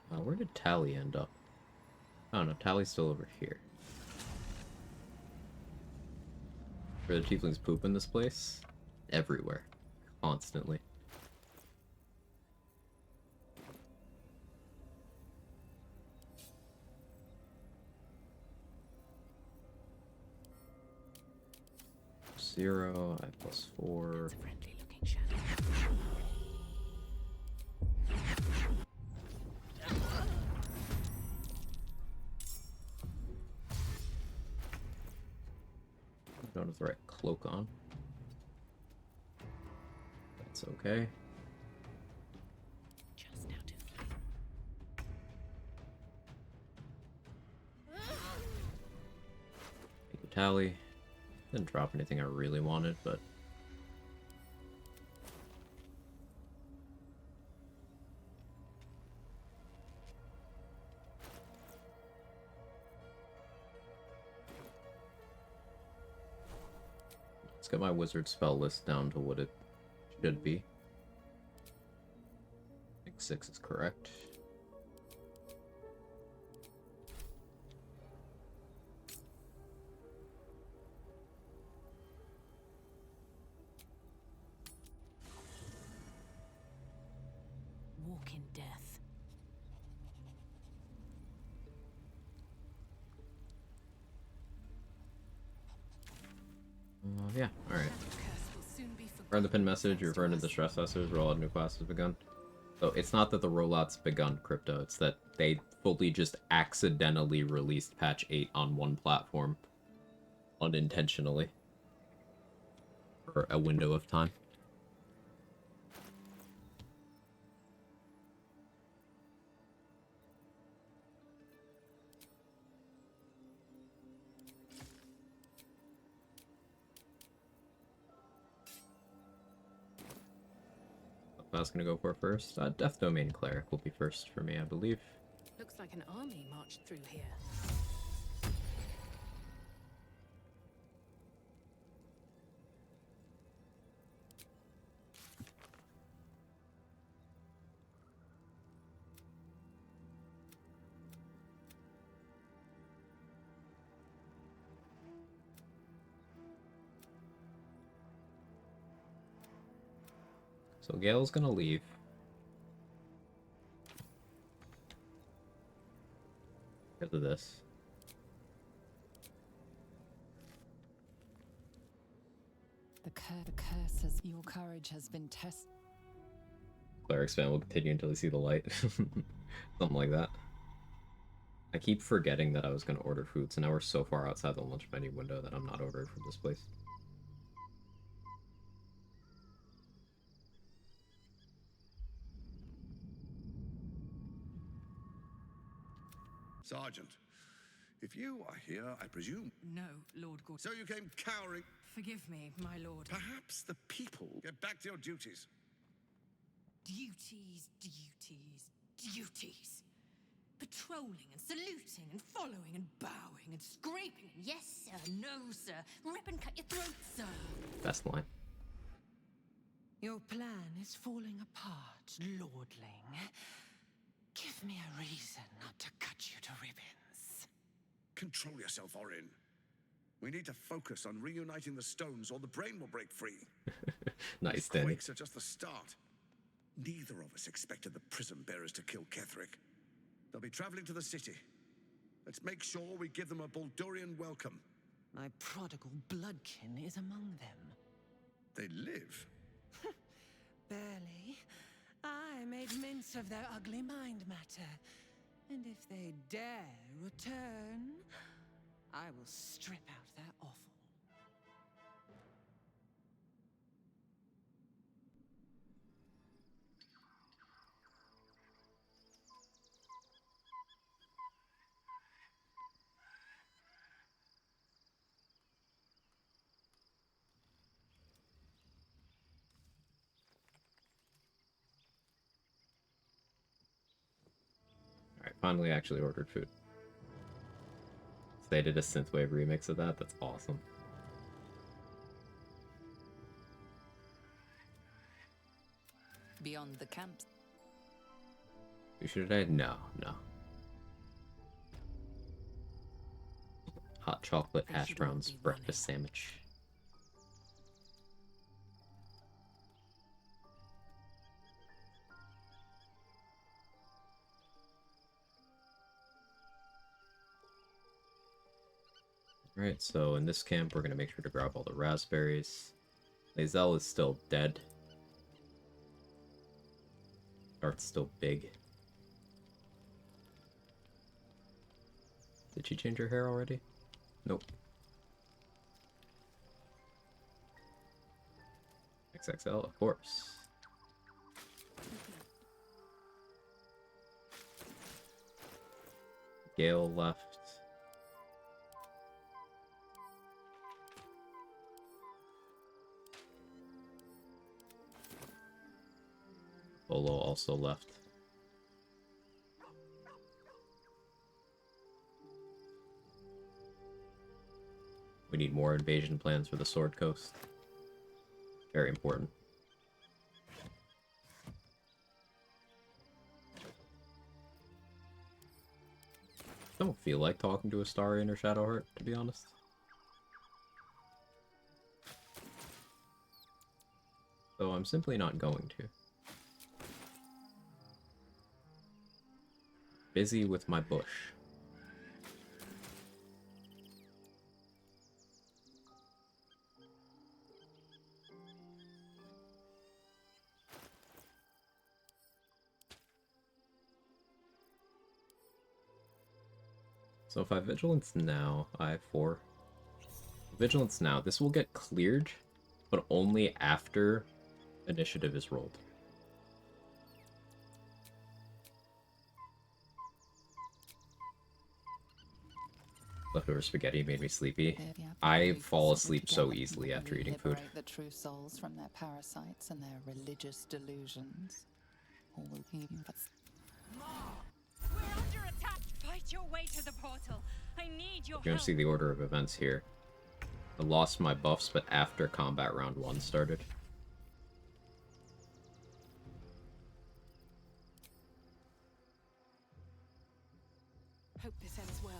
Where did Tally end up? Oh no, Tally's still over here. Where the tieflings poop in this place? Everywhere. Constantly. Zero, I plus 4. I don't have the right cloak on. That's okay. Just out of Thank you, Tally. Didn't drop anything I really wanted, but let's get my wizard spell list down to what it should be. I think 6 is correct. walk in death. Yeah, alright. Read the pin message, you referred to the stress testers, rollout new class has begun. So it's not that the rollout's begun, Crypto, it's that they fully just accidentally released patch 8 on one platform. unintentionally for a window of time. I was gonna go for first. Death Domain Cleric will be first for me, I believe. Looks like an army marched through here. So Gale's gonna leave. Because of this. The curses. Your courage has been tested. Cleric's fan will continue until they see the light. Something like that. I keep forgetting that I was going to order food, so now we're so far outside the lunch menu window that I'm not ordering from this place. Sergeant, if you are here, I presume... No, Lord Gordon. So you came cowering... Forgive me, my lord. Perhaps the people... Get back to your duties. Duties, duties, duties. Patrolling and saluting and following and bowing and scraping. Yes, sir. No, sir. Rip and cut your throat, sir. Best line. Your plan is falling apart, lordling. Give me a reason not to cut you to ribbons. Control yourself, Orin. We need to focus on reuniting the stones or the brain will break free. Nice, Danny. Quakes are just the start. Neither of us expected the prison bearers to kill Ketherick. They'll be traveling to the city. Let's make sure we give them a Baldurian welcome. My prodigal bloodkin is among them. They live. Barely. I made mince of their ugly mind matter. And if they dare return, I will strip out their offal. Alright, finally actually ordered food. So they did a synthwave remix of that. That's awesome. Beyond the camps. Who should I? No, no. Hot chocolate hash browns breakfast sandwich. Alright, so in this camp we're gonna make sure to grab all the raspberries. Lae'zel is still dead. Dart's still big. Did she change her hair already? Nope. XXL, of course. Gale left. Bolo also left. We need more invasion plans for the Sword Coast. Very important. Don't feel like talking to Astarion or Shadowheart, to be honest. So I'm simply not going to. Busy with my bush. So if I vigilance now, I have 4. Vigilance now. This will get cleared, but only after initiative is rolled. Leftover spaghetti made me sleepy. I fall asleep so easily after eating food. Liberate the true souls from their parasites and their religious delusions. All will be but We're under attack! Fight your way to the portal. I need your You're gonna see the order of events here. I lost my buffs, but after combat round 1 started. Hope this ends well.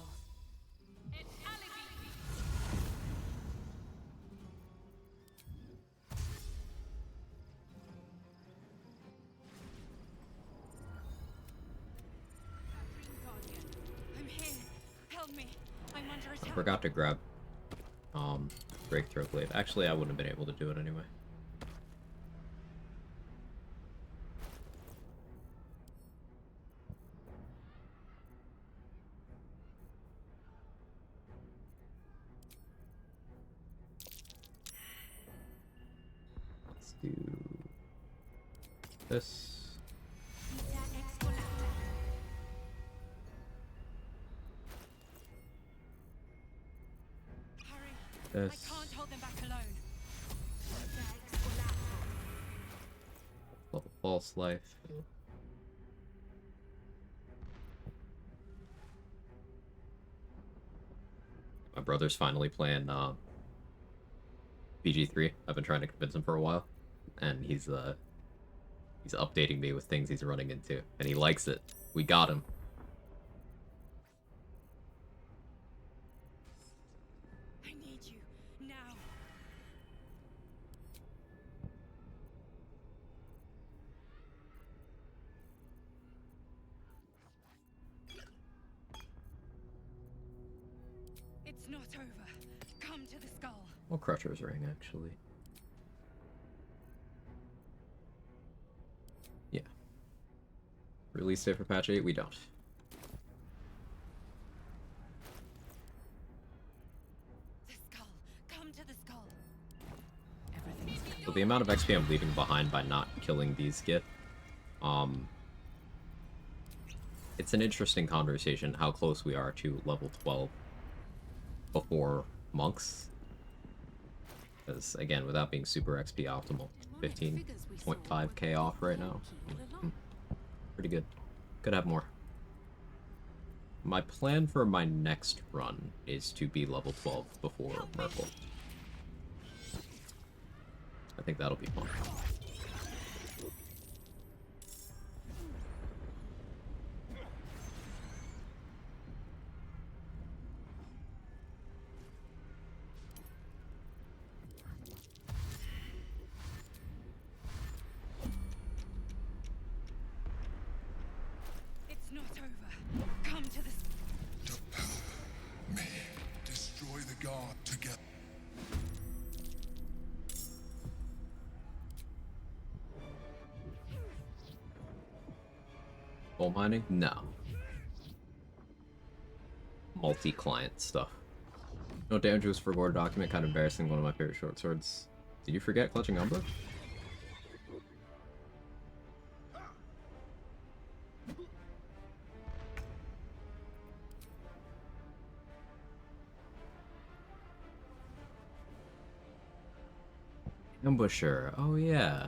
I'm here. Help me. I'm under I attack. forgot to grab Breakthrough Blade. Actually, I wouldn't have been able to do it anyway. Let's do this. This. I can't hold them back alone. Level false life. My brother's finally playing BG3. I've been trying to convince him for a while, and he's updating me with things he's running into, and he likes it. We got him. I need you now. It's not over. Come to the skull. Well, Crusher's ring, actually. Yeah. Release date for patch 8? We don't. The skull. Come to the skull. So the amount of XP I'm leaving behind by not killing these Git, it's an interesting conversation how close we are to level 12 before monks. Because, again, without being super XP optimal, 15.5k off right now. Pretty good. Could have more. My plan for my next run is to be level 12 before Merkel. I think that'll be fun. It's not over. Come to the Me. Destroy the guard together. Coal mining? No. Multi-client stuff. No damage was for a Word document, kind of embarrassing, one of my favorite short swords. Did you forget Clutching Umbra? Ambusher, oh yeah.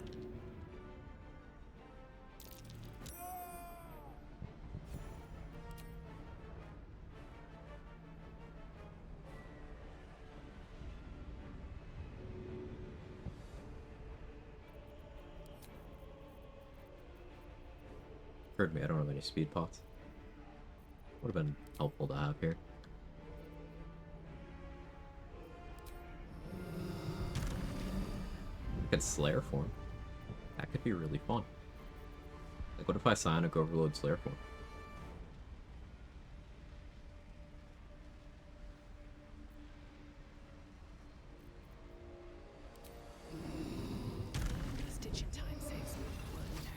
Heard me, I don't have any speed pots. Would have been helpful to have here. I could Slayer form. That could be really fun. Like, what if I Psionic Overload Slayer form? Stitching time saves me. Well, you know.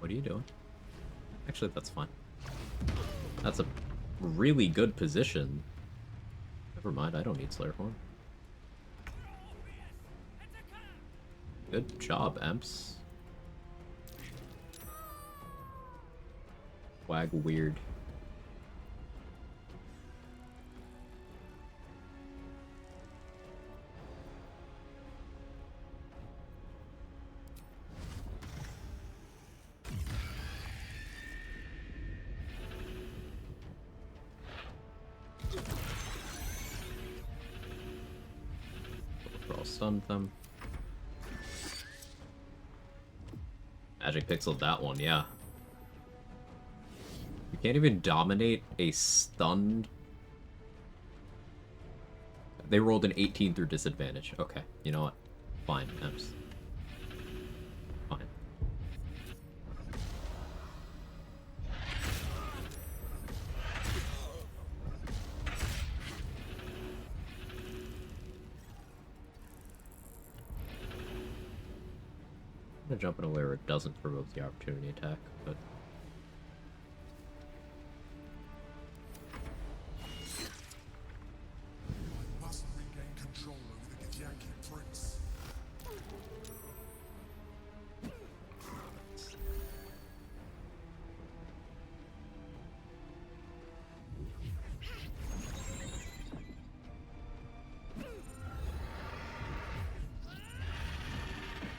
What are you doing? Actually, that's fine. That's a really good position. Never mind, I don't need Slayer Horn. Good job, Emps. Quag weird. I'll stun them. Magic pixeled that one, yeah. You can't even dominate a stunned... They rolled an 18 through disadvantage. Okay, you know what? Fine, Emps. Fine. I'm gonna jump in a way where it doesn't provoke the opportunity attack, but... Must regain control over the Githyanki prince.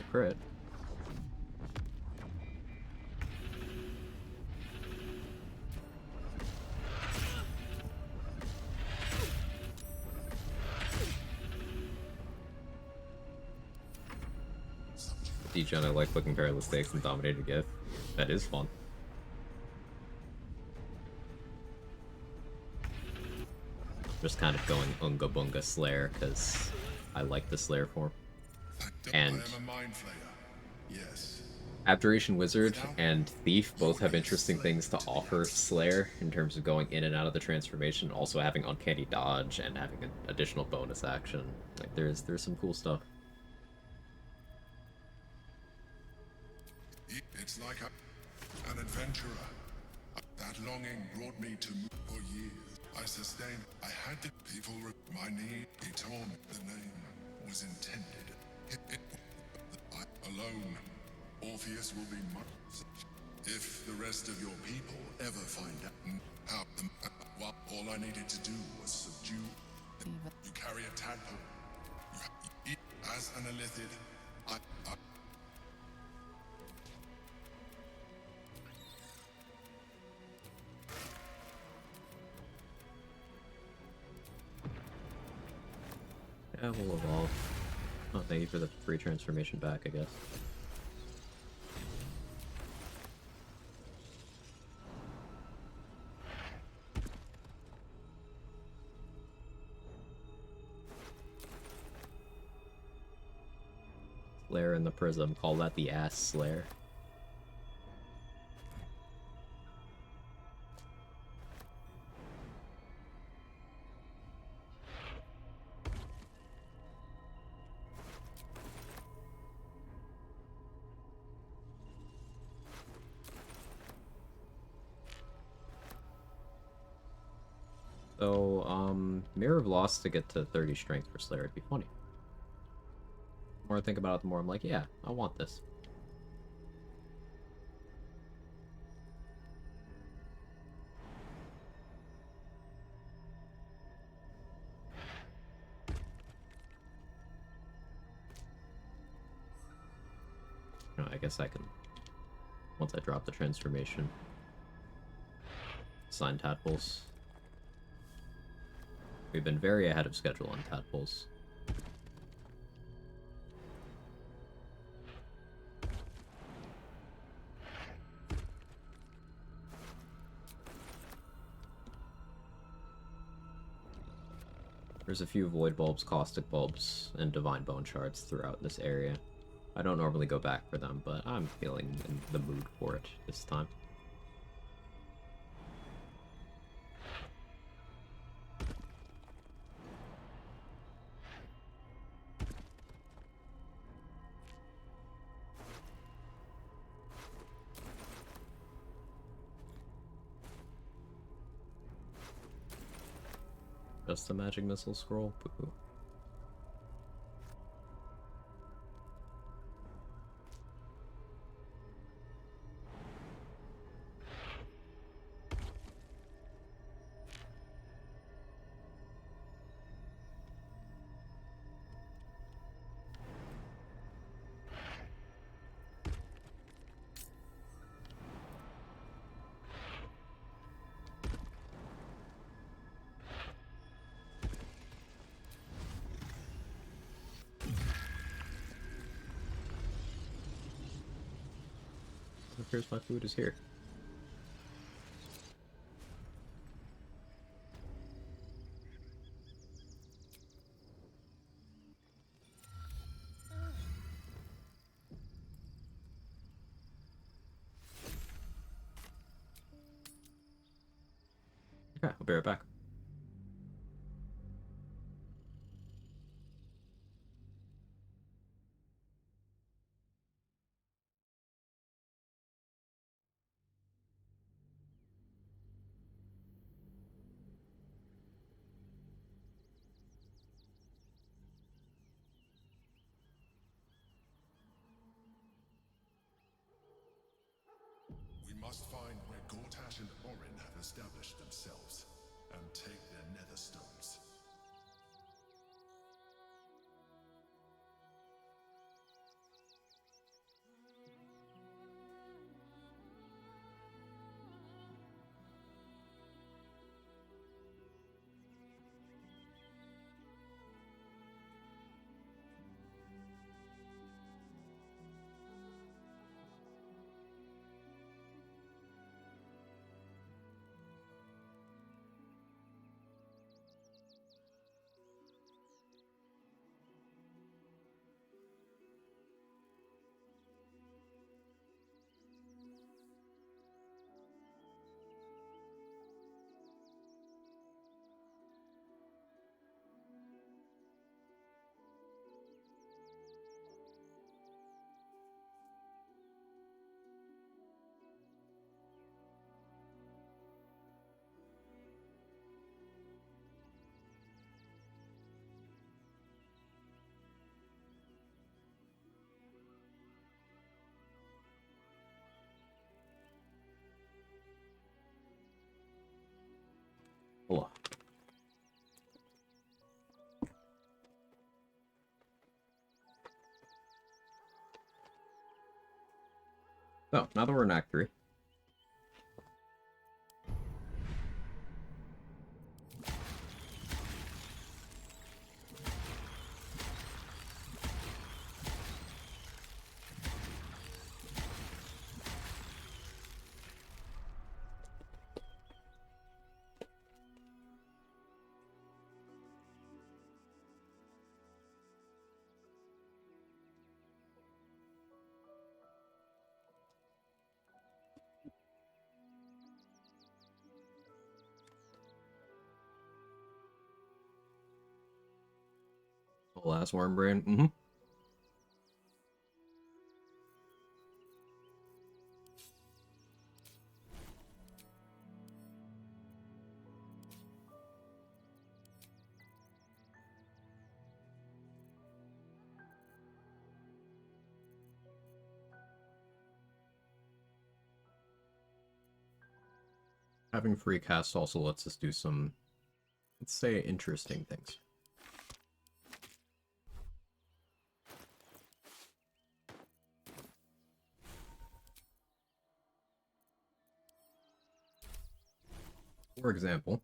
Crit. Degen, I like flicking perilous stakes and dominated Gith. That is fun. Just kind of going Unga Bunga Slayer because I like the Slayer form. And I am a mind flayer. Yes. Abjuration Wizard and Thief both have interesting things to offer Slayer in terms of going in and out of the transformation, also having Uncanny Dodge and having an additional bonus action. Like there's some cool stuff. It's like an adventurer. That longing brought me to move for years. I sustained. I had to. People. My need. He told me the name was intended. I alone. Orpheus will be much. If the rest of your people ever find out how them, well, all I needed to do was subdue. You carry a tadpole. You, as an illithid, I Yeah, we'll evolve. Oh, thank you for the free transformation back, I guess. Slayer in the Prism. Call that the Ass Slayer. So, Mirror of Loss to get to 30 strength for Slayer would be funny. The more I think about it, the more I'm like, yeah, I want this. No, I guess I can, once I drop the transformation, assign tadpoles. We've been very ahead of schedule on tadpoles. There's a few Void Bulbs, Caustic Bulbs, and Divine Bone Shards throughout this area. I don't normally go back for them, but I'm feeling in the mood for it this time. Just a magic missile scroll? Poo-poo. It appears my food is here. Okay, I'll be right back. We must find where Gortash and Orin have established themselves, and take their nether stones. Hold on. So, now that we're in Act 3. The last worm brain. Mm-hmm. Having free cast also lets us do some, let's say, interesting things. For example,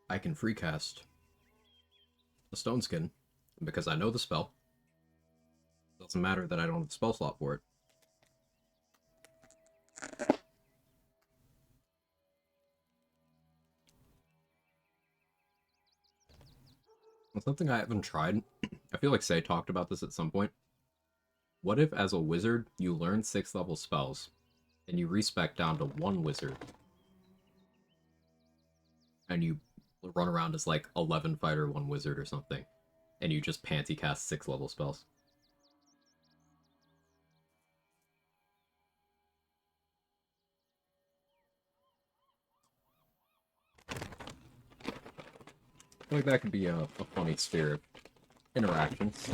I can free cast a stone skin because I know the spell. Doesn't matter that I don't have the spell slot for it. And something I haven't tried, I feel like Say talked about this at some point. What if, as a wizard, you learn 6th level spells, and you respec down to 1 wizard, and you run around as like 11 fighter, 1 wizard or something, and you just panty cast 6th level spells? I feel like that could be a funny sphere of interactions.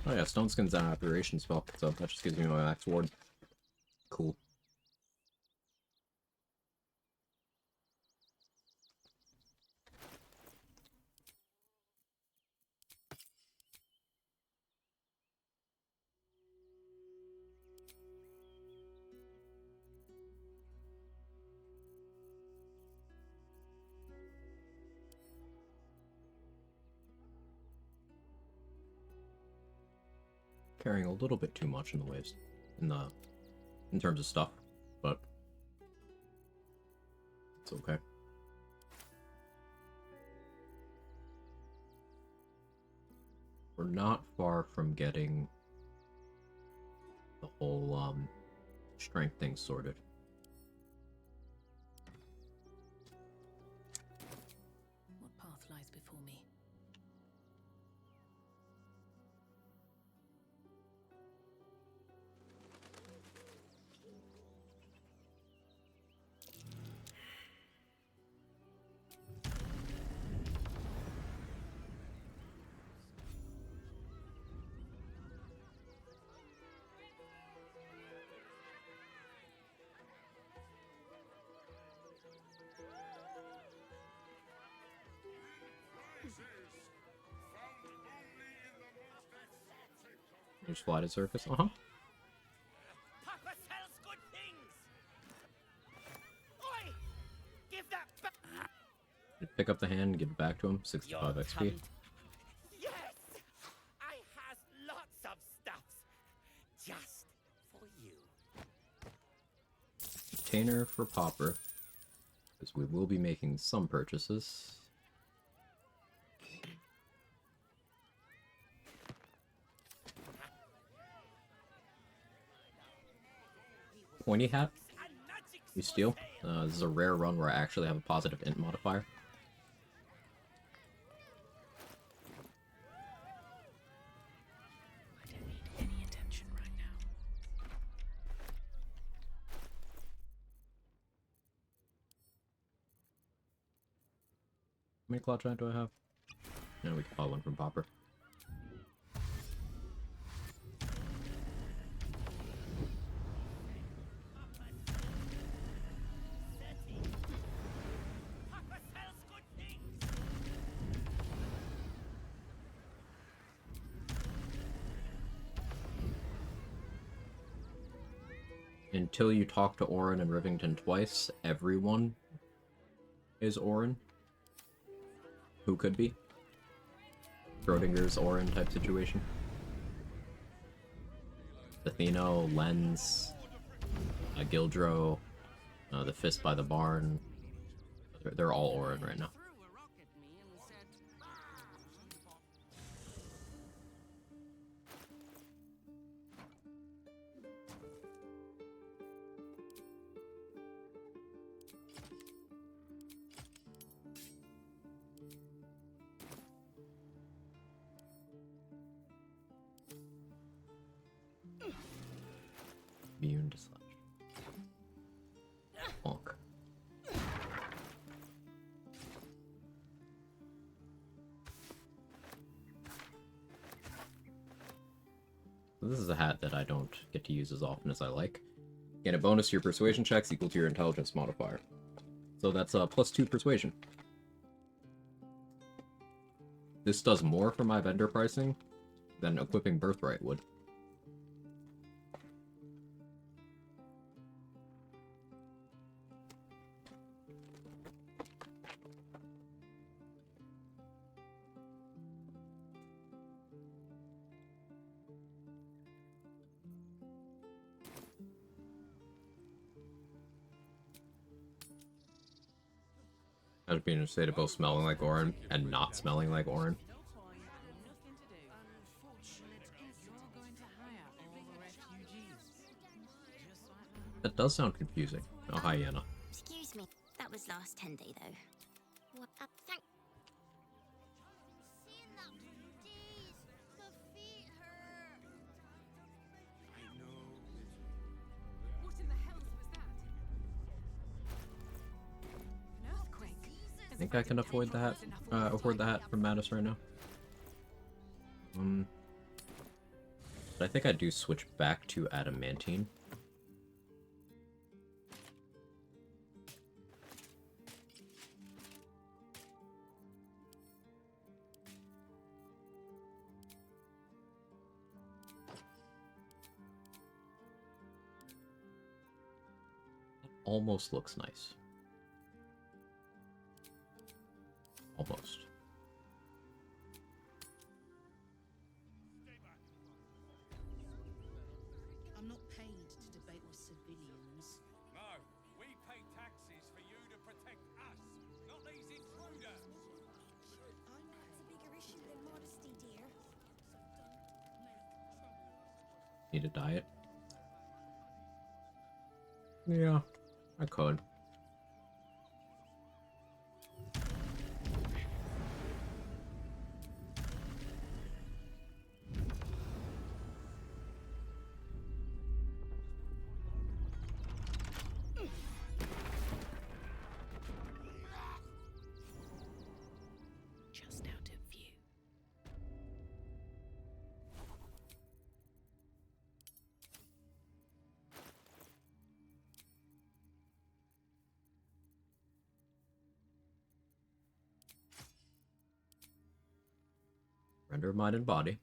Oh yeah, Stone Skin's an aberration spell, so that just gives me my max ward. Cool. Carrying a little bit too much in the waves, in terms of stuff, but it's okay. We're not far from getting the whole strength thing sorted. What path lies before me? Just fly to circus. Uh-huh. Papa sells good things. Oi! Give that back. Pick up the hand and give it back to him. 65 XP. Yes! I has lots of stuffs. Just for you. Container for Popper. Because we will be making some purchases. Pointy hat. You steal. This is a rare run where I actually have a positive int modifier. I don't need any attention right now. How many Cloud Giant do I have? Yeah, we can buy one from Popper. Until you talk to Orin and Rivington twice, everyone is Orin. Who could be? Schrodinger's Orin type situation. Atheno, Lens, Gildro, the Fist by the Barn. They're all Orin right now. Immune to slash. Bonk. So this is a hat that I don't get to use as often as I like. Gain a bonus to your persuasion checks equal to your intelligence modifier. So that's +2 persuasion. This does more for my vendor pricing than equipping Birthright would. I'd be interested in both smelling like Orin and not smelling like Orin. That does sound confusing. Oh, hi, Yenna. Excuse me. That was last 10 day though. What? Thank. think I can afford the hat from Mattis right now. But I think I do switch back to adamantine. Almost looks nice. Almost. I'm not paid to debate with civilians. No, we pay taxes for you to protect us, not these intruders. That's a bigger issue than modesty, dear. Need a diet? Yeah, I could. Just out of view. Render mind and body.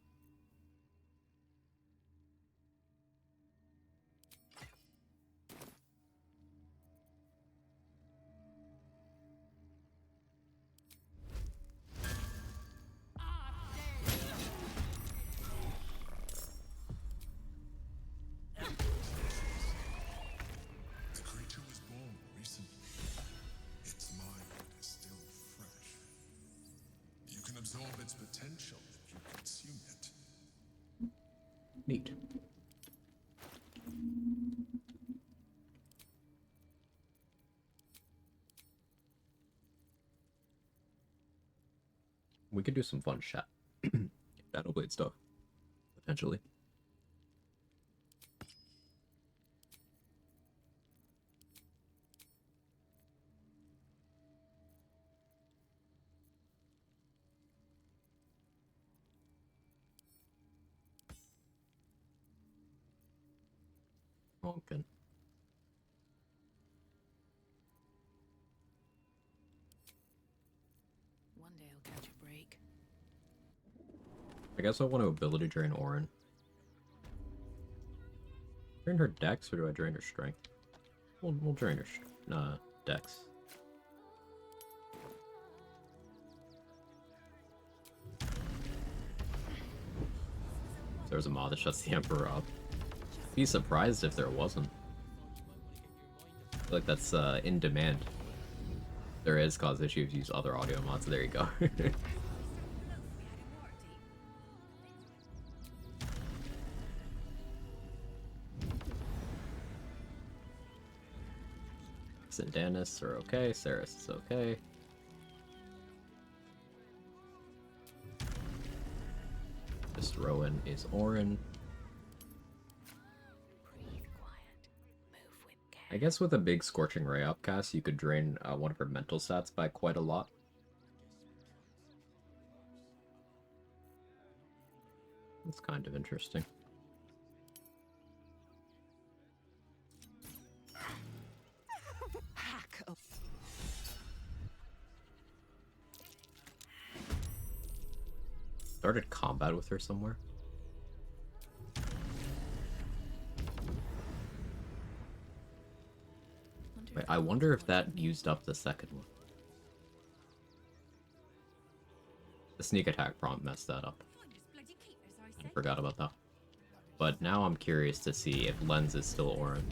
The creature was born recently. Its mind is still fresh. You can absorb its potential if you consume it. Neat. We could do some fun chat. Battleblade stuff. Potentially. Honkin'. One day I'll catch a break. I guess I want to ability drain Orin. Drain her dex, or do I drain her strength? We'll drain her dex. There's a mod that shuts the Emperor up. Be surprised if there wasn't. I feel like that's in demand. There is cause issues, use other audio mods, there you go. Syndanis are okay, Saris is okay. This Rowan is Orin. I guess with a big Scorching Ray upcast, you could drain one of her mental stats by quite a lot. That's kind of interesting. Hack up. Started combat with her somewhere. Wait, I wonder if that used up the second one. The sneak attack prompt messed that up. I forgot about that. But now I'm curious to see if Lens is still Orin.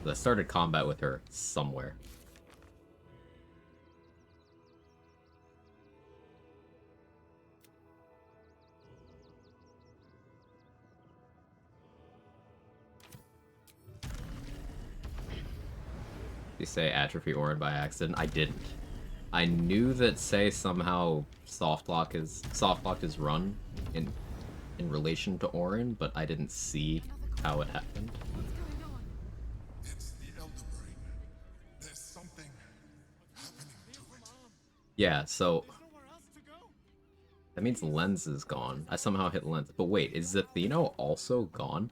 I started combat with her somewhere. You say atrophy Orin by accident? I didn't. I knew that Say somehow softlock is run in relation to Orin, but I didn't see how it happened. It's the Elder Brain. There's something happening to it. Yeah, so that means Lens is gone. I somehow hit Lens. But wait, is Zethino also gone?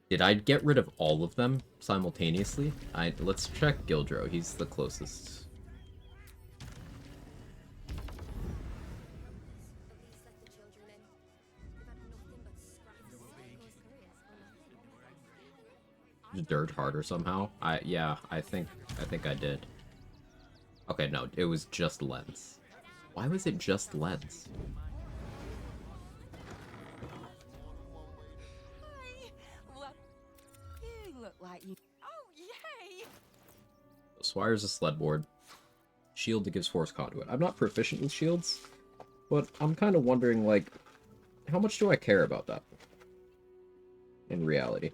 Did I get rid of all of them simultaneously? Let's check Gildro. He's the closest. Dirt harder somehow? Yeah, I think I did. Okay, no, it was just Lens. Why was it just Lens? Well, you look like you. Oh, yay! Swire's a sled board. Shield that gives force conduit. I'm not proficient with shields, but I'm kind of wondering, like, how much do I care about that? In reality.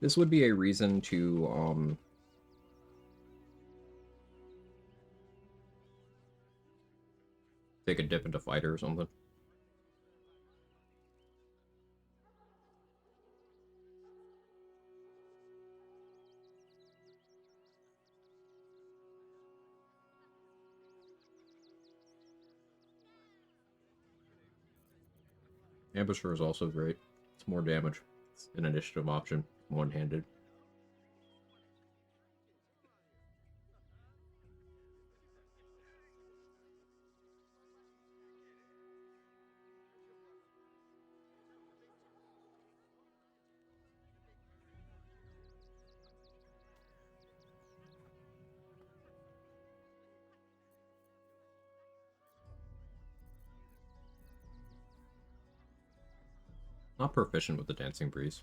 This would be a reason to, take a dip into fighter or something. Ambusher is also great. It's more damage. It's an initiative option, one-handed. Not proficient with the Dancing Breeze.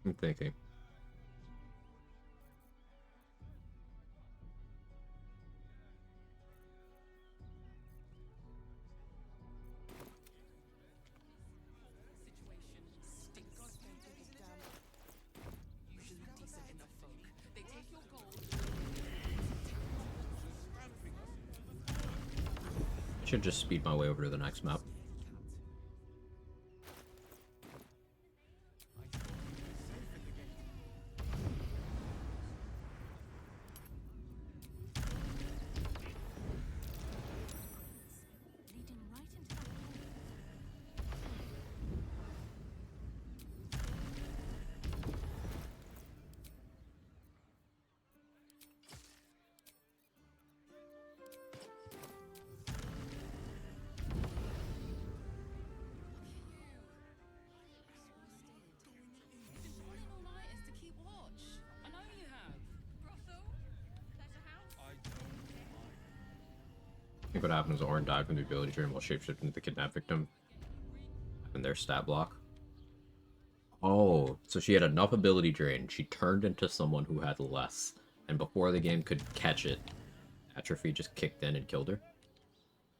I'm thinking. I should just speed my way over to the next map. I think what happened is Orin died from the ability drain while shapeshifting into the kidnapped victim. And their stat block. Oh, so she had enough ability drain. She turned into someone who had less. And before the game could catch it, Atrophy just kicked in and killed her.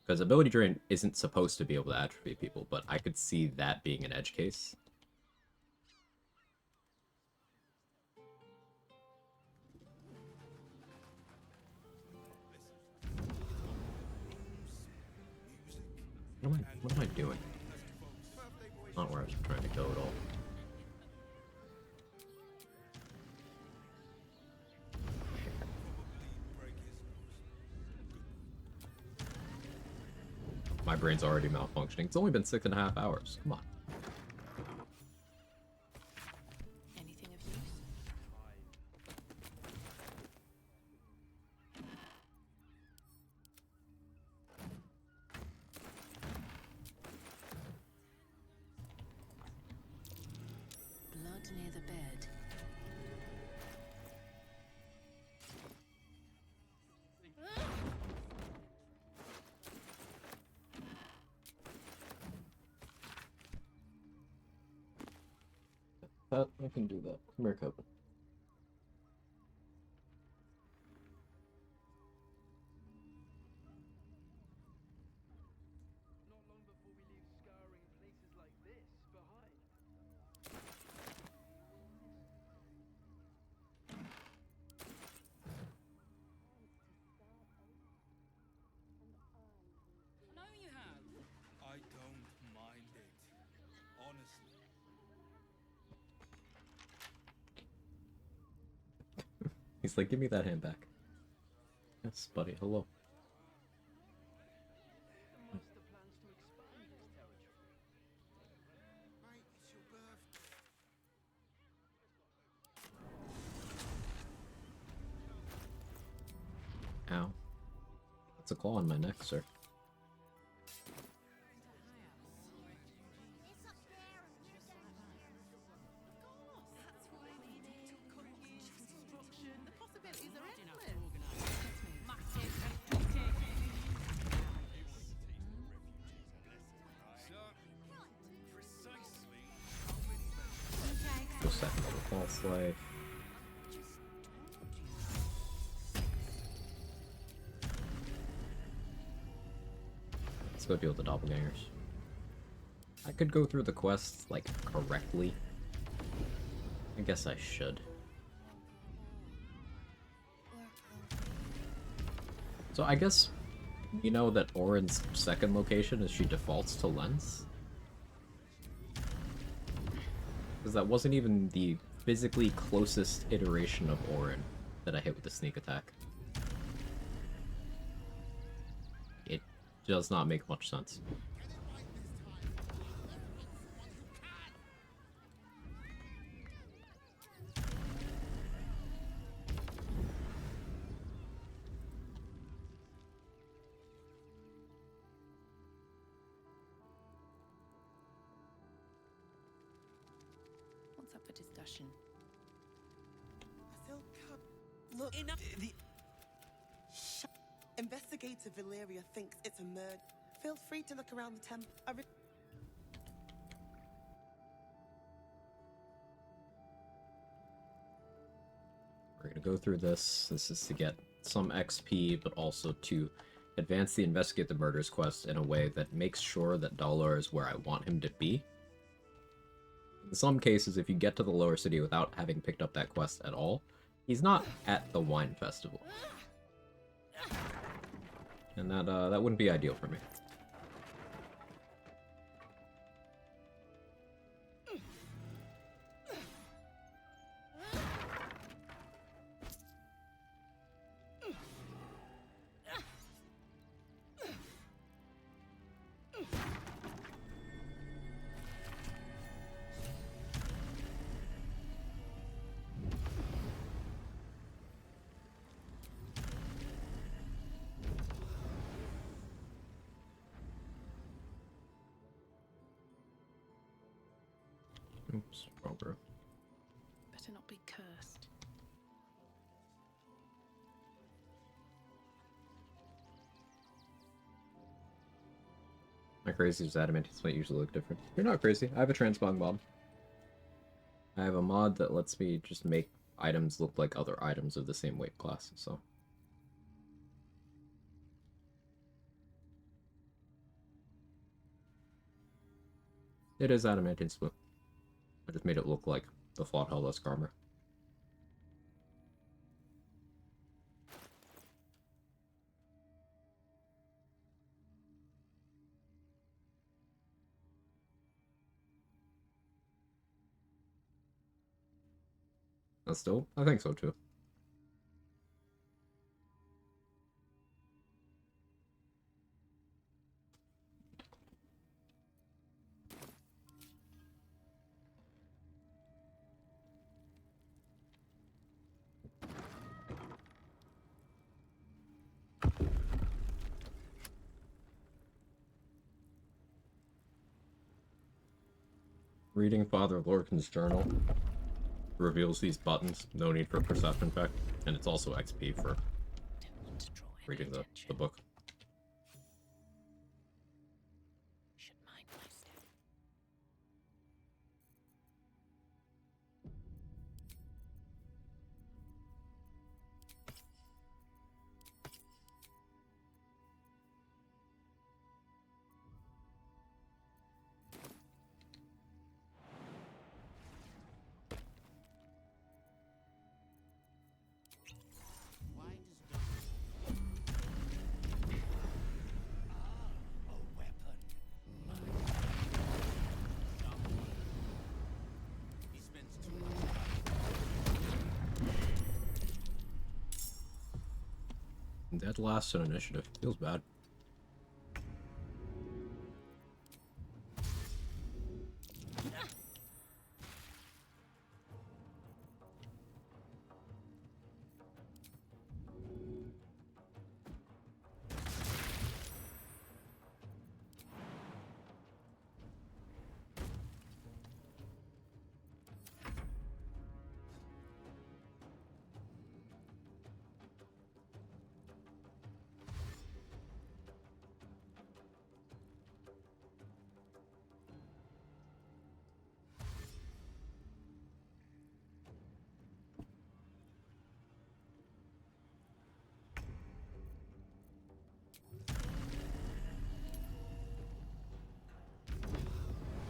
Because ability drain isn't supposed to be able to atrophy people, but I could see that being an edge case. What am I doing? Not where I was trying to go at all. My brain's already malfunctioning. It's only been 6.5 hours. Come on. Anything of use? Blood near the bed. I can do that. Come here, Copen. He's like, give me that hand back. Yes, buddy, hello. Ow. That's a claw on my neck, sir. Just second level false life. Let's go deal with the doppelgangers. I could go through the quests, like, correctly. I guess I should. So I guess you know that Orin's second location is she defaults to Lens? Because that wasn't even the physically closest iteration of Orin that I hit with the sneak attack. It does not make much sense. What's up for discussion? I feel look. Enough. Investigator Valeria thinks it's a murder. Feel free to look around the temple. We're gonna go through this. This is to get some XP, but also to advance the Investigate the Murders quest in a way that makes sure that Dollar is where I want him to be. In some cases, if you get to the lower city without having picked up that quest at all, he's not at the wine festival. And that wouldn't be ideal for me. Oops, wrong row. Better not be cursed. My crazy's adamantines might usually look different. You're not crazy. I have a transmog mod. I have a mod that lets me just make items look like other items of the same weight class, so. It is adamantine split. I just made it look like the Flawed Helldusk armor. That's dope? I think so too. Reading Father Lorcan's journal reveals these buttons, no need for perception check, and it's also XP for reading the book. Dead last in initiative. Feels bad.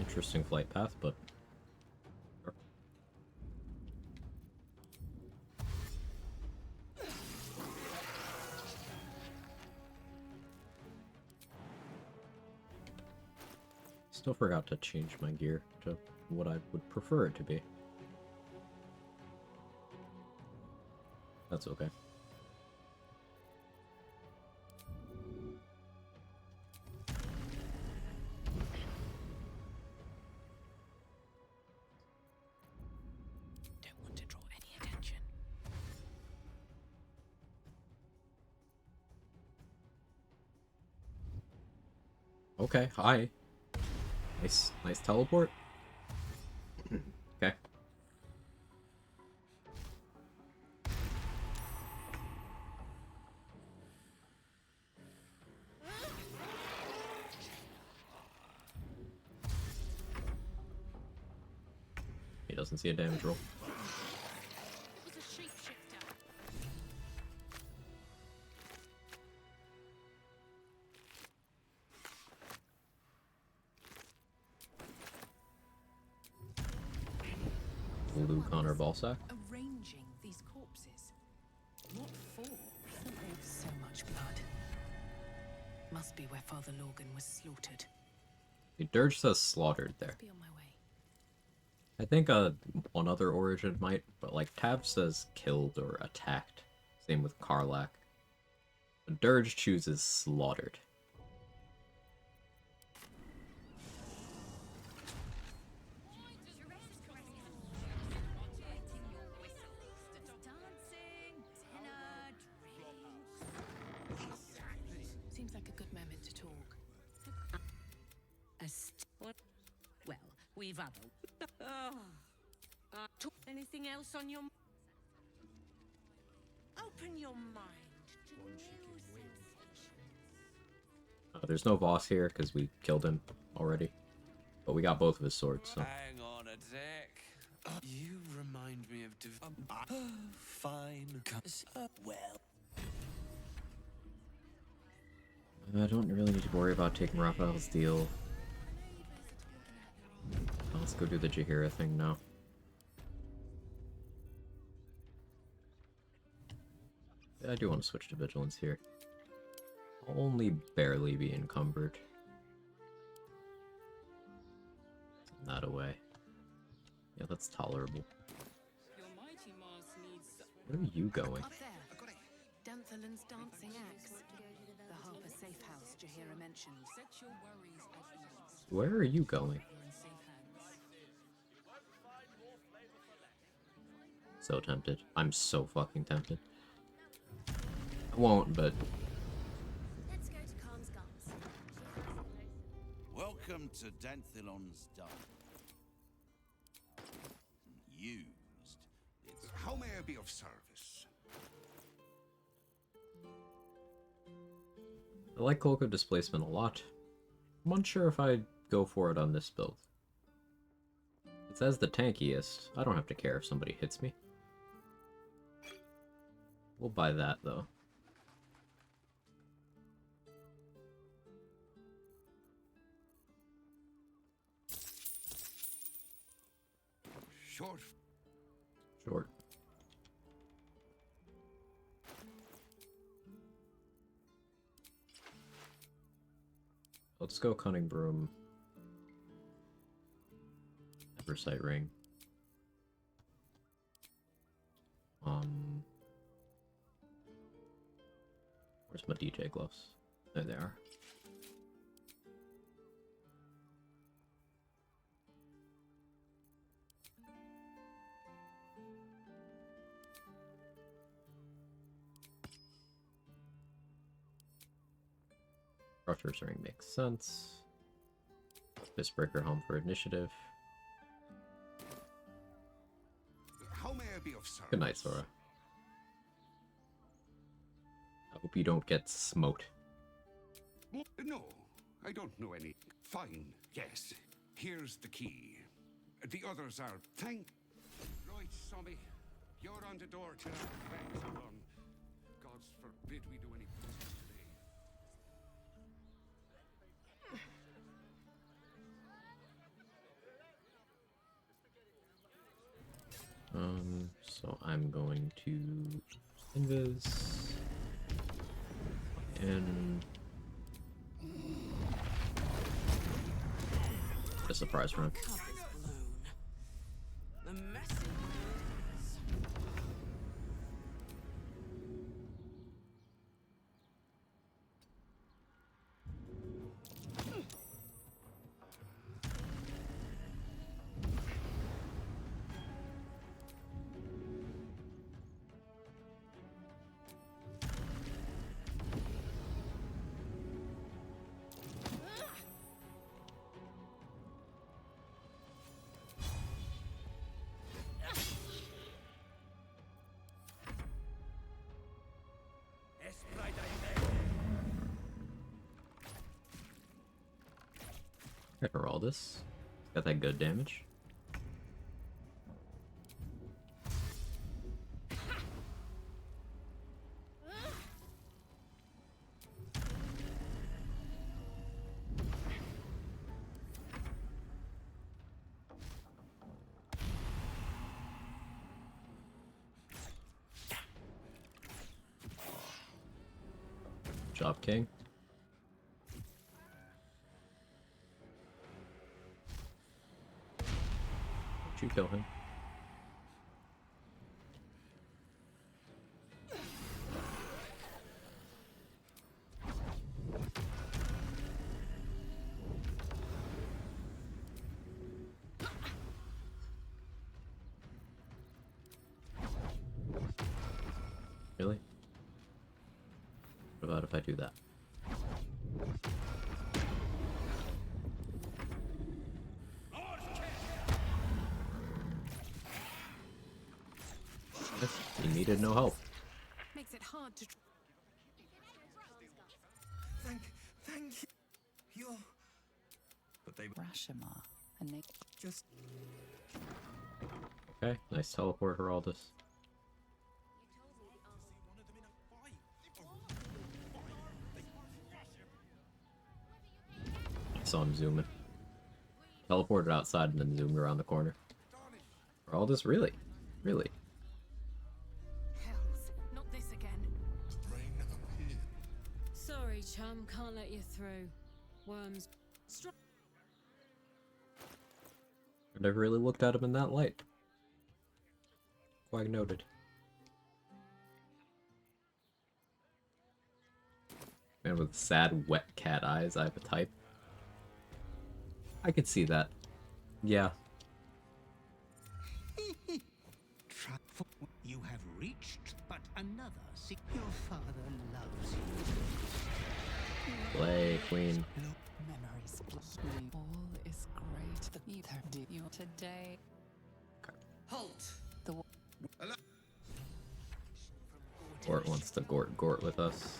Interesting flight path, but still forgot to change my gear to what I would prefer it to be. That's okay. Don't want to draw any attention. Okay, hi. Nice teleport. Okay. He doesn't see a damage roll. It was a shapeshifter. Luke Connor Balsack. Arranging these corpses. What for? So much blood. Must be where Father Lorgan was slaughtered. The Dirge says slaughtered there. Be on my way. I think one other origin might, but like Tav says killed or attacked. Same with Karlach. The Dirge chooses slaughtered. Seems like a good moment to talk. Well, we've other. Anything else on your? Open your mind to new sensations. There's no boss here because we killed him already, but we got both of his swords. So. Hang on a sec. You remind me of fine. Well. I don't really need to worry about taking Raphael's deal. Let's go do the Jaheira thing now. I do want to switch to Vigilance here. I'll only barely be encumbered. Send that away. Yeah, that's tolerable. Where are you going? Up there. Danthalan's dancing axe. The Harper safe house Jaheira mentioned. Set your worries at ease. Where are you going? So tempted. I'm so fucking tempted. I won't, but... Let's go to Calm's Gums. Welcome to Danthilon's Dun. Used. It's... How may I be of service? I like Cloak of Displacement a lot. I'm unsure if I'd go for it on this build. It says the tankiest. I don't have to care if somebody hits me. We'll buy that, though. Short. Short. Let's go Cunning Broom. Oversight Ring. Where's my DJ gloves? There they are. Crusher's Ring makes sense. Fistbreaker home for initiative. How may I be of service? Good night, Sora. I hope you don't get smote. No, I don't know any. Fine, yes. Here's the key. The others are Right, Sommy. You're on the door till our plans are done. God's forbid we do any business today. So I'm going to invis and a surprise run. The message. Got Heraldus. Got that good damage. Job King. Don't you kill him. Really? What about if I do that? He needed no help. Makes it hard to. Thank you. You're... But they... Rashomar, and they just... Okay, nice teleport, Heraldus. I saw him zooming. Teleported outside and then zoomed around the corner. Heraldus, really? Really? Hells, not this again. Sorry, chum, can't let you through. Worms. I never really looked at him in that light. Quag noted. Man with sad, wet cat eyes, I have a type. I could see that. Yeah. You have reached but another. See, your father loves you. Play, queen. memories blissfully. All is great. The ether do you today. Halt! The Gort wants to Gort with us.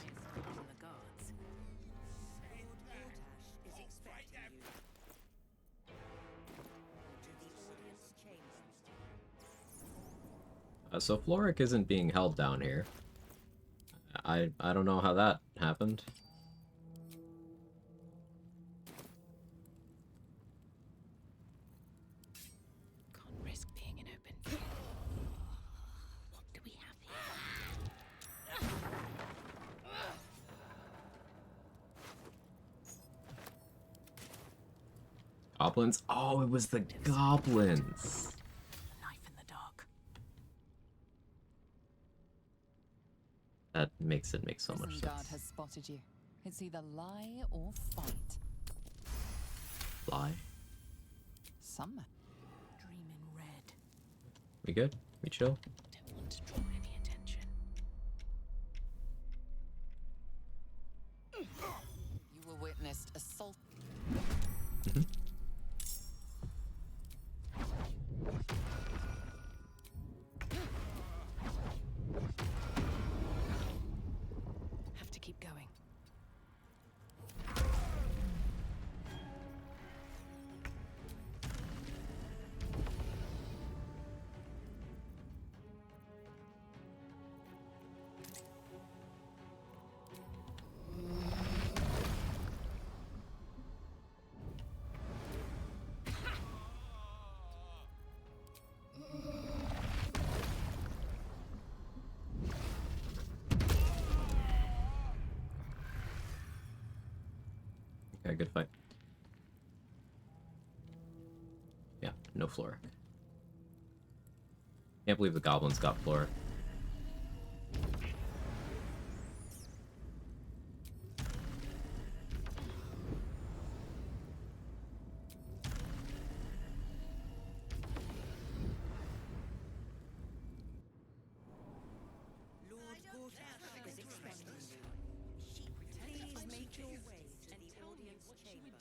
So Floric isn't being held down here. I don't know how that happened. Can't risk being in open view. What do we have here? Goblins? Oh, it was the goblins! Knife in the dark. That makes it make so much Isengard sense. has spotted you. It's either lie or fight. Lie? Some Dream in red. We good? We chill? Don't want to draw any attention. You were witnessed assault. Have to keep going. Okay, good fight. Yeah, no Floric. Can't believe the goblins got Floric. Lord Gortash is expecting you. Please make your way to the audience chamber.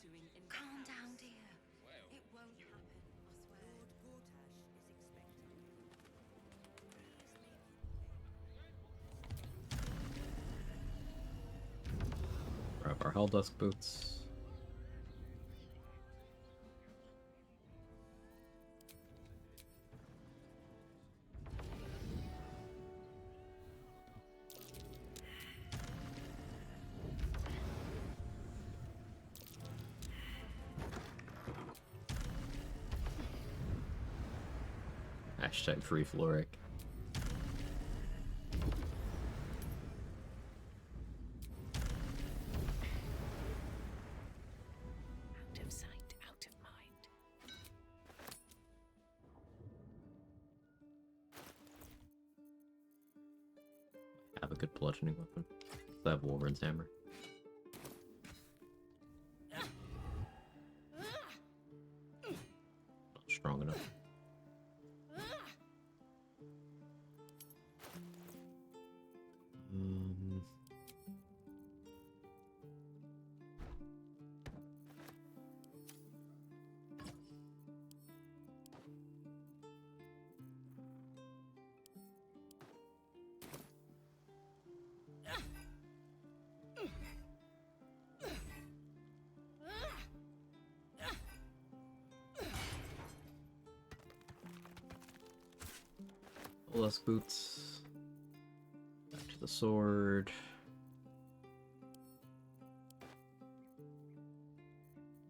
Calm down, dear. It won't happen, I swear. Lord Gortash is expecting you. Grab our Helldusk boots. Hashtag free Floric. Out of sight, out of mind. Have a good bludgeoning weapon. I have Wolverine's hammer. Not strong enough. Less boots. Back to the sword.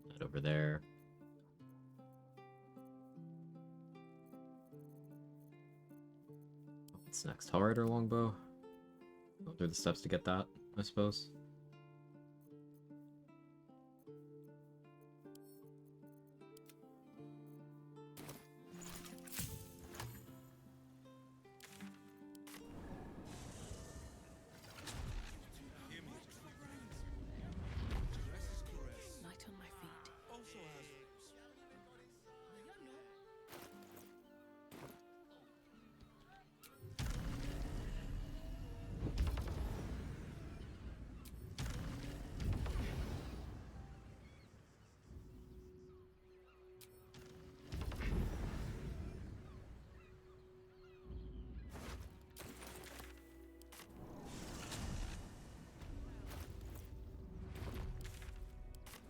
That over there. What's next? Hard or longbow? Go through the steps to get that, I suppose. Light on my feet.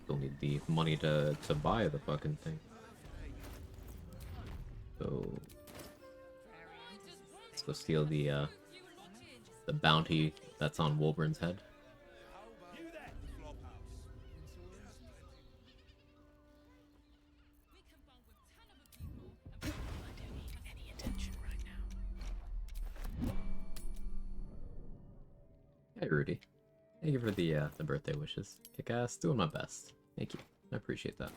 Still need the money to buy the fucking thing. So let's go steal the bounty that's on Wolverine's head. I don't need any attention right now. Hey Rudy. Thank you for the birthday wishes. Kick ass, doing my best. Thank you. I appreciate that.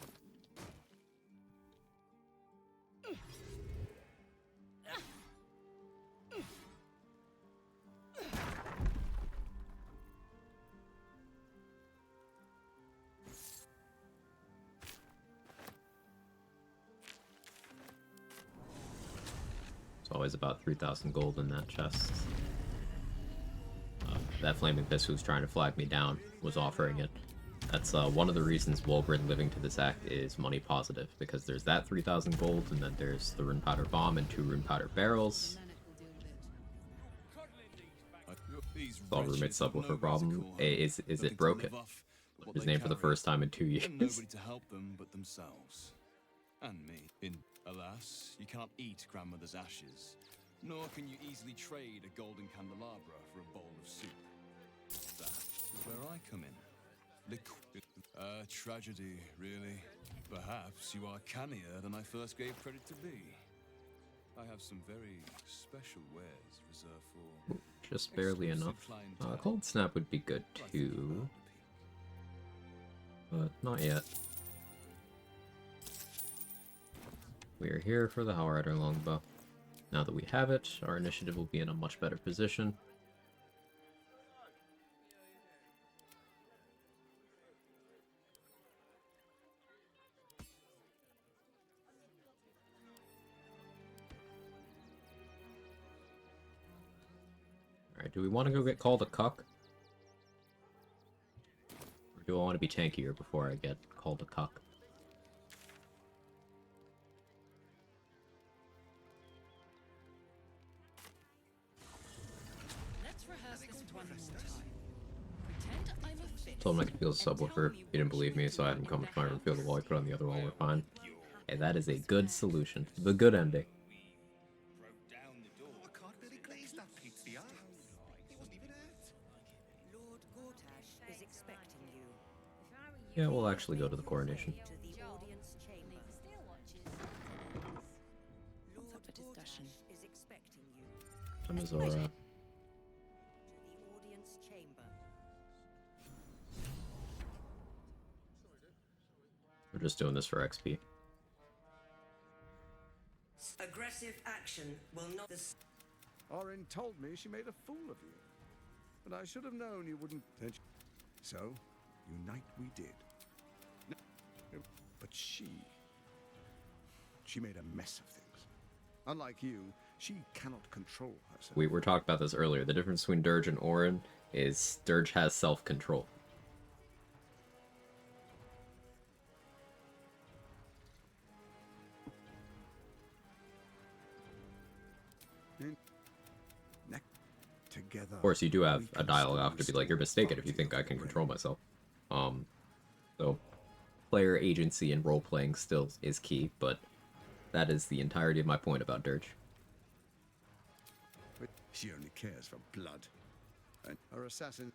always about 3,000 gold in that chest. That Flaming Fist who was trying to flag me down was offering it. That's one of the reasons Wolverine living to this act is money positive, because there's that 3,000 gold, and then there's the Rune Powder Bomb and 2 Rune Powder Barrels. All roommates subwoofer problem. Is it broken? His name for the first time in 2 years. Nobody to help them but themselves. And me. Alas, you can't eat grandmother's ashes, nor can you easily trade a golden candelabra for a bowl of soup. That's where I come in. Tragedy, really. Perhaps you are cannier than I first gave credit to be. I have some very special wares reserved for... Just barely enough. Cold Snap would be good too. But not yet. We are here for the Howlrider Longbow. Now that we have it, our initiative will be in a much better position. Alright, do we want to go get called a cuck? Or do I want to be tankier before I get called a cuck? Let's rehearse this one more time. Pretend I'm a fish. Told him I could feel the subwoofer. He didn't believe me, so I had him come to my room, feel the wall, I put on the other wall, we're fine. Hey, that is a good solution. The good ending. Yeah, we'll actually go to the coronation. What's up for discussion? Amazora. We're just doing this for XP. Aggressive action will not... Orin told me she made a fool of you. But I should have known you wouldn't... So, unite we did. But she made a mess of things. Unlike you, she cannot control herself. We were talking about this earlier. The difference between Dirge and Orin is Dirge has self-control. Together. Of course, you do have a dialogue to be like, you're mistaken if you think I can control myself. So player agency and role-playing still is key, but that is the entirety of my point about Dirge. She only cares for blood. And her assassin...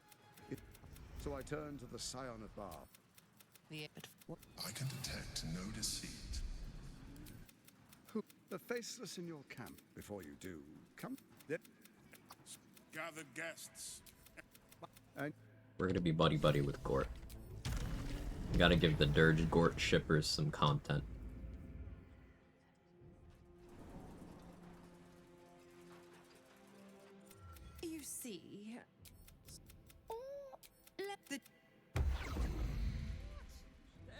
So I turn to the Scion of Bar. I can detect no deceit. Who? The faceless in your camp. Before you do, come... Gather guests. And We're gonna be buddy-buddy with Gort. We gotta give the Dirge Gort shippers some content. You see, let the...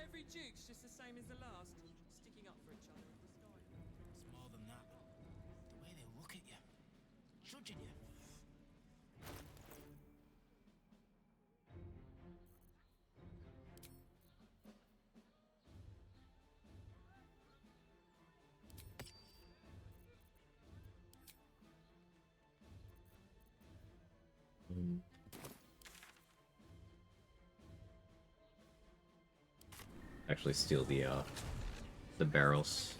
Every duke's just the same as the last, sticking up for each other in the sky. It's more than that. The way they look at you, judging you. Actually steal the barrels.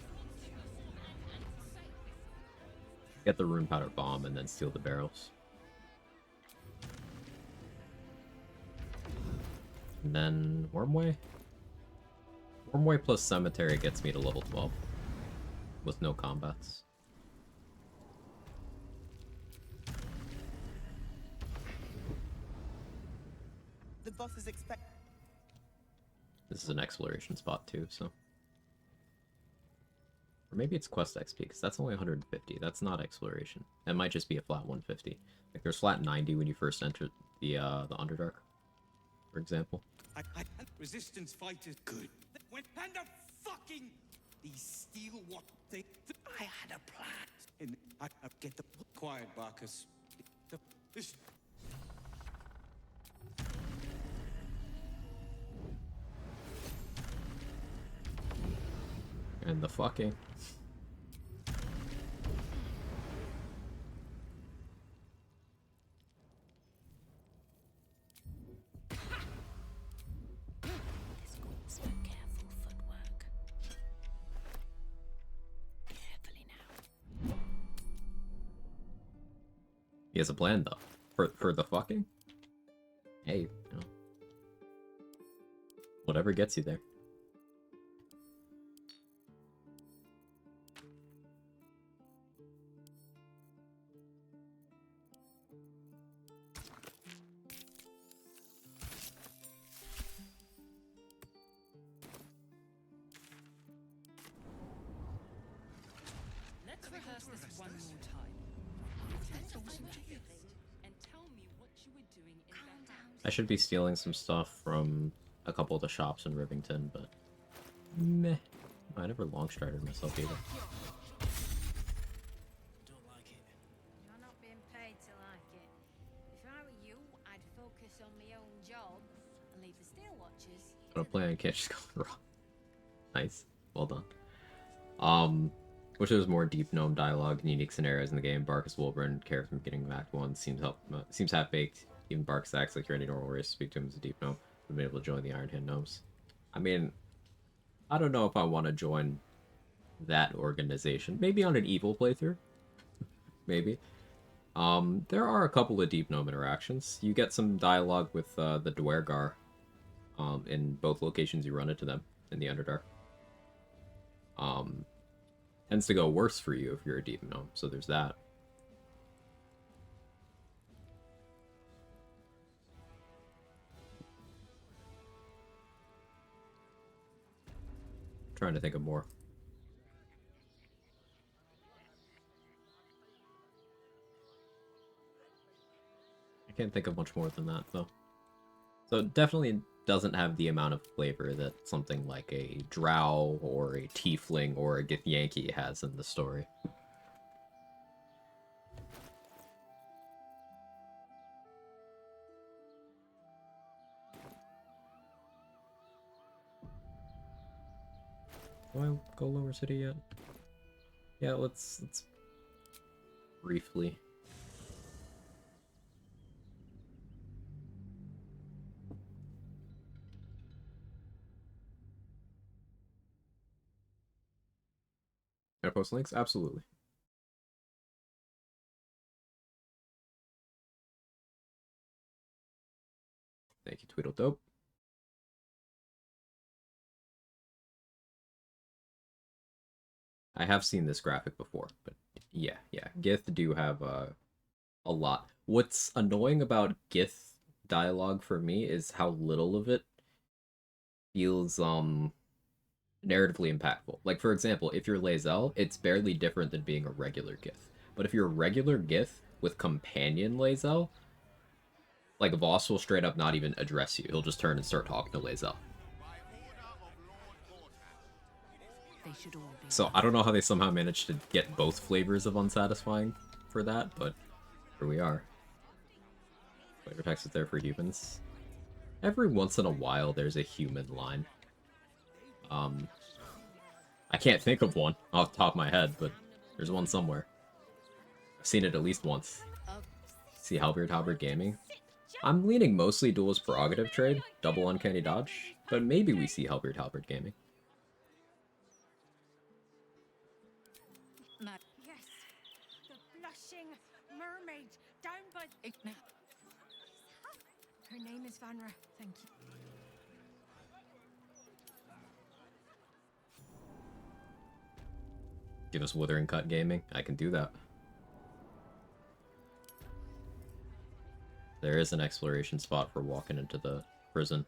Get the Rune Powder Bomb and then steal the barrels. And then Wormway? Wormway plus Cemetery gets me to level 12. With no combats. The boss is expect. This is an exploration spot too, so. Or maybe it's quest XP, because that's only 150. That's not exploration. That might just be a flat 150. Like there's flat 90 when you first enter the Underdark, for example. Resistance fighters good. When and a fucking these steel what they I had a plan. I get the quiet, Barkus. This. And the fucking. This calls for careful footwork. Carefully now. He has a plan though. For the fucking? Hey, you know. Whatever gets you there. Let's rehearse this one more time. And tell me what you were doing in that house. I should be stealing some stuff from a couple of the shops in Rivington, but meh. I never long-strided myself either. You're not being paid to like it. If I were you, I'd focus on my own job and leave the steel watchers. But a plan can't just go wrong. Nice. Well done. Wish there was more deep gnome dialogue and unique scenarios in the game. Barkus Wolverine, character from beginning of Act 1, seems half-baked. Even Barkus acts like you're any normal race to speak to him as a deep gnome. We've been able to join the Iron Hand Gnomes. I mean, I don't know if I want to join that organization. Maybe on an evil playthrough. Maybe. There are a couple of deep gnome interactions. You get some dialogue with the Dwergar in both locations you run into them in the Underdark. Tends to go worse for you if you're a deep gnome, so there's that. Trying to think of more. I can't think of much more than that, though. So it definitely doesn't have the amount of flavor that something like a drow or a tiefling or a Githyanki has in the story. Do I go Lower City yet? Yeah, let's briefly. Can I post links? Absolutely. Thank you, Tweedledope. I have seen this graphic before, but yeah. Gith do have a lot. What's annoying about Gith dialogue for me is how little of it feels narratively impactful. Like, for example, if you're Lae'zel, it's barely different than being a regular Gith. But if you're a regular Gith with companion Lae'zel, like, Voss will straight up not even address you. He'll just turn and start talking to Lae'zel. So I don't know how they somehow managed to get both flavors of unsatisfying for that, but here we are. Flavor text is there for humans. Every once in a while there's a human line. I can't think of one off the top of my head, but there's one somewhere. I've seen it at least once. See Halberd Gaming? I'm leaning mostly Duelist Prerogative trade, double Uncanny Dodge, but maybe we see Halberd Gaming. Yes, the blushing mermaid down by. Her name is Vanra. Thank you. Give us Withering Cut Gaming. I can do that. There is an exploration spot for walking into the prison.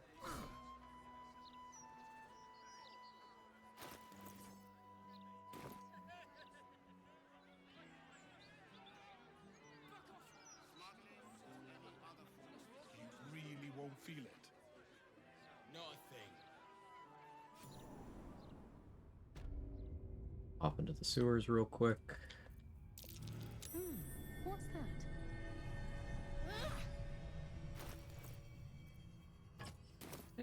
You really won't feel it. Not a thing. Hop into the sewers real quick.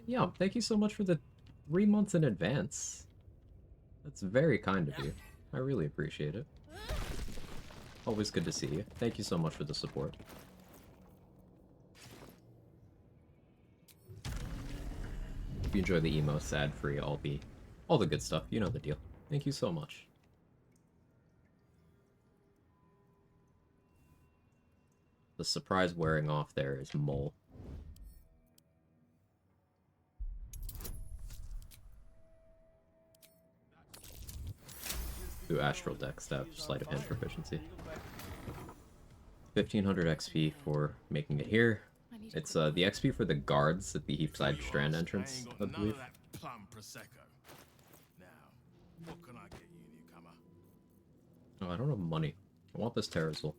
Yeah, thank you so much for the 3 months in advance. That's very kind of you. I really appreciate it. Always good to see you. Thank you so much for the support. If you enjoy the emo, sad-free, all the good stuff, you know the deal. Thank you so much. The surprise wearing off there is Mole. Through Astral Deck stab, sleight of hand proficiency. 1500 XP for making it here. It's the XP for the guards at the Heapside Strand entrance, I believe. Oh, I don't have money. I want this Terrazol.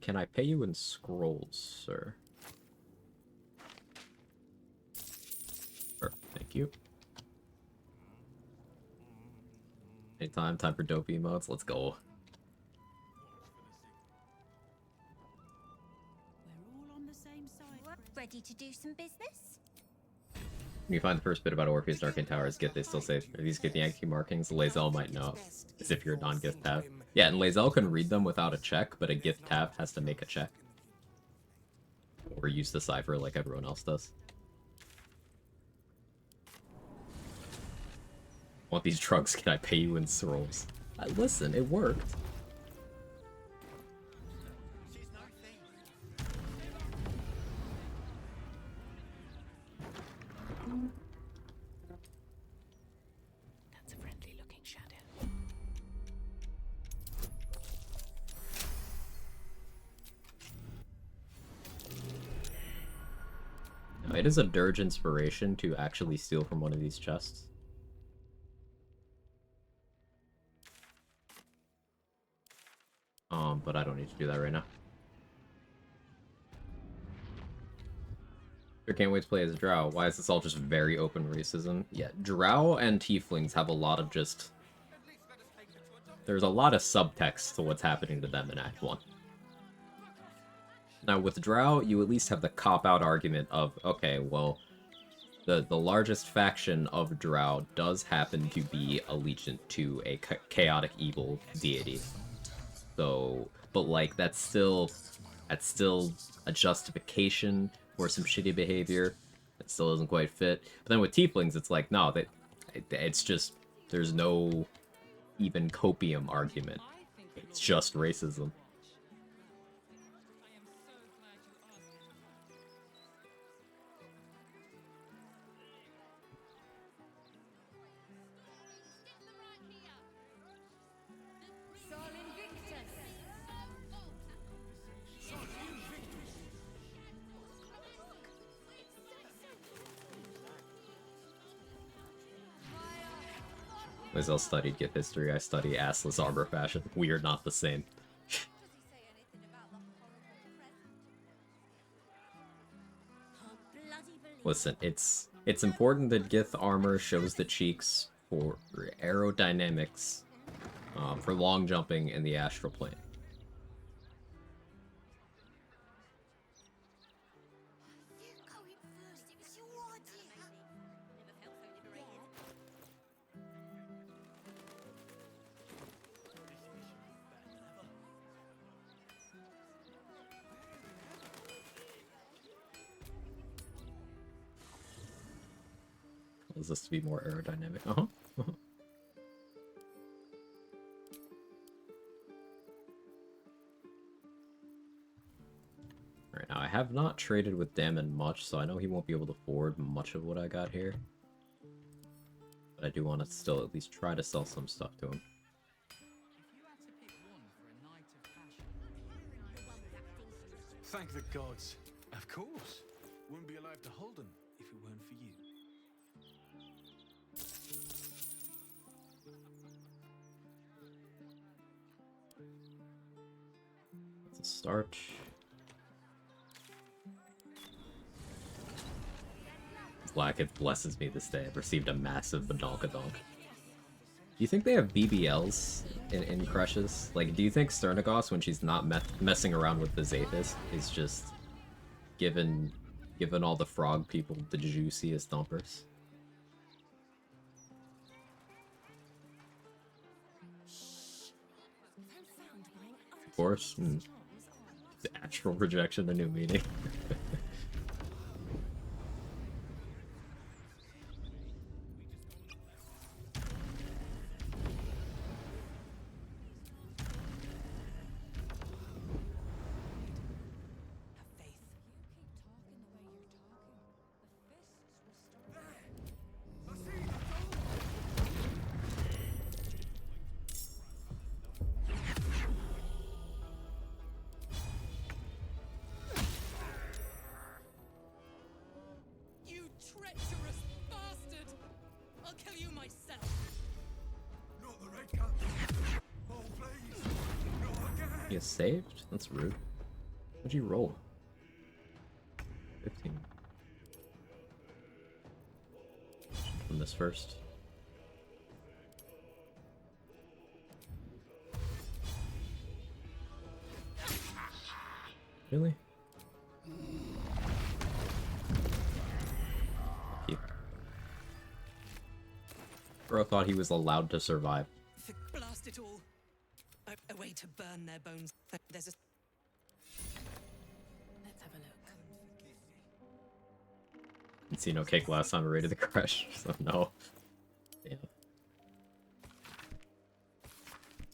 Can I pay you in scrolls, sir? Sure, thank you. Anytime, time for dope emotes, let's go. Ready to do some business? When you find the first bit about Orpheus and Arcane Towers gift, they still say, if these get Yankee markings, Lae'zel might know, as if you're a non-gift tab. Yeah, and Lae'zel can read them without a check, but a gift tab has to make a check. Or use the cipher like everyone else does. Want these drugs, can I pay you in scrolls? Listen, it worked. That's a friendly looking shadow. Now, it is a dirge inspiration to actually steal from one of these chests. But I don't need to do that right now. I can't wait to play as a Drow. Why is this all just very open racism? Yeah, Drow and Tieflings have a lot of just... There's a lot of subtext to what's happening to them in Act 1. Now, with Drow, you at least have the cop-out argument of, okay, well, the largest faction of Drow does happen to be allegiant to a chaotic evil deity. So, but like, that's still a justification for some shitty behavior. It still doesn't quite fit. But then with Tieflings, it's like, no, it's just, there's no even copium argument. It's just racism. Lae'zel studied Gith history, I study assless armor fashion. We are not the same. Listen, it's important that Gith armor shows the cheeks for aerodynamics, for long jumping in the astral plane. Is this to be more aerodynamic? Uh-huh. Alright, now I have not traded with Damon much, so I know he won't be able to forward much of what I got here. But I do want to still at least try to sell some stuff to him. Thank the gods. Of course. Wouldn't be alive to hold them if it weren't for you. Let's start. Blackett blesses me this day. I've received a massive badonkadonk. Do you think they have BBLs in crushes? Like, do you think Sternagos, when she's not messing around with the Zathis, is just giving Giving all the frog people the juiciest thumpers. Of course. The astral projection, a new meaning. You treacherous bastard! I'll kill you myself. Not the red cup. Oh, please. Not again. He is saved? That's rude. What'd you roll? 15. From this first. Really? Lucky. Bro thought he was allowed to survive. Blast it all. A way to burn their bones. There's a... Let's have a look. Didn't see no cake last time I raided the crush, so no. Yeah.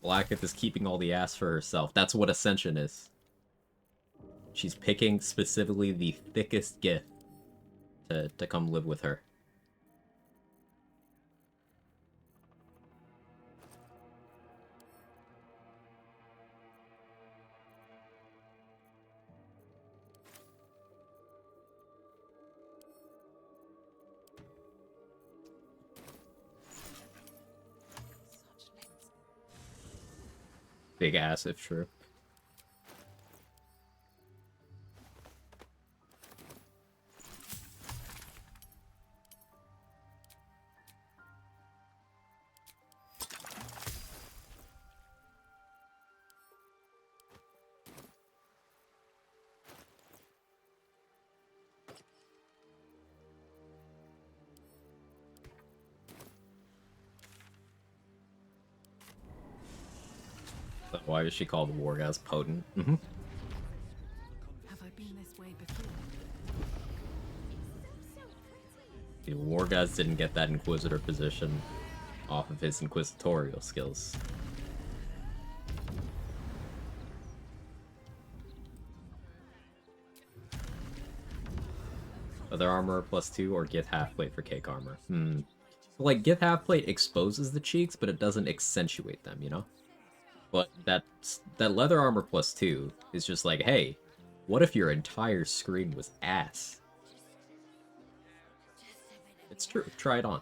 Blacketh is keeping all the ass for herself. That's what Ascension is. She's picking specifically the thickest gift to come live with her. Big ass, if true. Why is she called Wargaz Potent? Mm-hmm. Have I been this way before? The Wargaz didn't get that Inquisitor position off of his inquisitorial skills. Other armor +2 or Gith half-plate for cake armor. Like, Gith half-plate exposes the cheeks, but it doesn't accentuate them, you know? But that leather armor +2 is just like, hey, what if your entire screen was ass? It's true. Try it on.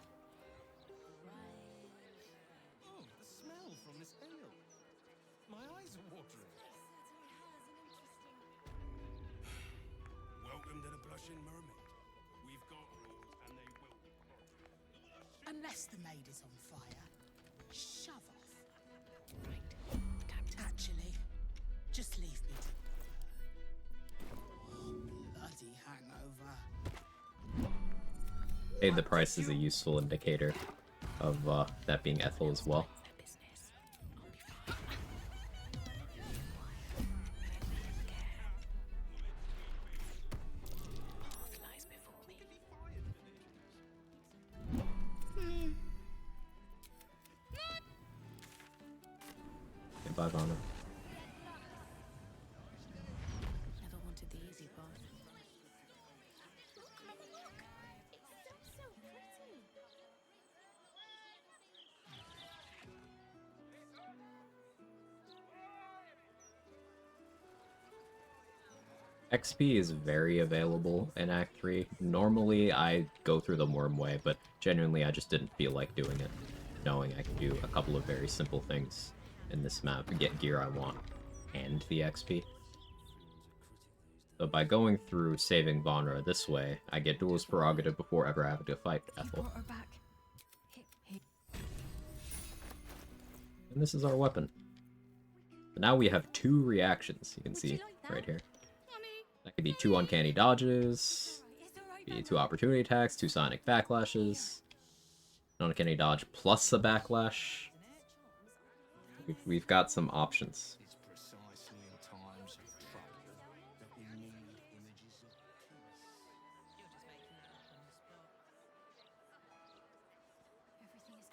Oh, the smell from this ale. My eyes are watering. Welcome to the Blushing Mermaid. We've got rules and they will be followed. Unless the maid is on fire, shove off. Right. Actually, just leave me to... Bloody hangover. Hey, the price is a useful indicator of that being Ethel as well. Bye, Vanna. Never wanted the easy part. XP is very available in Act 3. Normally, I go through the worm way, but genuinely, I just didn't feel like doing it, knowing I can do a couple of very simple things in this map to get gear I want and the XP. So by going through saving Vonra this way, I get duelist prerogative before ever having to fight Ethel. And this is our weapon. But now we have 2 reactions, you can see right here. That could be 2 uncanny dodges, 2 opportunity attacks, 2 sonic backlashes, uncanny dodge plus a backlash. We've got some options. It's precisely in times of trouble that we need images of peace. You're just making that up on the spot. Everything is good.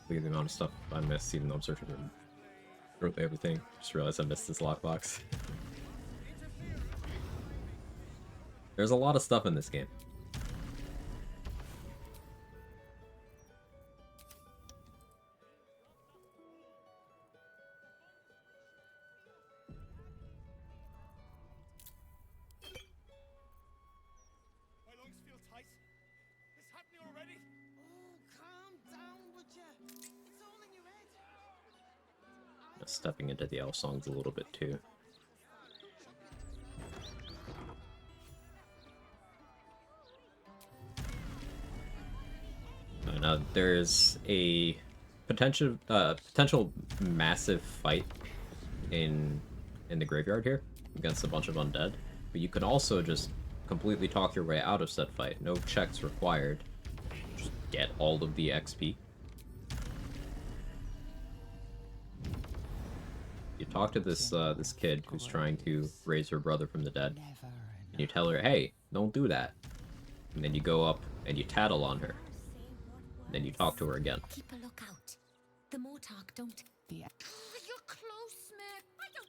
Look at the amount of stuff I missed, even though I'm searching for literally everything. Just realized I missed this lockbox. There's a lot of stuff in this game. My lungs feel tight. It's happening already. Oh, calm down, would ya? It's all in your head. Stepping into the elf songs a little bit too. Now there's a potential massive fight in the graveyard here against a bunch of undead, but you can also just completely talk your way out of said fight. No checks required. Just get all of the XP. You talk to this this kid who's trying to raise her brother from the dead, and you tell her, "Hey, don't do that." And then you go up and you tattle on her. And then you talk to her again. Keep a lookout. The more talk, don't. You're close, man. I don't.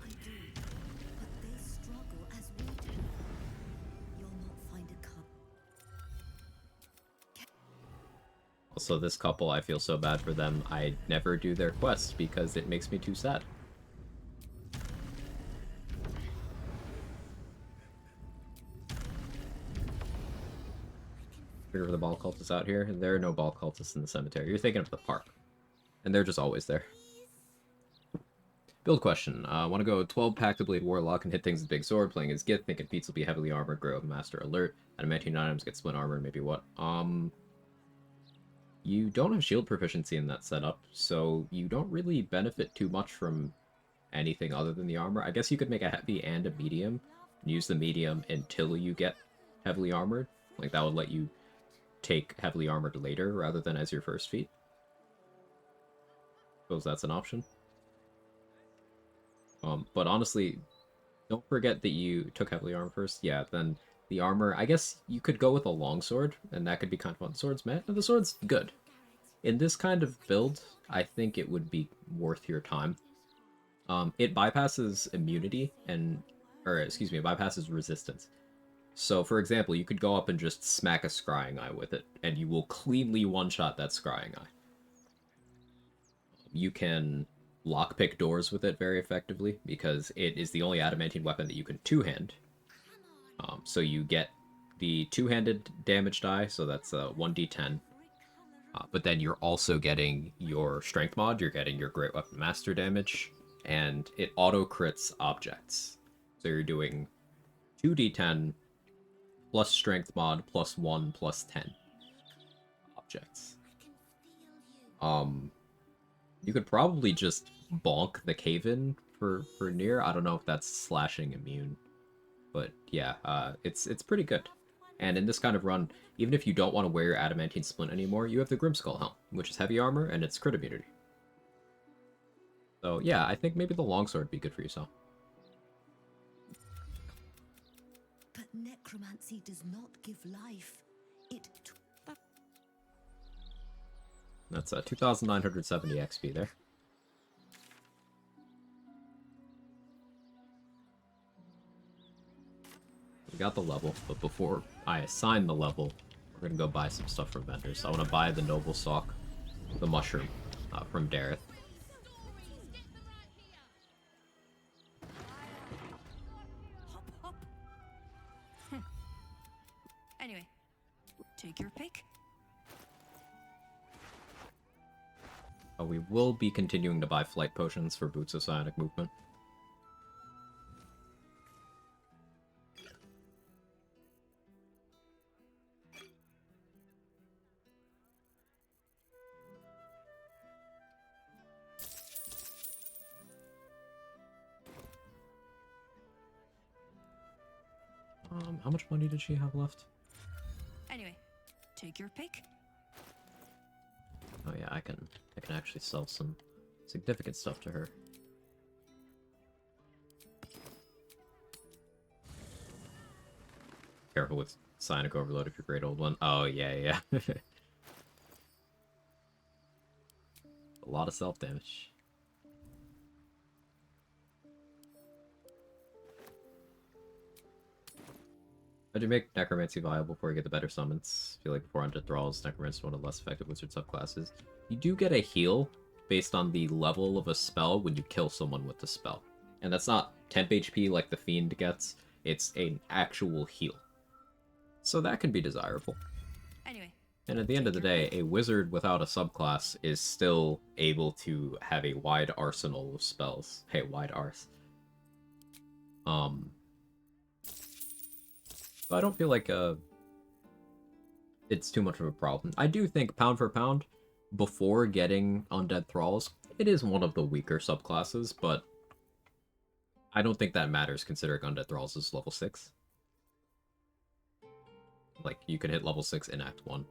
I do, but they struggle as we do. You'll not find a cup. Also, this couple, I feel so bad for them. I never do their quests because it makes me too sad. Figure the ball cultists out here. There are no ball cultists in the cemetery. You're thinking of the park. And they're just always there. Build question. Want to go 12 Pack to Blade Warlock and hit things with Big Sword, playing as Gith, thinking feats will be heavily armored, grow Master Alert. Adamantine items get split armor, maybe what? You don't have shield proficiency in that setup, so you don't really benefit too much from anything other than the armor. I guess you could make a heavy and a medium, and use the medium until you get heavily armored. Like, that would let you take heavily armored later, rather than as your first feat. Suppose that's an option. But honestly, don't forget that you took heavily armored first. Yeah, then the armor, I guess you could go with a longsword, and that could be kind of fun. The sword's meh. No, the sword's good. In this kind of build, I think it would be worth your time. It bypasses immunity, it bypasses resistance. So, for example, you could go up and just smack a scrying eye with it, and you will cleanly one-shot that scrying eye. You can lockpick doors with it very effectively, because it is the only adamantine weapon that you can two-hand. So you get the two-handed damage die, so that's 1d10. But then you're also getting your strength mod, you're getting your Great Weapon Master damage, and it auto-crits objects. So you're doing 2d10 plus strength mod plus 1 plus 10 objects. You could probably just bonk the cave-in for near. I don't know if that's slashing immune. But yeah, it's pretty good. And in this kind of run, even if you don't want to wear your adamantine splint anymore, you have the Grimskull helm, which is heavy armor and it's crit immunity. So yeah, I think maybe the longsword would be good for yourself. But necromancy does not give life. It. That's 2,970 XP there. We got the level, but before I assign the level, we're gonna go buy some stuff from vendors. I want to buy the Noble Stalk, the Mushroom, from Dareth. Hop, hop. Anyway, take your pick. We will be continuing to buy flight potions for Boots of Psionic Movement. How much money did she have left? Anyway, take your pick. Oh yeah, I can actually sell some significant stuff to her. Careful with Psionic Overload if you're Great Old One. Oh yeah. A lot of self-damage. How'd you make Necromancy viable before you get the better summons? I feel like before Undead Thralls, Necromancy is one of the less effective wizard subclasses. You do get a heal based on the level of a spell when you kill someone with the spell. And that's not temp HP like the Fiend gets, it's an actual heal. So that can be desirable. Anyway. And at the end of the day, a wizard without a subclass is still able to have a wide arsenal of spells. Hey, wide arse. So I don't feel like it's too much of a problem. I do think, pound for pound, before getting Undead Thralls, it is one of the weaker subclasses, but I don't think that matters considering Undead Thralls is level 6. Like, you could hit level 6 in Act 1.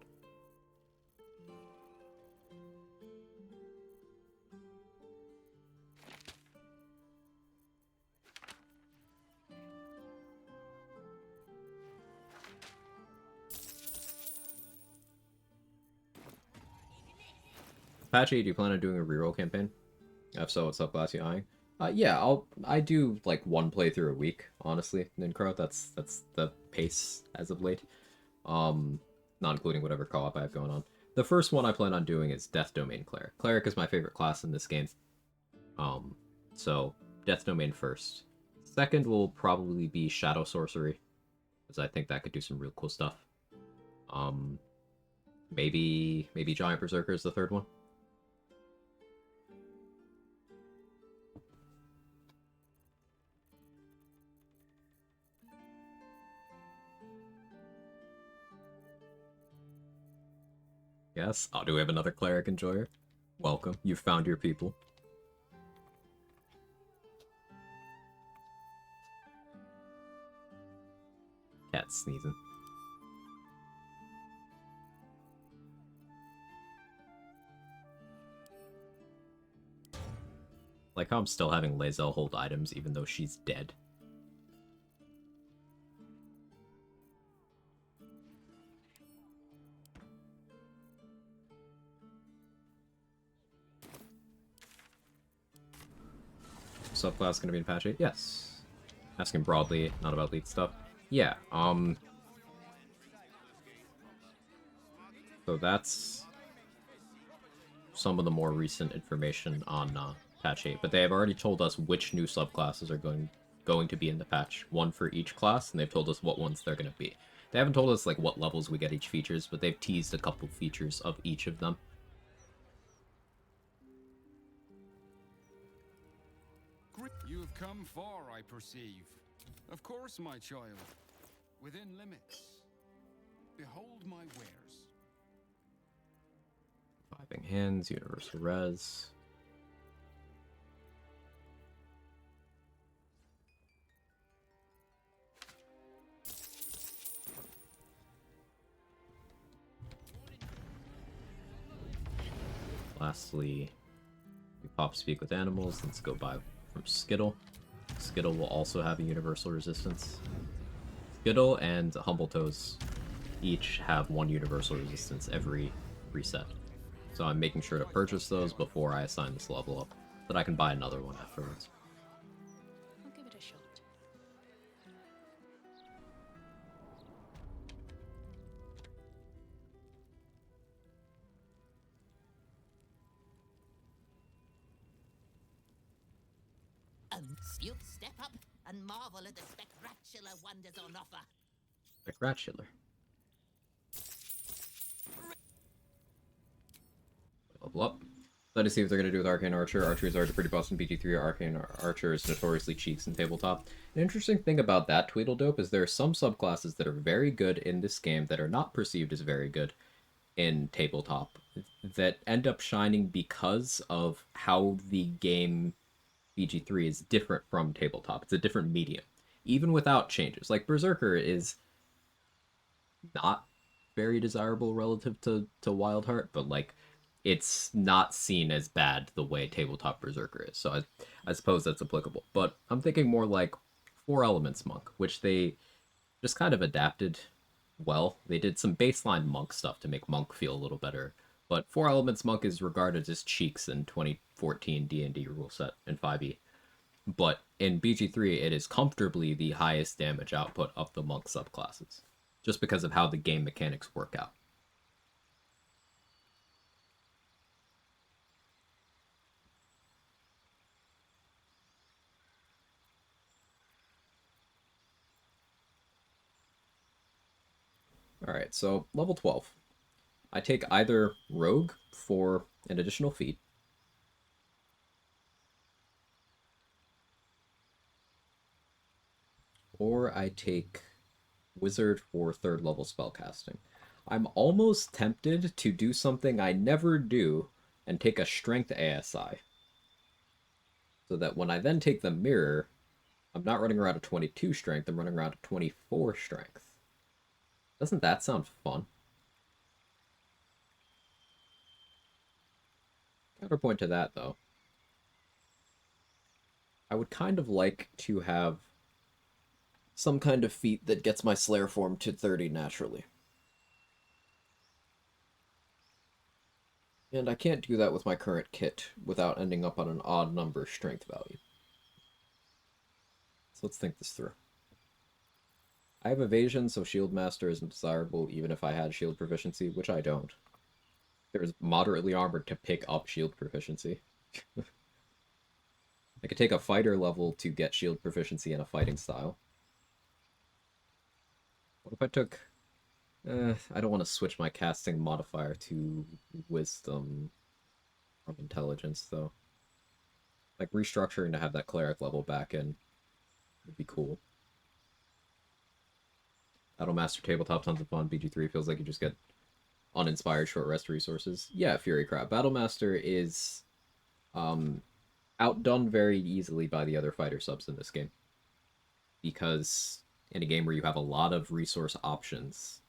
Patchy, do you plan on doing a reroll campaign? If so, what subclass you eyeing? Yeah, I do like one playthrough a week, honestly. Nincro, that's the pace as of late. Not including whatever co-op I have going on. The first one I plan on doing is Death Domain Cleric. Cleric is my favorite class in this game. So Death Domain first. Second will probably be Shadow Sorcery, because I think that could do some real cool stuff. Maybe Giant Berserker is the third one. Yes. Oh, do we have another Cleric Enjoyer? Welcome. You've found your people. Cat sneezing. Like how I'm still having Lae'zel hold items even though she's dead. Subclass gonna be in patch 8? Yes. Asking broadly, not about lead stuff. Yeah, so that's some of the more recent information on patch 8, but they have already told us which new subclasses are going to be in the patch. One for each class, and they've told us what ones they're gonna be. They haven't told us like what levels we get each features, but they've teased a couple features of each of them. You have come far, I perceive. Of course, my child. Within limits. Behold my wares. Vibing Hands, Universal Res. Lastly, we pop Speak with Animals. Let's go buy from Skittle. Skittle will also have a universal resistance. Skittle and Humble Toes each have one universal resistance every reset. So I'm making sure to purchase those before I assign this level up, so that I can buy another one afterwards. I'll give it a shot. You step up and marvel at the spectacular wonders on offer. Spectacular. Level up. Let's see what they're going to do with Arcane Archer. Archer is already pretty busted in BG3. Arcane Archer is notoriously cheeks in tabletop. An interesting thing about that Tweedledope is there are some subclasses that are very good in this game that are not perceived as very good in tabletop, that end up shining because of how the game BG3 is different from tabletop. It's a different medium. even without changes. Like, Berserker is not very desirable relative to Wildheart, but, like, it's not seen as bad the way Tabletop Berserker is. So I suppose that's applicable. But I'm thinking more like Four Elements Monk, which they just kind of adapted well. They did some baseline Monk stuff to make Monk feel a little better. But Four Elements Monk is regarded as cheeks in 2014 D&D rule set in 5e. But in BG3, it is comfortably the highest damage output of the Monk subclasses, just because of how the game mechanics work out. Alright, so level 12. I take either Rogue for an additional feat, or I take Wizard for 3rd level spellcasting. I'm almost tempted to do something I never do and take a Strength ASI. So that when I then take the Mirror, I'm not running around a 22 Strength, I'm running around a 24 Strength. Doesn't that sound fun? Counterpoint to that, though. I would kind of like to have some kind of feat that gets my Slayer form to 30 naturally. And I can't do that with my current kit without ending up on an odd number strength value. So let's think this through. I have evasion, so Shield Master isn't desirable even if I had shield proficiency, which I don't. There's moderately armored to pick up shield proficiency. I could take a fighter level to get shield proficiency in a fighting style. What if I took... I don't want to switch my casting modifier to wisdom from intelligence, though. Like, restructuring to have that cleric level back in would be cool. Battlemaster Tabletop, tons of fun. BG3 feels like you just get uninspired short rest resources. Yeah, Fury Crab. Battlemaster is outdone very easily by the other fighter subs in this game. Because in a game where you have a lot of resource options,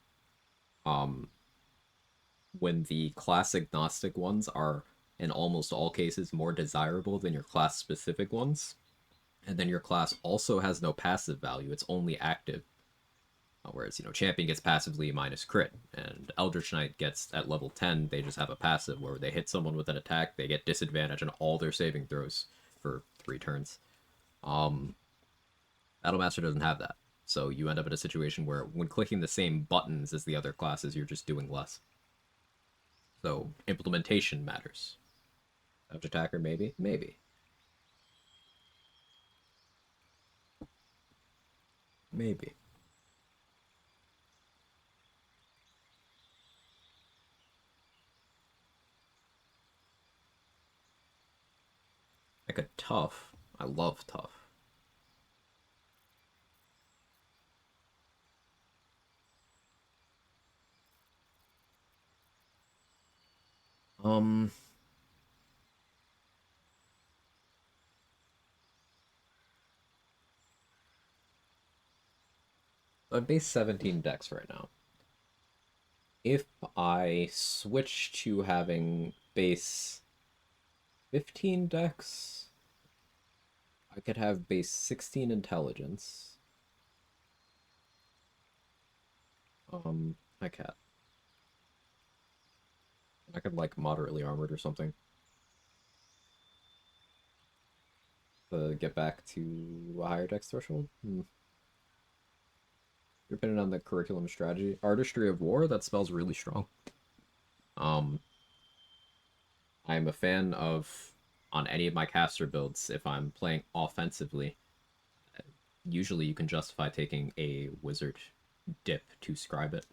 when the class agnostic ones are, in almost all cases, more desirable than your class-specific ones, and then your class also has no passive value, it's only active. Whereas, Champion gets passively minus crit, and Eldritch Knight gets, at level 10, they just have a passive where they hit someone with an attack, they get disadvantage on all their saving throws for 3 turns. Battlemaster doesn't have that. So you end up in a situation where when clicking the same buttons as the other classes, you're just doing less. So implementation matters. Savage Attacker, maybe? Maybe. Maybe. Like a tough. I love tough. I'm base 17 dex right now. If I switch to having base 15 dex, I could have base 16 intelligence. Hi cat. I could like moderately armored or something. To get back to a higher dex threshold? Depending on the curriculum strategy. Artistry of War, that spell's really strong. I'm a fan of, on any of my caster builds, if I'm playing offensively, usually you can justify taking a wizard dip to scribe it.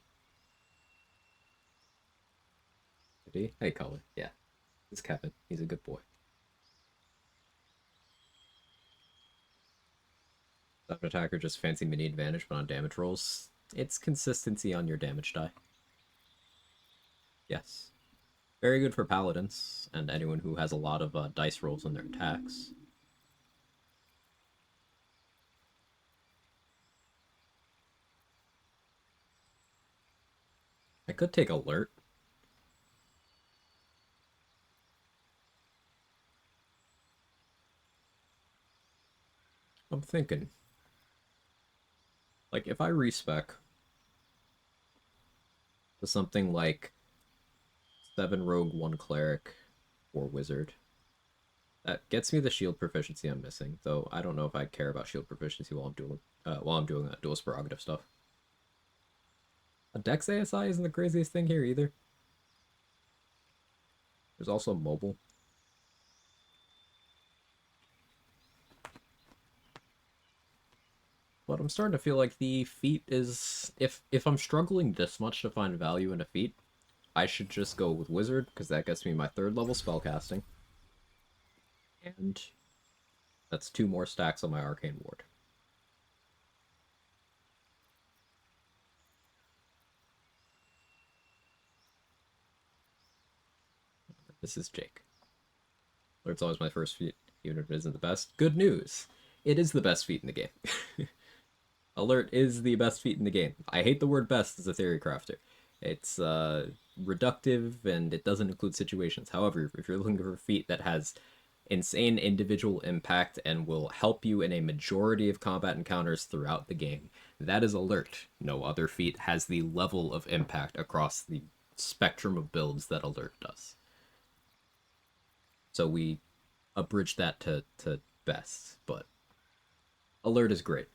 Hey, Color. Yeah. It's Kevin. He's a good boy. Savage Attacker, just fancy mini advantage, but on damage rolls, it's consistency on your damage die. Yes. Very good for paladins, and anyone who has a lot of dice rolls in their attacks. I could take Alert. I'm thinking. Like, if I respec to something like 7 Rogue, 1 Cleric, 4 Wizard, that gets me the shield proficiency I'm missing, though I don't know if I care about shield proficiency while I'm doing that duelist prerogative stuff. A Dex ASI isn't the craziest thing here either. There's also mobile. But I'm starting to feel like the feat is... If I'm struggling this much to find value in a feat, I should just go with Wizard, because that gets me my 3rd level spellcasting. And that's 2 more stacks on my Arcane Ward. This is Jake. Alert's always my first feat, even if it isn't the best. Good news! It is the best feat in the game. Alert is the best feat in the game. I hate the word best as a theory crafter. It's reductive and it doesn't include situations. However, if you're looking for a feat that has insane individual impact and will help you in a majority of combat encounters throughout the game, that is Alert. No other feat has the level of impact across the spectrum of builds that Alert does. So we abridged that to best, but Alert is great.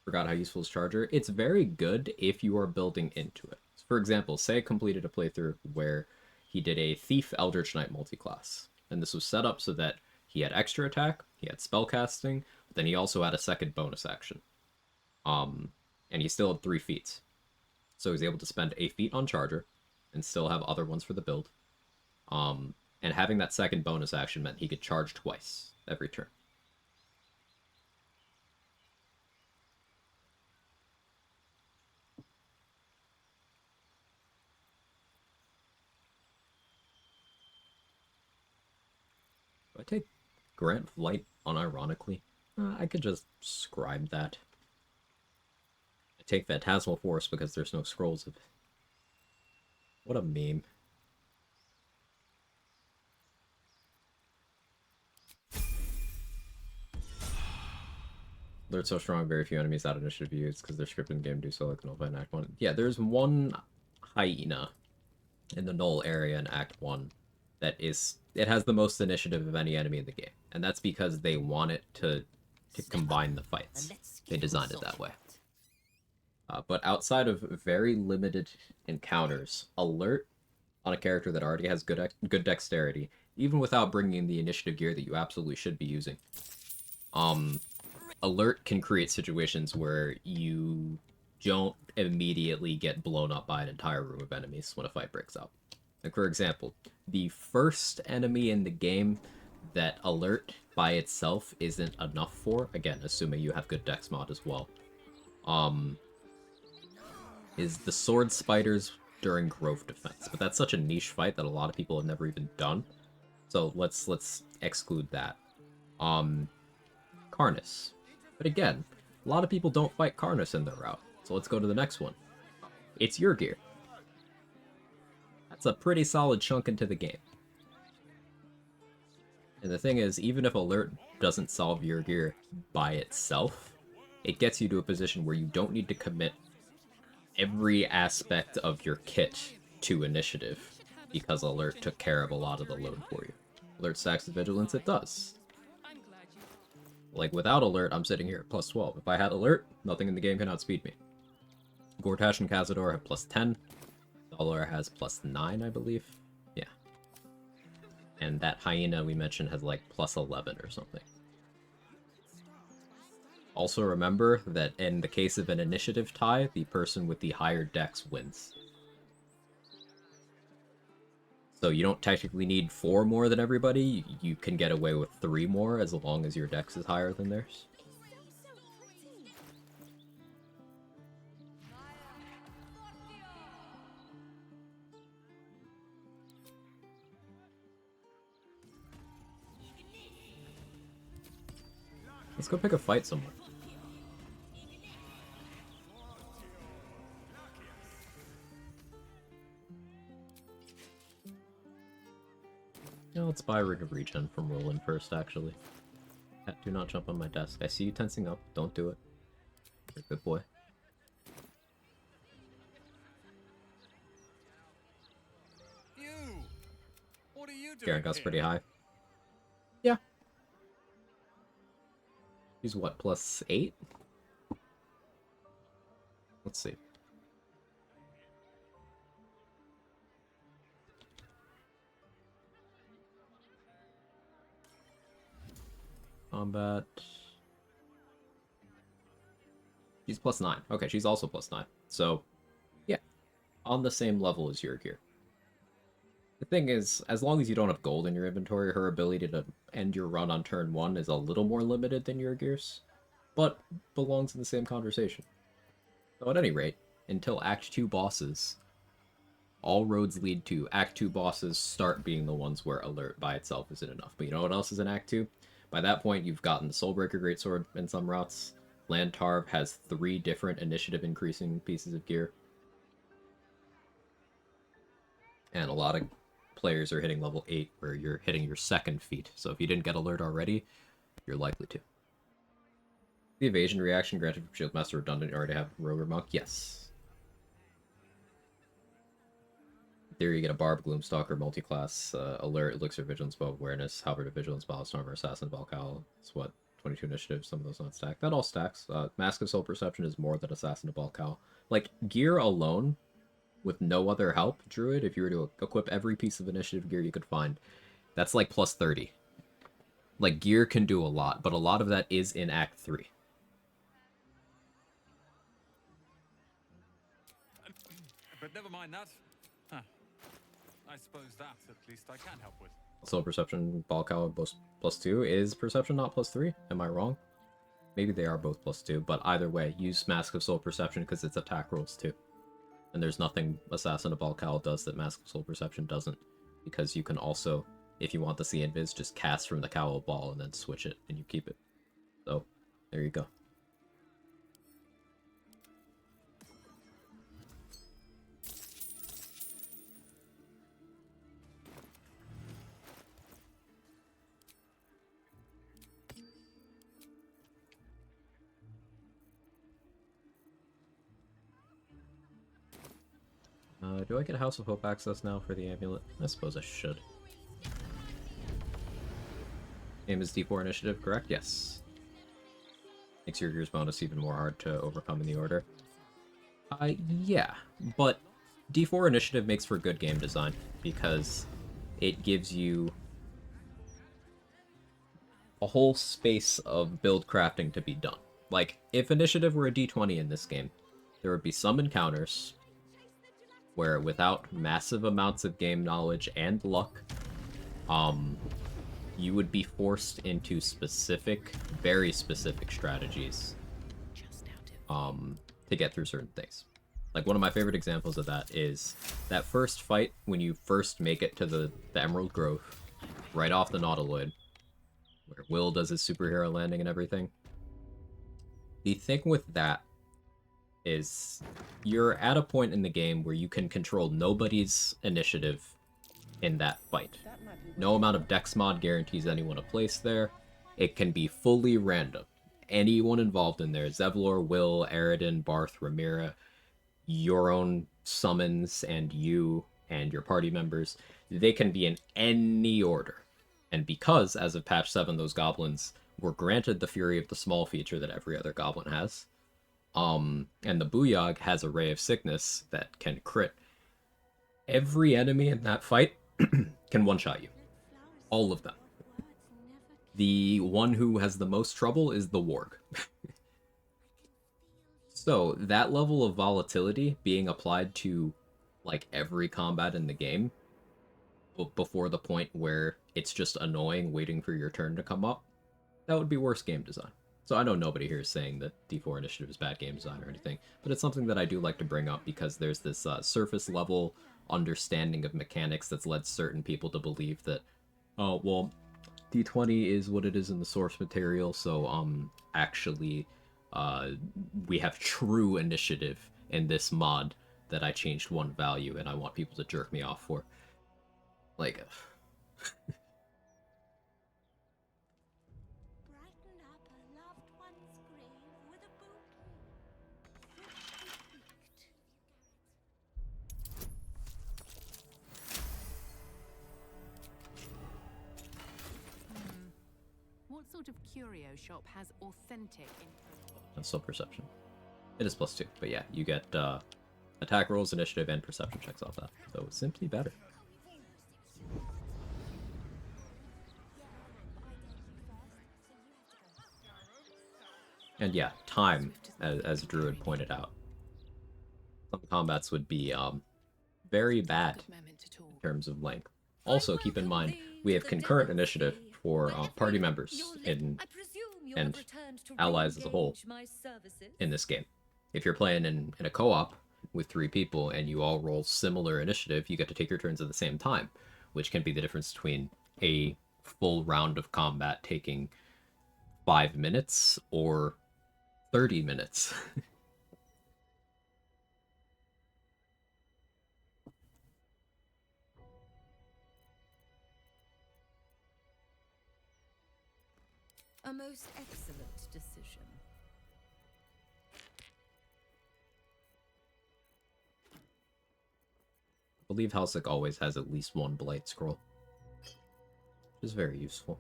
Forgot how useful is Charger. It's very good if you are building into it. For example, say I completed a playthrough where he did a Thief Eldritch Knight multiclass, and this was set up so that he had extra attack, he had spellcasting, but then he also had a second bonus action. And he still had 3 feats. So he was able to spend a feat on Charger, and still have other ones for the build. And having that second bonus action meant he could charge twice every turn. Do I take Grant Flight unironically? I could just scribe that. I take Phantasmal Force because there's no scrolls of it. What a meme. Alert's so strong, very few enemies out of initiative use because they're scripted in game do so like Null in Act 1. Yeah, there's one hyena in the Null area in Act 1 that is... It has the most initiative of any enemy in the game. And that's because they want it to combine the fights. They designed it that way. But outside of very limited encounters, Alert on a character that already has good dexterity, even without bringing the initiative gear that you absolutely should be using, Alert can create situations where you don't immediately get blown up by an entire room of enemies when a fight breaks out. Like, for example, the first enemy in the game that Alert by itself isn't enough for, again, assuming you have good dex mod as well, is the Sword Spiders during Grove Defense. But that's such a niche fight that a lot of people have never even done. So let's exclude that. Karnus. But again, a lot of people don't fight Karnus in their route. So let's go to the next one. It's your gear. That's a pretty solid chunk into the game. And the thing is, even if Alert doesn't solve your gear by itself, it gets you to a position where you don't need to commit every aspect of your kit to initiative, because Alert took care of a lot of the load for you. Alert stacks the vigilance, it does. Like, without Alert, I'm sitting here at plus 12. If I had Alert, nothing in the game can outspeed me. Gortash and Cazador have plus 10. Dollar has plus 9, I believe. Yeah. And that hyena we mentioned has like plus 11 or something. Also remember that in the case of an initiative tie, the person with the higher dex wins. So you don't technically need 4 more than everybody, you can get away with 3 more as long as your dex is higher than theirs. Let's go pick a fight somewhere. Yeah, let's buy a Ring of Regen from Roland first, actually. Cat, do not jump on my desk. I see you tensing up. Don't do it. You're a good boy. You! What are you doing Garen Gut's here? pretty high. Yeah. He's what, +8? Let's see. Combat. She's +9. Okay, she's also +9. So, yeah. On the same level as your gear. The thing is, as long as you don't have gold in your inventory, her ability to end your run on turn 1 is a little more limited than your gear's, but belongs in the same conversation. So at any rate, until Act 2 bosses, all roads lead to Act 2 bosses start being the ones where alert by itself isn't enough. But you know what else is in Act 2? By that point, you've gotten the Soulbreaker Greatsword in some routes. Lantarv has 3 different initiative increasing pieces of gear. And a lot of players are hitting level 8 where you're hitting your second feat. So if you didn't get alert already, you're likely to. The evasion reaction granted from Shieldmaster redundant. You already have Rogue or Monk? Yes. In theory, you get a Barb, Gloomstalker, multi-class, Alert, Elixir, Vigilance, Bow of Awareness, Halberd of Vigilance, Ballast Armor, Assassin, Valcal. It's what? 22 initiative, some of those not stacked. That all stacks. Mask of Soul Perception is more than Assassin to Valcal. Like, gear alone, with no other help, Druid, if you were to equip every piece of initiative gear you could find, that's like +30. Like, gear can do a lot, but a lot of that is in Act 3. But never mind that. Huh. I suppose that, at least, I can help with. Soul Perception, Valcal, both +2. Is Perception not +3? Am I wrong? Maybe they are both +2, but either way, use Mask of Soul Perception because it's attack rolls too. And there's nothing Assassin of Valcal does that Mask of Soul Perception doesn't. Because you can also, if you want to see Invis, just cast from the Cowl Ball and then switch it, and you keep it. So, there you go. Do I get House of Hope access now for the amulet? I suppose I should. Aim is D4 initiative, correct? Yes. Makes your gear's bonus even more hard to overcome in the order. Yeah, but D4 initiative makes for good game design because it gives you a whole space of build crafting to be done. Like, if initiative were a D20 in this game, there would be some encounters where without massive amounts of game knowledge and luck, you would be forced into specific, very specific strategies to get through certain things. Like, one of my favorite examples of that is that first fight when you first make it to the Emerald Grove, right off the Nautiloid, where Will does his superhero landing and everything. The thing with that is you're at a point in the game where you can control nobody's initiative in that fight. No amount of dex mod guarantees anyone a place there. It can be fully random. Anyone involved in there, Zevlor, Will, Aridin, Barth, Ramira, your own summons, and you and your party members, they can be in any order. And because, as of patch 7, those goblins were granted the Fury of the Small feature that every other goblin has, and the Booyog has a Ray of Sickness that can crit, every enemy in that fight can one-shot you. All of them. The one who has the most trouble is the Warg. So, that level of volatility being applied to, like, every combat in the game, before the point where it's just annoying waiting for your turn to come up, that would be worse game design. So I know nobody here is saying that D4 initiative is bad game design or anything, but it's something that I do like to bring up because there's this surface level understanding of mechanics that's led certain people to believe that, oh, well, D20 is what it is in the source material, so actually we have true initiative in this mod that I changed one value and I want people to jerk me off for. Like, curio shop has authentic. That's still perception. It is +2, but yeah, you get attack rolls, initiative, and perception checks off that. So it's simply better. And yeah, time, as Druid pointed out. Some combats would be very bad in terms of length. Also, keep in mind, we have concurrent initiative for party members and allies as a whole in this game. If you're playing in a co-op with 3 people and you all roll similar initiative, you get to take your turns at the same time, which can be the difference between a full round of combat taking 5 minutes or 30 minutes. A most excellent decision. I believe Halsik always has at least 1 Blight Scroll, which is very useful.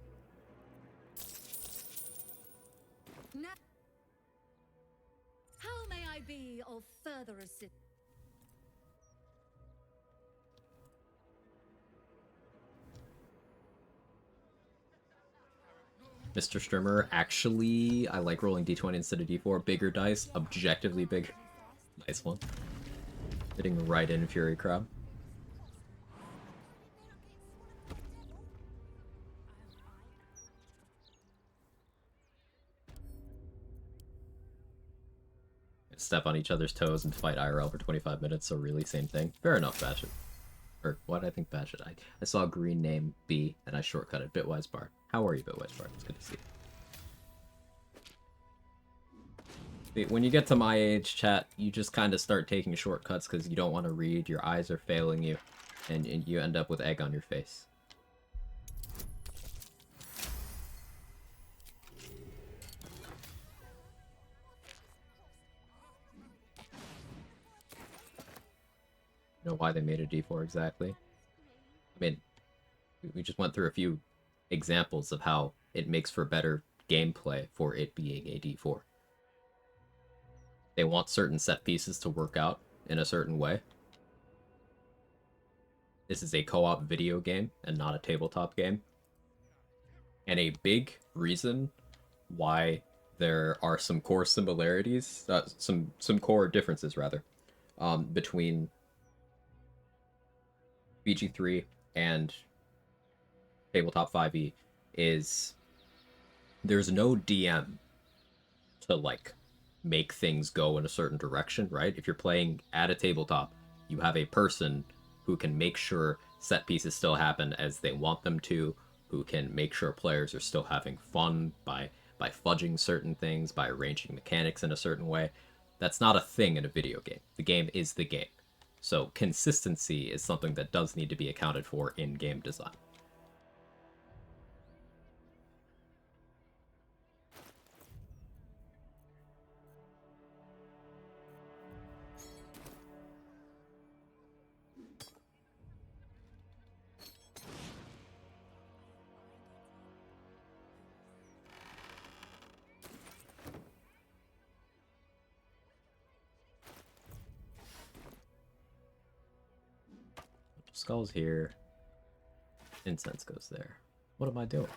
Now, how may I be of further assistance? Mr. Strimmer, actually, I like rolling d20 instead of d4. Bigger dice, objectively bigger. Nice one. Hitting right in Fury Crab. Step on each other's toes and fight IRL for 25 minutes, so really same thing. Fair enough, Batchet. Or, what did I think Batchet? I saw a green name, B, and I shortcutted. Bitwise Bar. How are you, Bitwise Bar? It's good to see you. When you get to my age, chat, you just kind of start taking shortcuts because you don't want to read, your eyes are failing you, and you end up with egg on your face. Know why they made a d4 exactly. I mean, we just went through a few examples of how it makes for better gameplay for it being a d4. They want certain set pieces to work out in a certain way. This is a co-op video game and not a tabletop game. And a big reason why there are some core similarities, some core differences rather, between BG3 and Tabletop 5e is there's no DM to like make things go in a certain direction, right? If you're playing at a tabletop, you have a person who can make sure set pieces still happen as they want them to, who can make sure players are still having fun by fudging certain things, by arranging mechanics in a certain way. That's not a thing in a video game. The game is the game. So consistency is something that does need to be accounted for in game design. Skull's here. Incense goes there. What am I doing?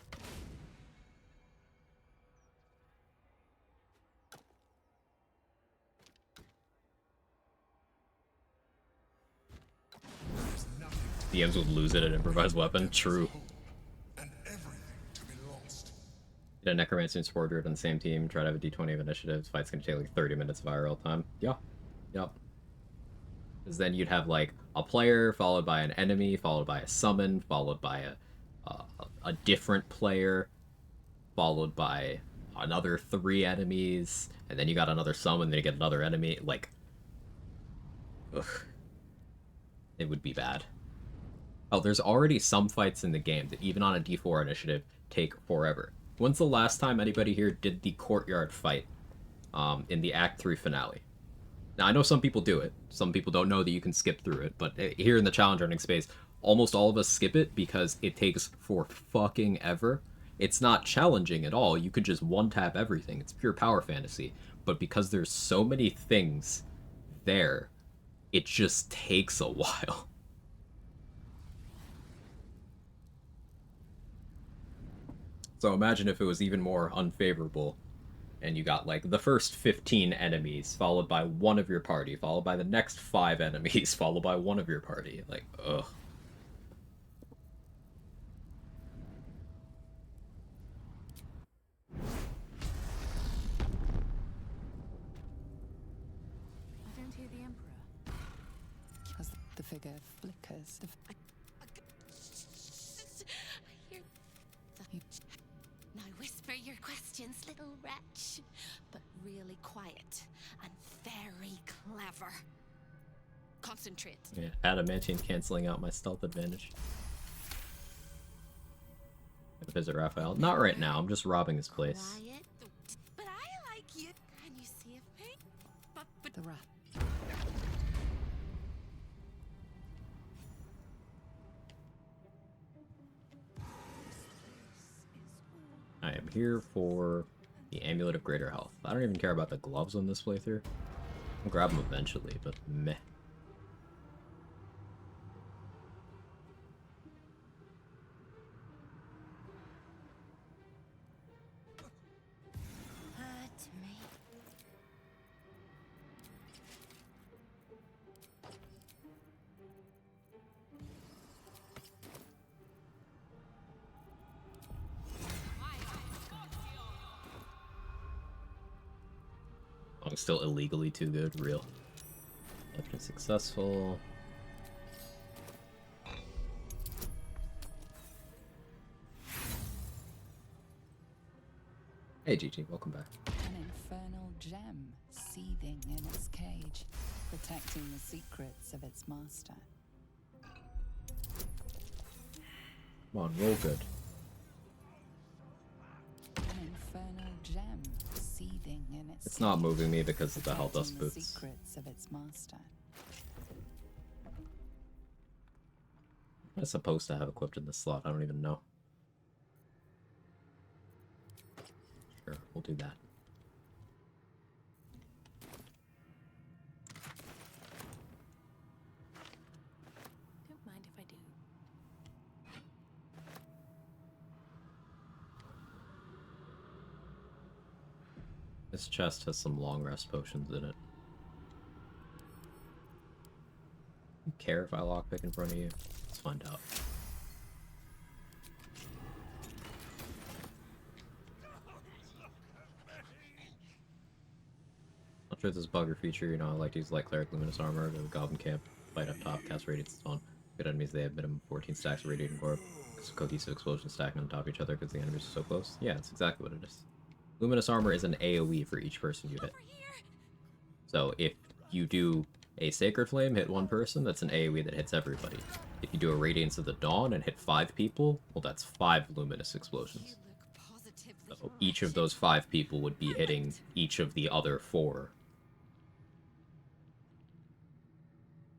DMs would lose it at improvised weapon. True. Get a Necromancer and Support Druid on the same team. Try to have a d20 of initiative. This fight's gonna take like 30 minutes of IRL time. Yeah. Yep. Because then you'd have like a player followed by an enemy, followed by a summon, followed by a different player, followed by another 3 enemies, and then you got another summon, then you get another enemy. Like, ugh, it would be bad. Oh, there's already some fights in the game that even on a D4 initiative take forever. When's the last time anybody here did the courtyard fight in the Act 3 finale? Now, I know some people do it. Some people don't know that you can skip through it, but here in the challenge running space, almost all of us skip it because it takes for fucking ever, It's not challenging at all. You could just one-tap everything. It's pure power fantasy. But because there's so many things there, it just takes a while. So imagine if it was even more unfavorable, and you got, like, the first 15 enemies, followed by one of your party, followed by the next 5 enemies, followed by one of your party. Like, ugh. I don't hear the Emperor. As the figure flickers, I hear now whisper your questions, little wretch, but really quiet and very clever. Concentrate. Yeah, adamantine canceling out my stealth advantage. Visit Raphael. Not right now, I'm just robbing his place. Quiet, but I like you. Can you see a thing? But the rat. I am here for the Amulet of Greater Health. I don't even care about the gloves on this playthrough. I'll grab them eventually, but meh. I'm still illegally too good, real. That's been successful. Hey GG, welcome back. An infernal gem seething in its cage, protecting the secrets of its master. Come on, roll good. An infernal gem seething in its It's not moving me because of the Hell Dust the boots. secrets of its master. I'm supposed to have equipped in this slot, I don't even know. Sure, we'll do that. Don't mind if I do. This chest has some long rest potions in it. You care if I lockpick in front of you? Let's find out. Not sure if this bug or feature, you know, I like to use light cleric luminous armor, go to the goblin camp, fight up top, cast radiance spawn. Good enemies, they have minimum 14 stacks of radiating orb. Cohesive explosions stacking on top of each other because the enemies are so close. Yeah, that's exactly what it is. Luminous armor is an AoE for each person you hit. So if you do a Sacred Flame, hit one person, that's an AoE that hits everybody. If you do a Radiance of the Dawn and hit 5 people, well, that's 5 luminous explosions. So each of those 5 people would be hitting each of the other 4.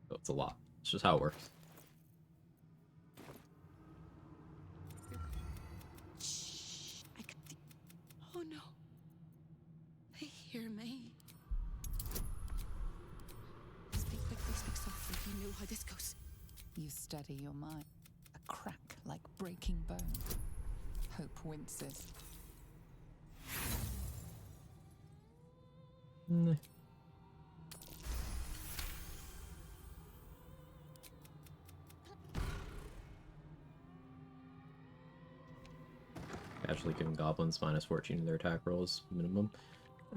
So it's a lot. It's just how it works. Oh no. They hear me. Speak quickly, speak softly. You know how this goes. You steady your mind. A crack like breaking bone. Hope winces. Nah. Actually giving goblins minus 14 to their attack rolls minimum.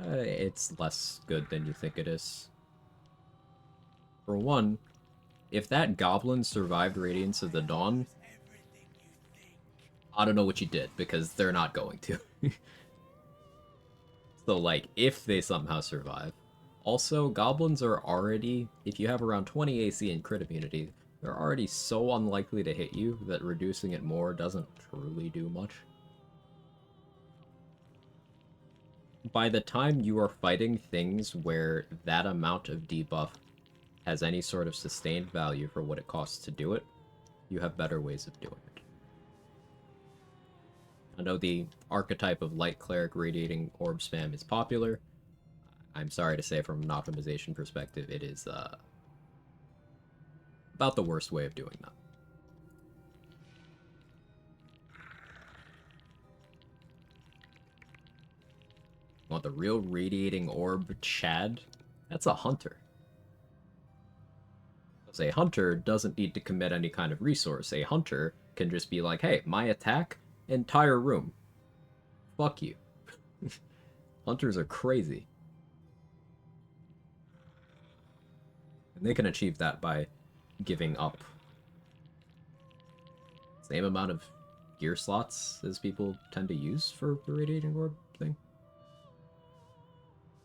It's less good than you think it is. For one, if that goblin survived Radiance of the Dawn, I don't know what you did, because they're not going to. So, like, if they somehow survive. Also, goblins are already, if you have around 20 AC and crit immunity, they're already so unlikely to hit you that reducing it more doesn't truly do much. By the time you are fighting things where that amount of debuff has any sort of sustained value for what it costs to do it, you have better ways of doing it. I know the archetype of light cleric radiating orb spam is popular. I'm sorry to say, from an optimization perspective, it is about the worst way of doing that. Want the real radiating orb Chad? That's a hunter. Because a hunter doesn't need to commit any kind of resource. A hunter can just be like, hey, my attack, entire room. Fuck you. Hunters are crazy. And they can achieve that by giving up same amount of gear slots as people tend to use for the radiating orb thing.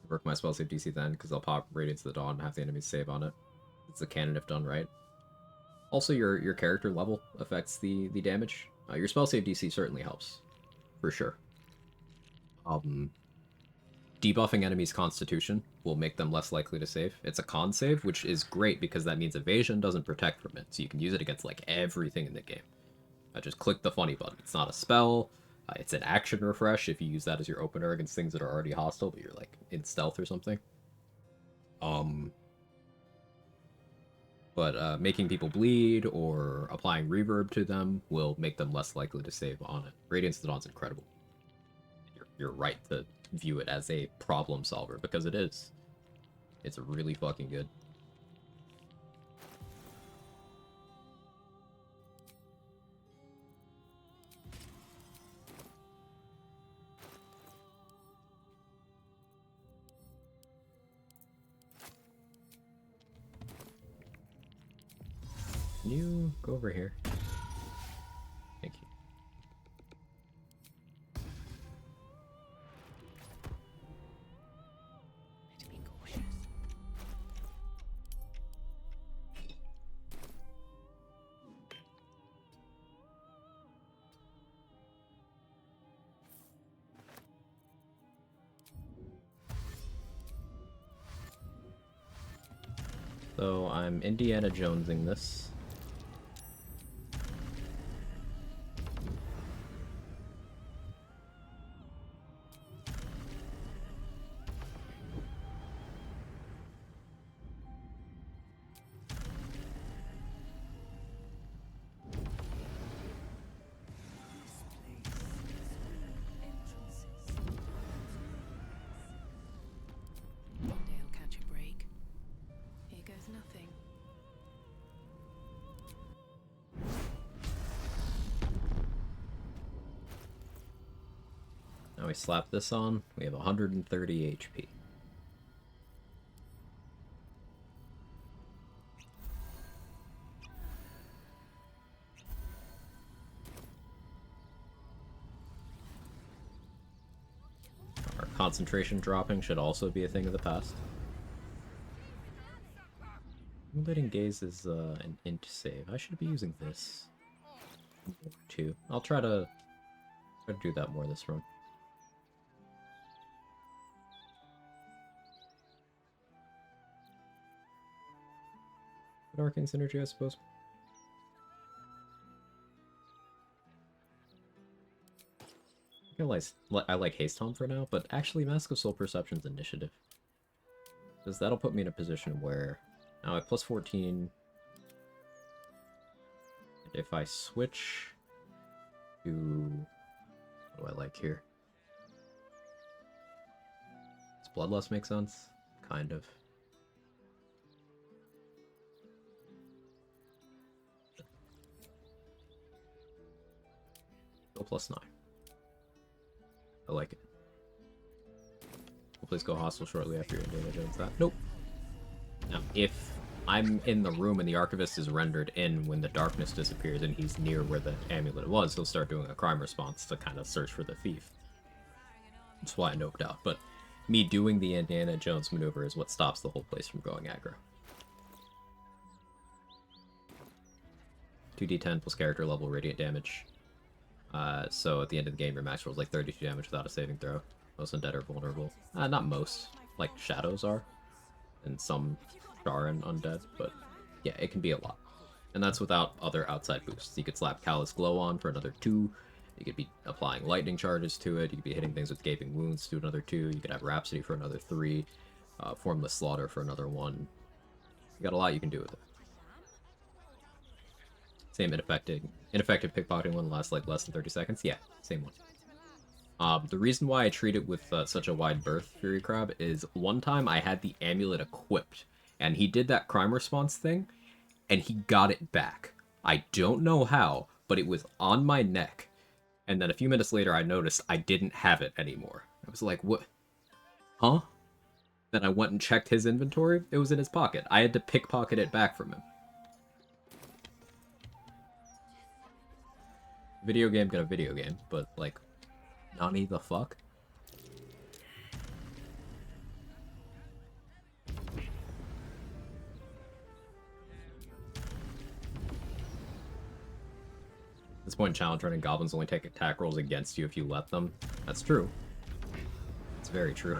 Work my spell save DC then, because I'll pop Radiance of the Dawn and have the enemies save on it. It's a canon if done right. Also, your character level affects the damage. Your spell save DC certainly helps, for sure. Debuffing enemies' constitution will make them less likely to save. It's a con save, which is great because that means evasion doesn't protect from it, so you can use it against like everything in the game. Just click the funny button. It's not a spell. It's an action refresh if you use that as your opener against things that are already hostile, but you're like in stealth or something. But making people bleed or applying reverb to them will make them less likely to save on it. Radiance of the Dawn's incredible. You're right to view it as a problem solver, because it is. It's really fucking good. Can you go over here? Thank you. So I'm Indiana Jonesing this. One day I'll catch a break. Here goes nothing. Now we slap this on, we have 130 HP. Our concentration dropping should also be a thing of the past. Moonlighting Gaze is an int save. I should be using this too. I'll try to do that more this run. Arcane Synergy, I suppose. I like Haste Home for now, but actually Mask of Soul Perception's initiative. Because that'll put me in a position where now at plus 14, if I switch to, what do I like here? Does Bloodlust make sense? Kind of. Plus 9. I like it. We'll please go hostile shortly after your Indiana Jones that. Nope. Now, if I'm in the room and the Archivist is rendered in when the darkness disappears and he's near where the amulet was, he'll start doing a crime response to kind of search for the thief. That's why I noped out. But me doing the Indiana Jones maneuver is what stops the whole place from going aggro. 2d10 plus character level radiant damage. So at the end of the game, your max rolls like 32 damage without a saving throw. Most undead are vulnerable. Not most. Like, shadows are. And some Char and undead. But, yeah, it can be a lot. And that's without other outside boosts. You could slap Callous Glow on for another 2. You could be applying lightning charges to it. You could be hitting things with gaping wounds to another 2. You could have Rhapsody for another 3. Formless Slaughter for another 1. You got a lot you can do with it. Same ineffective pickpocketing one lasts like less than 30 seconds. Yeah, same one. The reason why I treat it with such a wide berth, Fury Crab, is one time I had the amulet equipped, and he did that crime response thing, and he got it back. I don't know how, but it was on my neck. And then a few minutes later, I noticed I didn't have it anymore. I was like, what? Huh? Then I went and checked his inventory. It was in his pocket. I had to pickpocket it back from him. Video game got a video game, but, like, Nani the fuck? At this point in challenge running, goblins only take attack rolls against you if you let them. That's true. It's very true.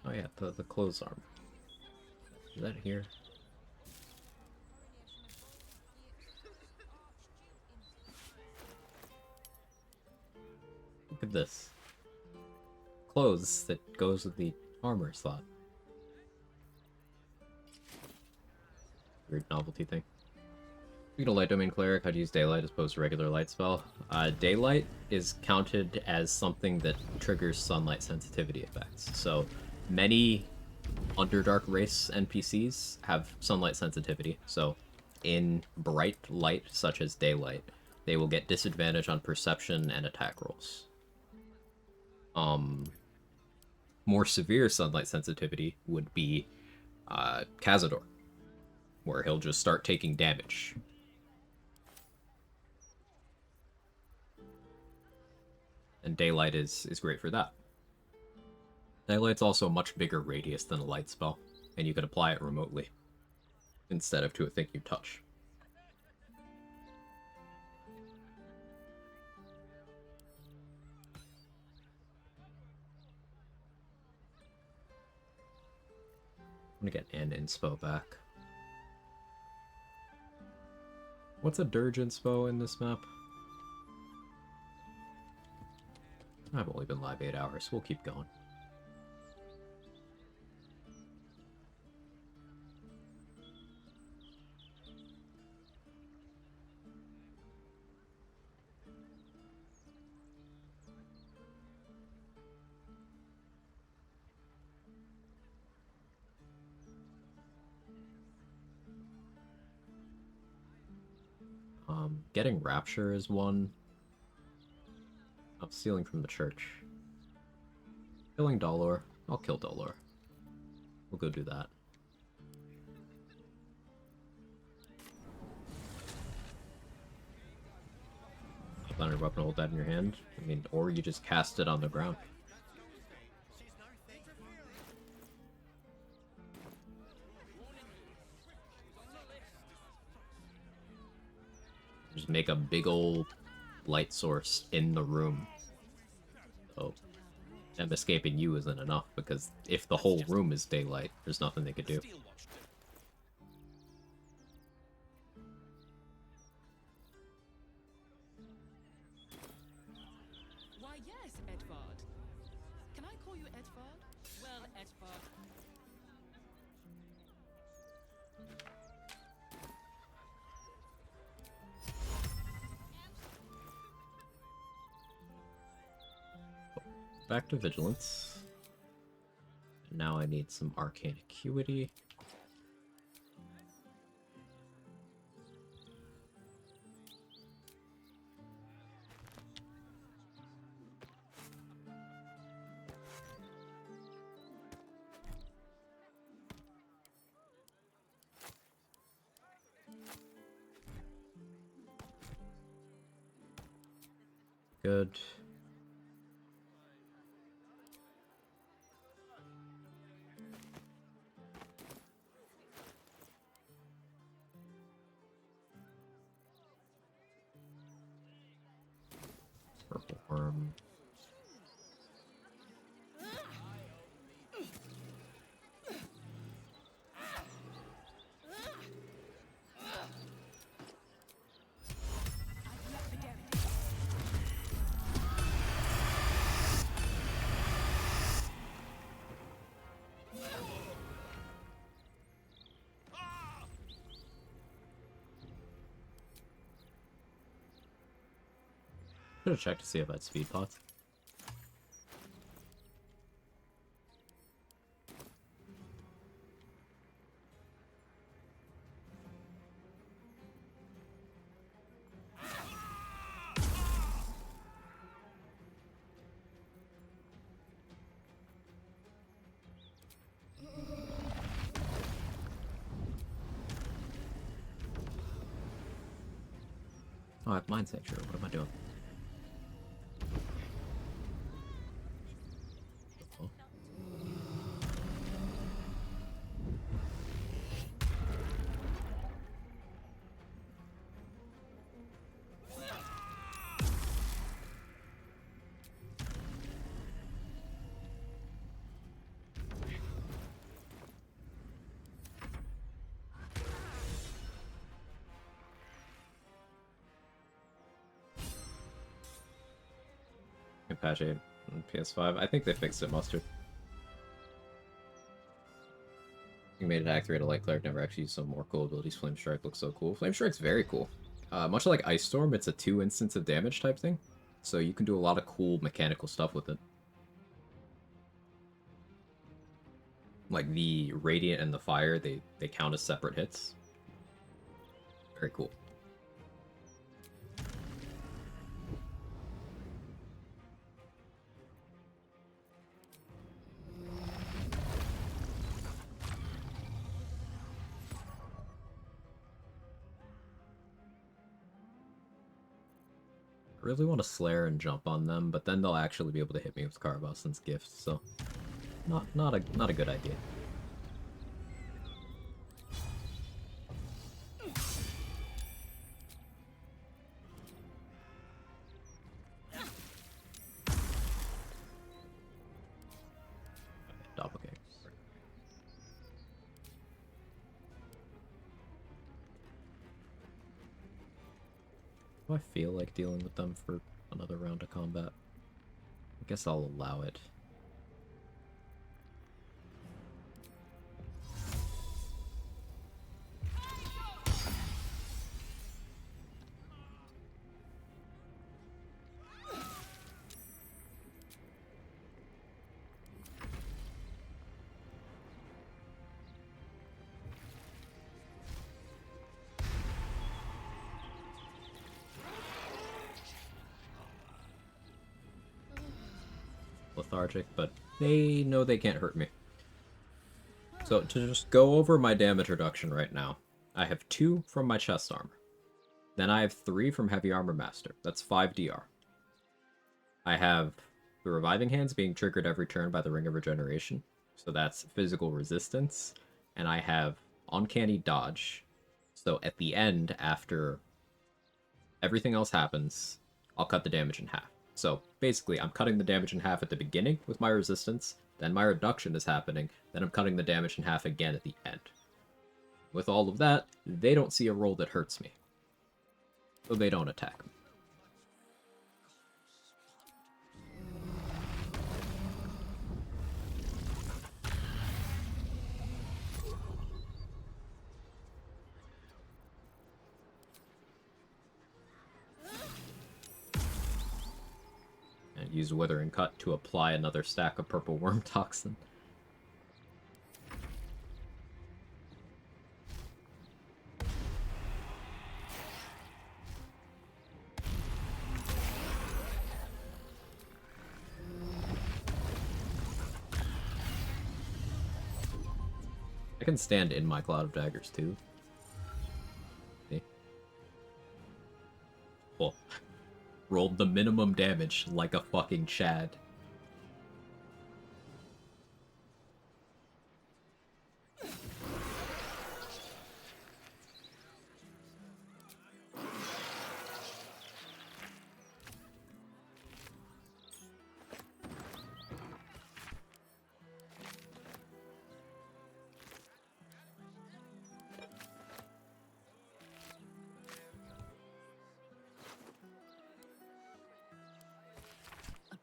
Oh yeah, the clothes arm. Is that here? Look at this. Clothes that goes with the armor slot. Weird novelty thing. Speaking of Light Domain Cleric, how to use Daylight as opposed to regular light spell. Daylight is counted as something that triggers sunlight sensitivity effects. So many Underdark race NPCs have sunlight sensitivity. So in bright light, such as daylight, they will get disadvantage on perception and attack rolls. More severe sunlight sensitivity would be Cazador, where he'll just start taking damage. And daylight is great for that. Daylight's also a much bigger radius than a light spell, and you can apply it remotely, instead of to a thing you touch. I'm gonna get an inspo back. What's a dirge inspo in this map? I've only been live 8 hours, we'll keep going. Getting Rapture is one. Oh, stealing from the church. Killing Dolor. I'll kill Dolor. We'll go do that. Thunder weapon, hold that in your hand. I mean, or you just cast it on the ground. Just make a big old light source in the room. So, them escaping you isn't enough, because if the whole room is daylight, there's nothing they could do. Why, yes, Edvard. Can I call you Edvard? Well, Edvard. Back to Vigilance. And now I need some Arcane Acuity. Good. Should have checked to see if I had speed pots. Oh, I have Mind Sanctuary. What am I doing? Oh. Patch 8 on PS5. I think they fixed it, Mustard. You made it accurate. A light cleric never actually used some more cool abilities. Flame Strike looks so cool. Flame Strike's very cool. Much like Ice Storm, it's a 2 instance of damage type thing. So you can do a lot of cool mechanical stuff with it. Like the Radiant and the Fire, they count as separate hits. Very cool. I really want to Slayer and jump on them, but then they'll actually be able to hit me with Carabosson's Gift, so not a good idea. Doppelganger. Do I feel like dealing with them for another round of combat? I guess I'll allow it. Lethargic, but they know they can't hurt me. So to just go over my damage reduction right now, I have 2 from my chest armor. Then I have 3 from Heavy Armor Master. That's 5 DR. I have the Reviving Hands being triggered every turn by the Ring of Regeneration. So that's physical resistance. And I have Uncanny Dodge. So at the end, after everything else happens, I'll cut the damage in half. So basically, I'm cutting the damage in half at the beginning with my resistance, then my reduction is happening, then I'm cutting the damage in half again at the end. With all of that, they don't see a roll that hurts me. So they don't attack me. And use Withering Cut to apply another stack of Purple Worm Toxin. I can stand in my Cloud of Daggers too. See? Well, rolled the minimum damage like a fucking Chad.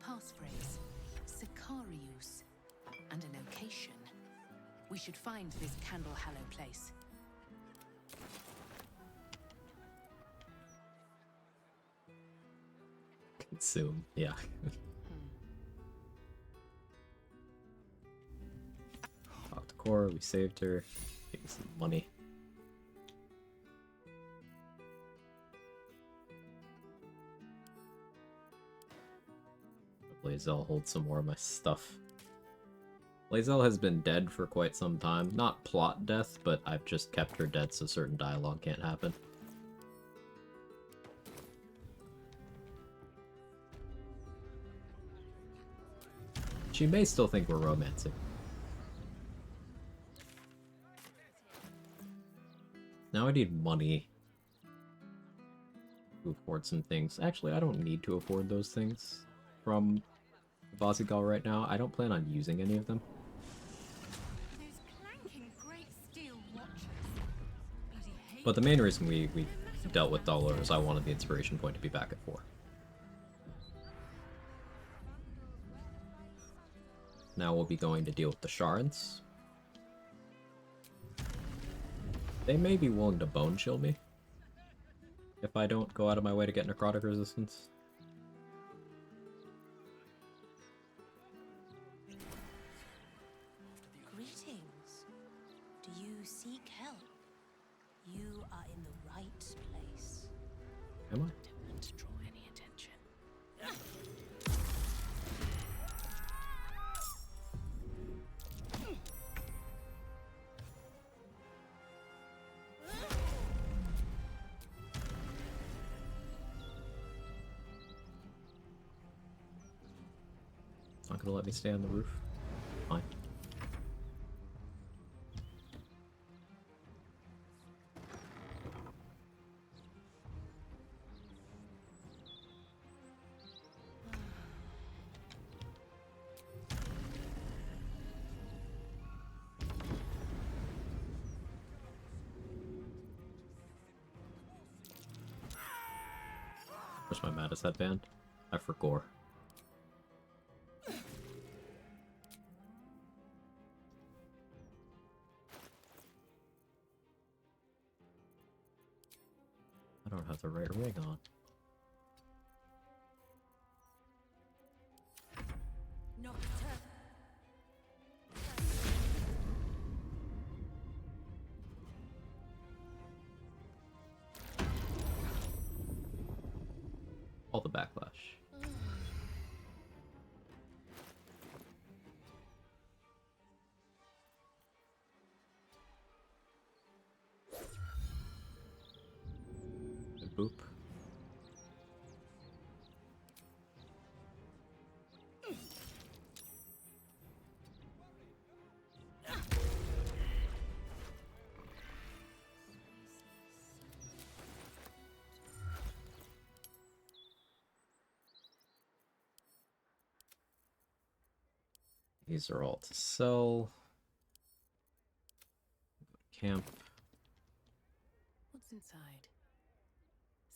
Passphrase, Sicarius, and a location. We should find this Candle Hallow place. Consume, yeah. Talk to Cora, we saved her. Give me some money. Blazel holds some more of my stuff. Blazel has been dead for quite some time. Not plot death, but I've just kept her dead so certain dialogue can't happen. She may still think we're romancing. Now I need money to afford some things. Actually, I don't need to afford those things from Vazigal right now. I don't plan on using any of them. But the main reason we dealt with Dollar is I wanted the inspiration point to be back at 4. Now we'll be going to deal with the Sharans. They may be willing to bone chill me if I don't go out of my way to get necrotic resistance. Greetings. Do you seek help? You are in the right place. Am I? Don't want to draw any attention. Not gonna let me stay on the roof. Fine. Where's my Mattis headband? I forgot. I don't have the right ring on. All the backlash. And boop. These are all to sell. Camp. What's inside?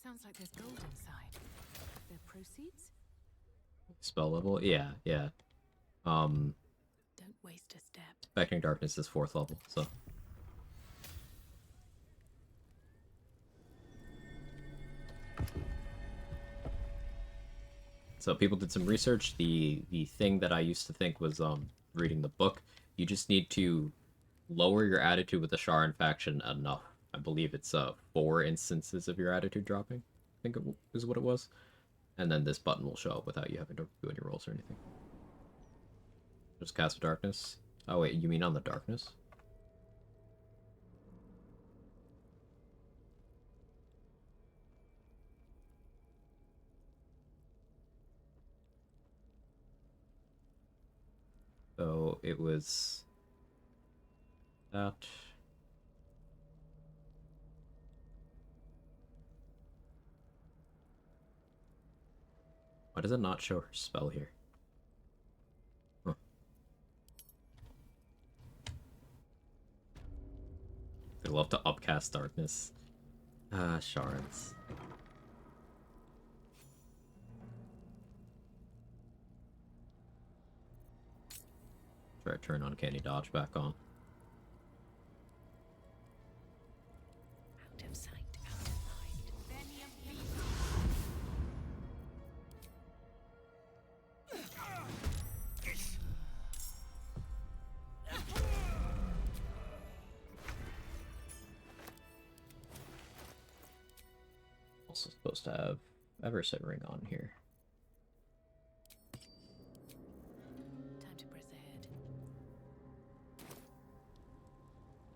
Sounds like there's gold inside. Their proceeds? Spell level? Yeah. Don't waste a step. Expecting Darkness is 4th level, so. So people did some research. The thing that I used to think was reading the book, you just need to lower your attitude with the Sharan faction enough. I believe it's 4 instances of your attitude dropping. I think it is what it was. And then this button will show up without you having to do any rolls or anything. Just cast Darkness. Oh wait, you mean on the Darkness? So it was that. Why does it not show her spell here? Huh. They love to upcast Darkness. Ah, Sharans. Try to turn Uncanny Dodge back on. Out of sight, out of mind. also supposed to have Everset Ring on here. Time to press ahead.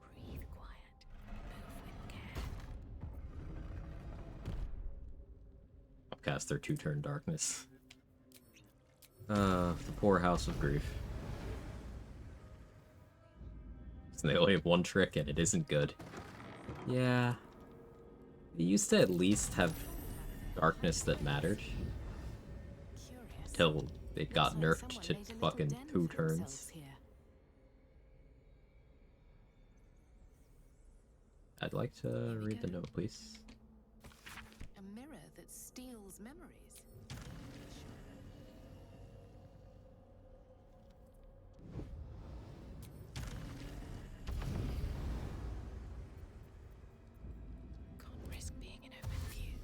Breathe quiet. Move with care. Upcast their 2-turn darkness. The poor House of Grief. So they only have one trick and it isn't good. Yeah. They used to at least have darkness that mattered. Till it got nerfed to fucking 2 turns. I'd like to read the note, please. A mirror that steals memories. Can't risk being in open view.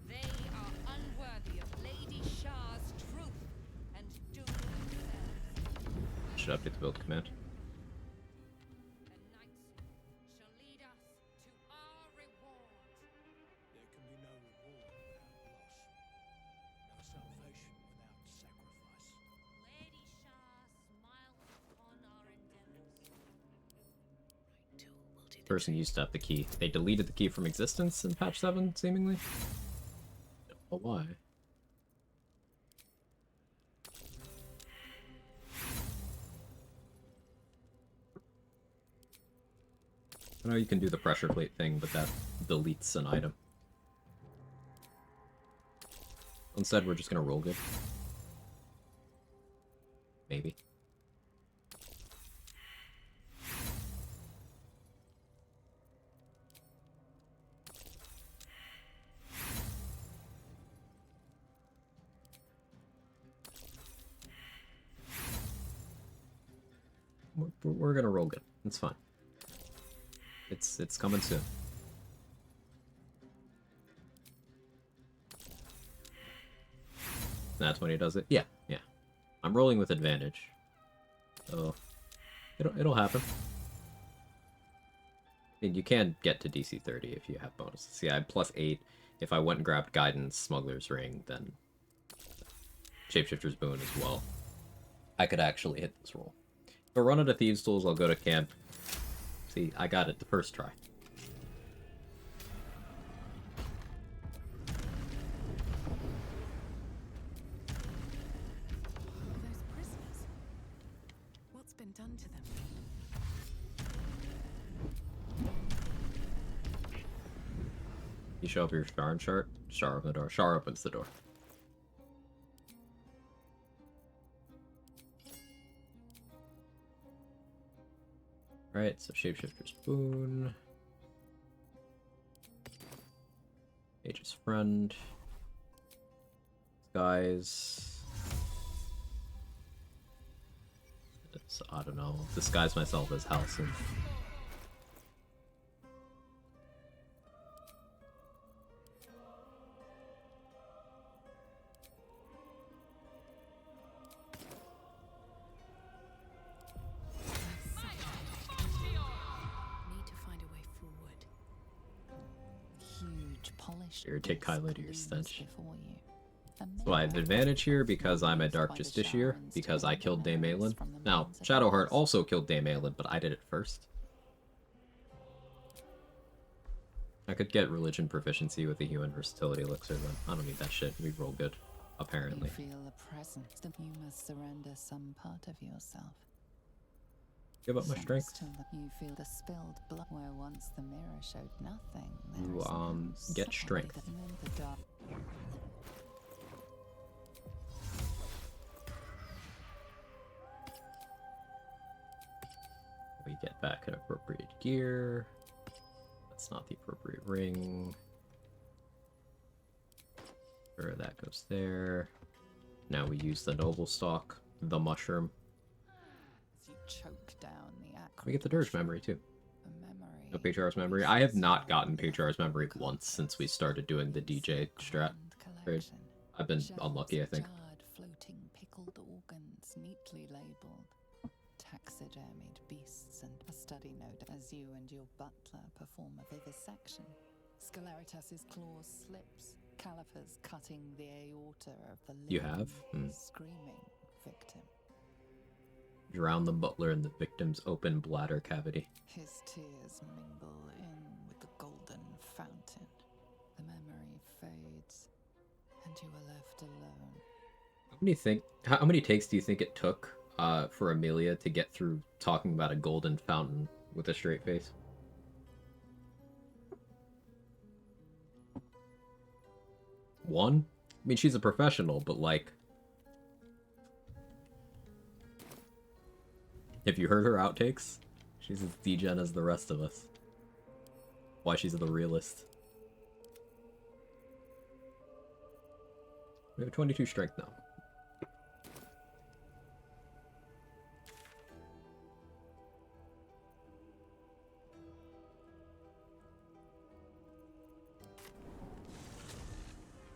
They are unworthy of Lady Shah's truth and doom themselves. Should update the build command. Shall lead us to our reward. There can be no reward without loss. No salvation without sacrifice. Lady Shah smiles upon our endeavors. Person used up the key. They deleted the key from existence in patch 7, seemingly. Don't know why. I know you can do the pressure plate thing, but that deletes an item. Instead, we're just gonna roll good. Maybe. We're gonna roll good. It's fine. It's coming soon. That's when he does it. Yeah, yeah. I'm rolling with advantage, so it'll happen. I mean, you can get to DC 30 if you have bonuses. See, I have +8. If I went and grabbed Guidance, Smuggler's Ring, then Shapeshifter's Boon as well. I could actually hit this roll. If I run out of Thieves' Tools, I'll go to camp. See, I got it the first try. Those prisoners. What's been done to them? You show up your Sharon chart, Shar opens the door. Shar opens the door. Alright, so Shapeshifter's Boon. Mage's Friend. Disguise. I don't know. Disguise myself as Halcyon. Need to find a way forward. Huge polished. Here, take Kyla to your stench. Before you. So I have advantage here because I'm a Dark Justiciar, because I killed Dame Aelin. Now, Shadowheart also killed Dame Aelin, but I did it first. I could get religion proficiency with the human versatility elixir, but I don't need that shit. We roll good, apparently. You feel a presence. You must surrender some part of yourself. Give up my strength. You feel the spilled blood where once the mirror showed nothing. You, get strength. We get back an appropriate gear. That's not the appropriate ring. Sure, that goes there. Now we use the noble stock, the mushroom. As you choke down the We get the Dirge memory too. No Patriarch's memory. I have not gotten Patriarch's memory once since we started doing the DJ strat trade. I've been unlucky, I think. Floating pickled taxidermied beasts and a study note as you and your butler perform a vivisection. Sceleritas's claws slips, calipers cutting the aorta of the living, You have? screaming victim. Drown the butler in the victim's open bladder cavity. His tears mingle in with the golden fountain. The memory fades, and you are left alone. How many takes do you think it took for Amelia to get through talking about a golden fountain with a straight face? One? I mean, she's a professional, but like... Have you heard her outtakes? She's as degen as the rest of us. Why she's the realist. We have 22 strength now.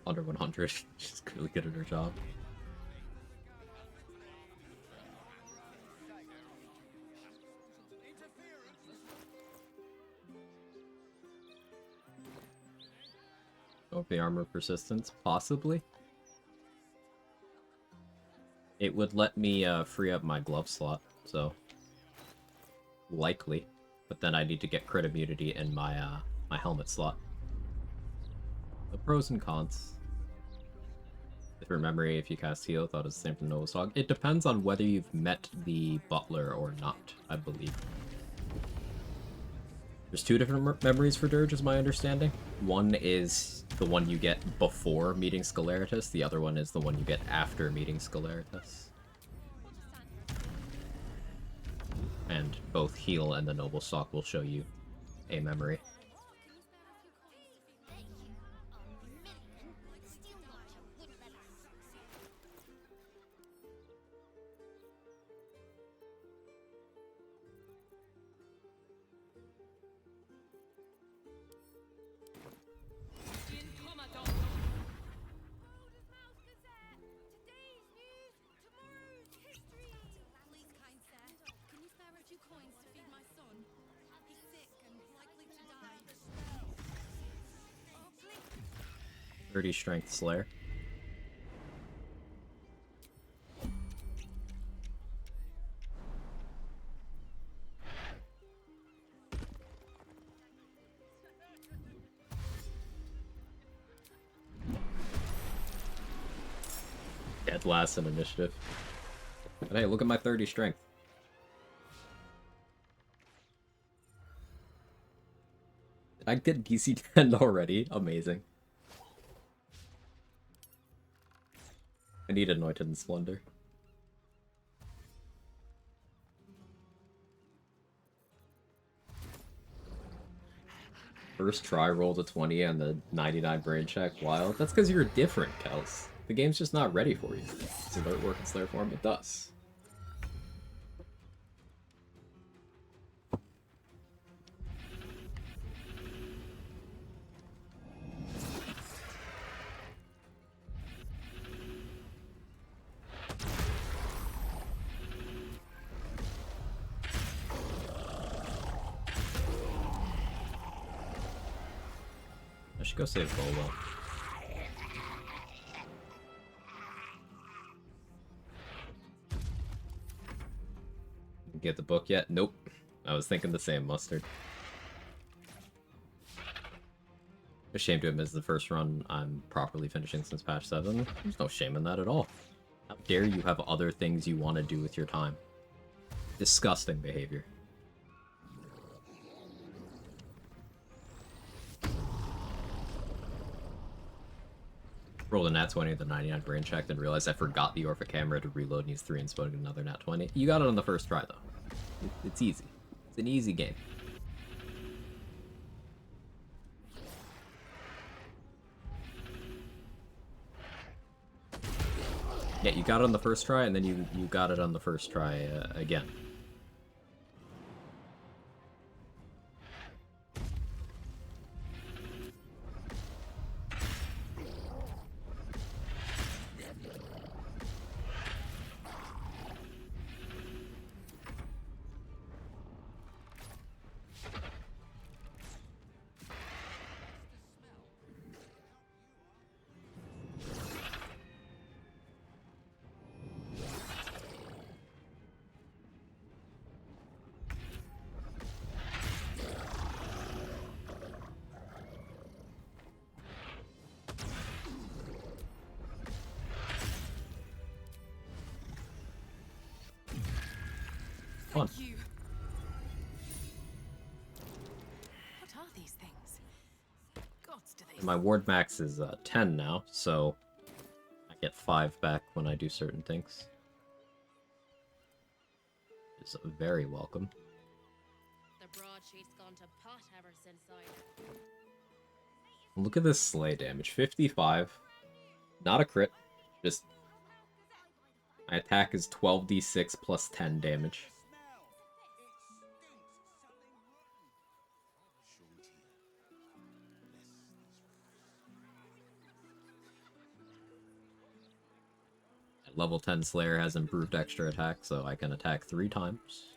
Under 100. She's really good at her job. Oh, the armor persistence? Possibly. It would let me free up my glove slot, so likely. But then I need to get crit immunity in my my helmet slot. The pros and cons. Different memory if you cast heal. Thought it was the same for Nova's Hog. It depends on whether you've met the butler or not, I believe. There's two different memories for Dirge, is my understanding. One is the one you get before meeting Sceleritas. The other one is the one you get after meeting Sceleritas. And both heal and the Noble Stock will show you a memory. 30 strength Slayer. Dead last in initiative. But hey, look at my 30 strength. Did I get DC 10 already? Amazing. I need Anointed and Splendor. First try rolled a 20 and the 99 brain check. Wild. That's because you're different, Kels. The game's just not ready for you. Does alert work in Slayer form? It does. I should go save Bolo. Get the book yet? Nope. I was thinking the same, Mustard. Ashamed to admit, the first run I'm properly finishing since patch 7. There's no shame in that at all. How dare you have other things you want to do with your time? Disgusting behavior. Rolled a nat 20 at the 99 brain check, then realized I forgot the Orphic Camera to reload and use 3 and spoke another nat 20. You got it on the first try, though. It's easy. It's an easy game. Yeah, you got it on the first try, and then you got it on the first try again. fun. Thank you. What are these things? Gods, do they My ward max is 10 now, so I get 5 back when I do certain things. It's very welcome. The broadsheet's gone to pot ever since I... Look at this slay damage. 55. Not a crit. Just... My attack is 12d6 plus 10 damage. Level 10 Slayer has improved extra attack, so I can attack 3 times.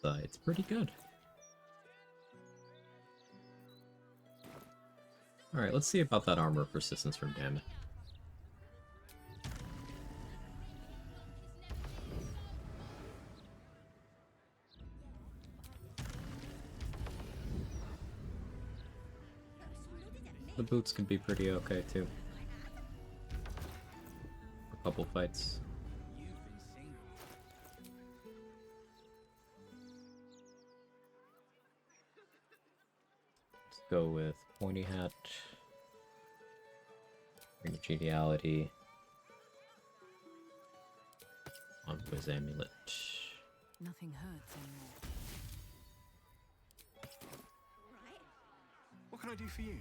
So it's pretty good. Alright, let's see about that armor persistence from Damage. The boots can be pretty okay too. For a couple fights. Let's go with Pointy Hat. Ring of Geniality. Envoy's Amulet. Nothing hurts anymore. What can I do for you?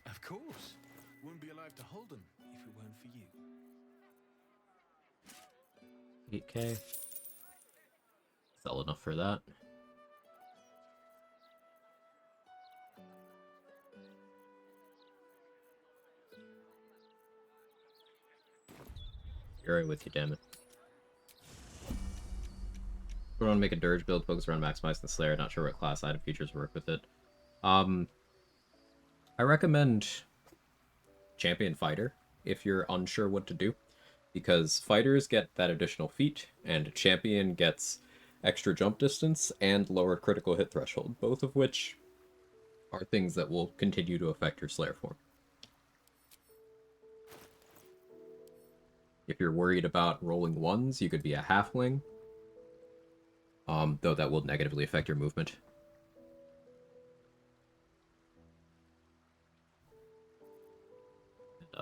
Of course. Wouldn't be alive to hold them if it weren't for you. 8k. Sell enough for that. You're right with you, damn it. We want to make a dirge build, focus around maximizing the Slayer. Not sure what class item features work with it. I recommend Champion Fighter if you're unsure what to do, because fighters get that additional feat, and Champion gets extra jump distance and lower critical hit threshold, both of which are things that will continue to affect your Slayer form. If you're worried about rolling ones, you could be a halfling, though that will negatively affect your movement.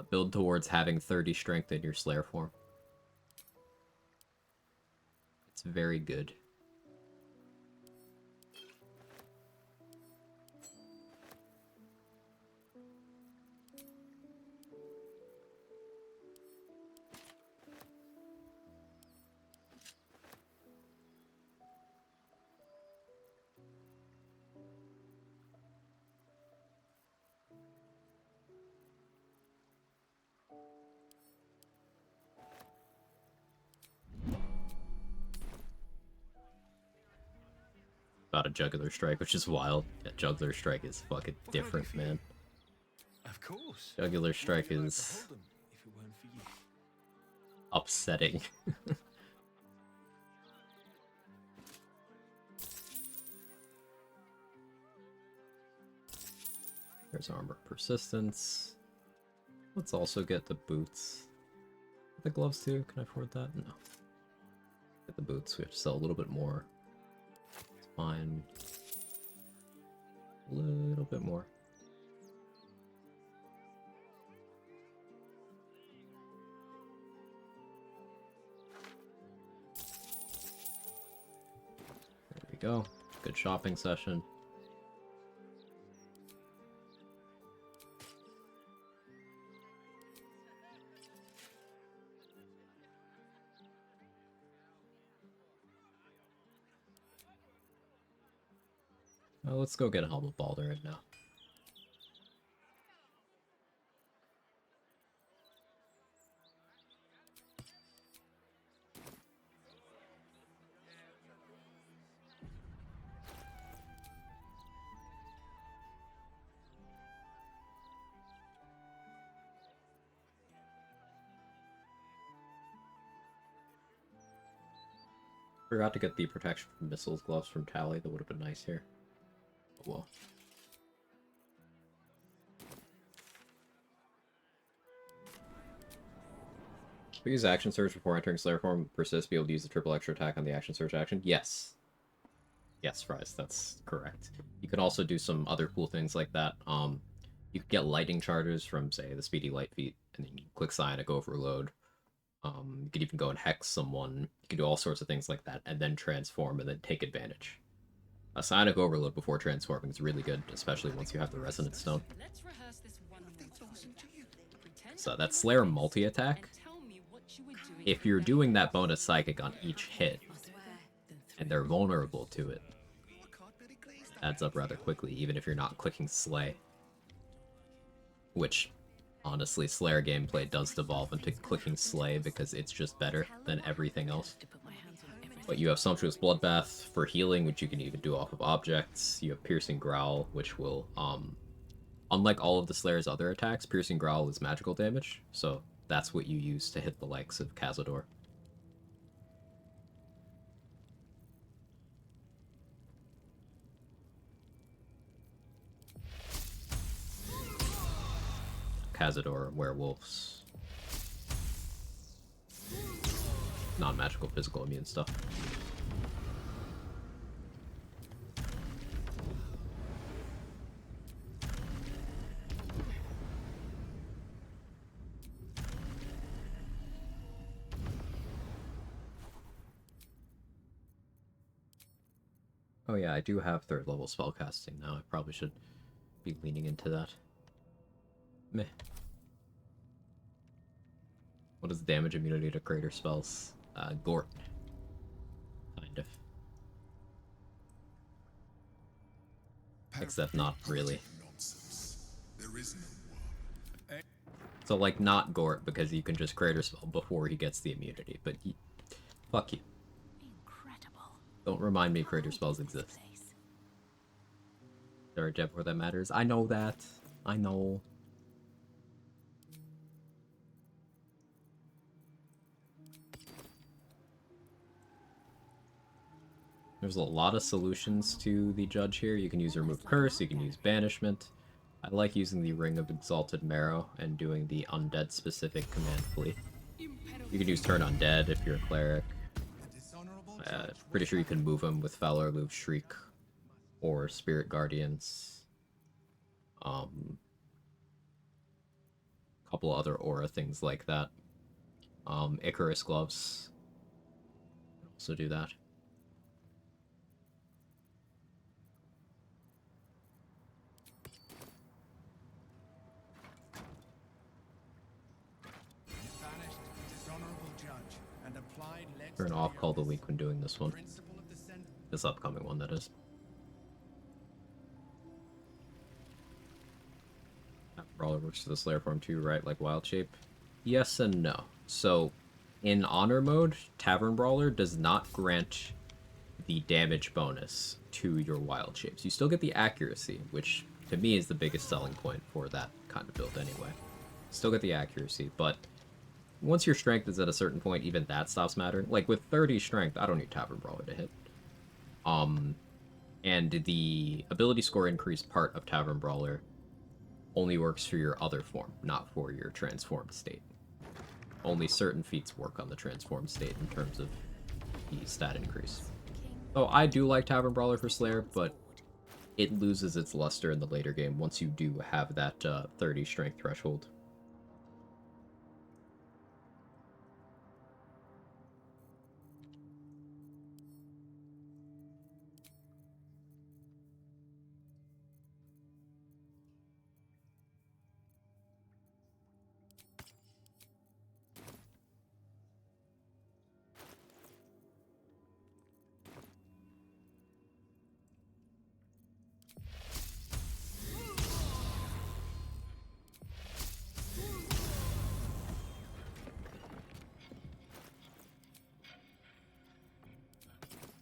Build towards having 30 strength in your Slayer form. It's very good. About a Jugular Strike, which is wild. Yeah, Jugular Strike is fucking different, man. Of course. Jugular Strike is upsetting. There's armor persistence. Let's also get the boots. The gloves too? Can I afford that? No. Get the boots. We have to sell a little bit more. It's fine. A little bit more. There we go. Good shopping session. Let's go get a Helm of Baldur in now. Forgot to get the protection from missiles gloves from Tally. That would have been nice here. Oh well. So use action surge before entering Slayer form. Persist, be able to use the triple extra attack on the action surge action. Yes. Yes, Fries, that's correct. You can also do some other cool things like that. You could get lightning charges from, say, the Speedy Light Feet, and then you click Psionic Overload. You could even go and hex someone. You could do all sorts of things like that, and then transform, and then take advantage. A Psionic Overload before transforming is really good, especially once you have the Resonance Stone. Let's rehearse this one more time. Pretend So that Slayer multi-attack, tell me what you were doing. if you're doing that bonus Psychic on each hit, and they're vulnerable to it, adds up rather quickly, even if you're not clicking Slay. Which, honestly, Slayer gameplay does devolve into clicking Slay because it's just better than everything else. But you have Sumptuous Bloodbath for healing, which you can even do off of objects. You have Piercing Growl, which will, unlike all of the Slayer's other attacks, Piercing Growl is magical damage, so that's what you use to hit the likes of Cazador. Cazador, werewolves. Non-magical physical immune stuff. Oh yeah, I do have 3rd level spellcasting now. I probably should be leaning into that. Meh. What is damage immunity to greater spells? Gort. Kind of. Except not really. There is no one. So like not Gort because you can just greater spell before he gets the immunity, but fuck you. Incredible. Don't remind me greater spells exist. There are Jeff where that matters. I know that. I know. There's a lot of solutions to the Judge here. You can use Remove Curse, you can use Banishment. I like using the Ring of Exalted Marrow and doing the Undead specific command flee. You can use Turn Undead if you're a Cleric. Pretty sure you can move him with Fowler Loop Shriek or Spirit Guardians. Couple other aura things like that. Icarus Gloves. Also do that. Turn off Call the Weak when doing this one. This upcoming one, that is. Brawler works to the Slayer form too, right? Like Wild Shape? Yes and no. So, in Honor mode, Tavern Brawler does not grant the damage bonus to your Wild Shapes. You still get the accuracy, which to me is the biggest selling point for that kind of build anyway. Still get the accuracy, but once your strength is at a certain point, even that stops mattering. Like, with 30 strength, I don't need Tavern Brawler to hit. And the ability score increase part of Tavern Brawler only works for your other form, not for your transformed state. Only certain feats work on the transformed state in terms of the stat increase. So I do like Tavern Brawler for Slayer, but it loses its luster in the later game once you do have that 30 strength threshold.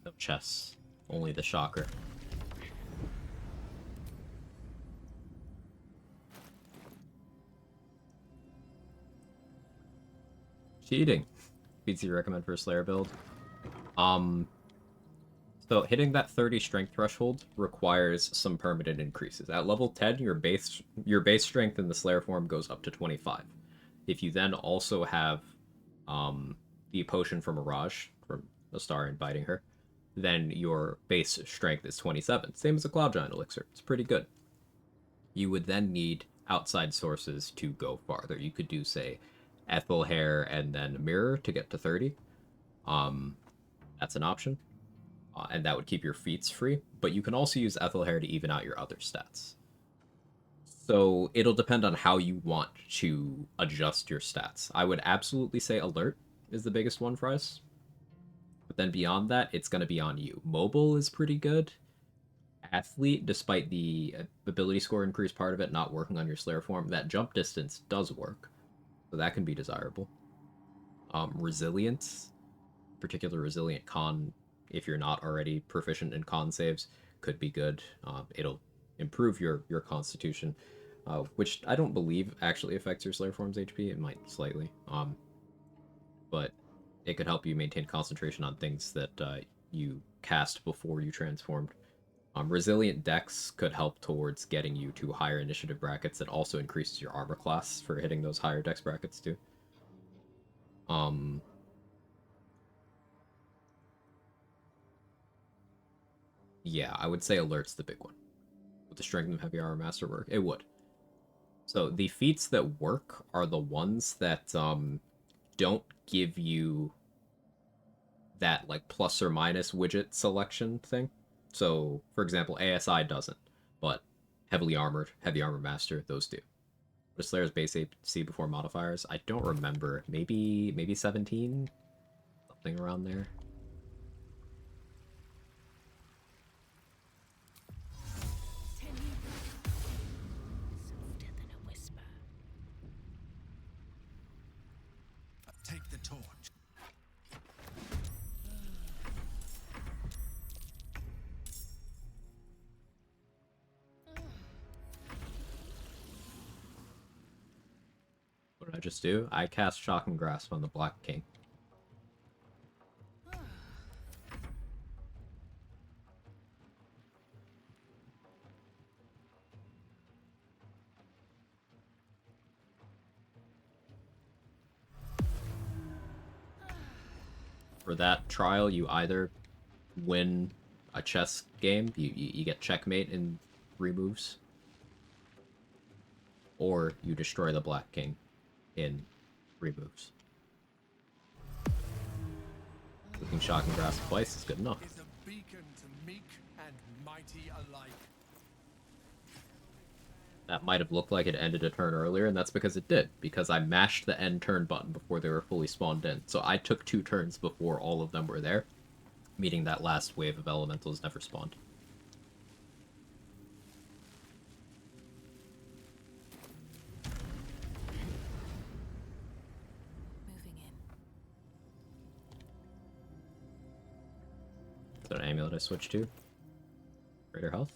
No chess, only the shocker. Cheating. Feats you recommend for a Slayer build. So hitting that 30 strength threshold requires some permanent increases. At level 10, your base strength in the Slayer form goes up to 25. If you then also have the potion from Mirage, from Astarion biting her, then your base strength is 27. Same as a Cloud Giant Elixir. It's pretty good. You would then need outside sources to go farther. You could do, say, Ethel Hair and then Mirror to get to 30. That's an option. And that would keep your feats free. But you can also use Ethel Hair to even out your other stats. So it'll depend on how you want to adjust your stats. I would absolutely say Alert is the biggest one for us. But then beyond that, it's going to be on you. Mobile is pretty good. Athlete, despite the ability score increase part of it not working on your Slayer form, that jump distance does work. So that can be desirable. Resilience, particular Resilient Con, if you're not already proficient in con saves, could be good. It'll improve your constitution, which I don't believe actually affects your Slayer form's HP. It might slightly. But it could help you maintain concentration on things that you cast before you transformed. Resilient Dex could help towards getting you to higher initiative brackets. It also increases your armor class for hitting those higher dex brackets too. Yeah, I would say Alert's the big one. Would the Strength of Heavy Armor Master work? It would. So the feats that work are the ones that don't give you that like plus or minus widget selection thing. So, for example, ASI doesn't, but Heavily Armored, Heavy Armor Master, those do. What is Slayer's base AC before modifiers? I don't remember. Maybe 17? Something around there. Softer than a whisper. Take the torch. What did I just do? I cast Shock and Grasp on the Black King. For that trial, you either win a chess game, you get checkmate in 3 moves, or you destroy the Black King in 3 moves. Looking Shock and Grasp twice is good enough. Is a beacon to meek and mighty alike. That might have looked like it ended a turn earlier, and that's because it did, because I mashed the end turn button before they were fully spawned in. So I took 2 turns before all of them were there, meaning that last wave of elementals never spawned. Is that an amulet I switched to? Greater health?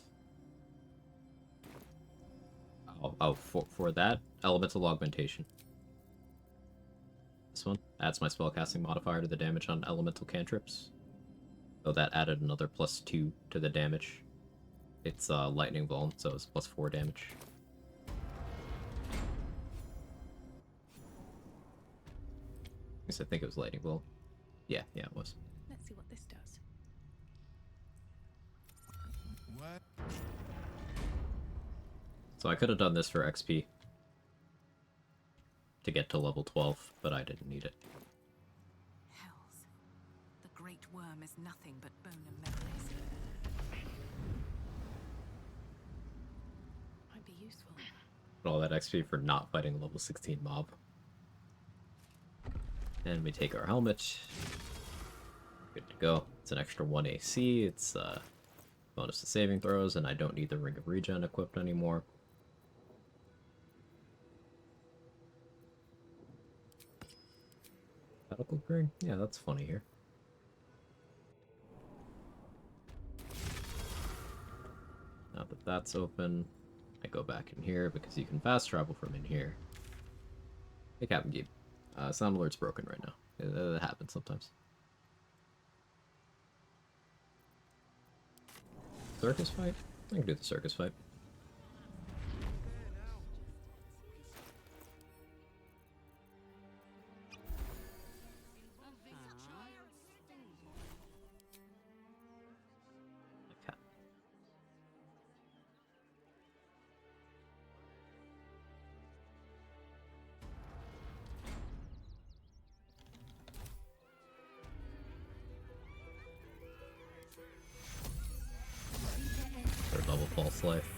Oh, for that, elemental augmentation. This one adds my spellcasting modifier to the damage on elemental cantrips. So that added another +2 to the damage. It's lightning vuln, so it's +4 damage. I guess I think it was lightning vuln. Yeah, it was. Let's see what this does. What? So I could have done this for XP to get to level 12, but I didn't need it. Hells. The Great Worm is nothing but bone and memories. Might be useful. Put all that XP for not fighting a level 16 mob. And we take our helmet. Good to go. It's an extra 1 AC. It's bonus to saving throws, and I don't need the Ring of Regen equipped anymore. Medical ring? Yeah, that's funny here. Now that that's open, I go back in here because you can fast travel from in here. Hey, Captain Geeb. Sound alert's broken right now. It happens sometimes. Circus fight? I can do the circus fight. his life.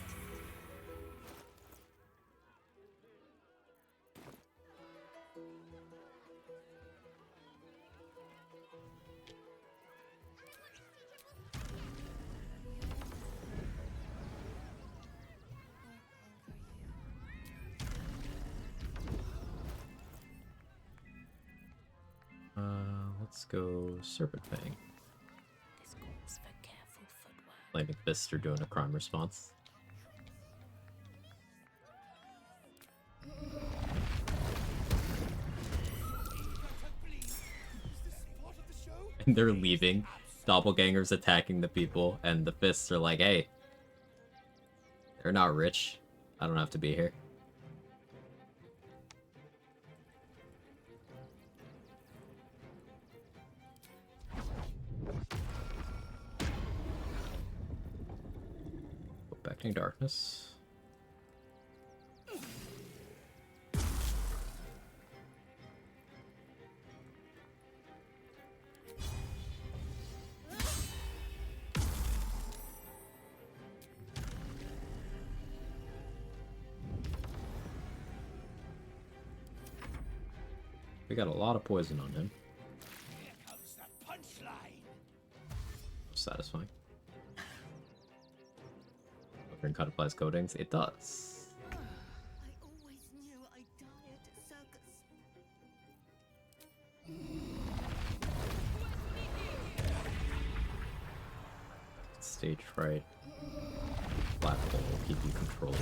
Let's go Serpent Fang. This calls for careful footwork. Flaming Fists are doing a crime response. And they're leaving. Doppelgangers attacking the people, and the Fists are like, hey, they're not rich. I don't have to be here. Affecting darkness. We got a lot of poison on him. Here comes the punchline. Satisfying. Cut applies coatings. It does. I always knew I'd die at a circus. Stage fright. Black hole will keep you controlled.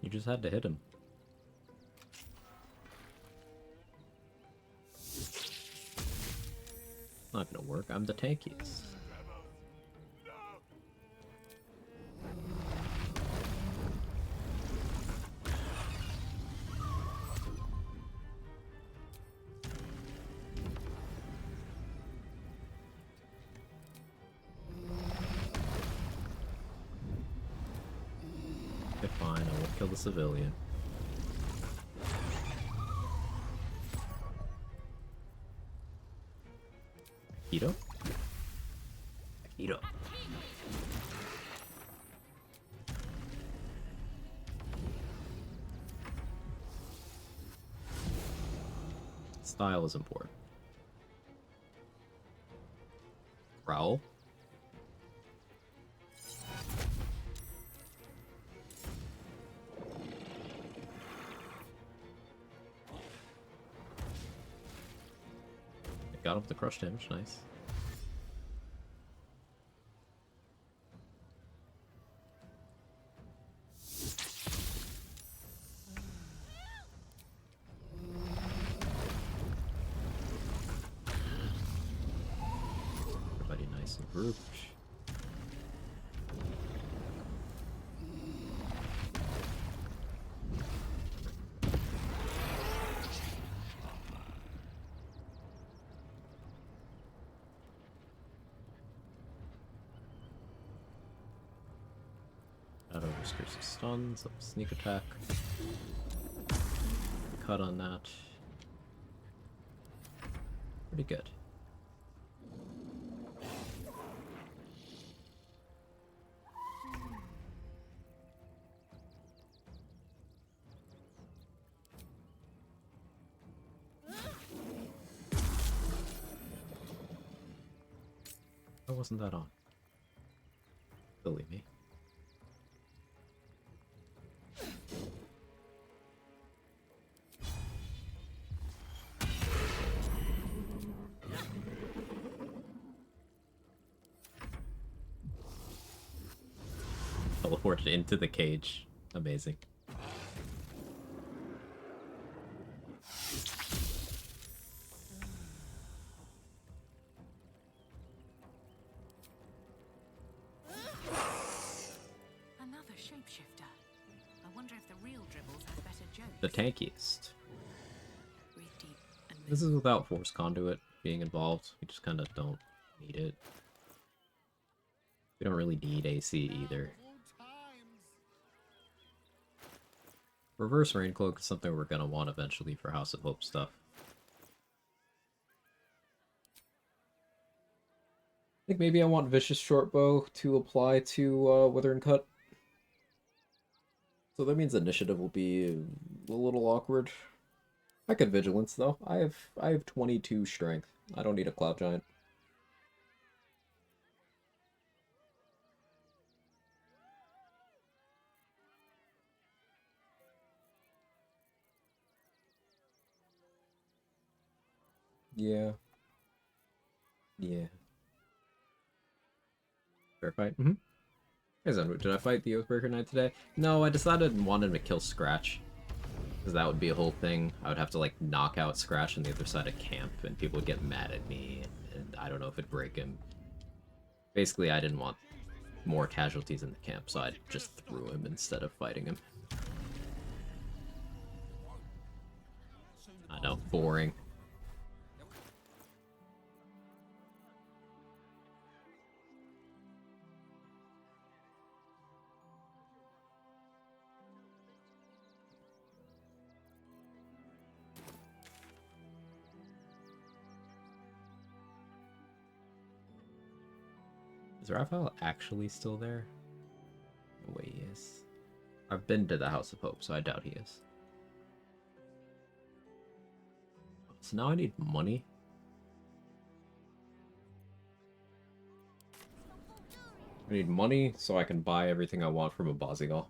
You just had to hit him. Not gonna work. I'm the tankiest. Okay, fine. I won't kill the civilian. Akito? Akito. Style is important. Growl. Got up the crush damage, nice. Everybody nice and grouped. Shadow restores his stuns, up sneak attack. Cut on that. Pretty good. Why wasn't that on? Silly me. Teleported into the cage. Amazing. the Tankiest. This is without Force Conduit being involved. We just kind of don't need it. We don't really need AC either. Reverse Rain Cloak is something we're going to want eventually for House of Hope stuff. I think maybe I want Vicious Shortbow to apply to Wither and Cut. So that means initiative will be a little awkward. I could Vigilance though. I have 22 strength. I don't need a Cloud Giant. Yeah. Yeah. Fair fight? Mm-hmm. Did I fight the Oathbreaker Knight today? No, I decided I wanted to kill Scratch. Because that would be a whole thing. I would have to, like, knock out Scratch on the other side of camp, and people would get mad at me, and I don't know if it'd break him. Basically, I didn't want more casualties in the camp, so I just threw him instead of fighting him. I know, boring. Is Raphael actually still there? No way he is. I've been to the House of Hope, so I doubt he is. So now I need money. I need money so I can buy everything I want from a Bosigal.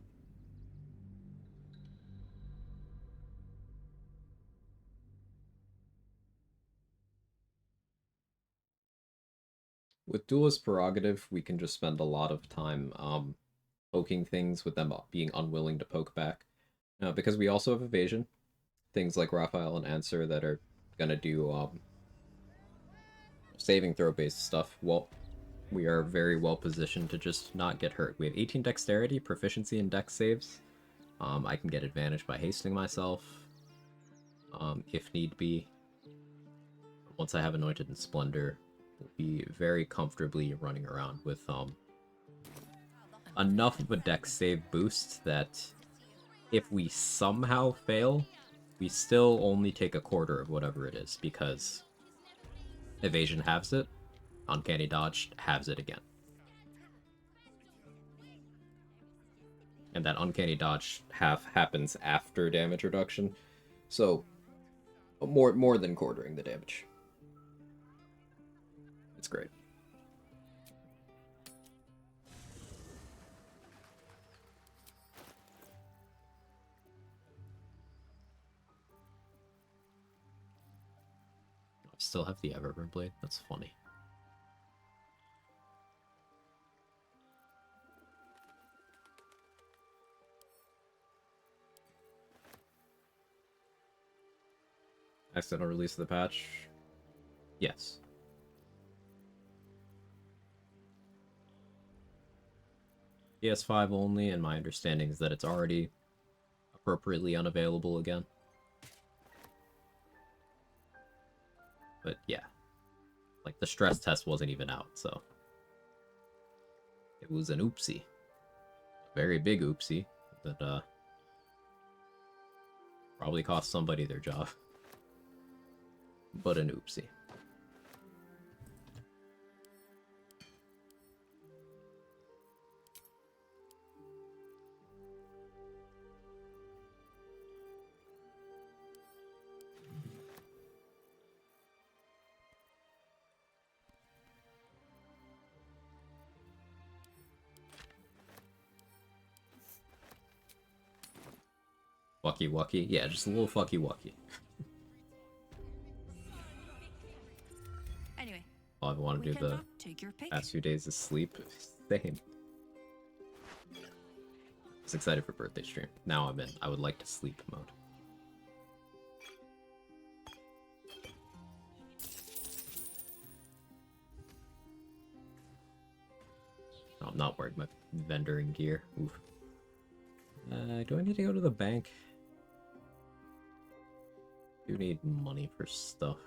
With Duelist Prerogative, we can just spend a lot of time poking things with them being unwilling to poke back. Because we also have evasion, things like Raphael and Answer that are gonna do saving throw based stuff. Well, we are very well positioned to just not get hurt. We have 18 dexterity, proficiency in dex saves. I can get advantage by hastening myself, if need be. Once I have Anointed and Splendor, we'll be very comfortably running around with enough of a dex save boost that if we somehow fail, we still only take a quarter of whatever it is, because evasion halves it, uncanny dodge halves it again. And that uncanny dodge half happens after damage reduction, so more than quartering the damage. It's great. I still have the Everburn Blade. That's funny. Accidental release of the patch? Yes. PS5 only, and my understanding is that it's already appropriately unavailable again. But yeah. Like, the stress test wasn't even out, so... It was an oopsie. A very big oopsie that, probably cost somebody their job. But an oopsie. Wucky wucky? Yeah, just a little fucky wucky. Anyway, All I want to do the past few days is sleep. Same. I was excited for birthday stream. Now I'm in I would like to sleep mode. No, I'm not wearing my vendoring gear. Oof. Do I need to go to the bank? I do need money for stuff.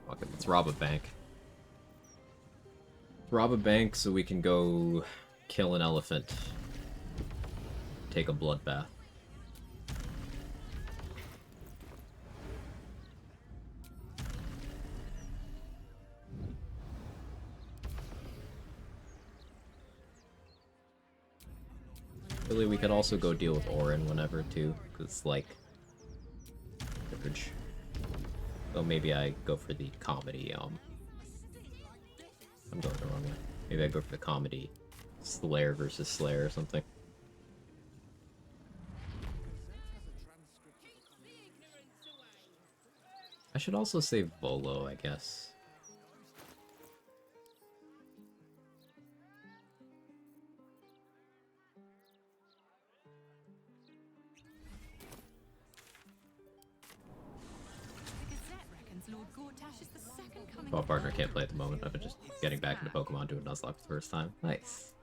Okay, let's rob a bank. Let's rob a bank so we can go kill an elephant. Take a bloodbath. Really, we could also go deal with Orin whenever, too, because, like, urge. So maybe I go for the comedy, I'm going the wrong way. Maybe I go for the comedy Slayer versus Slayer or something. I should also save Volo, I guess. Well, partner can't play at the moment. I've been just getting back into Pokemon, doing Nuzlocke for the first time. Nice.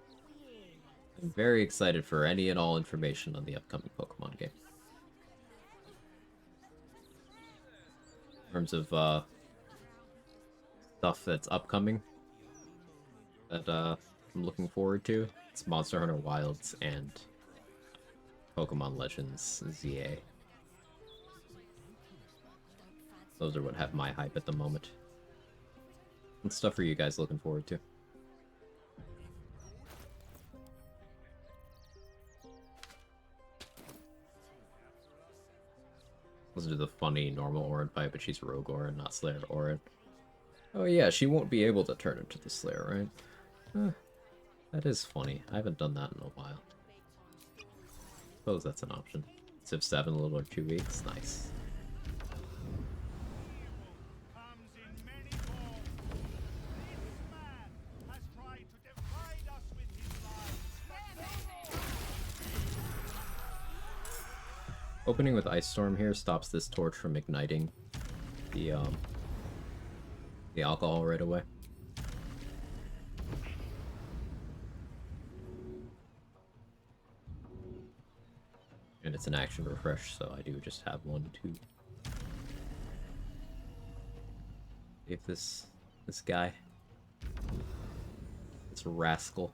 I'm very excited for any and all information on the upcoming Pokemon game. In terms of stuff that's upcoming that I'm looking forward to, it's Monster Hunter Wilds and Pokemon Legends ZA. Those are what have my hype at the moment. What stuff are you guys looking forward to? Let's do the funny normal Orin fight, but she's Rogue Orin, not Slayer Orin. Oh yeah, she won't be able to turn into the Slayer, right? That is funny. I haven't done that in a while. Suppose that's an option. Civ 7 a little over 2 weeks. Nice. Opening with Ice Storm here stops this torch from igniting the alcohol right away. And it's an action refresh, so I do just have one to save this guy. This rascal.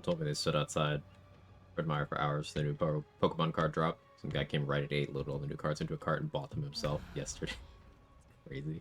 Told me they stood outside Fred Meyer for hours. The new Pokemon card drop. Some guy came right at 8, loaded all the new cards into a cart, and bought them himself yesterday. Crazy.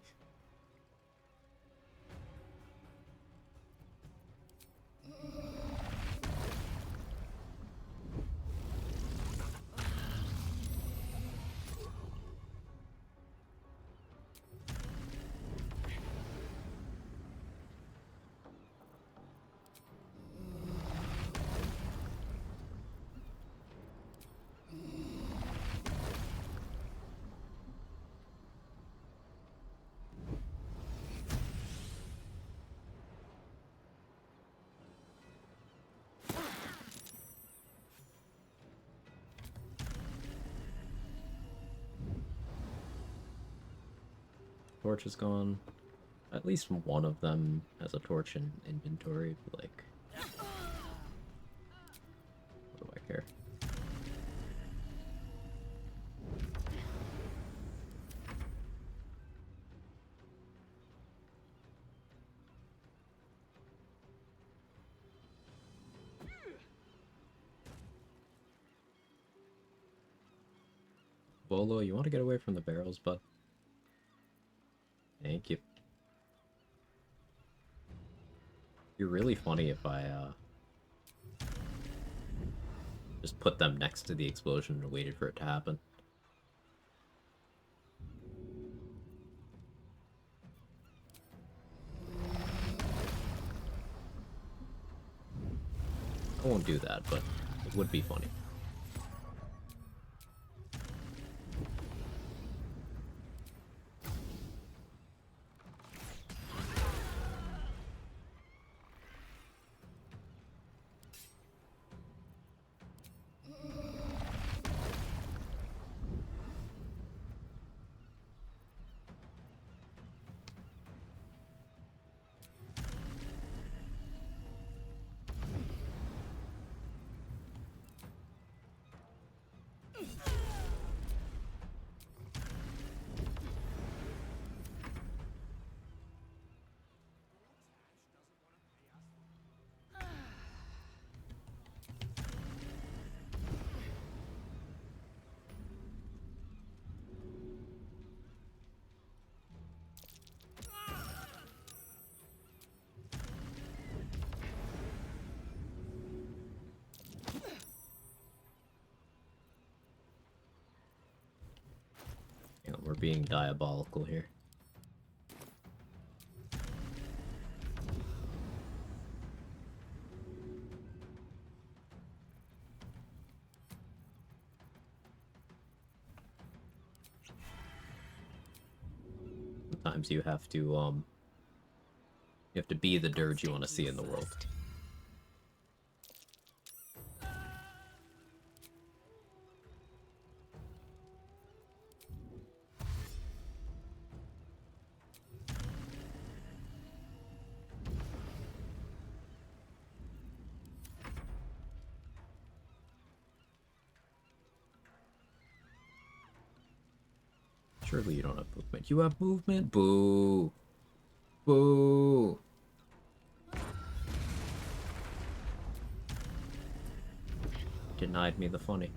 Torch is gone. At least one of them has a torch in inventory, but like, what do I care? Bolo, you want to get away from the barrels, bud? Thank you. You're really funny if I just put them next to the explosion and waited for it to happen. I won't do that, but it would be funny. being diabolical here. Sometimes you have to be the dirge you want to see in the world. Surely you don't have movement. You have movement? Boo. Boo. Denied me the funny.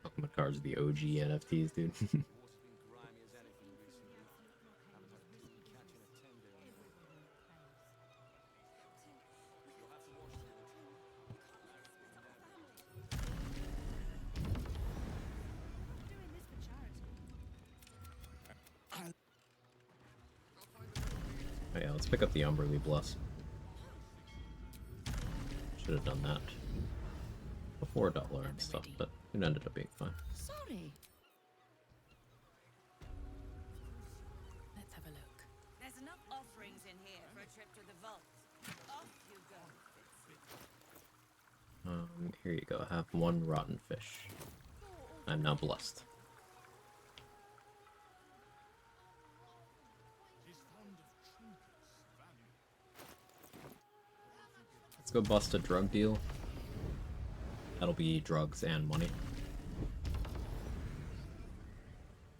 Pokemon cards are the OG NFTs, dude. Oh yeah, let's pick up the Umberly Bless. Should have done that before $1 and stuff, but it ended up being fine. Sorry. Let's have a look. There's enough offerings in here for a trip to the vault. Off you go. Here you go. I have 1 rotten fish. I'm now blessed. Let's go bust a drug deal. That'll be drugs and money.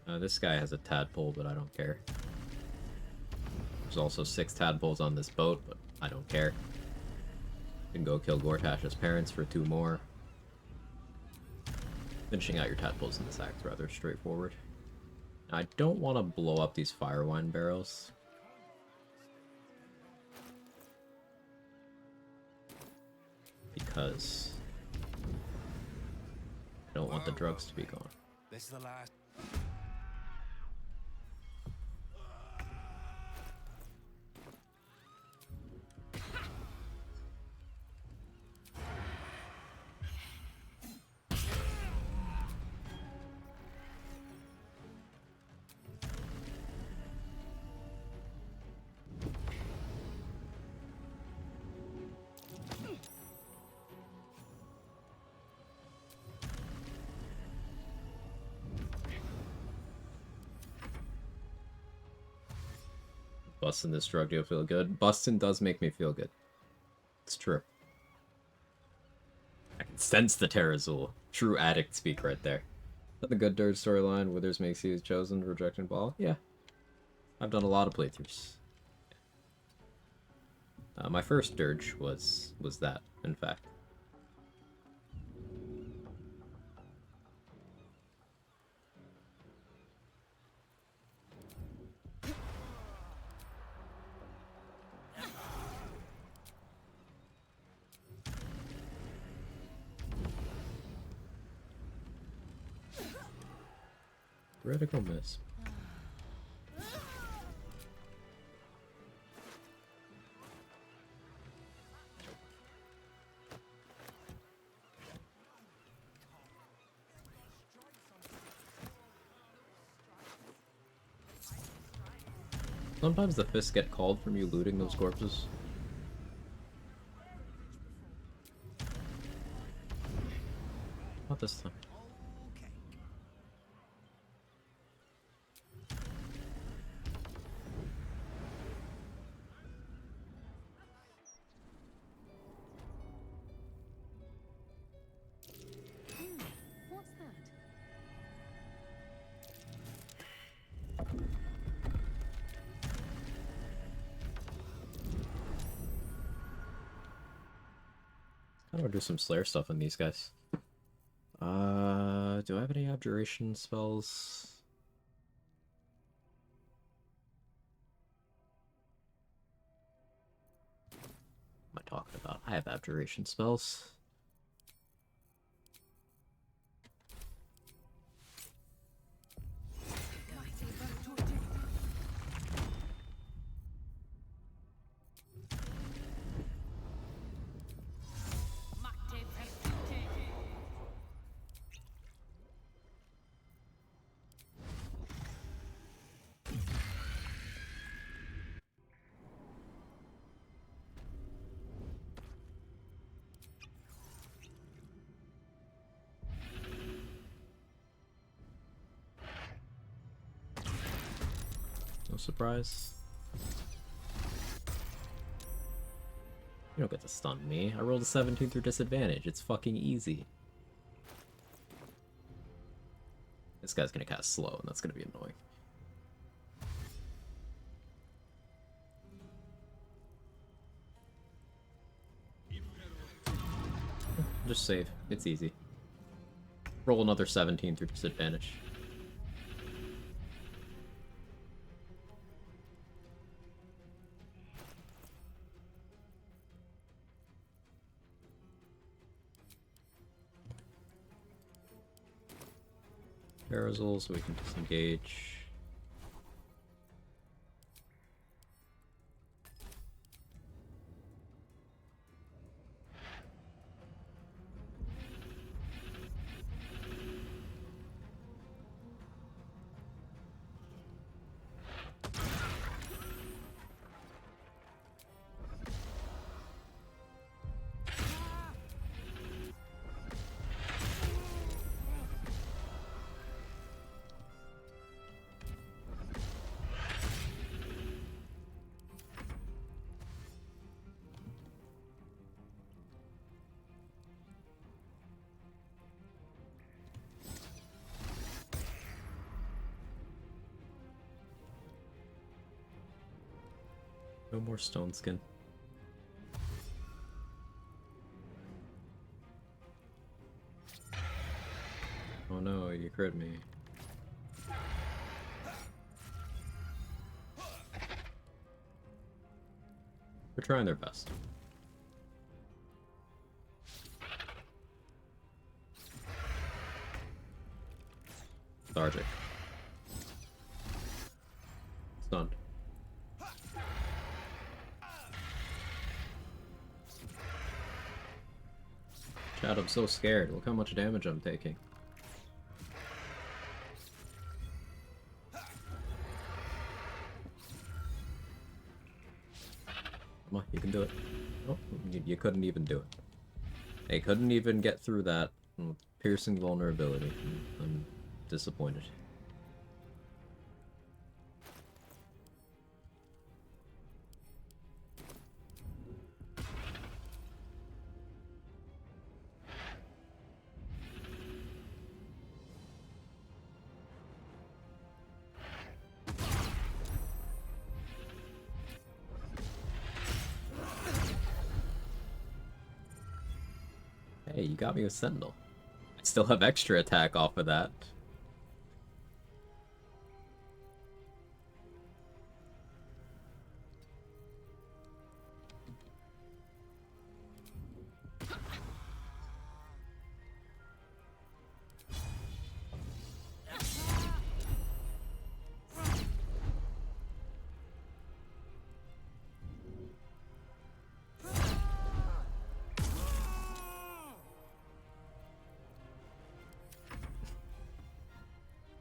This guy has a tadpole, but I don't care. There's also 6 tadpoles on this boat, but I don't care. You can go kill Gortash's parents for 2 more. Finishing out your tadpoles in this act's rather straightforward. Now, I don't want to blow up these fire wine barrels. Because I don't want the drugs to be gone. This is the last. Busting this drug deal feel good. Busting does make me feel good. It's true. I can sense the Terrazul. True addict speak right there. Is that the good dirge storyline? Withers makes you chosen, rejecting ball? Yeah. I've done a lot of playthroughs. My first dirge was that, in fact. Critical miss. Sometimes the fists get called from you looting those corpses. Not this time. What's that? I want to do some Slayer stuff on these guys. Do I have any abjuration spells? What am I talking about? I have abjuration spells. No surprise. You don't get to stun me. I rolled a 17 through disadvantage. It's fucking easy. This guy's gonna cast slow, and that's gonna be annoying. Just save. It's easy. Roll another 17 through disadvantage. Aerosol, so we can disengage. No more stone skin. Oh no, you crit me. They're trying their best. Lethargic. Stunned. Chad, I'm so scared. Look how much damage I'm taking. Come on, you can do it. Oh, you couldn't even do it. They couldn't even get through that piercing vulnerability. I'm disappointed. Hey, you got me with Sentinel. I still have extra attack off of that.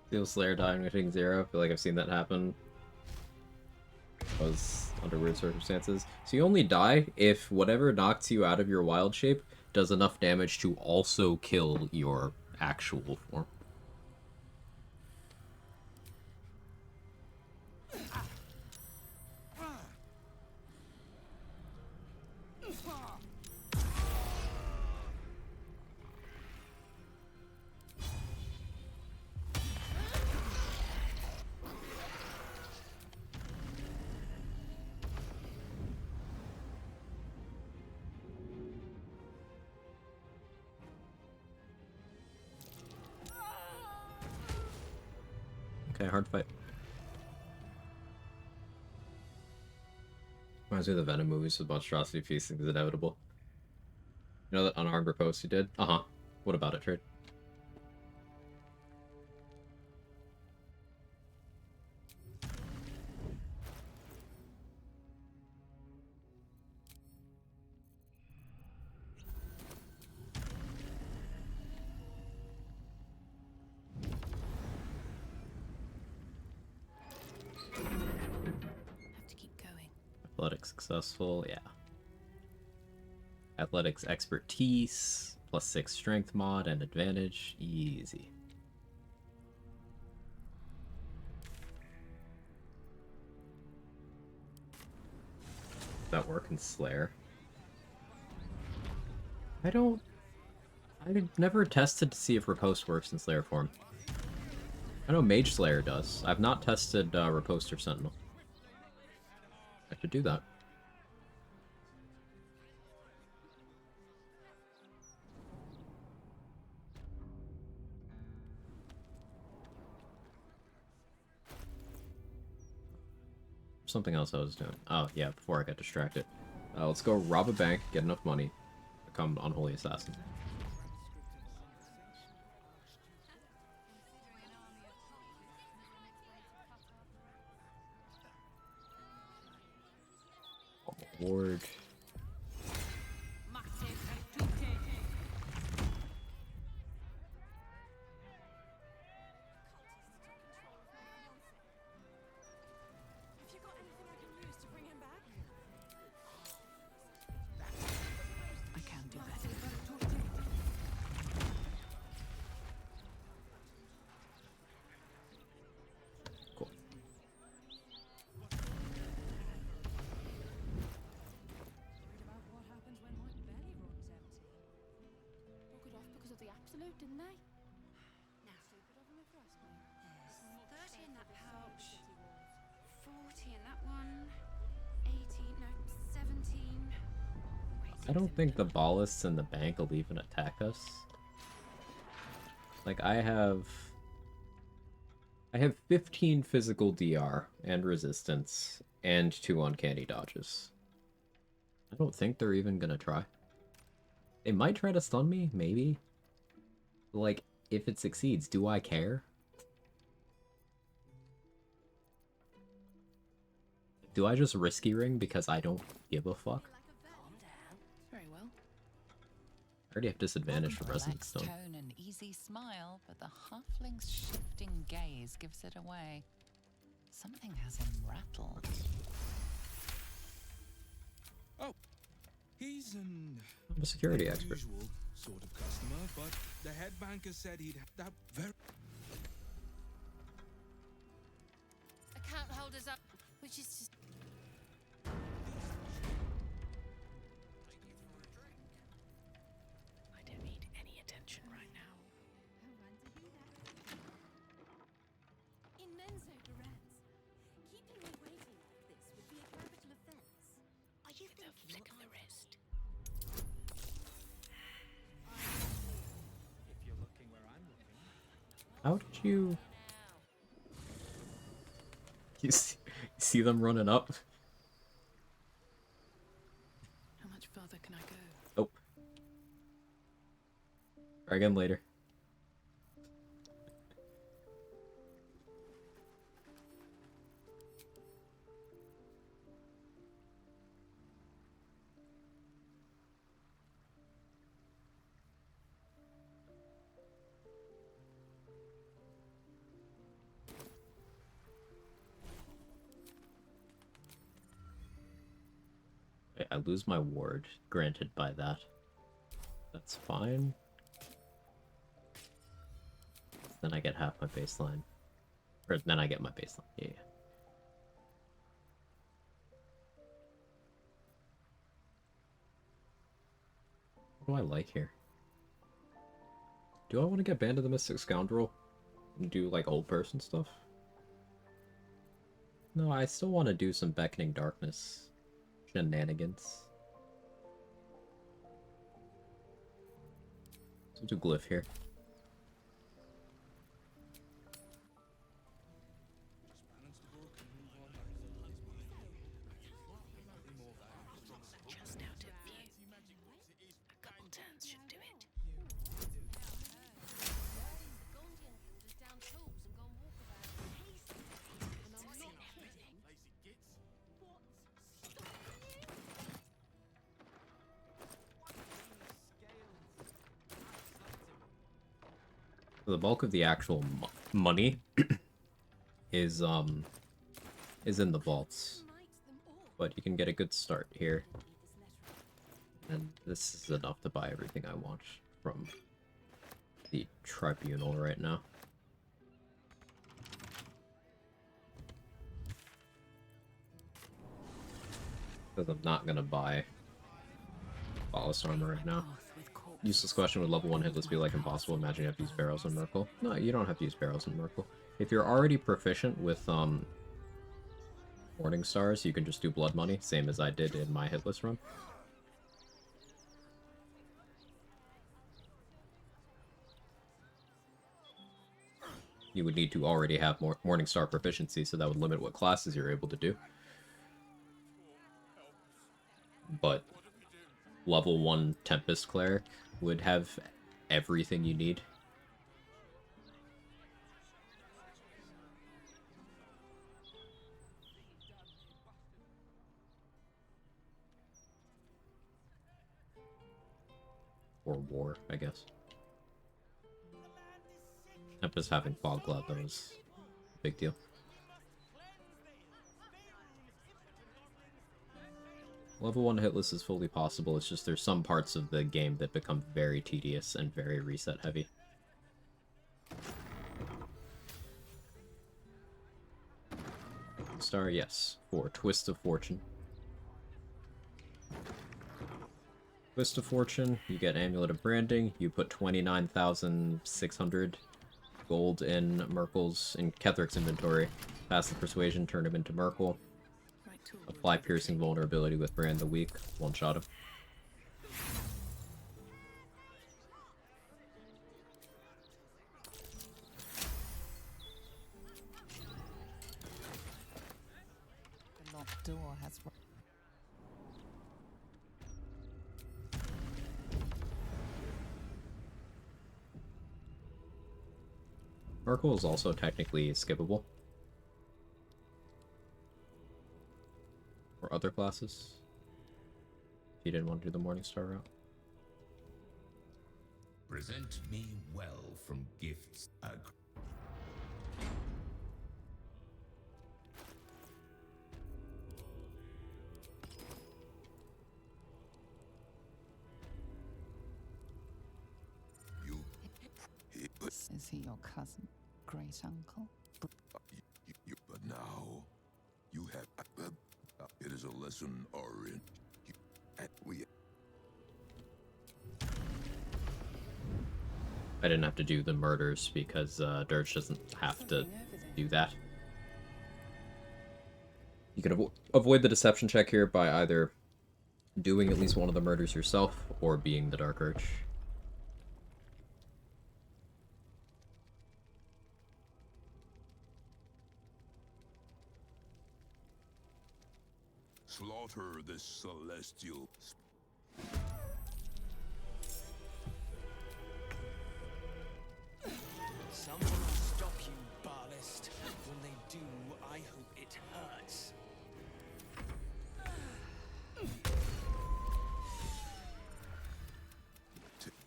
Steel Slayer dying hitting 0. I feel like I've seen that happen. Was under weird circumstances. So you only die if whatever knocks you out of your wild shape does enough damage to also kill your actual form. Okay, hard fight. Reminds me of the Venom movies with monstrosity feasting is inevitable. You know that unarmed riposte you did? Uh-huh. What about it, Trade? Have to keep going. Athletics successful, yeah. Athletics expertise, +6 strength mod and advantage, easy. That work in Slayer? I've never tested to see if Riposte works in Slayer form. I know Mage Slayer does. I've not tested Riposte or Sentinel. I should do that. Something else I was doing. Oh, yeah, before I got distracted. Let's go rob a bank, get enough money, become Unholy Assassin. Ward. I can do better. Cool. What happens when my belly runs empty? Took it off because of the absolute, didn't they? Now, stupid of them if you ask me. There's 30 in that pouch, 40 in that one, 18, no, 17. I don't think the ballists in the bank will even attack us. Like, I have 15 physical DR and resistance and 2 uncanny dodges. I don't think they're even gonna try. They might try to stun me, maybe. Like, if it succeeds, do I care? Do I just risky ring because I don't give a fuck? Very well. I already have disadvantage for Resonant Stone. Tone and easy smile, but the halfling's shifting gaze gives it away. Something has him rattled. Oh, he's an I'm a security expert. unusual sort of customer, but the head banker said he'd that very. Account holders up, which is just. I don't need any attention right now. In Menzo Barrettes, keeping me waiting like this would be a capital offence. Are you With a flick of the wrist. If you're looking where I'm looking. How did you... You see them running up? How much further can I go? Oh. Try again later. I lose my ward, granted by that. That's fine. Then I get half my baseline. Or then I get my baseline, yeah. What do I like here? Do I want to get Band of the Mystic Scoundrel? And do, like, old person stuff? No, I still want to do some Beckoning Darkness shenanigans. So do Glyph here. The bulk of the actual money is in the vaults, but you can get a good start here, and this is enough to buy everything I want from the tribunal right now. Because I'm not gonna buy ballast armor right now. Useless question, would level 1 hitless be like impossible? Imagine you have to use barrels in Merkle. No, you don't have to use barrels in Merkle. If you're already proficient with Morning Stars, you can just do blood money, same as I did in my hitless run. You would need to already have Morning Star proficiency, so that would limit what classes you're able to do. But level 1 Tempest Cleric would have everything you need. Or war, I guess. Tempest having Fog Cloud, that was a big deal. Level 1 hitless is fully possible, it's just there's some parts of the game that become very tedious and very reset heavy. Star, yes, for Twist of Fortune. Twist of Fortune, you get Amulet of Branding, you put 29,600 gold in Merkle's, in Kethric's inventory, pass the Persuasion, turn him into Merkle. Apply Piercing Vulnerability with Brand the Weak, one-shot him. The locked door has... Merkle is also technically skippable. For other classes. If you didn't want to do the Morningstar route. Present me well from gifts. Is he your cousin? Great uncle? But now, you have... it is a lesson, Orin. I didn't have to do the murders because Dirge doesn't have to do that. You can avoid the deception check here by either doing at least one of the murders yourself or being the Dark Arch. Slaughter this celestial... Someone will stop you, Ballast. When they do, I hope it hurts.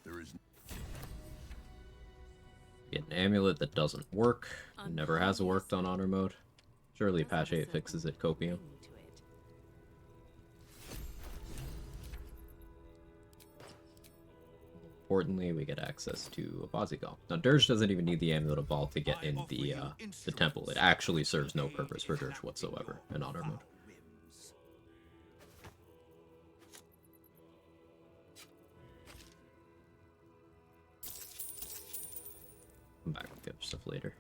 There is... Get an amulet that doesn't work. Never has worked on honor mode. Surely patch 8 fixes it, Copium. Importantly, we get access to a Bozigal. Now, Dirge doesn't even need the Amulet of Vault to get in the temple. It actually serves no purpose for Dirge whatsoever in honor mode. Come back with the other stuff later.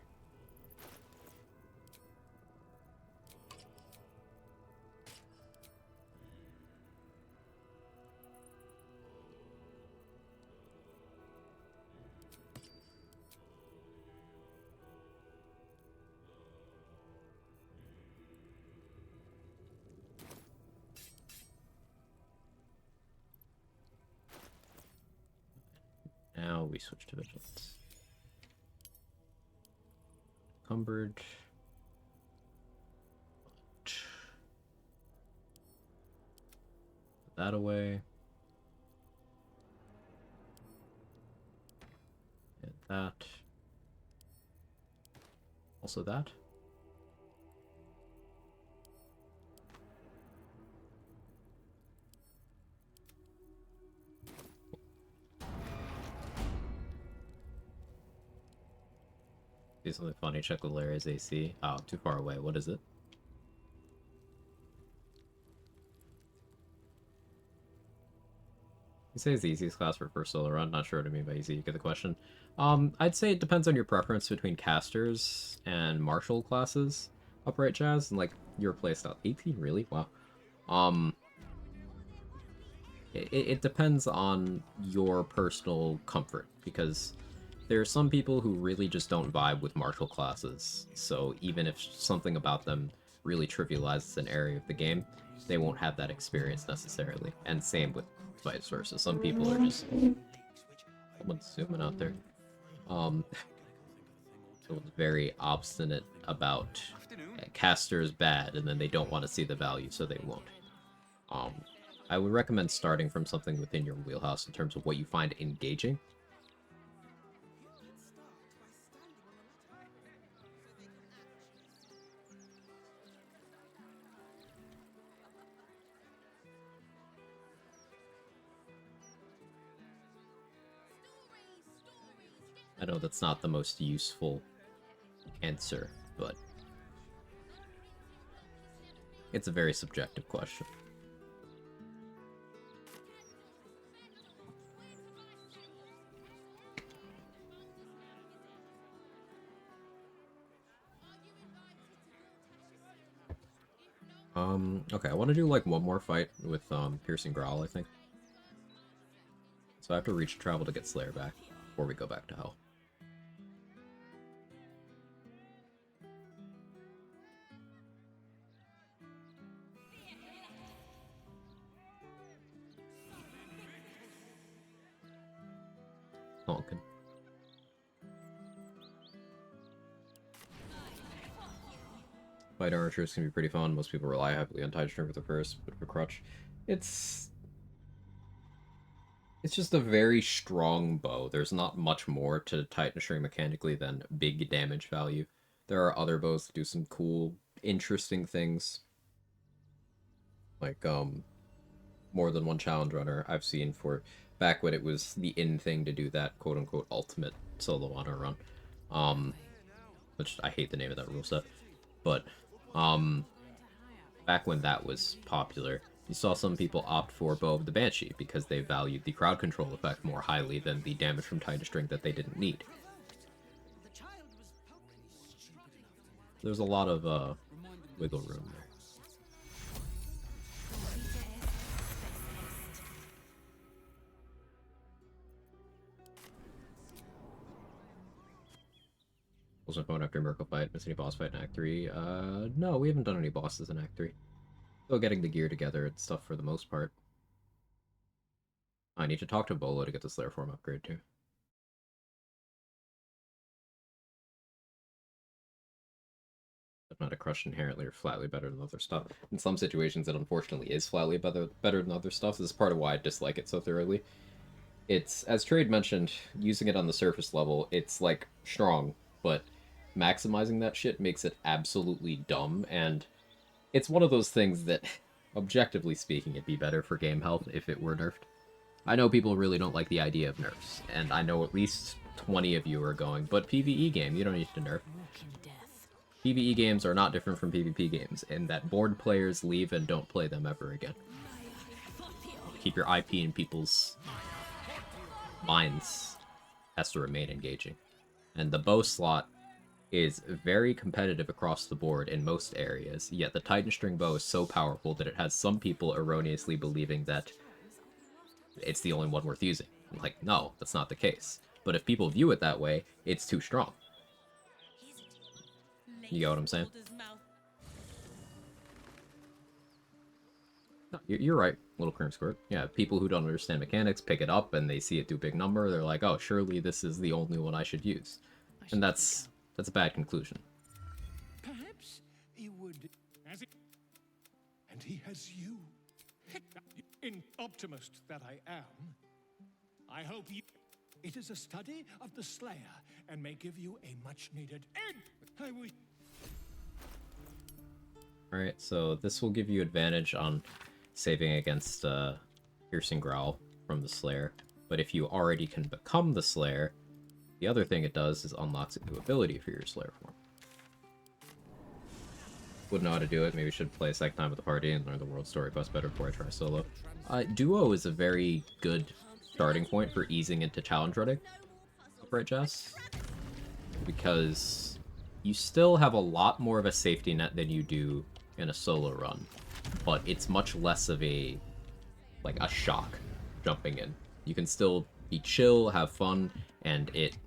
Now we switch to Vigilance. Encumbered. Put that away. And that. Also that. Do something funny, check Valeria's AC. Oh, too far away. What is it? You say it's the easiest class for first solo run. Not sure what I mean by easy. You get the question. I'd say it depends on your preference between casters and martial classes. Upright Jazz and like your playstyle. 18, really? Wow. It depends on your personal comfort because there are some people who really just don't vibe with martial classes. So even if something about them really trivializes an area of the game, they won't have that experience necessarily. And same with vice versa. Some people are just... Someone's zooming out there. Someone's very obstinate about caster is bad, and then they don't want to see the value, so they won't. I would recommend starting from something within your wheelhouse in terms of what you find engaging. I know that's not the most useful answer, but it's a very subjective question. Okay, I want to do like one more fight with Piercing Growl, I think. So I have to reach travel to get Slayer back before we go back to Hell. Honkin'. Fight archers can be pretty fun. Most people rely heavily on Tide String for the first, but for Crutch, it's just a very strong bow. There's not much more to Titan String mechanically than big damage value. There are other bows that do some cool, interesting things. Like, more than one challenge runner I've seen for back when it was the in thing to do that quote-unquote ultimate solo honor run. Which I hate the name of that rule set. But, back when that was popular, you saw some people opt for Bow of the Banshee because they valued the crowd control effect more highly than the damage from Titan String that they didn't need. There's a lot of wiggle room there. Was my phone after Miracle Fight? Miss any boss fight in Act 3? No, we haven't done any bosses in Act 3. Still getting the gear together and stuff for the most part. I need to talk to Bolo to get the Slayer form upgrade too. Not a Crush inherently or flatly better than other stuff. In some situations it unfortunately is flatly better than other stuff. This is part of why I dislike it so thoroughly. It's, as Trade mentioned, using it on the surface level, it's like strong, but maximizing that shit makes it absolutely dumb, and it's one of those things that, objectively speaking, it'd be better for game health if it were nerfed. I know people really don't like the idea of nerfs, and I know at least 20 of you are going, but PvE game, you don't need to nerf. PvE games are not different from PvP games, in that bored players leave and don't play them ever again. Keep your IP in people's minds has to remain engaging. And the bow slot is very competitive across the board in most areas, yet the Titan String bow is so powerful that it has some people erroneously believing that it's the only one worth using. Like, no, that's not the case. But if people view it that way, it's too strong. You get what I'm saying? No, you're right, Little Cream Squirt. Yeah, people who don't understand mechanics pick it up and they see it do big number, they're like, oh, surely this is the only one I should use. And that's a bad conclusion. Perhaps he would... And he has you. In optimist that I am, I hope you... It is a study of the Slayer and may give you a much-needed Alright, so this will give you advantage on saving against Piercing Growl from the Slayer. But if you already can become the Slayer, the other thing it does is unlocks a new ability for your Slayer form. Wouldn't know how to do it, maybe should play a second time with the party and learn the world story quest better before I try solo. Duo is a very good starting point for easing into challenge running, right, Jess? Because you still have a lot more of a safety net than you do in a solo run, but it's much less of a shock jumping in. You can still be chill, have fun, and it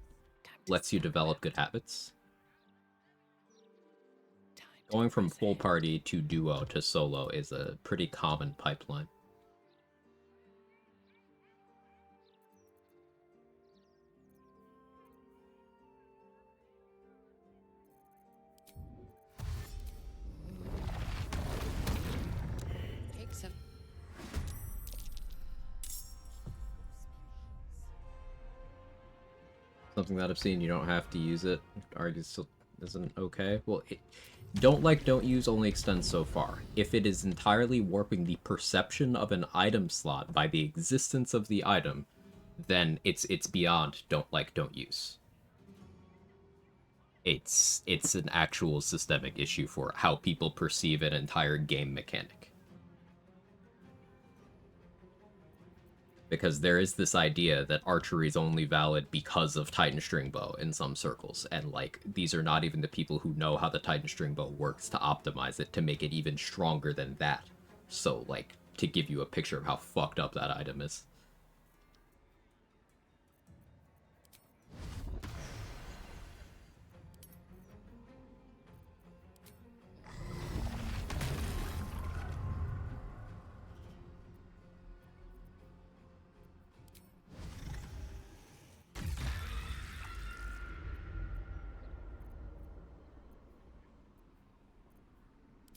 lets you develop good habits. Going from full party to duo to solo is a pretty common pipeline. Something that I've seen, you don't have to use it. Argue still isn't okay. Well, don't use only extends so far. If it is entirely warping the perception of an item slot by the existence of the item, then it's beyond don't use. It's an actual systemic issue for how people perceive an entire game mechanic. Because there is this idea that archery is only valid because of Titan String Bow in some circles, and these are not even the people who know how the Titan String Bow works to optimize it to make it even stronger than that. So, to give you a picture of how fucked up that item is.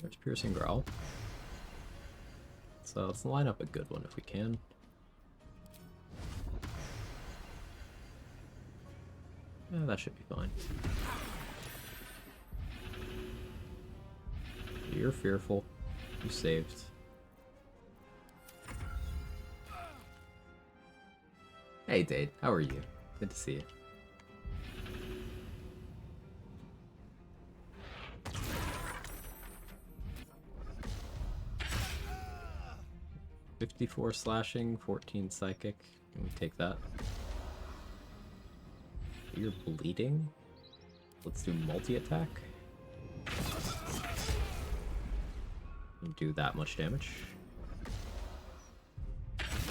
There's Piercing Growl. So let's line up a good one if we can. Yeah, that should be fine. You're fearful. You saved. Hey Dade, how are you? Good to see you. $54 slashing, 14 psychic. Can we take that? You're bleeding? Let's do multi-attack. Do that much damage.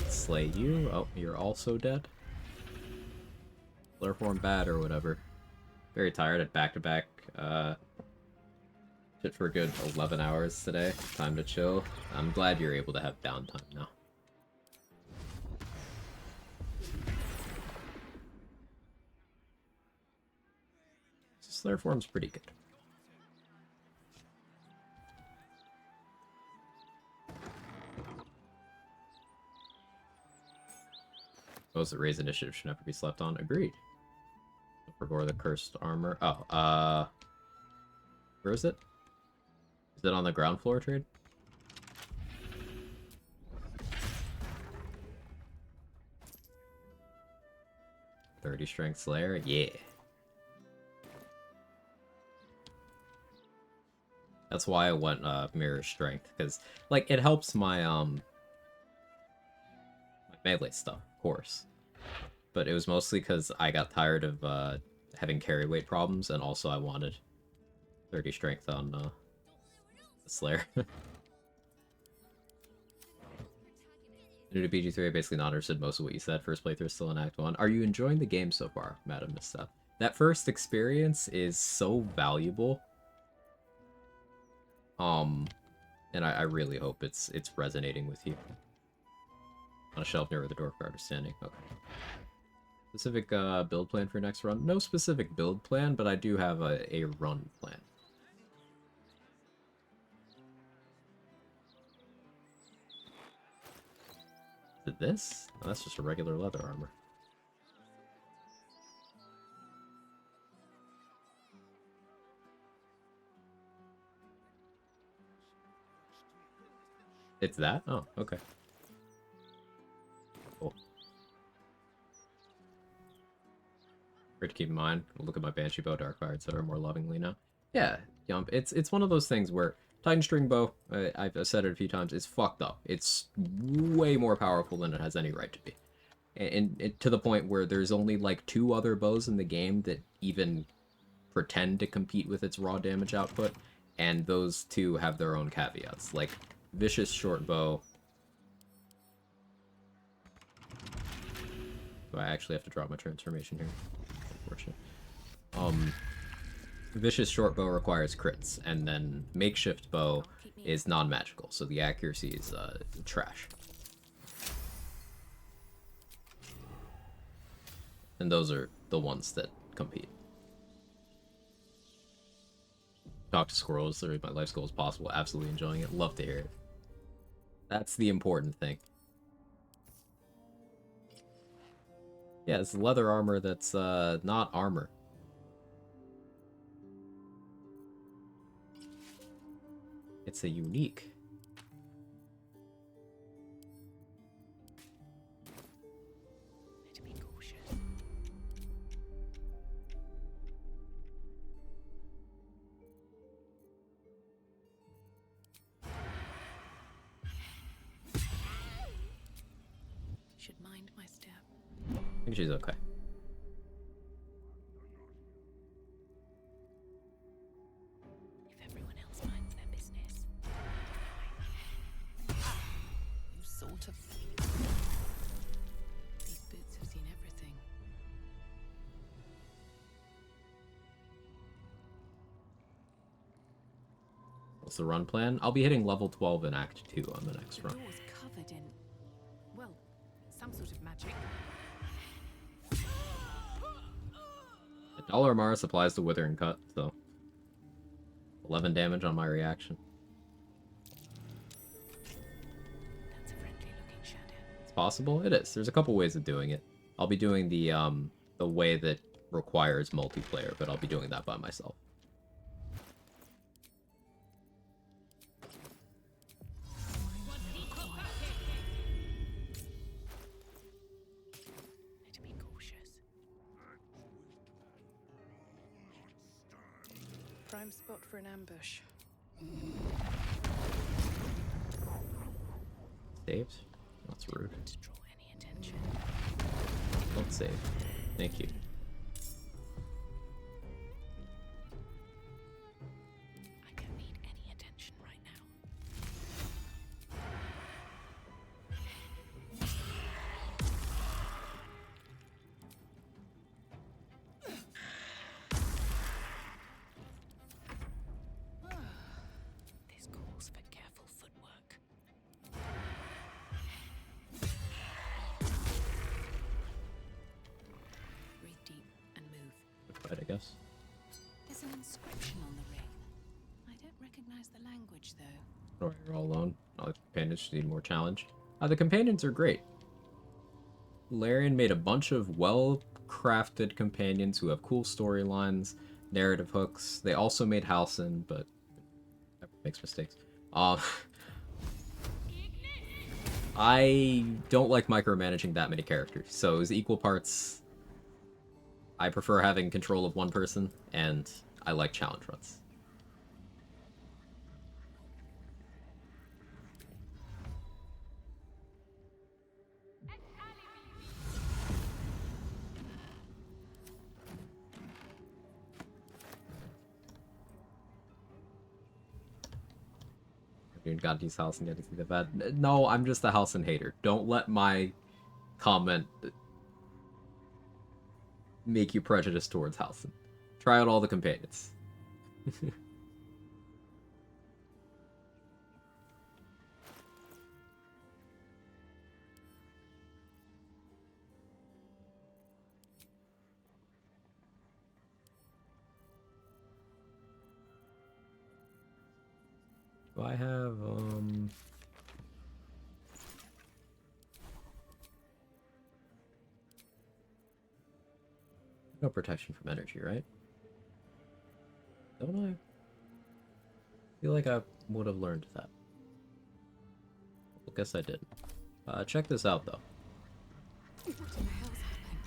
Slay you. Oh, you're also dead. Flare form bad or whatever. Very tired at back-to-back. Shit for a good 11 hours today. Time to chill. I'm glad you're able to have downtime now. Slayer form's pretty good. Those that raise initiative should never be slept on. Agreed. Forgo the cursed armor. Oh, where is it? Is it on the ground floor trade? $30 strength slayer? Yeah. That's why I went mirror strength, because it helps my my melee stuff, of course. But it was mostly because I got tired of having carry weight problems, and also I wanted 30 strength on the Slayer. New to BG3, I basically not understood most of what you said. First playthrough still in Act 1. Are you enjoying the game so far, Madam Mista? That first experience is so valuable. And I really hope it's resonating with you. On a shelf near where the dwarf guard is standing. Okay. Specific build plan for next run? No specific build plan, but I do have a run plan. Is it this? Oh, that's just a regular leather armor. It's that? Oh, okay. Cool. Great to keep in mind. Look at my Banshee bow, Darkfire, etc. more lovingly now. Yeah, Yump. It's one of those things where Titan String Bow, I've said it a few times, it's fucked up. It's way more powerful than it has any right to be. And to the point where there's only like 2 other bows in the game that even pretend to compete with its raw damage output, and those 2 have their own caveats. Like, Vicious Short Bow... Do I actually have to drop my transformation here? Unfortunate. Vicious Short Bow requires crits, and then Makeshift Bow is non-magical, so the accuracy is trash. And those are the ones that compete. Talk to squirrels, they're my life goal as possible, absolutely enjoying it, love to hear it. That's the important thing. Yeah, it's leather armor that's not armor. It's a unique. To be cautious. Should mind my step. I think she's okay. If everyone else minds their business. You sort of... These boots have seen everything. What's the run plan? I'll be hitting level 12 in Act 2 on the next run. The door's covered in, well, some sort of magic. $1 Mars applies the Wither and Cut, so 11 damage on my reaction. That's a friendly looking shadow. It's possible? It is. There's a couple ways of doing it. I'll be doing the way that requires multiplayer, but I'll be doing that by myself. To be cautious. Prime spot for an ambush. Saved? That's rude. To draw any attention. Don't save. Thank you. I don't need any attention right now. This calls for careful footwork. Breathe deep and move. Good fight, I guess. There's an inscription on the ring. I don't recognize the language, though. Alright, you're all alone. All the companions just need more challenge. The companions are great. Larian made a bunch of well-crafted companions who have cool storylines, narrative hooks. They also made Halcyon, but makes mistakes. I don't like micromanaging that many characters, so it was equal parts. I prefer having control of one person, and I like challenge runs. Gotta use Halcyon, gotta see that bad. No, I'm just a Halcyon hater. Don't let my comment make you prejudiced towards Halcyon. Try out all the companions. Do I have, no protection from energy, right? Don't I? Feel like I would have learned that. guess I didn't. Check this out, though. What in the hell's happened?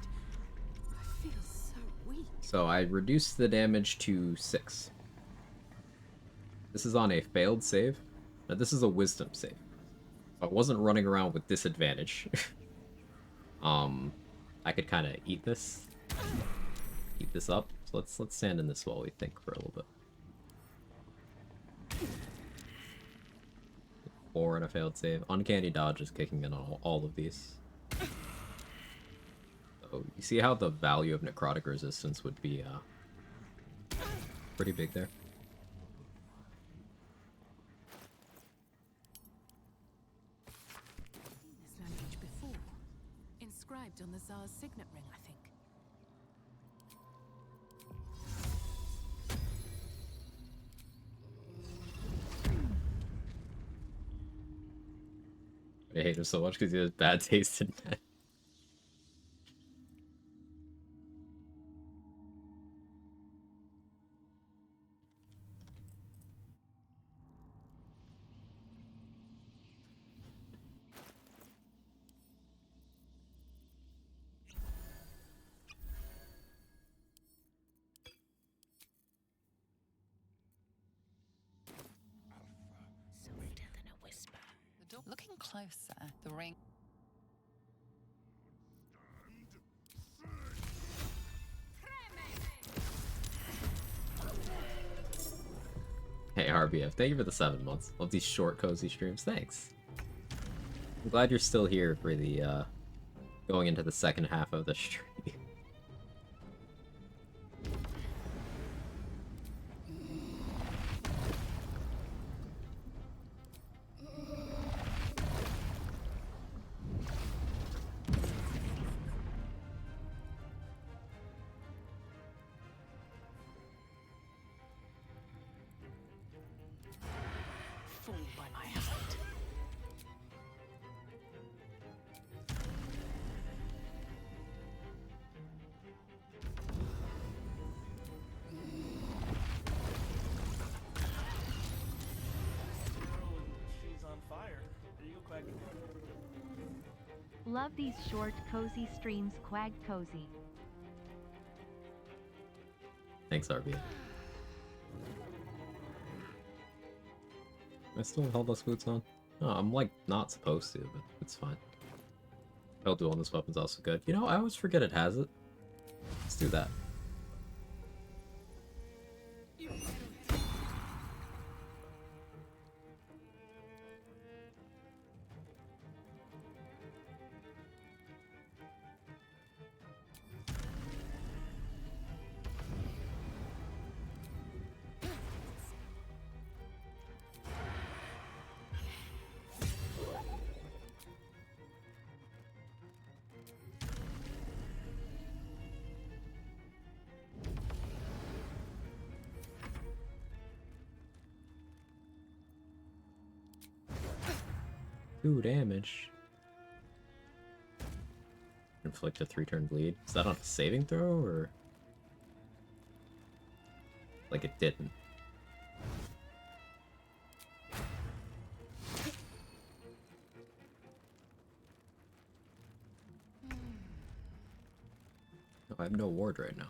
I feel so weak. So I reduced the damage to 6. This is on a failed save. Now this is a wisdom save. So I wasn't running around with disadvantage. I could kind of eat this. Keep this up. So let's stand in this while we think for a little bit. 4 and a failed save. Uncanny dodge is kicking in on all of these. So you see how the value of necrotic resistance would be pretty big there. This language before. Inscribed on the Tsar's signet ring, I think. I hate him so much because he has bad taste in men. Softer than a whisper. Looking closer, the ring. Hey RBF, thank you for the 7 months. Love these short, cozy streams. Thanks. I'm glad you're still here for the going into the second half of the stream. Fall by my hand. She's on fire. There you go, Quag. Love these short, cozy streams, Quag Cozy. Thanks, RBF. I still have Helldusk boots on? No, I'm like not supposed to, but it's fine. Hell duel on this weapon's also good. You know, I always forget it has it. Let's do that. Ooh, damage. Inflict a 3-turn bleed. Is that on a saving throw, or...? Like it didn't. Oh, I have no ward right now.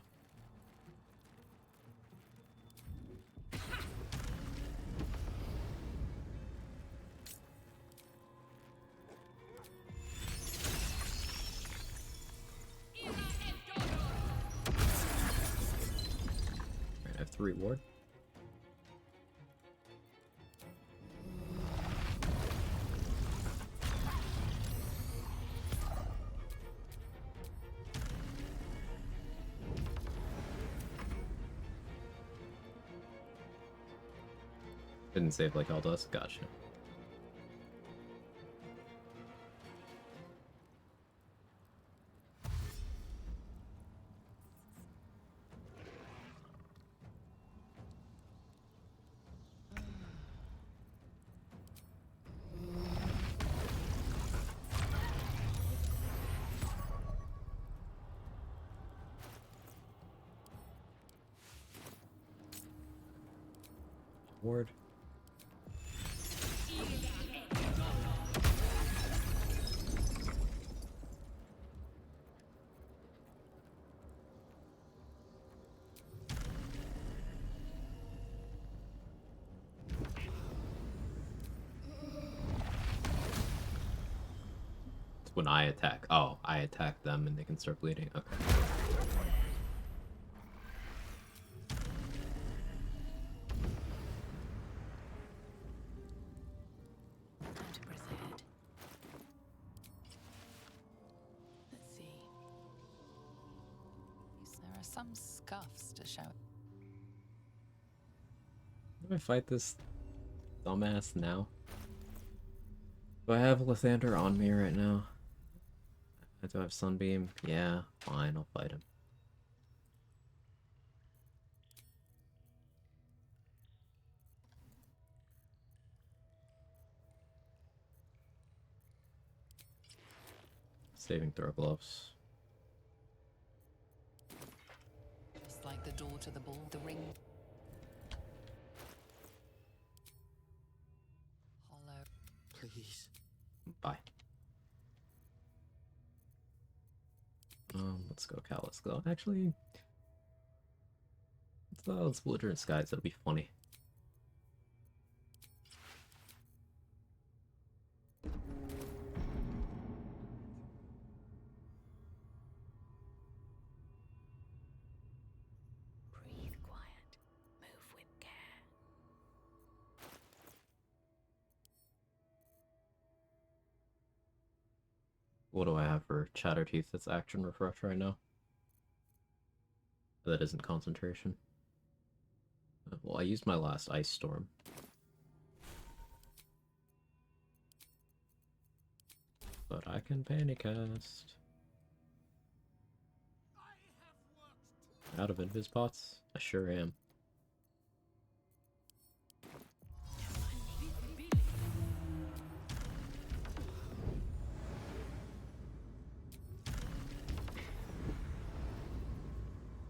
I have 3 ward. Didn't save like all does. Gotcha. Ward. when I attack. Oh, I attack them and they can start bleeding. Okay. Time to press ahead. Let's see. There are some scuffs to show. Do I fight this dumbass now? Do I have Lathander on me right now? Do I have Sunbeam? Yeah, fine, I'll fight him. Saving throw gloves. Just like the door to the ball, the ring. Hollow. Please. Bye. Let's go Callous Glow. Actually, let's Belligerent Skies. That'll be funny. Breathe quiet. Move with care. What do I have for Chatterteeth that's action refresh right now? That isn't concentration. Well, I used my last Ice Storm. But I can Panic Cast. Out of Invis Pots? I sure am.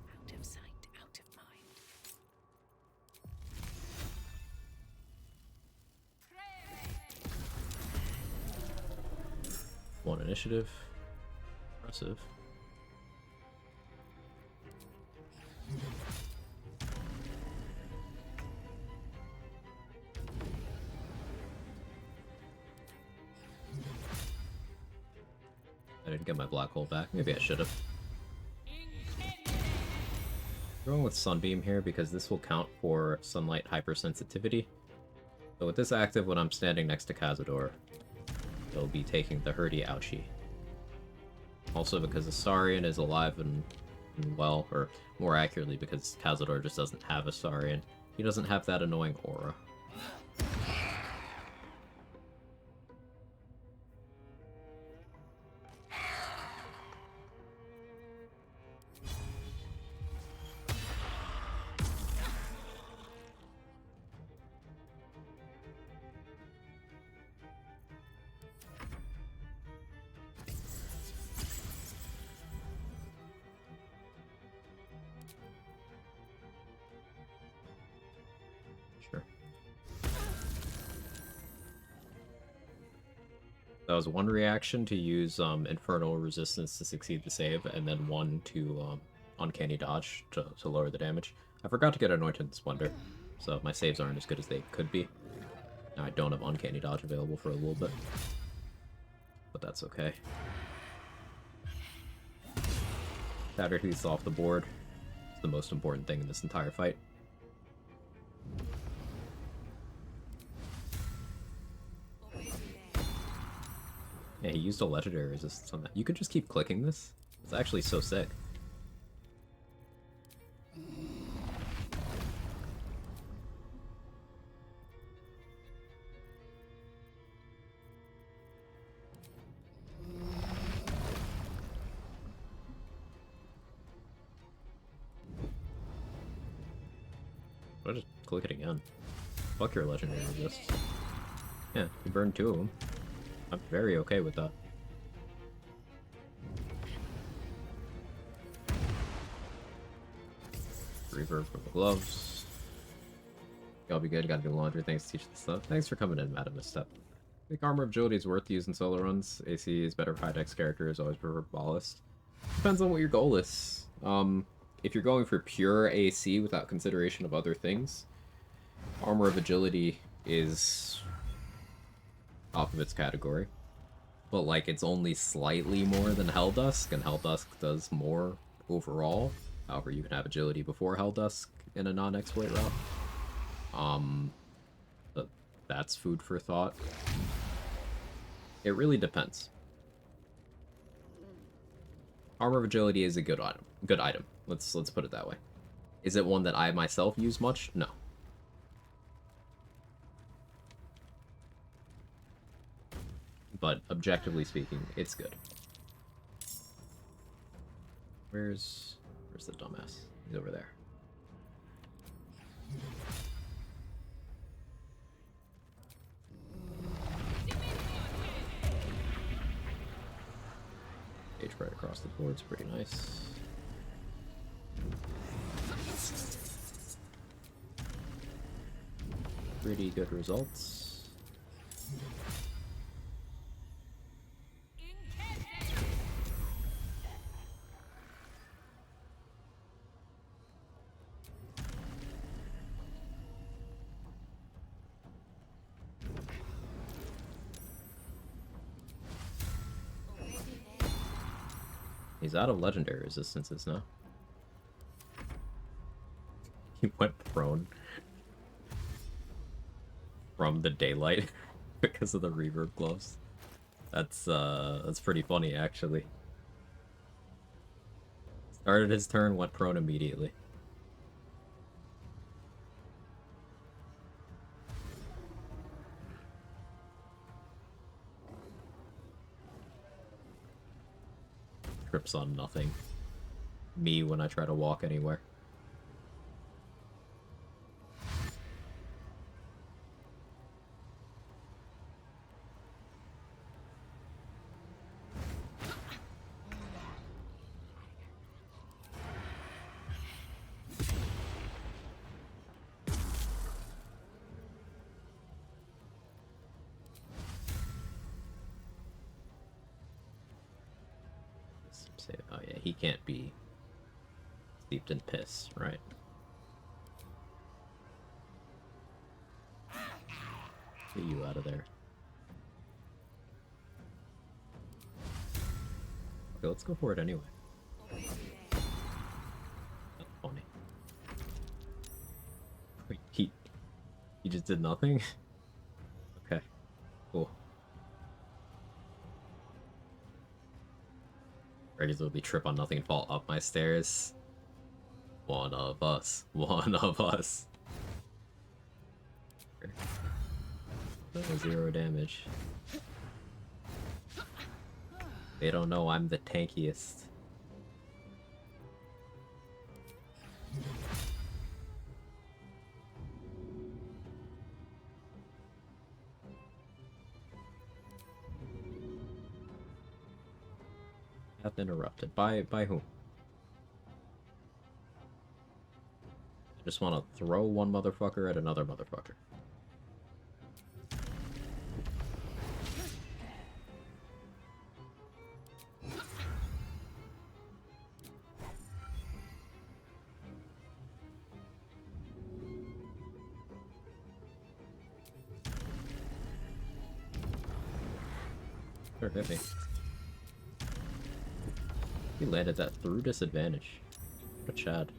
Out of sight, out of mind. One initiative. Impressive. I didn't get my black hole back. Maybe I should have. Going with Sunbeam here because this will count for sunlight hypersensitivity. So with this active, when I'm standing next to Cazador, it'll be taking the Hurdy Ouchie. Also because Astarion is alive and well, or more accurately because Cazador just doesn't have Astarion. He doesn't have that annoying aura. Sure. That was one reaction to use Infernal Resistance to succeed the save, and then one to Uncanny Dodge to lower the damage. I forgot to get Anointed Splendor, so my saves aren't as good as they could be. Now I don't have Uncanny Dodge available for a little bit, but that's okay. Chatterteeth's off the board. It's the most important thing in this entire fight. Yeah, he used a legendary resistance on that. You could just keep clicking this. It's actually so sick. I'll just click it again. Fuck your legendary resist. Yeah, you burned 2 of them. I'm very okay with that. Reverb from the gloves. Y'all be good, gotta do laundry. Thanks to teach this stuff. Thanks for coming in, Madam Misstep. I think Armor of Agility is worth using solo runs. AC is better for high dex characters, always prefer Ballast. Depends on what your goal is. If you're going for pure AC without consideration of other things, Armor of Agility is top of its category. but like it's only slightly more than Helldusk, and Helldusk does more overall. However, you can have agility before Helldusk in a non-exploit route. But that's food for thought. It really depends. Armor of Agility is a good item. Good item. Let's put it that way. Is it one that I myself use much? No. But objectively speaking, it's good. Where's the dumbass? He's over there. Page right across the board's pretty nice. Pretty good results. He's out of legendary resistances now. He went prone from the daylight because of the reverb gloves. That's pretty funny actually. Started his turn, went prone immediately. Trips on nothing. Me when I try to walk anywhere. Oh yeah, he can't be steeped in piss, right? Get you out of there. Okay, let's go for it anyway. That's funny. Wait, he just did nothing? Okay, cool. Regularly trip on nothing and fall up my stairs. One of us. One of us. 0 damage. They don't know I'm the tankiest. Path interrupted. By whom? I just want to throw one motherfucker at another motherfucker. Sure, hit me. He landed that through disadvantage. What a Chad.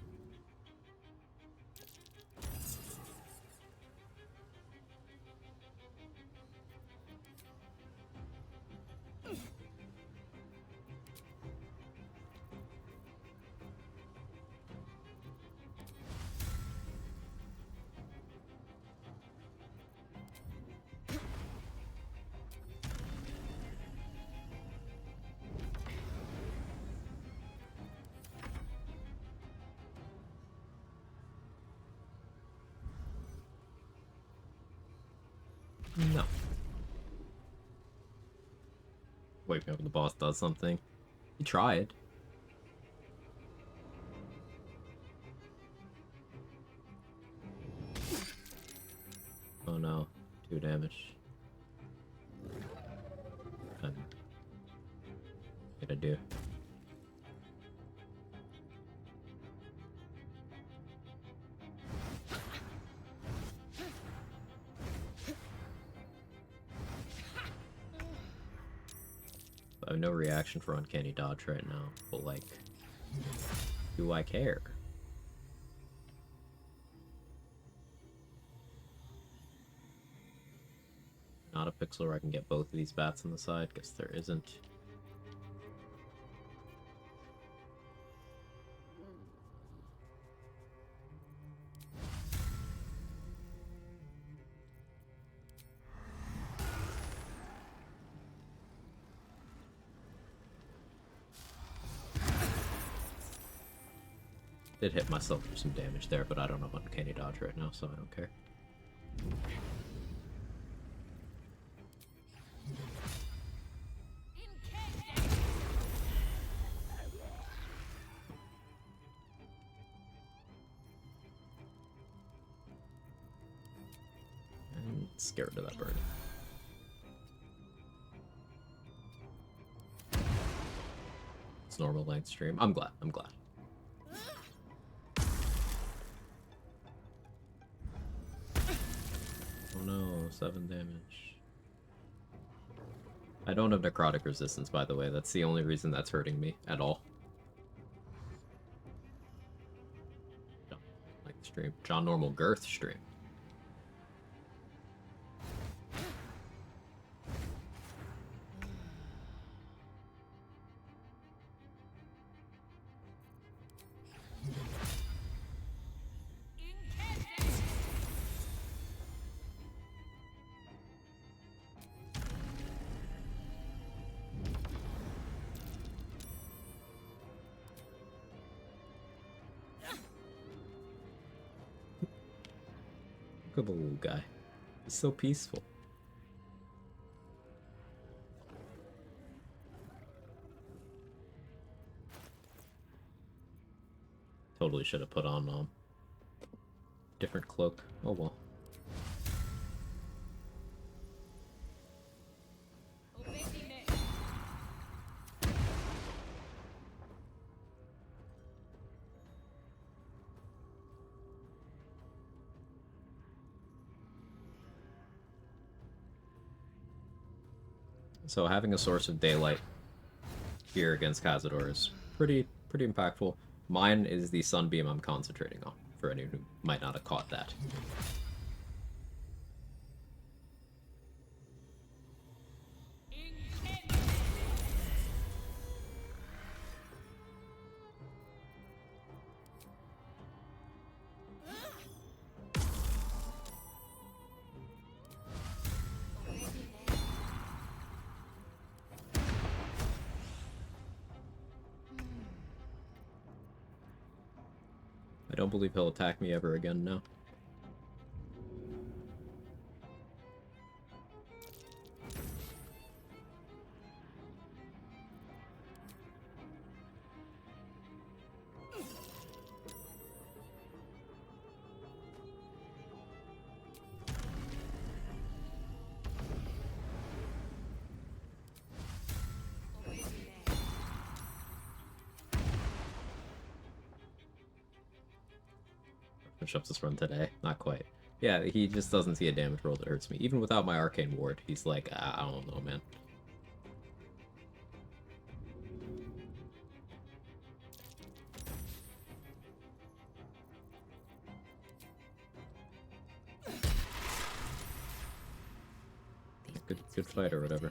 No. Wake me up when the boss does something. He tried. Oh no. 2 damage. What I do? I have no reaction for Uncanny Dodge right now, but like, do I care? Not a pixel where I can get both of these bats on the side. Guess there isn't. Did hit myself for some damage there, but I don't have Uncanny Dodge right now, so I don't care. And scared of that bird. It's normal length stream. I'm glad. I'm glad. Oh no, 7 damage. I don't have necrotic resistance, by the way. That's the only reason that's hurting me at all. Like the stream. John Normal Girth stream. Look at the little guy. He's so peaceful. Totally should have put on different cloak. Oh well. So having a source of daylight here against Cazador is pretty impactful. Mine is the sunbeam I'm concentrating on, for anyone who might not have caught that. I don't believe he'll attack me ever again, no. Finish up this run today. Not quite. Yeah, he just doesn't see a damage roll that hurts me. Even without my arcane ward, he's like, I don't know, man. Good fight or whatever.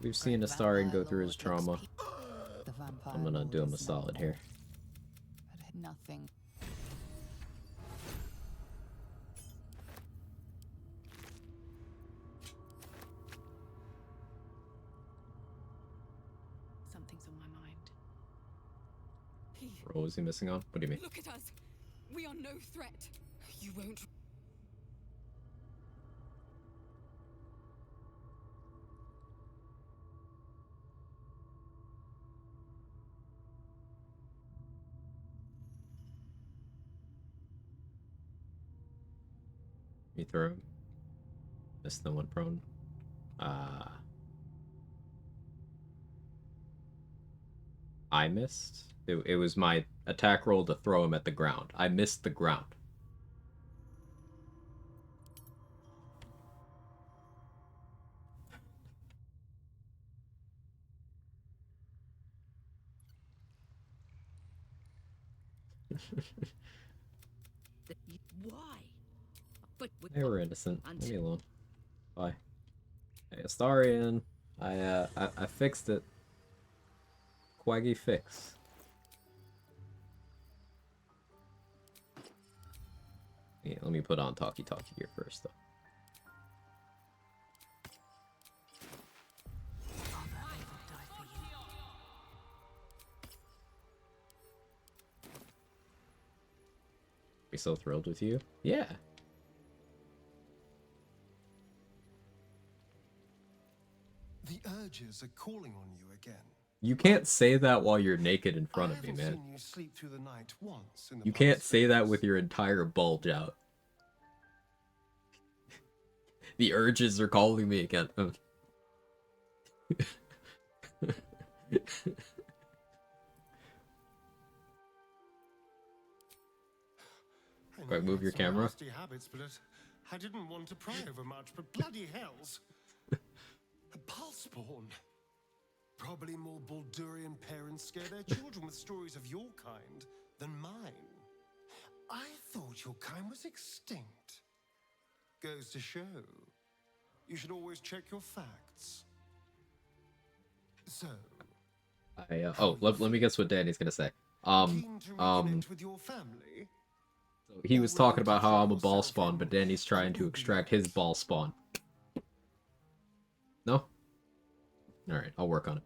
We've seen Astarion go through his trauma. I'm gonna do him a solid here. But nothing. Something's on my mind. What was he missing on? What do you mean? Look at us. We are no threat. You won't. Me throw him. Missed the one prone. I missed. It was my attack roll to throw him at the ground. I missed the ground. Why? But They were innocent. Leave me alone. Bye. Hey, Astarion. I fixed it. Quaggy fix. Yeah, let me put on Talkie here first, though. Be so thrilled with you. Yeah. The urges are calling on you again. You can't say that while you're naked in front of me, man. You sleep through the night once in the You can't say that with your entire bulge out. The urges are calling me again. Quick, move your camera. Nasty habits, but I didn't want to pry over much, but bloody hells. A pulseborn. Probably more Baldurian parents scare their children with stories of your kind than mine. I thought your kind was extinct. Goes to show. You should always check your facts. So. Let me guess what Danny's gonna say. With your family? He was talking about how I'm a ball spawn, but Danny's trying to extract his ball spawn. No? Alright, I'll work on it.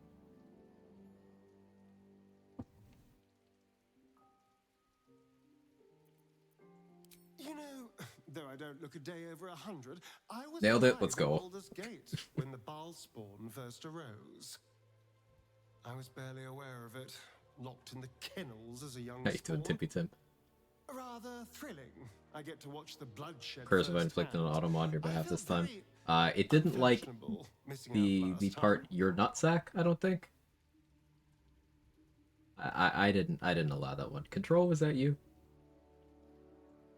You know, though I don't look a day over 100, I was nailed it. Let's go. Baldur's Gate when the Baal spawn first arose. I was barely aware of it, locked in the kennels as a young How you doing, Tippy Tim? Rather thrilling. I get to watch the bloodshed. Curse of inflicted an auto on your behalf this time. It didn't like the part your nutsack, I don't think. I didn't allow that one. Control, was that you?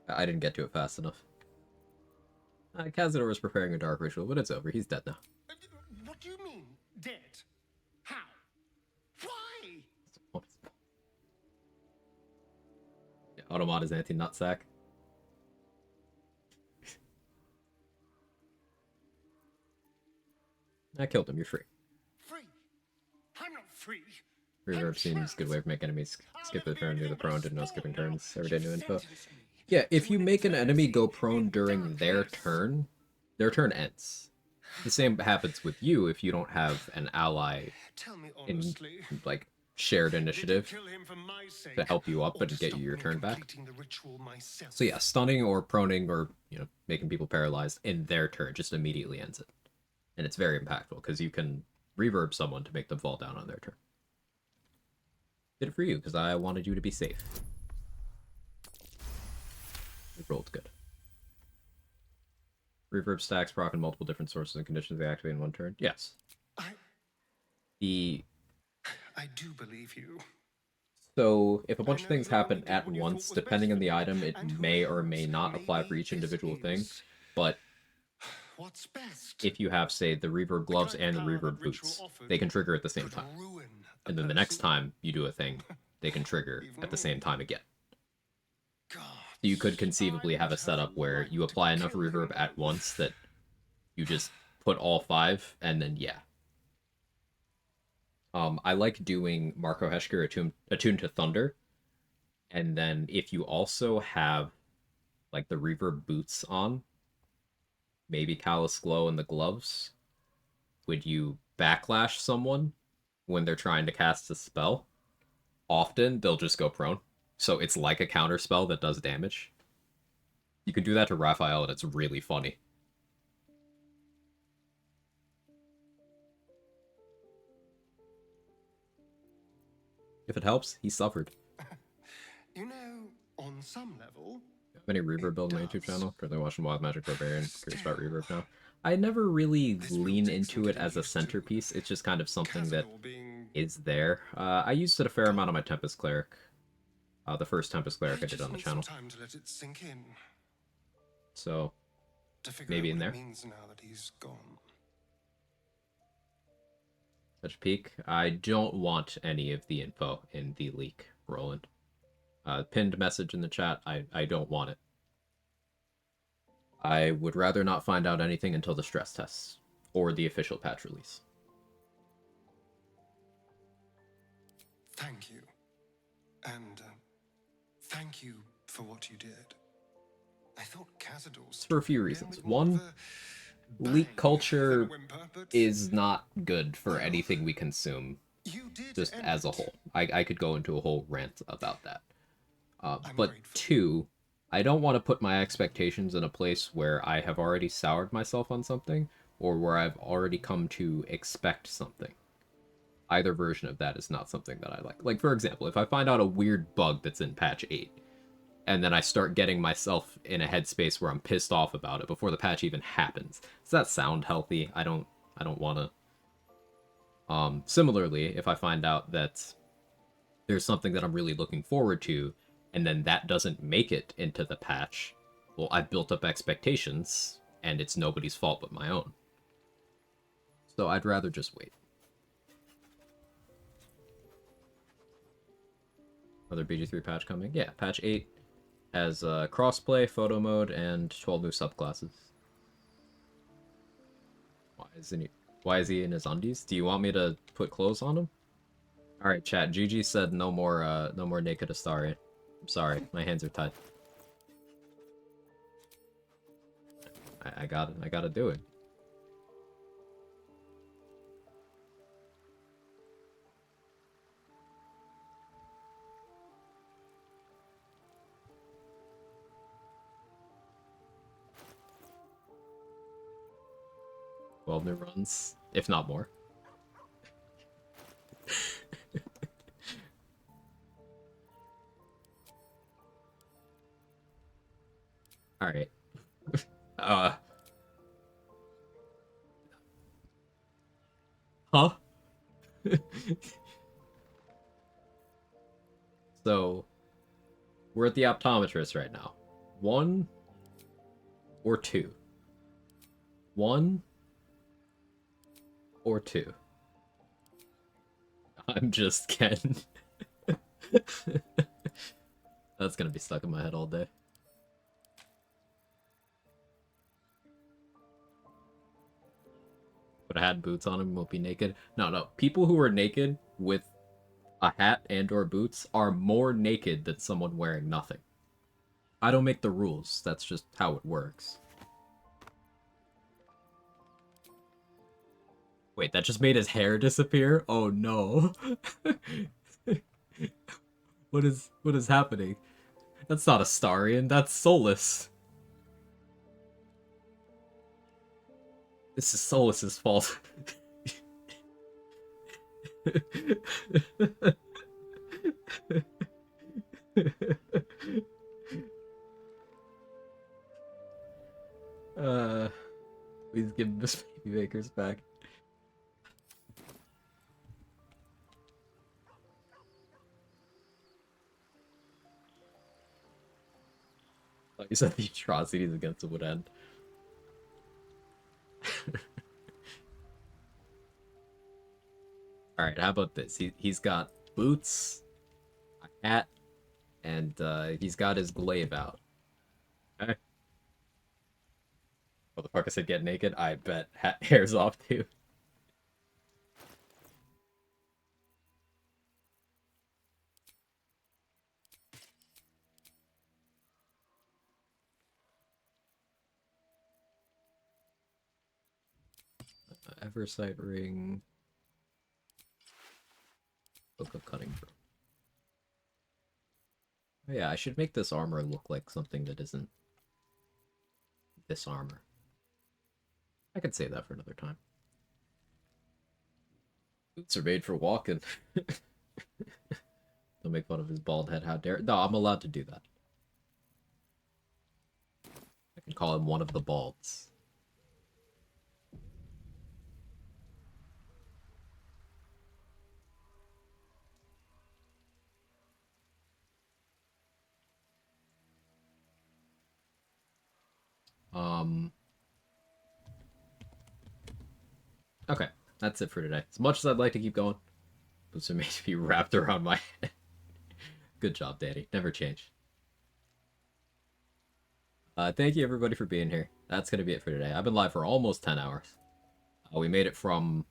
I didn't get to it fast enough. Cazador was preparing a dark ritual, but it's over. He's dead now. What do you mean, dead? How? Why? Yeah, Automod is anti-nutsack. I killed him. You're free. Free? I'm not free. Reverb seems a good way of making enemies skip the turn near the prone. Didn't know skipping turns. Everyday new info. Yeah, if you make an enemy go prone during their turn ends. The same happens with you if you don't have an ally in, like, shared initiative to help you up and get you your turn back. So yeah, stunning or proning or, you know, making people paralyzed in their turn just immediately ends it. And it's very impactful because you can reverb someone to make them fall down on their turn. Did it for you because I wanted you to be safe. It rolled good. Reverb stacks proc in multiple different sources and conditions they activate in one turn. Yes. I do believe you. So, if a bunch of things happen at once, depending on the item, it may or may not apply for each individual thing. But what's best? If you have, say, the reverb gloves and the reverb boots, they can trigger at the same time. And then the next time you do a thing, they can trigger at the same time again. So you could conceivably have a setup where you apply enough reverb at once that you just put all 5, and then yeah. I like doing Marco Heschker attuned to Thunder, and then if you also have like the reverb boots on, maybe Callous Glow and the gloves, would you backlash someone when they're trying to cast a spell? Often they'll just go prone. So it's like a counter spell that does damage. You can do that to Raphael and it's really funny. If it helps, he suffered. You know, on some level... Have any reverb build on my YouTube channel? Currently watching Wild Magic Barbarian. Curious about reverb now. I never really lean into it as a centerpiece. It's just kind of something that is there. I used it a fair amount on my Tempest Cleric. The first Tempest Cleric I did on the channel. Time to let it sink in. So, maybe in there. Touch peek. I don't want any of the info in the leak, Roland. Pinned message in the chat, I don't want it. I would rather not find out anything until the stress tests or the official patch release. Thank you. And thank you for what you did. I thought Cazador's For a few reasons. One, leak culture is not good for anything we consume, just as a whole. I could go into a whole rant about that. But two, I don't want to put my expectations in a place where I have already soured myself on something, or where I've already come to expect something. Either version of that is not something that I like. Like, for example, if I find out a weird bug that's in patch 8, and then I start getting myself in a headspace where I'm pissed off about it before the patch even happens, does that sound healthy? I don't want to. Similarly, if I find out that there's something that I'm really looking forward to, and then that doesn't make it into the patch, well, I've built up expectations, and it's nobody's fault but my own. So I'd rather just wait. Another BG3 patch coming? Yeah, patch 8 has crossplay, photo mode, and 12 new subclasses. Why is he in his undies? Do you want me to put clothes on him? Alright, chat. GG said no more naked Astarion. I'm sorry, my hands are tied. I gotta do it. Well, new runs, if not more. Alright. Huh? So, we're at the optometrist right now. 1 or 2? 1 or 2? I'm just kidding. That's gonna be stuck in my head all day. But I had boots on him, won't be naked. No. People who are naked with a hat and or boots are more naked than someone wearing nothing. I don't make the rules. That's just how it works. Wait, that just made his hair disappear? Oh no. What is happening? That's not Astarion, that's Solus. This is Solus's fault. Please give Miss Baby Bakers back. Like you said, the atrocities against it would end. Alright, how about this? He's got boots, a hat, and he's got his glaive out. Okay. Motherfucker said get naked. I bet hair's off too. Eversight ring. Book of Cutting Through. Oh yeah, I should make this armor look like something that isn't this armor. I could save that for another time. Boots are made for walking. Don't make fun of his bald head, how dare. No, I'm allowed to do that. I can call him one of the balds. Okay, that's it for today. As much as I'd like to keep going, boots are made to be wrapped around my head. Good job, Danny. Never change. Thank you everybody for being here. That's gonna be it for today. I've been live for almost 10 hours. We made it from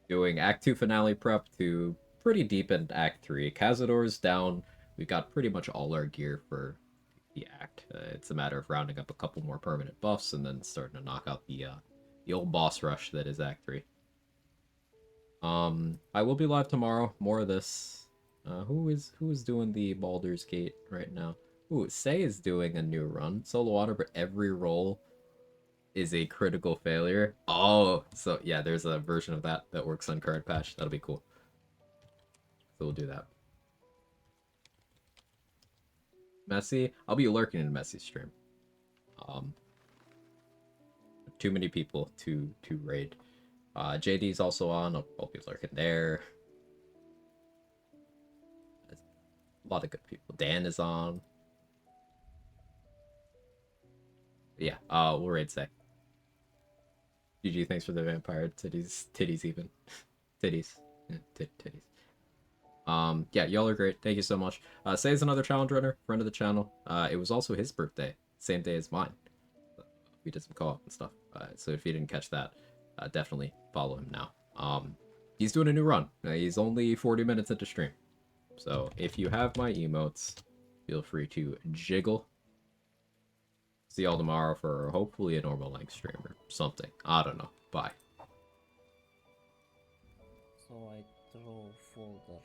doing Act 2 finale prep to pretty deep in Act 3. Cazador's down. We got pretty much all our gear for the act. It's a matter of rounding up a couple more permanent buffs and then starting to knock out the old boss rush that is Act 3. I will be live tomorrow. More of this. Who is doing the Baldur's Gate right now? Ooh, Say is doing a new run. Solo honor, but every roll is a critical failure. Oh, so yeah, there's a version of that that works on card patch. That'll be cool. So we'll do that. Messy, I'll be lurking in Messy stream. Too many people to raid. JD's also on. I'll be lurking there. A lot of good people. Dan is on. Yeah, we'll raid Say. GG, thanks for the vampire titties even. Titties. Yeah, titties. Yeah, y'all are great. Thank you so much. Say is another challenge runner, friend of the channel. It was also his birthday, same day as mine. We did some co-op and stuff. So if you didn't catch that, definitely follow him now. He's doing a new run. He's only 40 minutes into stream. So if you have my emotes, feel free to jiggle. See y'all tomorrow for hopefully a normal length stream or something. I don't know. Bye. So I draw folder.